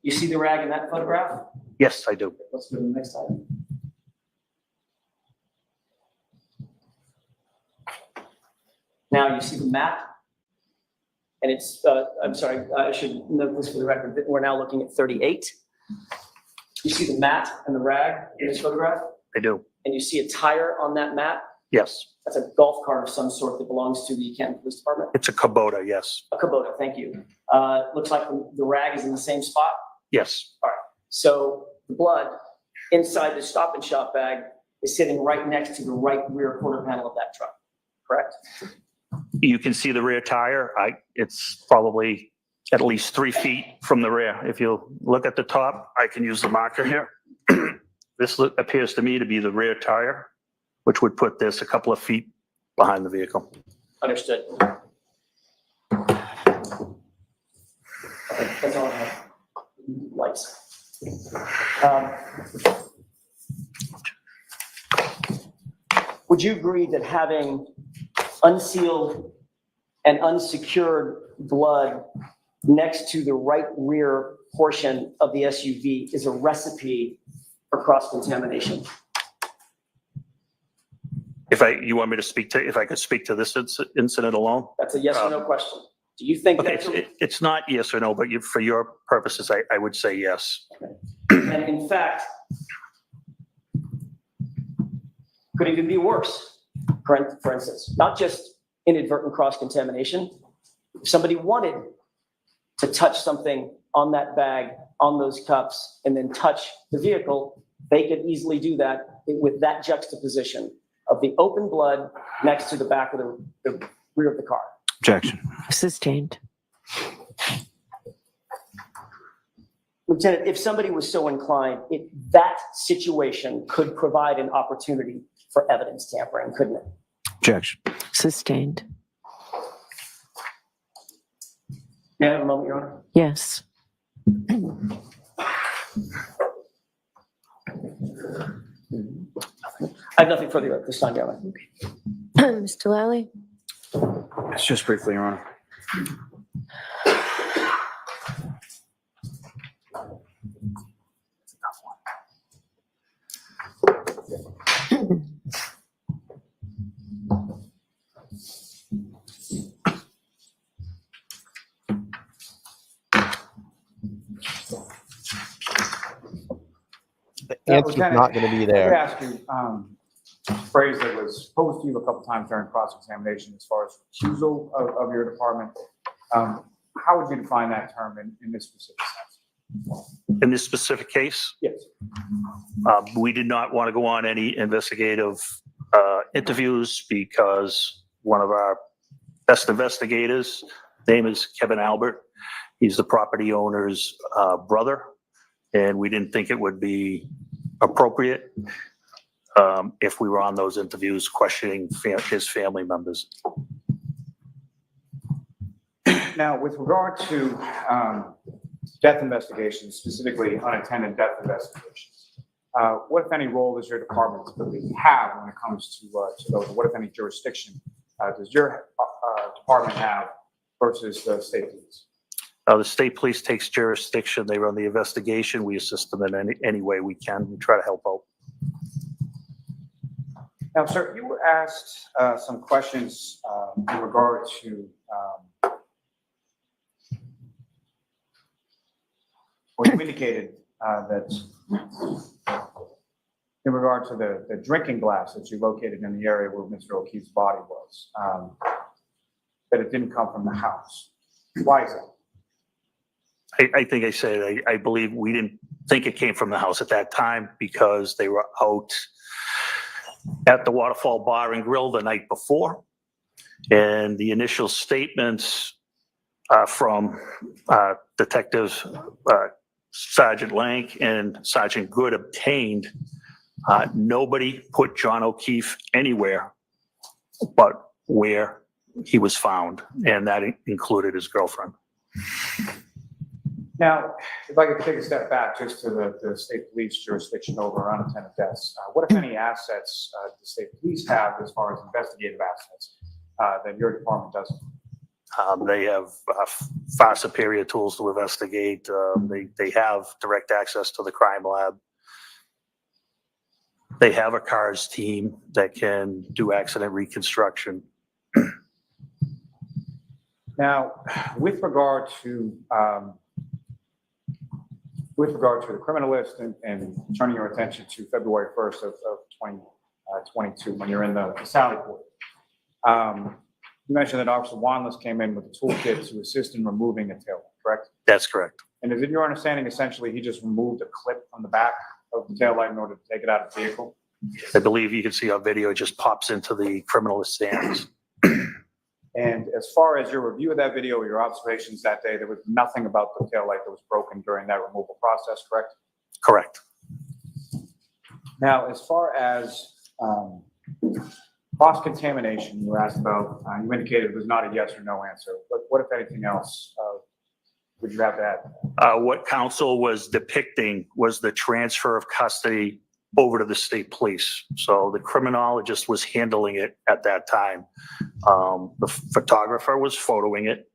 You see the rag in that photograph? Yes, I do. Let's go to the next item. Now you see the mat, and it's, I should note this for the record, that we're now looking at 38. You see the mat and the rag in this photograph? I do. And you see a tire on that mat? Yes. That's a golf cart of some sort that belongs to the Canton Police Department? It's a Kubota, yes. A Kubota, thank you. Looks like the rag is in the same spot? Yes. All right. So the blood inside the Stop and Shop bag is sitting right next to the right rear quarter panel of that truck, correct? You can see the rear tire. It's probably at least 3 feet from the rear. If you look at the top, I can use the marker here. This appears to me to be the rear tire, which would put this a couple of feet behind the vehicle. Understood. Okay, that's all I have. Lights. Would you agree that having unsealed and unsecured blood next to the right rear portion of the SUV is a recipe for cross-contamination? You want me to if I could speak to this incident alone? That's a yes or no question. Do you think Okay, that's it's not yes or no, but for your purposes, I would say yes. and in fact, could even be worse, for instance, not just inadvertent cross-contamination. If somebody wanted to touch something on that bag, on those cups, and then touch the vehicle, they could easily do that with that juxtaposition of the open blood next to the back of the rear of the car. Objection. Sustained. Lieutenant, if somebody was so inclined, that situation could provide an opportunity for evidence tampering, couldn't it? Objection. Sustained. May I have a moment, Your Honor? Yes. I have nothing further at this time, Your Honor. Mr. Lally? It's just briefly, Your Honor. The answer's not going to be there. I could ask you a phrase that was posed to you a couple times during cross-examination as far as recusal of your department. How would you define that term in this specific sense? In this specific case? Yes. We did not want to go on any investigative interviews because one of our best investigators, name is Kevin Albert. He's the property owner's brother, and we didn't think it would be appropriate if we were on those interviews questioning his family members. Now, with regard to death investigations, specifically unattended death investigations, What, if any, role does your department typically have when it comes to those? What, if any, jurisdiction does your department have versus the state police? The state police takes jurisdiction. They run the investigation. We assist them in any way we can. We try to help out. Now, sir, you were asked some questions in regard to, or you indicated that in regard to the drinking glass that you located in the area where Mr. O'Keefe's body was, that it didn't come from the house. Why is that? I think I said, I believe we didn't think it came from the house at that time because they were out at the Waterfall Bar and Grill the night before. And the initial statements from Detectives Sergeant Lank and Sergeant Good obtained, nobody put John O'Keefe anywhere but where he was found, and that included his girlfriend. Now, if I could take a step back just to the state police jurisdiction over unattended deaths, what, if any, assets the state police have as far as investigative assets that your department doesn't? They have far superior tools to investigate. They have direct access to the crime lab. They have a CARS team that can do accident reconstruction. Now, with regard to the criminalist and turning your attention to February 1st of 2022, when you're in the Sally Port, you mentioned that Officer Wanless came in with a toolkit to assist in removing a tail, correct? That's correct. And is it your understanding, essentially, he just removed a clip from the back of the tail light in order to take it out of the vehicle? I believe you can see on video, it just pops into the criminalist's hands. And as far as your review of that video or your observations that day, there was nothing about the tail light that was broken during that removal process, correct? Correct. Now, as far as cross-contamination, you were asked about, you indicated it was not a yes or no answer. But what, if anything else, would you have to add? What counsel was depicting was the transfer of custody over to the state police. So the criminologist was handling it at that time. The photographer was photoing it.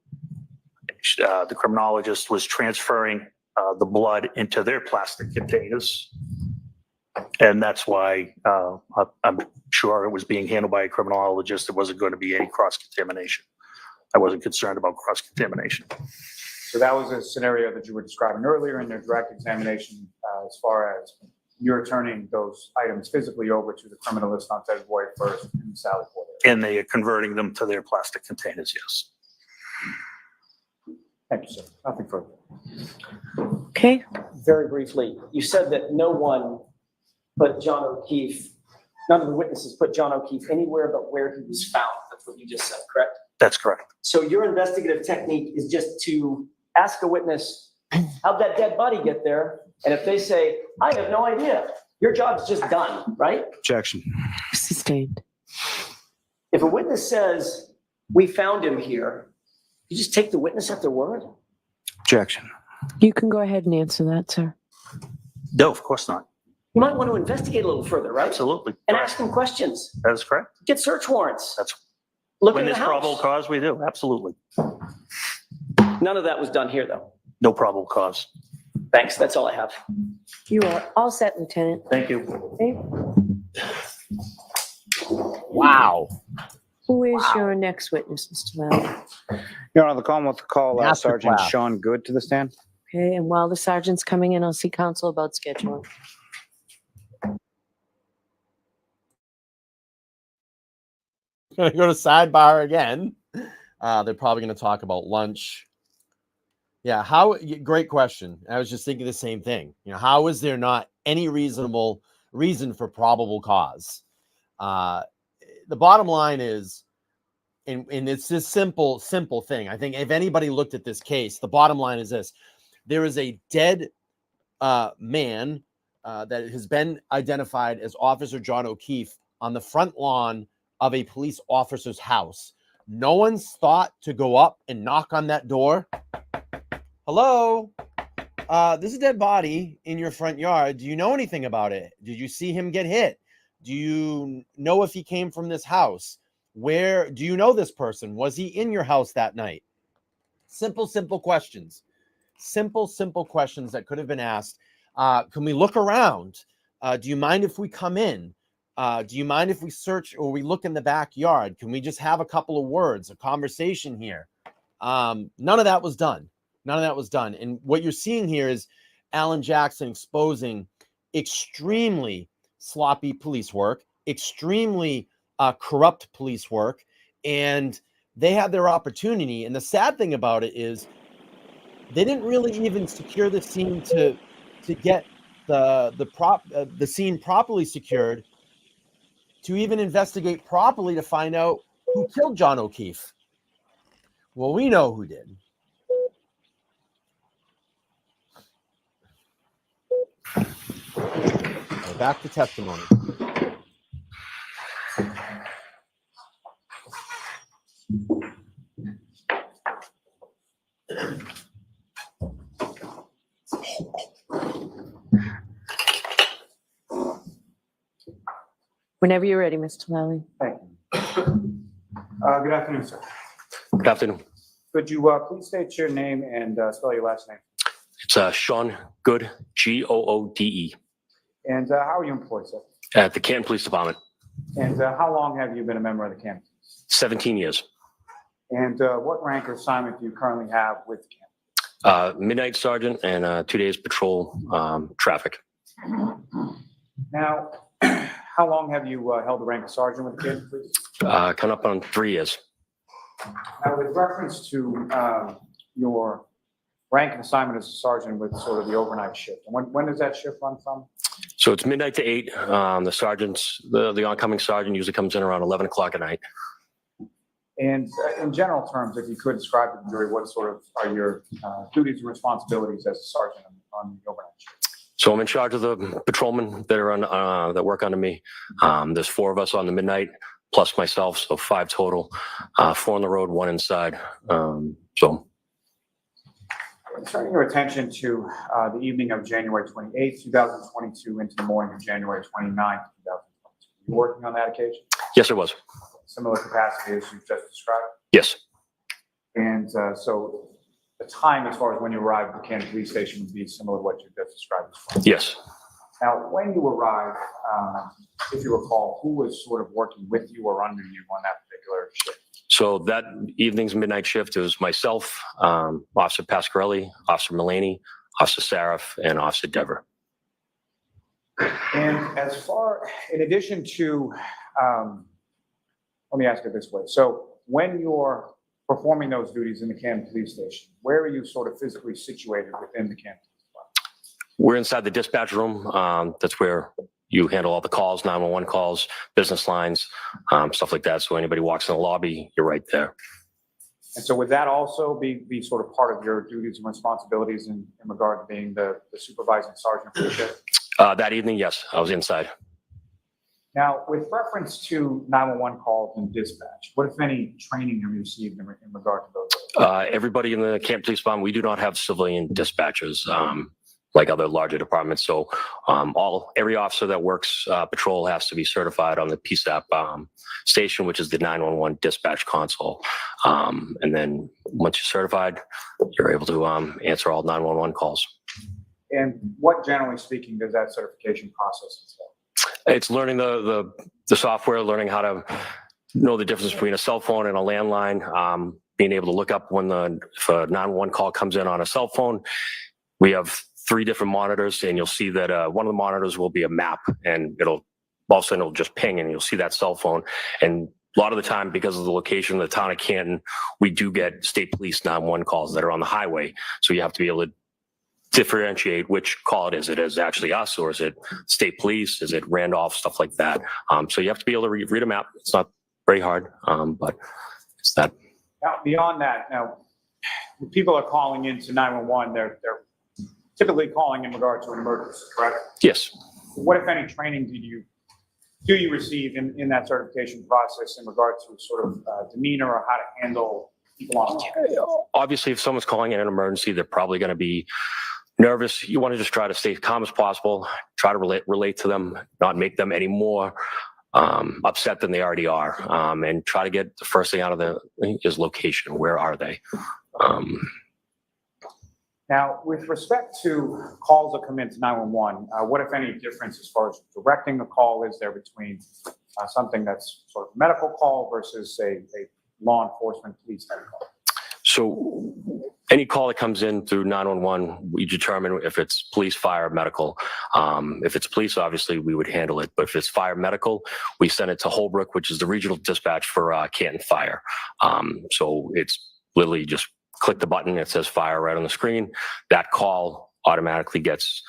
The criminologist was transferring the blood into their plastic containers. And that's why I'm sure it was being handled by a criminologist. There wasn't going to be any cross-contamination. I wasn't concerned about cross-contamination. So that was a scenario that you were describing earlier in your direct examination as far as you're turning those items physically over to the criminalist on February 1st in the Sally Port area. And they are converting them to their plastic containers, yes. Thank you, sir. Nothing further. Okay. Very briefly, you said that no one put John O'Keefe, none of the witnesses put John O'Keefe anywhere but where he was found. That's what you just said, correct? That's correct. So your investigative technique is just to ask a witness, how'd that dead body get there? And if they say, I have no idea, your job's just done, right? Objection. Sustained. If a witness says, we found him here, you just take the witness at their word? Objection. You can go ahead and answer that, sir. No, of course not. You might want to investigate a little further, right? Absolutely. And ask them questions. That is correct. Get search warrants. That's Look when in the there's house. probable cause, we do. Absolutely. None of that was done here, though. No probable cause. Thanks. That's all I have. You are all set, Lieutenant. Thank you. Okay. Wow. Who is your next witness, Mr. Lau? Your Honor, the Commonwealth will call Master Sergeant class. Sean Good to the stand. Okay, and while the sergeant's coming in, I'll see counsel about scheduling. Gonna go to sidebar again. They're probably gonna talk about lunch. Yeah, great question. I was just thinking the same thing. You know, how is there not any reasonable reason for probable cause? The bottom line is, and it's this simple thing. I think if anybody looked at this case, the bottom line is this: there is a dead man that has been identified as Officer John O'Keefe on the front lawn of a police officer's house. No one's thought to go up and knock on that door. Hello? This is a dead body in your front yard. Do you know anything about it? Did you see him get hit? Do you know if he came from this house? Where do you know this person? Was he in your house that night? Simple questions. Simple questions that could have been asked. Can we look around? Do you mind if we come in? Do you mind if we search or we look in the backyard? Can we just have a couple of words, a conversation here? None of that was done. None of that was done. And what you're seeing here is Alan Jackson exposing extremely sloppy police work, extremely corrupt police work, and they had their opportunity. And the sad thing about it is they didn't really even secure the scene to get the scene properly secured, to even investigate properly to find out who killed John O'Keefe. Well, we know who did. Back to testimony. Whenever you're ready, Mr. Lally. Thank you. Good afternoon, sir. Good afternoon. Could you please state your name and spell your last name? It's Sean Good, Goode, And how are you employed, sir? at the Canton Police Department. And how long have you been a member of the Canton? 17 years. And what rank or assignment do you currently have with the Canton? Midnight sergeant and 2 days patrol traffic. Now, how long have you held the rank of sergeant with the Canton Police? Coming up on 3 years. Now, with reference to your rank and assignment as a sergeant with sort of the overnight shift, and when does that shift run from? So it's midnight to 8. The sergeants, the oncoming sergeant usually comes in around 11 o'clock at night. And in general terms, if you could describe to the jury what sort of are your duties and responsibilities as a sergeant on the overnight shift? So I'm in charge of the patrolmen that are on that work under me. There's 4 of us on the midnight, plus myself, so 5 total. 4 on the road, 1 inside. So. Turning your attention to the evening of January 28th, 2022 into the morning of January 29th, 2022. You working on that occasion? Yes, it was. Similar capacity as you've just described? Yes. And so the time as far as when you arrived at the Canton Police Station would be similar to what you just described as well? Yes. Now, when you arrived, if you recall, who was sort of working with you or under you on that particular shift? So that evening's midnight shift, it was myself, Officer Pasquarelli, Officer Mullaney, Officer Saraf, and Officer Dever. And as far, in addition to, let me ask it this way. So when you're performing those duties in the Canton Police Station, where are you sort of physically situated within the Canton Police Department? We're inside the dispatch room. That's where you handle all the calls, 911 calls, business lines, stuff like that. So anybody walks in the lobby, you're right there. And so would that also be sort of part of your duties and responsibilities in regard to being the supervising sergeant for the shift? That evening, yes, I was inside. Now, with reference to 911 calls and dispatch, what, if any, training have you received in regard to those? Everybody in the Canton Police Department, we do not have civilian dispatchers like other larger departments. So every officer that works patrol has to be certified on the PSAP station, which is the 911 dispatch console. And then once you're certified, you're able to answer all 911 calls. And what, generally speaking, does that certification process entail? It's learning the software, learning how to know the difference between a cell phone and a landline, being able to look up if a 911 call comes in on a cell phone. We have 3 different monitors, and you'll see that one of the monitors will be a map, and all of a sudden it'll just ping, and you'll see that cell phone. And a lot of the time, because of the location of the town of Canton, we do get state police 911 calls that are on the highway. So you have to be able to differentiate which call it is. It is actually us, or is it state police? Is it Randolph? Stuff like that. So you have to be able to read a map. It's not very hard, but it's that. Now, beyond that, now, when people are calling into 911, they're typically calling in regard to an emergency, correct? Yes. What, if any, training do you receive in that certification process in regard to sort of demeanor or how to handle people on the line? Obviously, if someone's calling in an emergency, they're probably going to be nervous, you want to just try to stay calm as possible, try to relate to them, not make them any more upset than they already are, and try to get the first thing out of is location. Where are they? Now, with respect to calls that come into 911, what, if any, difference as far as directing the call is there between something that's sort of a medical call versus a law enforcement police type call? So any call that comes in through 911, we determine if it's police, fire, medical. If it's police, obviously we would handle it. But if it's fire, medical, we send it to Holbrook, which is the regional dispatch for Canton Fire. So it's literally just click the button. It says fire right on the screen. That call automatically gets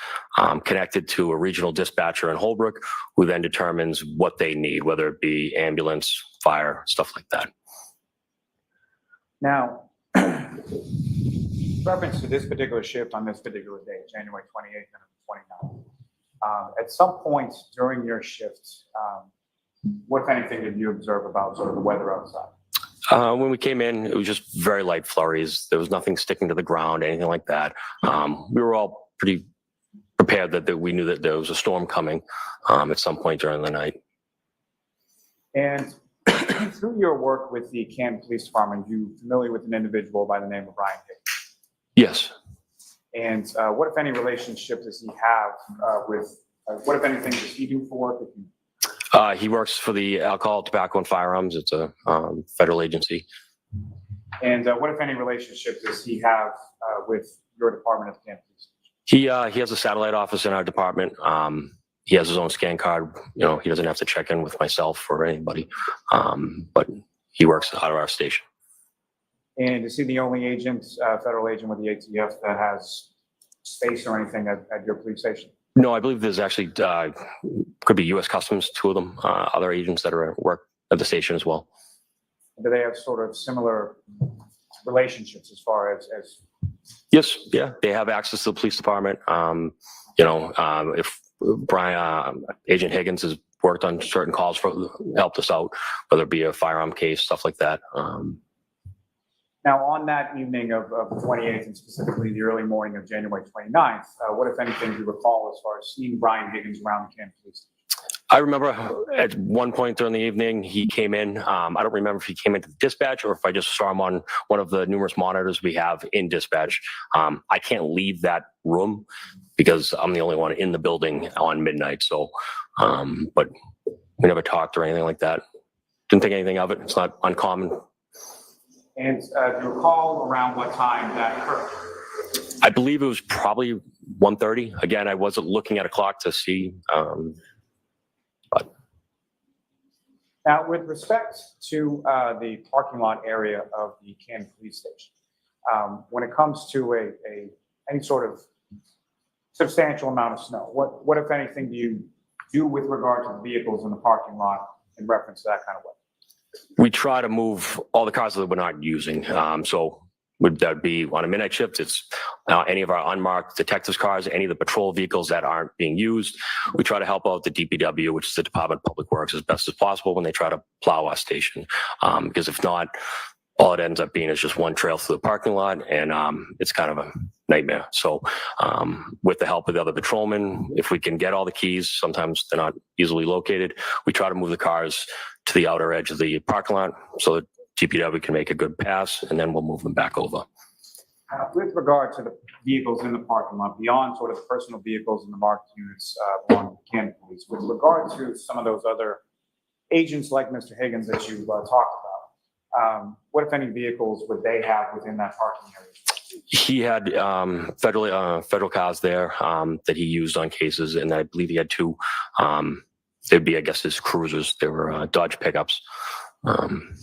connected to a regional dispatcher in Holbrook, who then determines what they need, whether it be ambulance, fire, stuff like that. Now, reference to this particular shift on this particular day, January 28th and 29th, at some point during your shift, what, if anything, did you observe about sort of the weather outside? When we came in, it was just very light flurries. There was nothing sticking to the ground, anything like that. We were all pretty prepared that we knew that there was a storm coming at some point during the night. And through your work with the Canton Police Department, you familiar with an individual by the name of Brian Higgins? Yes. And what, if any, relationship does he have with, what, if anything, does he do for work? He works for the Alcohol, Tobacco, and Firearms. It's a federal agency. And what, if any, relationship does he have with your department of Canton Police? He has a satellite office in our department. He has his own scan card. You know, he doesn't have to check in with myself or anybody. But he works out of our station. And is he the only agent, federal agent with the ATF that has space or anything at your police station? No, I believe there's actually could be U.S. Customs, two of them, other agents that are at work at the station as well. Do they have sort of similar relationships as far as? Yes, yeah, they have access to the police department. You know, if Brian, Agent Higgins has worked on certain calls helped us out, whether it be a firearm case, stuff like that. Now, on that evening of the 28th, and specifically the early morning of January 29th, what, if anything, do you recall as far as seeing Brian Higgins around the Canton Police Station? I remember at one point during the evening, he came in. I don't remember if he came into the dispatch or if I just saw him on one of the numerous monitors we have in dispatch. I can't leave that room because I'm the only one in the building on midnight. So, but we never talked or anything like that. Didn't think anything of it. It's not uncommon. And do you recall around what time that occurred? I believe it was probably 1:30. Again, I wasn't looking at a clock to see. But now, with respect to the parking lot area of the Canton Police Station, when it comes to any sort of substantial amount of snow, what, if anything, do you do with regard to the vehicles in the parking lot in reference to that kind of weather? We try to move all the cars that we're not using. So would that be on a midnight shift? It's any of our unmarked detectives cars, any of the patrol vehicles that aren't being used. We try to help out the DPW, which is the Department of Public Works, as best as possible when they try to plow our station. Because if not, all it ends up being is just one trail through the parking lot, and it's kind of a nightmare. So with the help of the other patrolmen, if we can get all the keys, sometimes they're not easily located, we try to move the cars to the outer edge of the parking lot so that DPW can make a good pass, and then we'll move them back over. With regard to the vehicles in the parking lot, beyond sort of the personal vehicles and the marked units belonging to Canton Police, with regard to some of those other agents like Mr. Higgins that you talked about, what, if any, vehicles would they have within that parking area? He had federal cars there that he used on cases, and I believe he had two. They'd be, I guess, his cruisers. They were Dodge pickups. And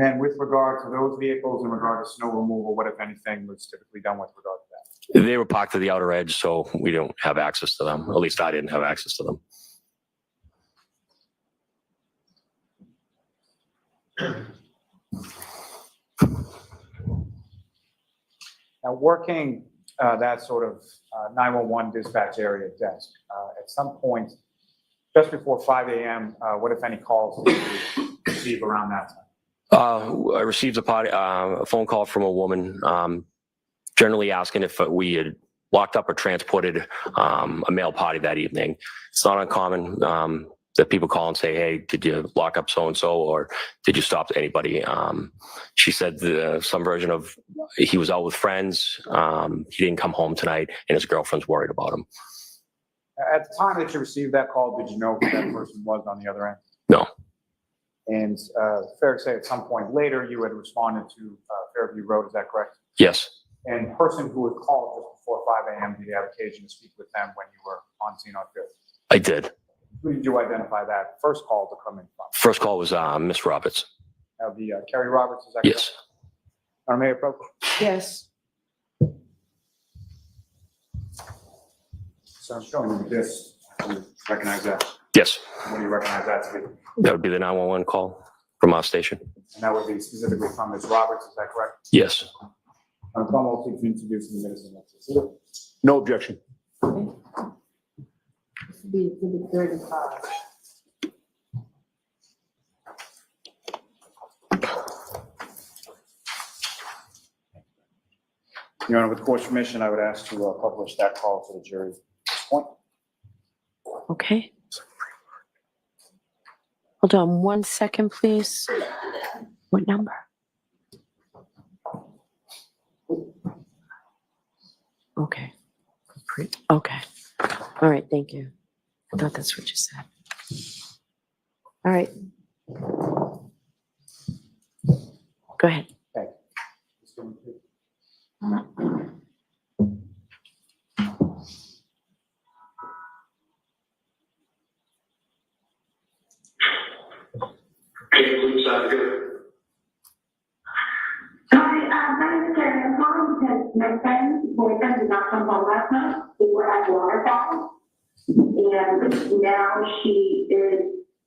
then with regard to those vehicles in regard to snow removal, what, if anything, was typically done with regard to that? They were parked to the outer edge, so we don't have access to them. At least I didn't have access to them. Now, working that sort of 911 dispatch area desk, at some point, just before 5 a.m., what, if any, calls did you receive around that time? I received a phone call from a woman, generally asking if we had locked up or transported a male party that evening. It's not uncommon that people call and say, hey, did you lock up so-and-so, or did you stop anybody? She said some version of he was out with friends, he didn't come home tonight, and his girlfriend's worried about him. At the time that you received that call, did you know who that person was on the other end? No. And fair to say at some point later, you had responded to Fairview Road, is that correct? Yes. And the person who had called just before 5 a.m., did you have occasion to speak with them when you were on scene on field? I did. Who did you identify that first call to come in from? First call was Miss Roberts. That would be Carrie Roberts, is that Yes. correct? Mayor Pro? Yes. So I'm showing you this. Do you recognize that? Yes. What do you recognize that to be? That would be the 911 call from our station. And that would be specifically from Ms. Roberts, is that correct? Yes. Cromwell, please introduce the minutes of the No objection. Be exhibit 35. Your Honor, with the court's permission, I would ask to publish that call to the jury at this point. Okay. Hold on 1 second, please. What number? Okay. Okay. All right, thank you. I thought that's what you said. All right. Go ahead. Okay. Hi, my name is Karen. I'm calling because my friend's boyfriend did not come home last night. We were at waterfall. And now she is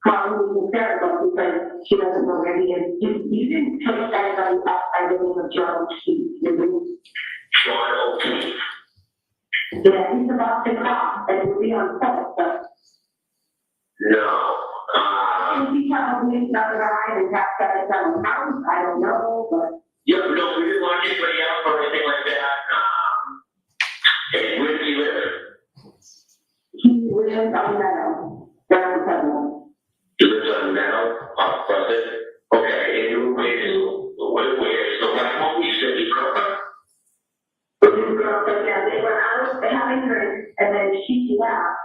calling me hysterical because she doesn't know where he is. You didn't push anybody up by the name of Joe. Sean O'Keefe. Yeah, he's about to call and we'll be on foot, but. No. He probably another guy and tapped at his own house. I don't know, but. Yeah, no, we didn't want anybody else or anything like that. And where does he live? He lives on Meadow. That's the problem. He lives on Meadow, off Pleasant. Okay, and you where is the last one you said he grew up? His girlfriend, yeah, they were out having drinks, and then she left,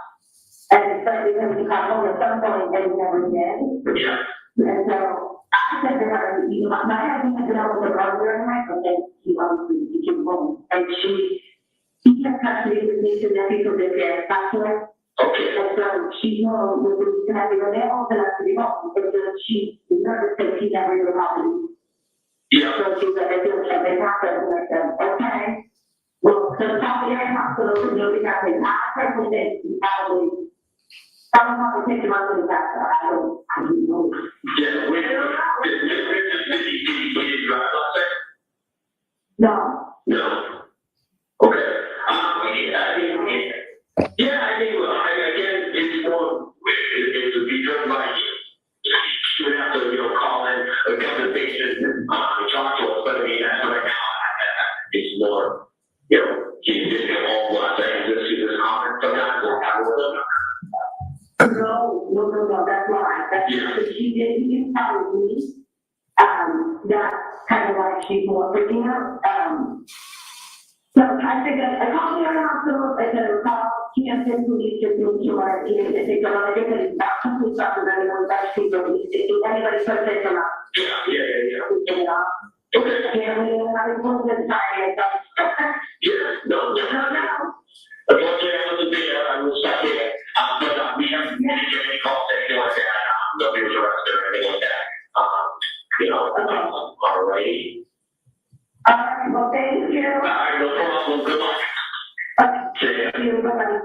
and expected him to come home at some point, and he never did. Yeah. And so I said to her, you know, my husband had been out with her earlier in life, but then he obviously came home, and he kept custody with me to nephew from this year, bachelor. Okay. And so she knew we were going to have to old enough to be home, but she was nervous that he never knew how to. Yeah. So she said, I feel like something happened, and I said, okay. Well, so the top of your hospital, and nobody got it. I personally think he probably take him out to the doctor. I don't know. Yeah, did he drive last night? No. No. Okay. Yeah, I think, again, it's more, it would be driven by you. You would have to, call in a couple of patients and talk to us, but I mean, that's right now, it's more, he didn't get home last night, this comment, sometimes we'll have a little. No, that's why. That's she didn't tell me. That's kind of why she's more freaking out. So I figured I called the other hospital. I said, call Kansas police just make sure if they don't want to get it back to police officers, anyone that people, if anybody puts it from us. Yeah. We get it off. Okay. Apparently, I'm having one this time. Yeah, no. Unfortunately, I wasn't there. I was stuck here. But we haven't made any calls, anything like that. Nobody was arrested or anything like that. All righty. All right, well, thank you. All right, no problem. Good luck. See ya. See you. Bye-bye.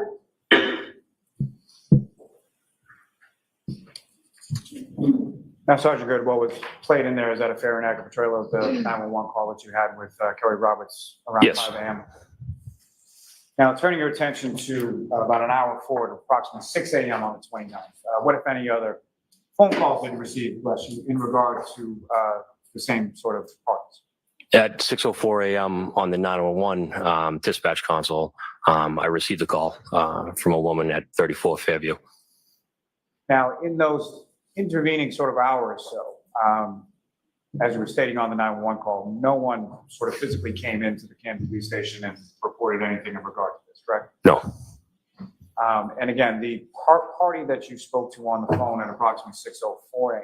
Now, Sergeant Good, what was played in there, is that a fair and accurate portrayal of the 911 call that you had with Kelly Roberts around Yes. 5 a.m.? Now, turning your attention to about an hour forward, approximately 6 a.m. on the 29th, what, if any, other phone calls did you receive, bless you, in regard to the same sort of parties? At 6:04 a.m. on the 911 dispatch console, I received a call from a woman at 34 Fairview. Now, in those intervening sort of hours or so, as you were stating on the 911 call, no one sort of physically came into the Camden Police Station and reported anything in regard to this, correct? No. And again, the party that you spoke to on the phone at approximately 6:04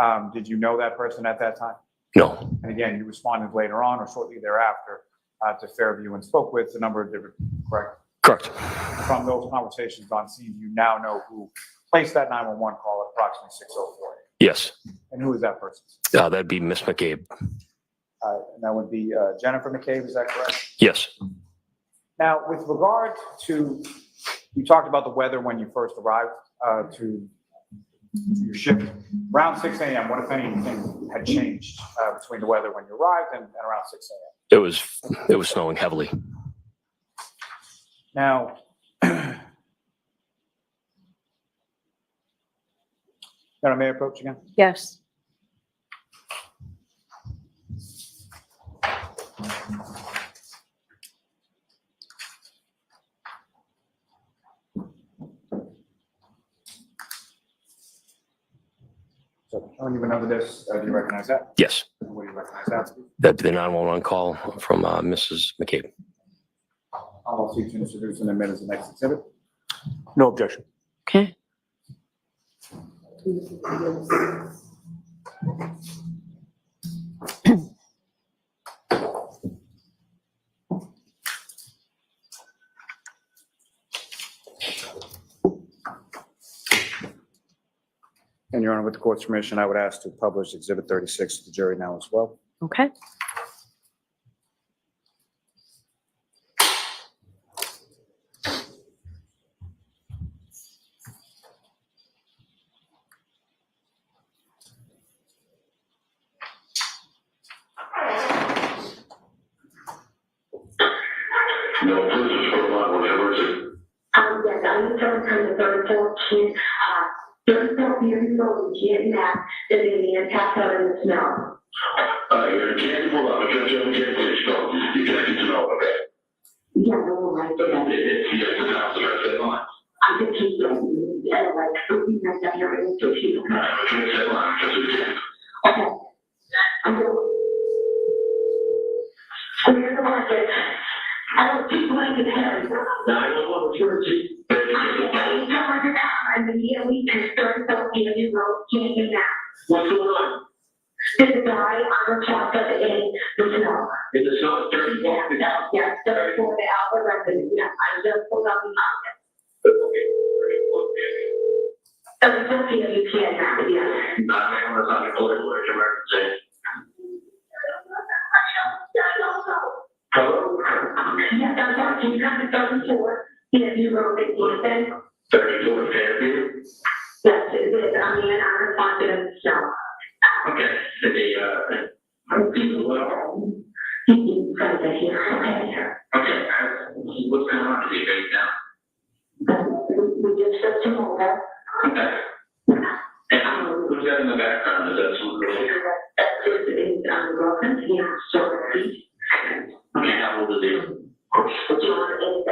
a.m., did you know that person at that time? No. And again, you responded later on or shortly thereafter to Fairview and spoke with a number of different, correct? Correct. From those conversations on scene, you now know who placed that 911 call at approximately 6:04. Yes. And who is that person? That'd be Miss McCabe. And that would be Jennifer McCabe, is that correct? Yes. Now, with regard to, you talked about the weather when you first arrived to your shift. Around 6 a.m., what if anything had changed between the weather when you arrived and around 6 a.m.? It was snowing heavily. Now, may I approach again? Yes. So, when you remember this, do you recognize that? Yes. What do you recognize that? That'd be the 911 call from Mrs. McCabe. I'll seek to introduce and admit as the next exhibit. No objection. Okay. And Your Honor, with the court's permission, I would ask to publish Exhibit 36 to the jury now as well. Okay. No, this is for one, whatever. Yes, I'm the third from the third floor to, third floor here in the kid map, that the man tapped out in the snow. You can't pull up, you can't please go. You can't get to know, okay? Yeah, no, right, yeah. Yes, the house is right there on. I think he's, like, something like that, you're in the future. I can't say line, just a second. Okay. I'm going. Here's the market. I don't keep playing the head. 911, Georgie. I'm immediately concerned about Andy Road, can't do that. What's going on? There's a guy on the top of in the snow. In the snow, 34? Yes, 34, the Albert resident, yes, I just pulled up the mountain. So it's okay if you can't have it, yes. 911 is on the political emergency. Hello? Yes, I'm sorry, can you come to 34, Andy Road, in Ethan? 34 Fairview? Yes, it's, I mean, I'm responsive in the snow. Okay, okay, what's going on? Is he right now? We just switched him over. Okay. And who's that in the background? Is that someone really? It's girlfriend, yeah, sorry. Okay, how old is he? John is,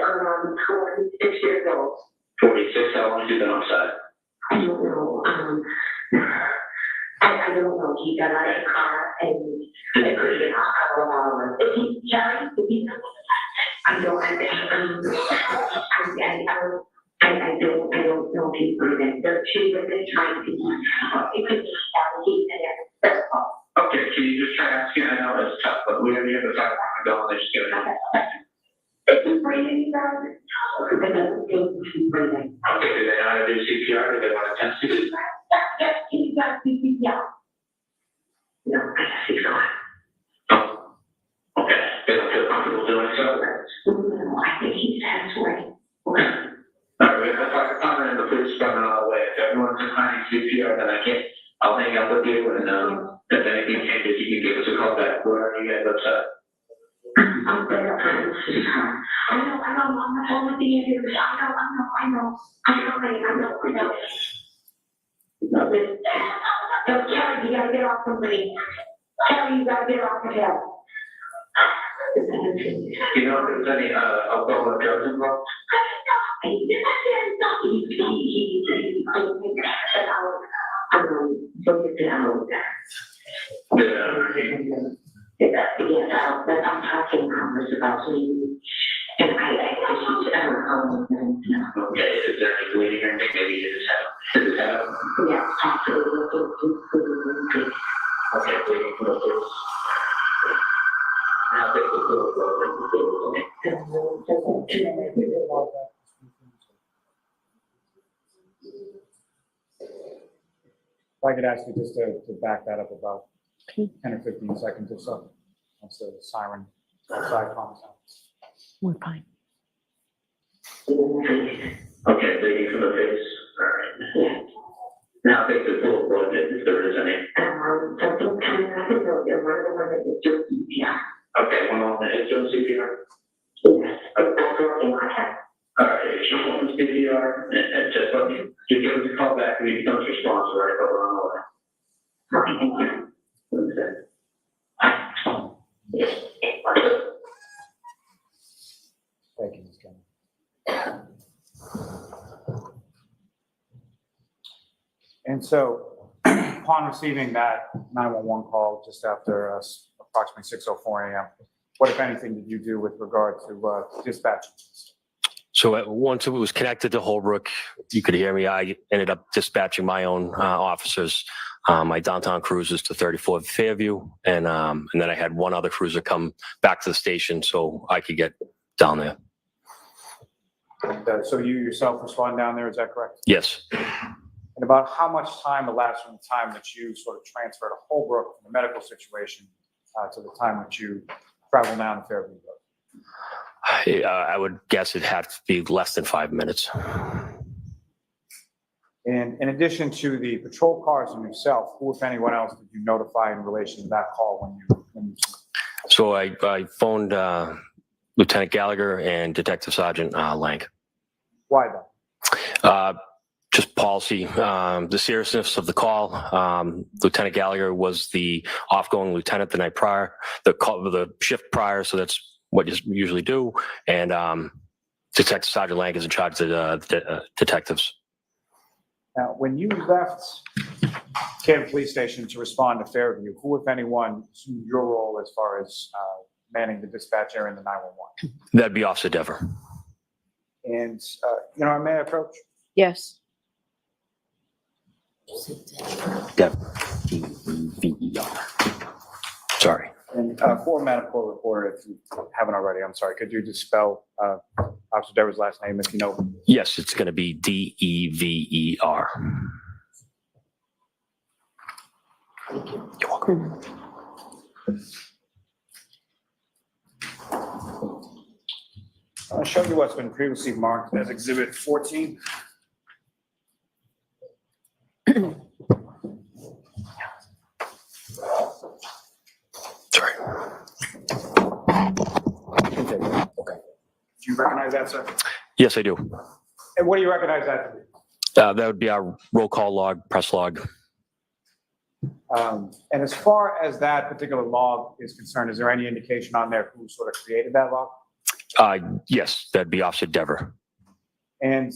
46 years old. 46, how long has he been outside? I don't know, I don't know, he got out of the car and it could have been a couple of hours. Is he Jerry? Is he? I don't know if he's breathing. They're two women trying to, it could be heat and it's Okay, can you just try asking? I know it's tough, but we have the time to go and they just get it. Is he breathing, you guys? It doesn't seem to be breathing. Okay, do they know how to do CPR? Do they want to test it? Yes, he's got CPR. No, I guess he's gone. Oh, okay. They don't feel comfortable doing so? No, I think he's passed away. Okay. All right, we have a comment in the police department all the way. If everyone's declining CPR, then I'll hang up with you, and if anything changes, you can give us a call back. Where are you guys upset? I'm better. I know, I'm not home with the interviews. I know. So, Kelly, you gotta get off of me. Kelly, you gotta get off of him. You know if there's any alcohol or drugs involved? I'm talking about me. And I Okay, is there any bleeding or anything? Maybe you just have. Yeah, Okay, bleeding from the face. Now take the full If I could ask you just to back that up about 10 or 15 seconds or so, once the siren outside calms down. We're fine. Okay, bleeding from the face. All right. Now take the full blood if there is any. Okay, one more minute. Doing CPR? Yes. All right, just CPR and just let me, just give us a call back and you don't respond to right, but we're on the way. Okay, thank you. Thank you, Ms. Kenny. And so, upon receiving that 911 call just after approximately 6:04 a.m., what, if anything, did you do with regard to dispatch? So once it was connected to Holbrook, you could hear me. I ended up dispatching my own officers, my downtown cruisers to 34th Fairview, and then I had one other cruiser come back to the station so I could get down there. And, so you yourself respond down there, is that correct? Yes. And about how much time elapsed from the time that you sort of transferred to Holbrook from the medical situation to the time that you traveled down the Fairview Road? I would guess it had to be less than 5 minutes. And in addition to the patrol cars and yourself, who, if anyone else, did you notify in relation to that call when you So I phoned Lieutenant Gallagher and Detective Sergeant Lang. Why that? Just policy, the seriousness of the call. Lieutenant Gallagher was the off-going lieutenant the night prior, the shift prior, so that's what you usually do. And Detective Sergeant Lang is in charge of the detectives. Now, when you left Canton Police Station to respond to Fairview, who, if anyone, assumed your role as far as manning the dispatch area in the 911? That'd be Officer Dever. And, may I approach? Yes. Dever. D-E-V-E-R. Sorry. And for medical reporter, if you haven't already, I'm sorry, could you just spell Officer Dever's last name if you know? Yes, it's going to be D-E-V-E-R. You're welcome. I'll show you what's been previously marked as Exhibit 14. Sorry. Okay. Do you recognize that, sir? Yes, I do. And what do you recognize that to be? That would be our roll call log, press log. And as far as that particular log is concerned, is there any indication on there who sort of created that log? Yes, that'd be Officer Dever. And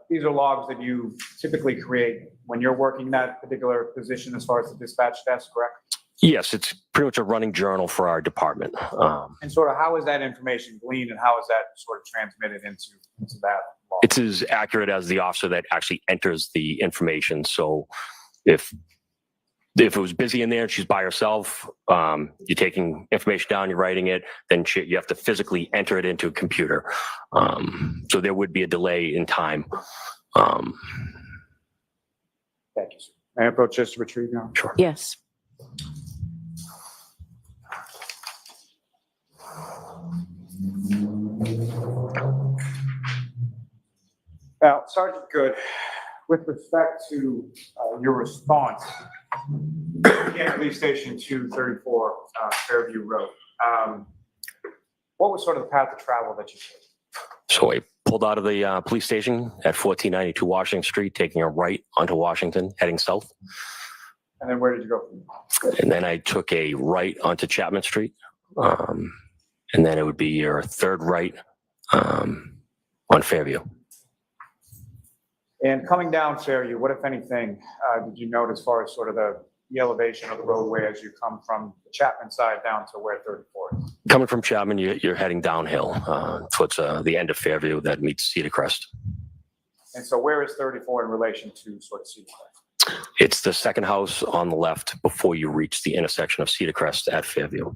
these are logs that you typically create when you're working that particular position as far as the dispatch desk, correct? Yes, it's pretty much a running journal for our department. And sort of how is that information gleaned and how is that sort of transmitted into that log? It's as accurate as the officer that actually enters the information. So if it was busy in there and she's by herself, you're taking information down, you're writing it, then you have to physically enter it into a computer. So there would be a delay in time. Thank you, sir. May I approach just to retrieve now? Sure. Yes. Now, Sergeant Good, with respect to your response, at Police Station 234 Fairview Road, what was sort of the path of travel that you took? So I pulled out of the police station at 1492 Washington Street, taking a right onto Washington, heading south. And then where did you go from there? And then I took a right onto Chapman Street. and then it would be your third right on Fairview. And coming down Fairview, what, if anything, did you note as far as sort of the elevation of the roadway as you come from the Chapman side down to where 34 is? Coming from Chapman, you're heading downhill towards the end of Fairview that meets Cedar Crest. And so where is 34 in relation to sort of Cedar Crest? It's the second house on the left before you reach the intersection of Cedar Crest at Fairview.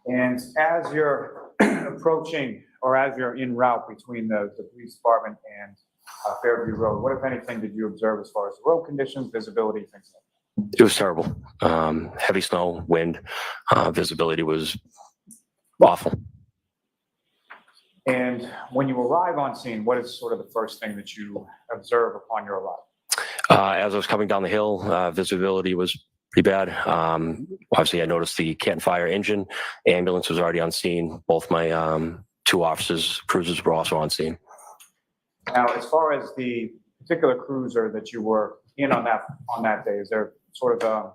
And as you're approaching, or as you're en route between the police department and Fairview Road, what, if anything, did you observe as far as the road conditions, visibility, things like that? It was terrible. Heavy snow, wind, visibility was awful. And when you arrive on scene, what is sort of the first thing that you observe upon your arrival? As I was coming down the hill, visibility was pretty bad. Obviously, I noticed the Canton Fire engine. Ambulance was already on scene. Both my 2 officers, cruisers were also on scene. Now, as far as the particular cruiser that you were in on that day, is there sort of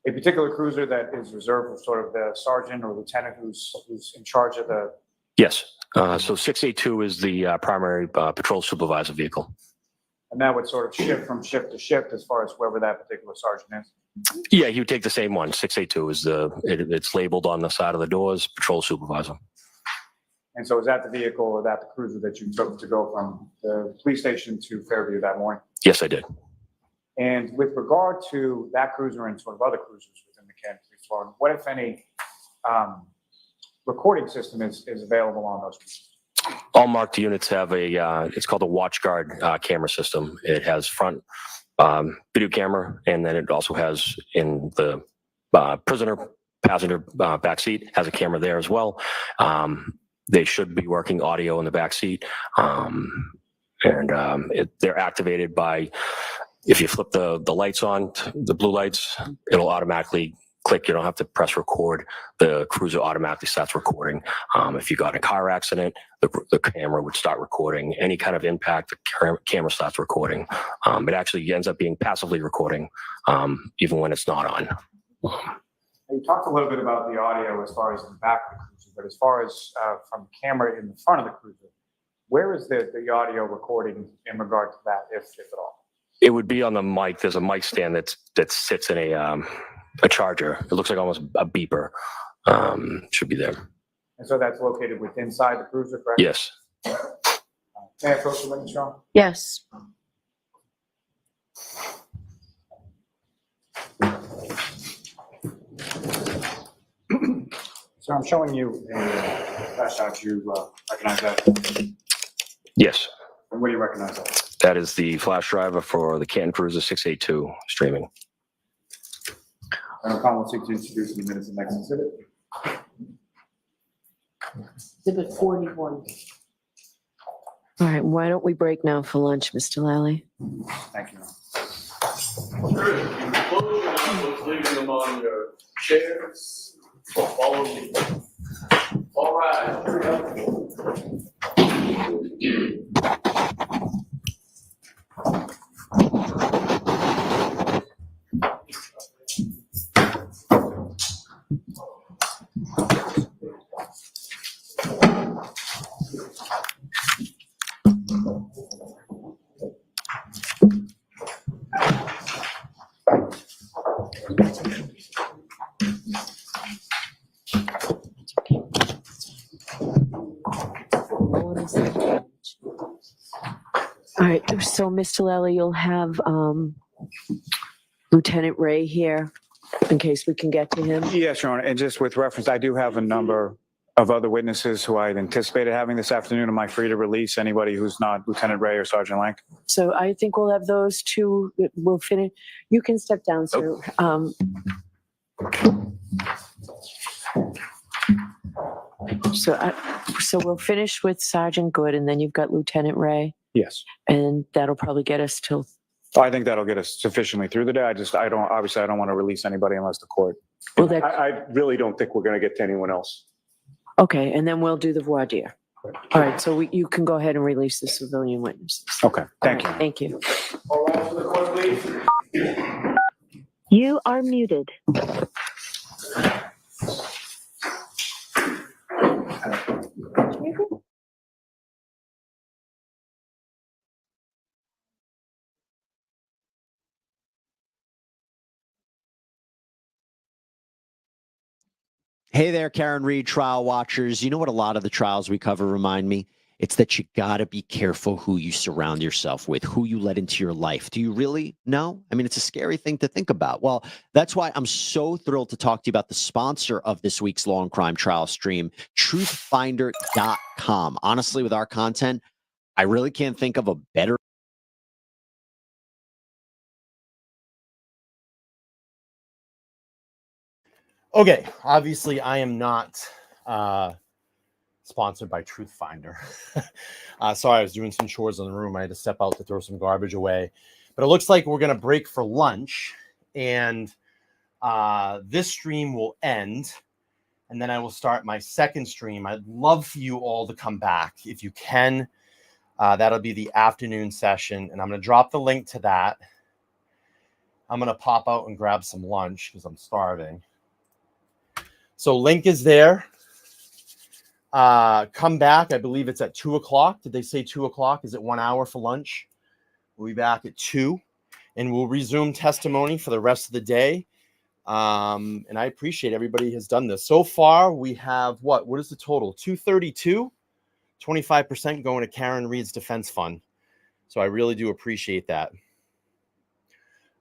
a particular cruiser that is reserved for sort of the sergeant or lieutenant who's in charge of the? Yes. So 682 is the primary patrol supervisor vehicle. And that would sort of shift from shift to shift as far as whoever that particular sergeant is? Yeah, he would take the same one. 682 is it's labeled on the side of the doors, patrol supervisor. And so is that the vehicle or that the cruiser that you took to go from the police station to Fairview that morning? Yes, I did. And with regard to that cruiser and sort of other cruisers within the Canton Police Department, what, if any, recording system is available on those cruisers? All marked units have it's called a WatchGuard camera system. It has front video camera, and then it also has in the prisoner passenger back seat has a camera there as well. They should be working audio in the back seat, and they're activated by, if you flip the lights on, the blue lights, it'll automatically click. You don't have to press record. The cruiser automatically starts recording. If you got in a car accident, the camera would start recording. Any kind of impact, the camera starts recording. It actually ends up being passively recording, even when it's not on. You talked a little bit about the audio as far as in the back of the cruiser, but as far as from the camera in the front of the cruiser, where is the audio recording in regard to that, if at all? It would be on the mic. There's a mic stand that sits in a charger. It looks like almost a beeper. Should be there. And so that's located within inside the cruiser, correct? Yes. May I approach the witness, Sean? Yes. So I'm showing you a flash shot. You recognize that? Yes. And where do you recognize that? That is the flash driver for the Canton Cruiser 682 streaming. And I'll seek to introduce in the minutes the next exhibit. Exhibit 41. All right, why don't we break now for lunch, Mr. Lally? Thank you. Let's leave them on your chairs. Follow me. All right. All right, so Mr. Lally, you'll have Lieutenant Ray here in case we can get to him. Yes, Your Honor, and just with reference, I do have a number of other witnesses who I'd anticipated having this afternoon. Am I free to release anybody who's not Lieutenant Ray or Sergeant Lank? So I think we'll have those two. We'll finish. You can step down, sir. So we'll finish with Sergeant Good, and then you've got Lieutenant Ray, Yes. and that'll probably get us till. I think that'll get us sufficiently through the day. I don't want to release anybody unless the court. Well, that- I really don't think we're going to get to anyone else. Okay, and then we'll do the voir dire. All right, so you can go ahead and release the civilian witnesses. Okay, thank you. Thank you. All right, to the court, please. You are muted. Hey there, Karen Reed, trial watchers. You know what a lot of the trials we cover remind me? It's that you got to be careful who you surround yourself with, who you let into your life. Do you really know? I mean, it's a scary thing to think about. Well, that's why I'm so thrilled to talk to you about the sponsor of this week's Law and Crime Trial stream, truthfinder.com. Honestly, with our content, I really can't think of a better Okay, obviously I am not sponsored by Truthfinder. Sorry, I was doing some chores in the room. I had to step out to throw some garbage away. But it looks like we're going to break for lunch, and this stream will end, and then I will start my second stream. I'd love for you all to come back if you can. That'll be the afternoon session, and I'm going to drop the link to that. I'm going to pop out and grab some lunch because I'm starving. So link is there. Come back. I believe it's at 2 o'clock. Did they say 2 o'clock? Is it 1 hour for lunch? We'll be back at 2, and we'll resume testimony for the rest of the day. And I appreciate everybody has done this. So far, we have what is the total? 232, 25% going to Karen Reed's defense fund. So I really do appreciate that.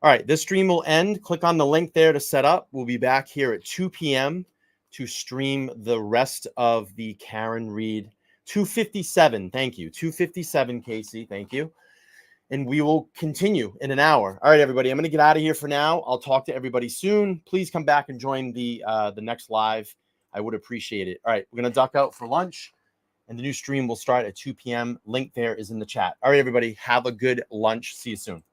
All right, this stream will end. Click on the link there to set up. We'll be back here at 2 p.m. to stream the rest of the Karen Reed 257. Thank you. 257, Casey. Thank you. And we will continue in an hour. All right, everybody. I'm going to get out of here for now. I'll talk to everybody soon. Please come back and join the next live. I would appreciate it. All right, we're going to duck out for lunch, and the new stream will start at 2 p.m. Link there is in the chat. All right, everybody. Have a good lunch. See you soon.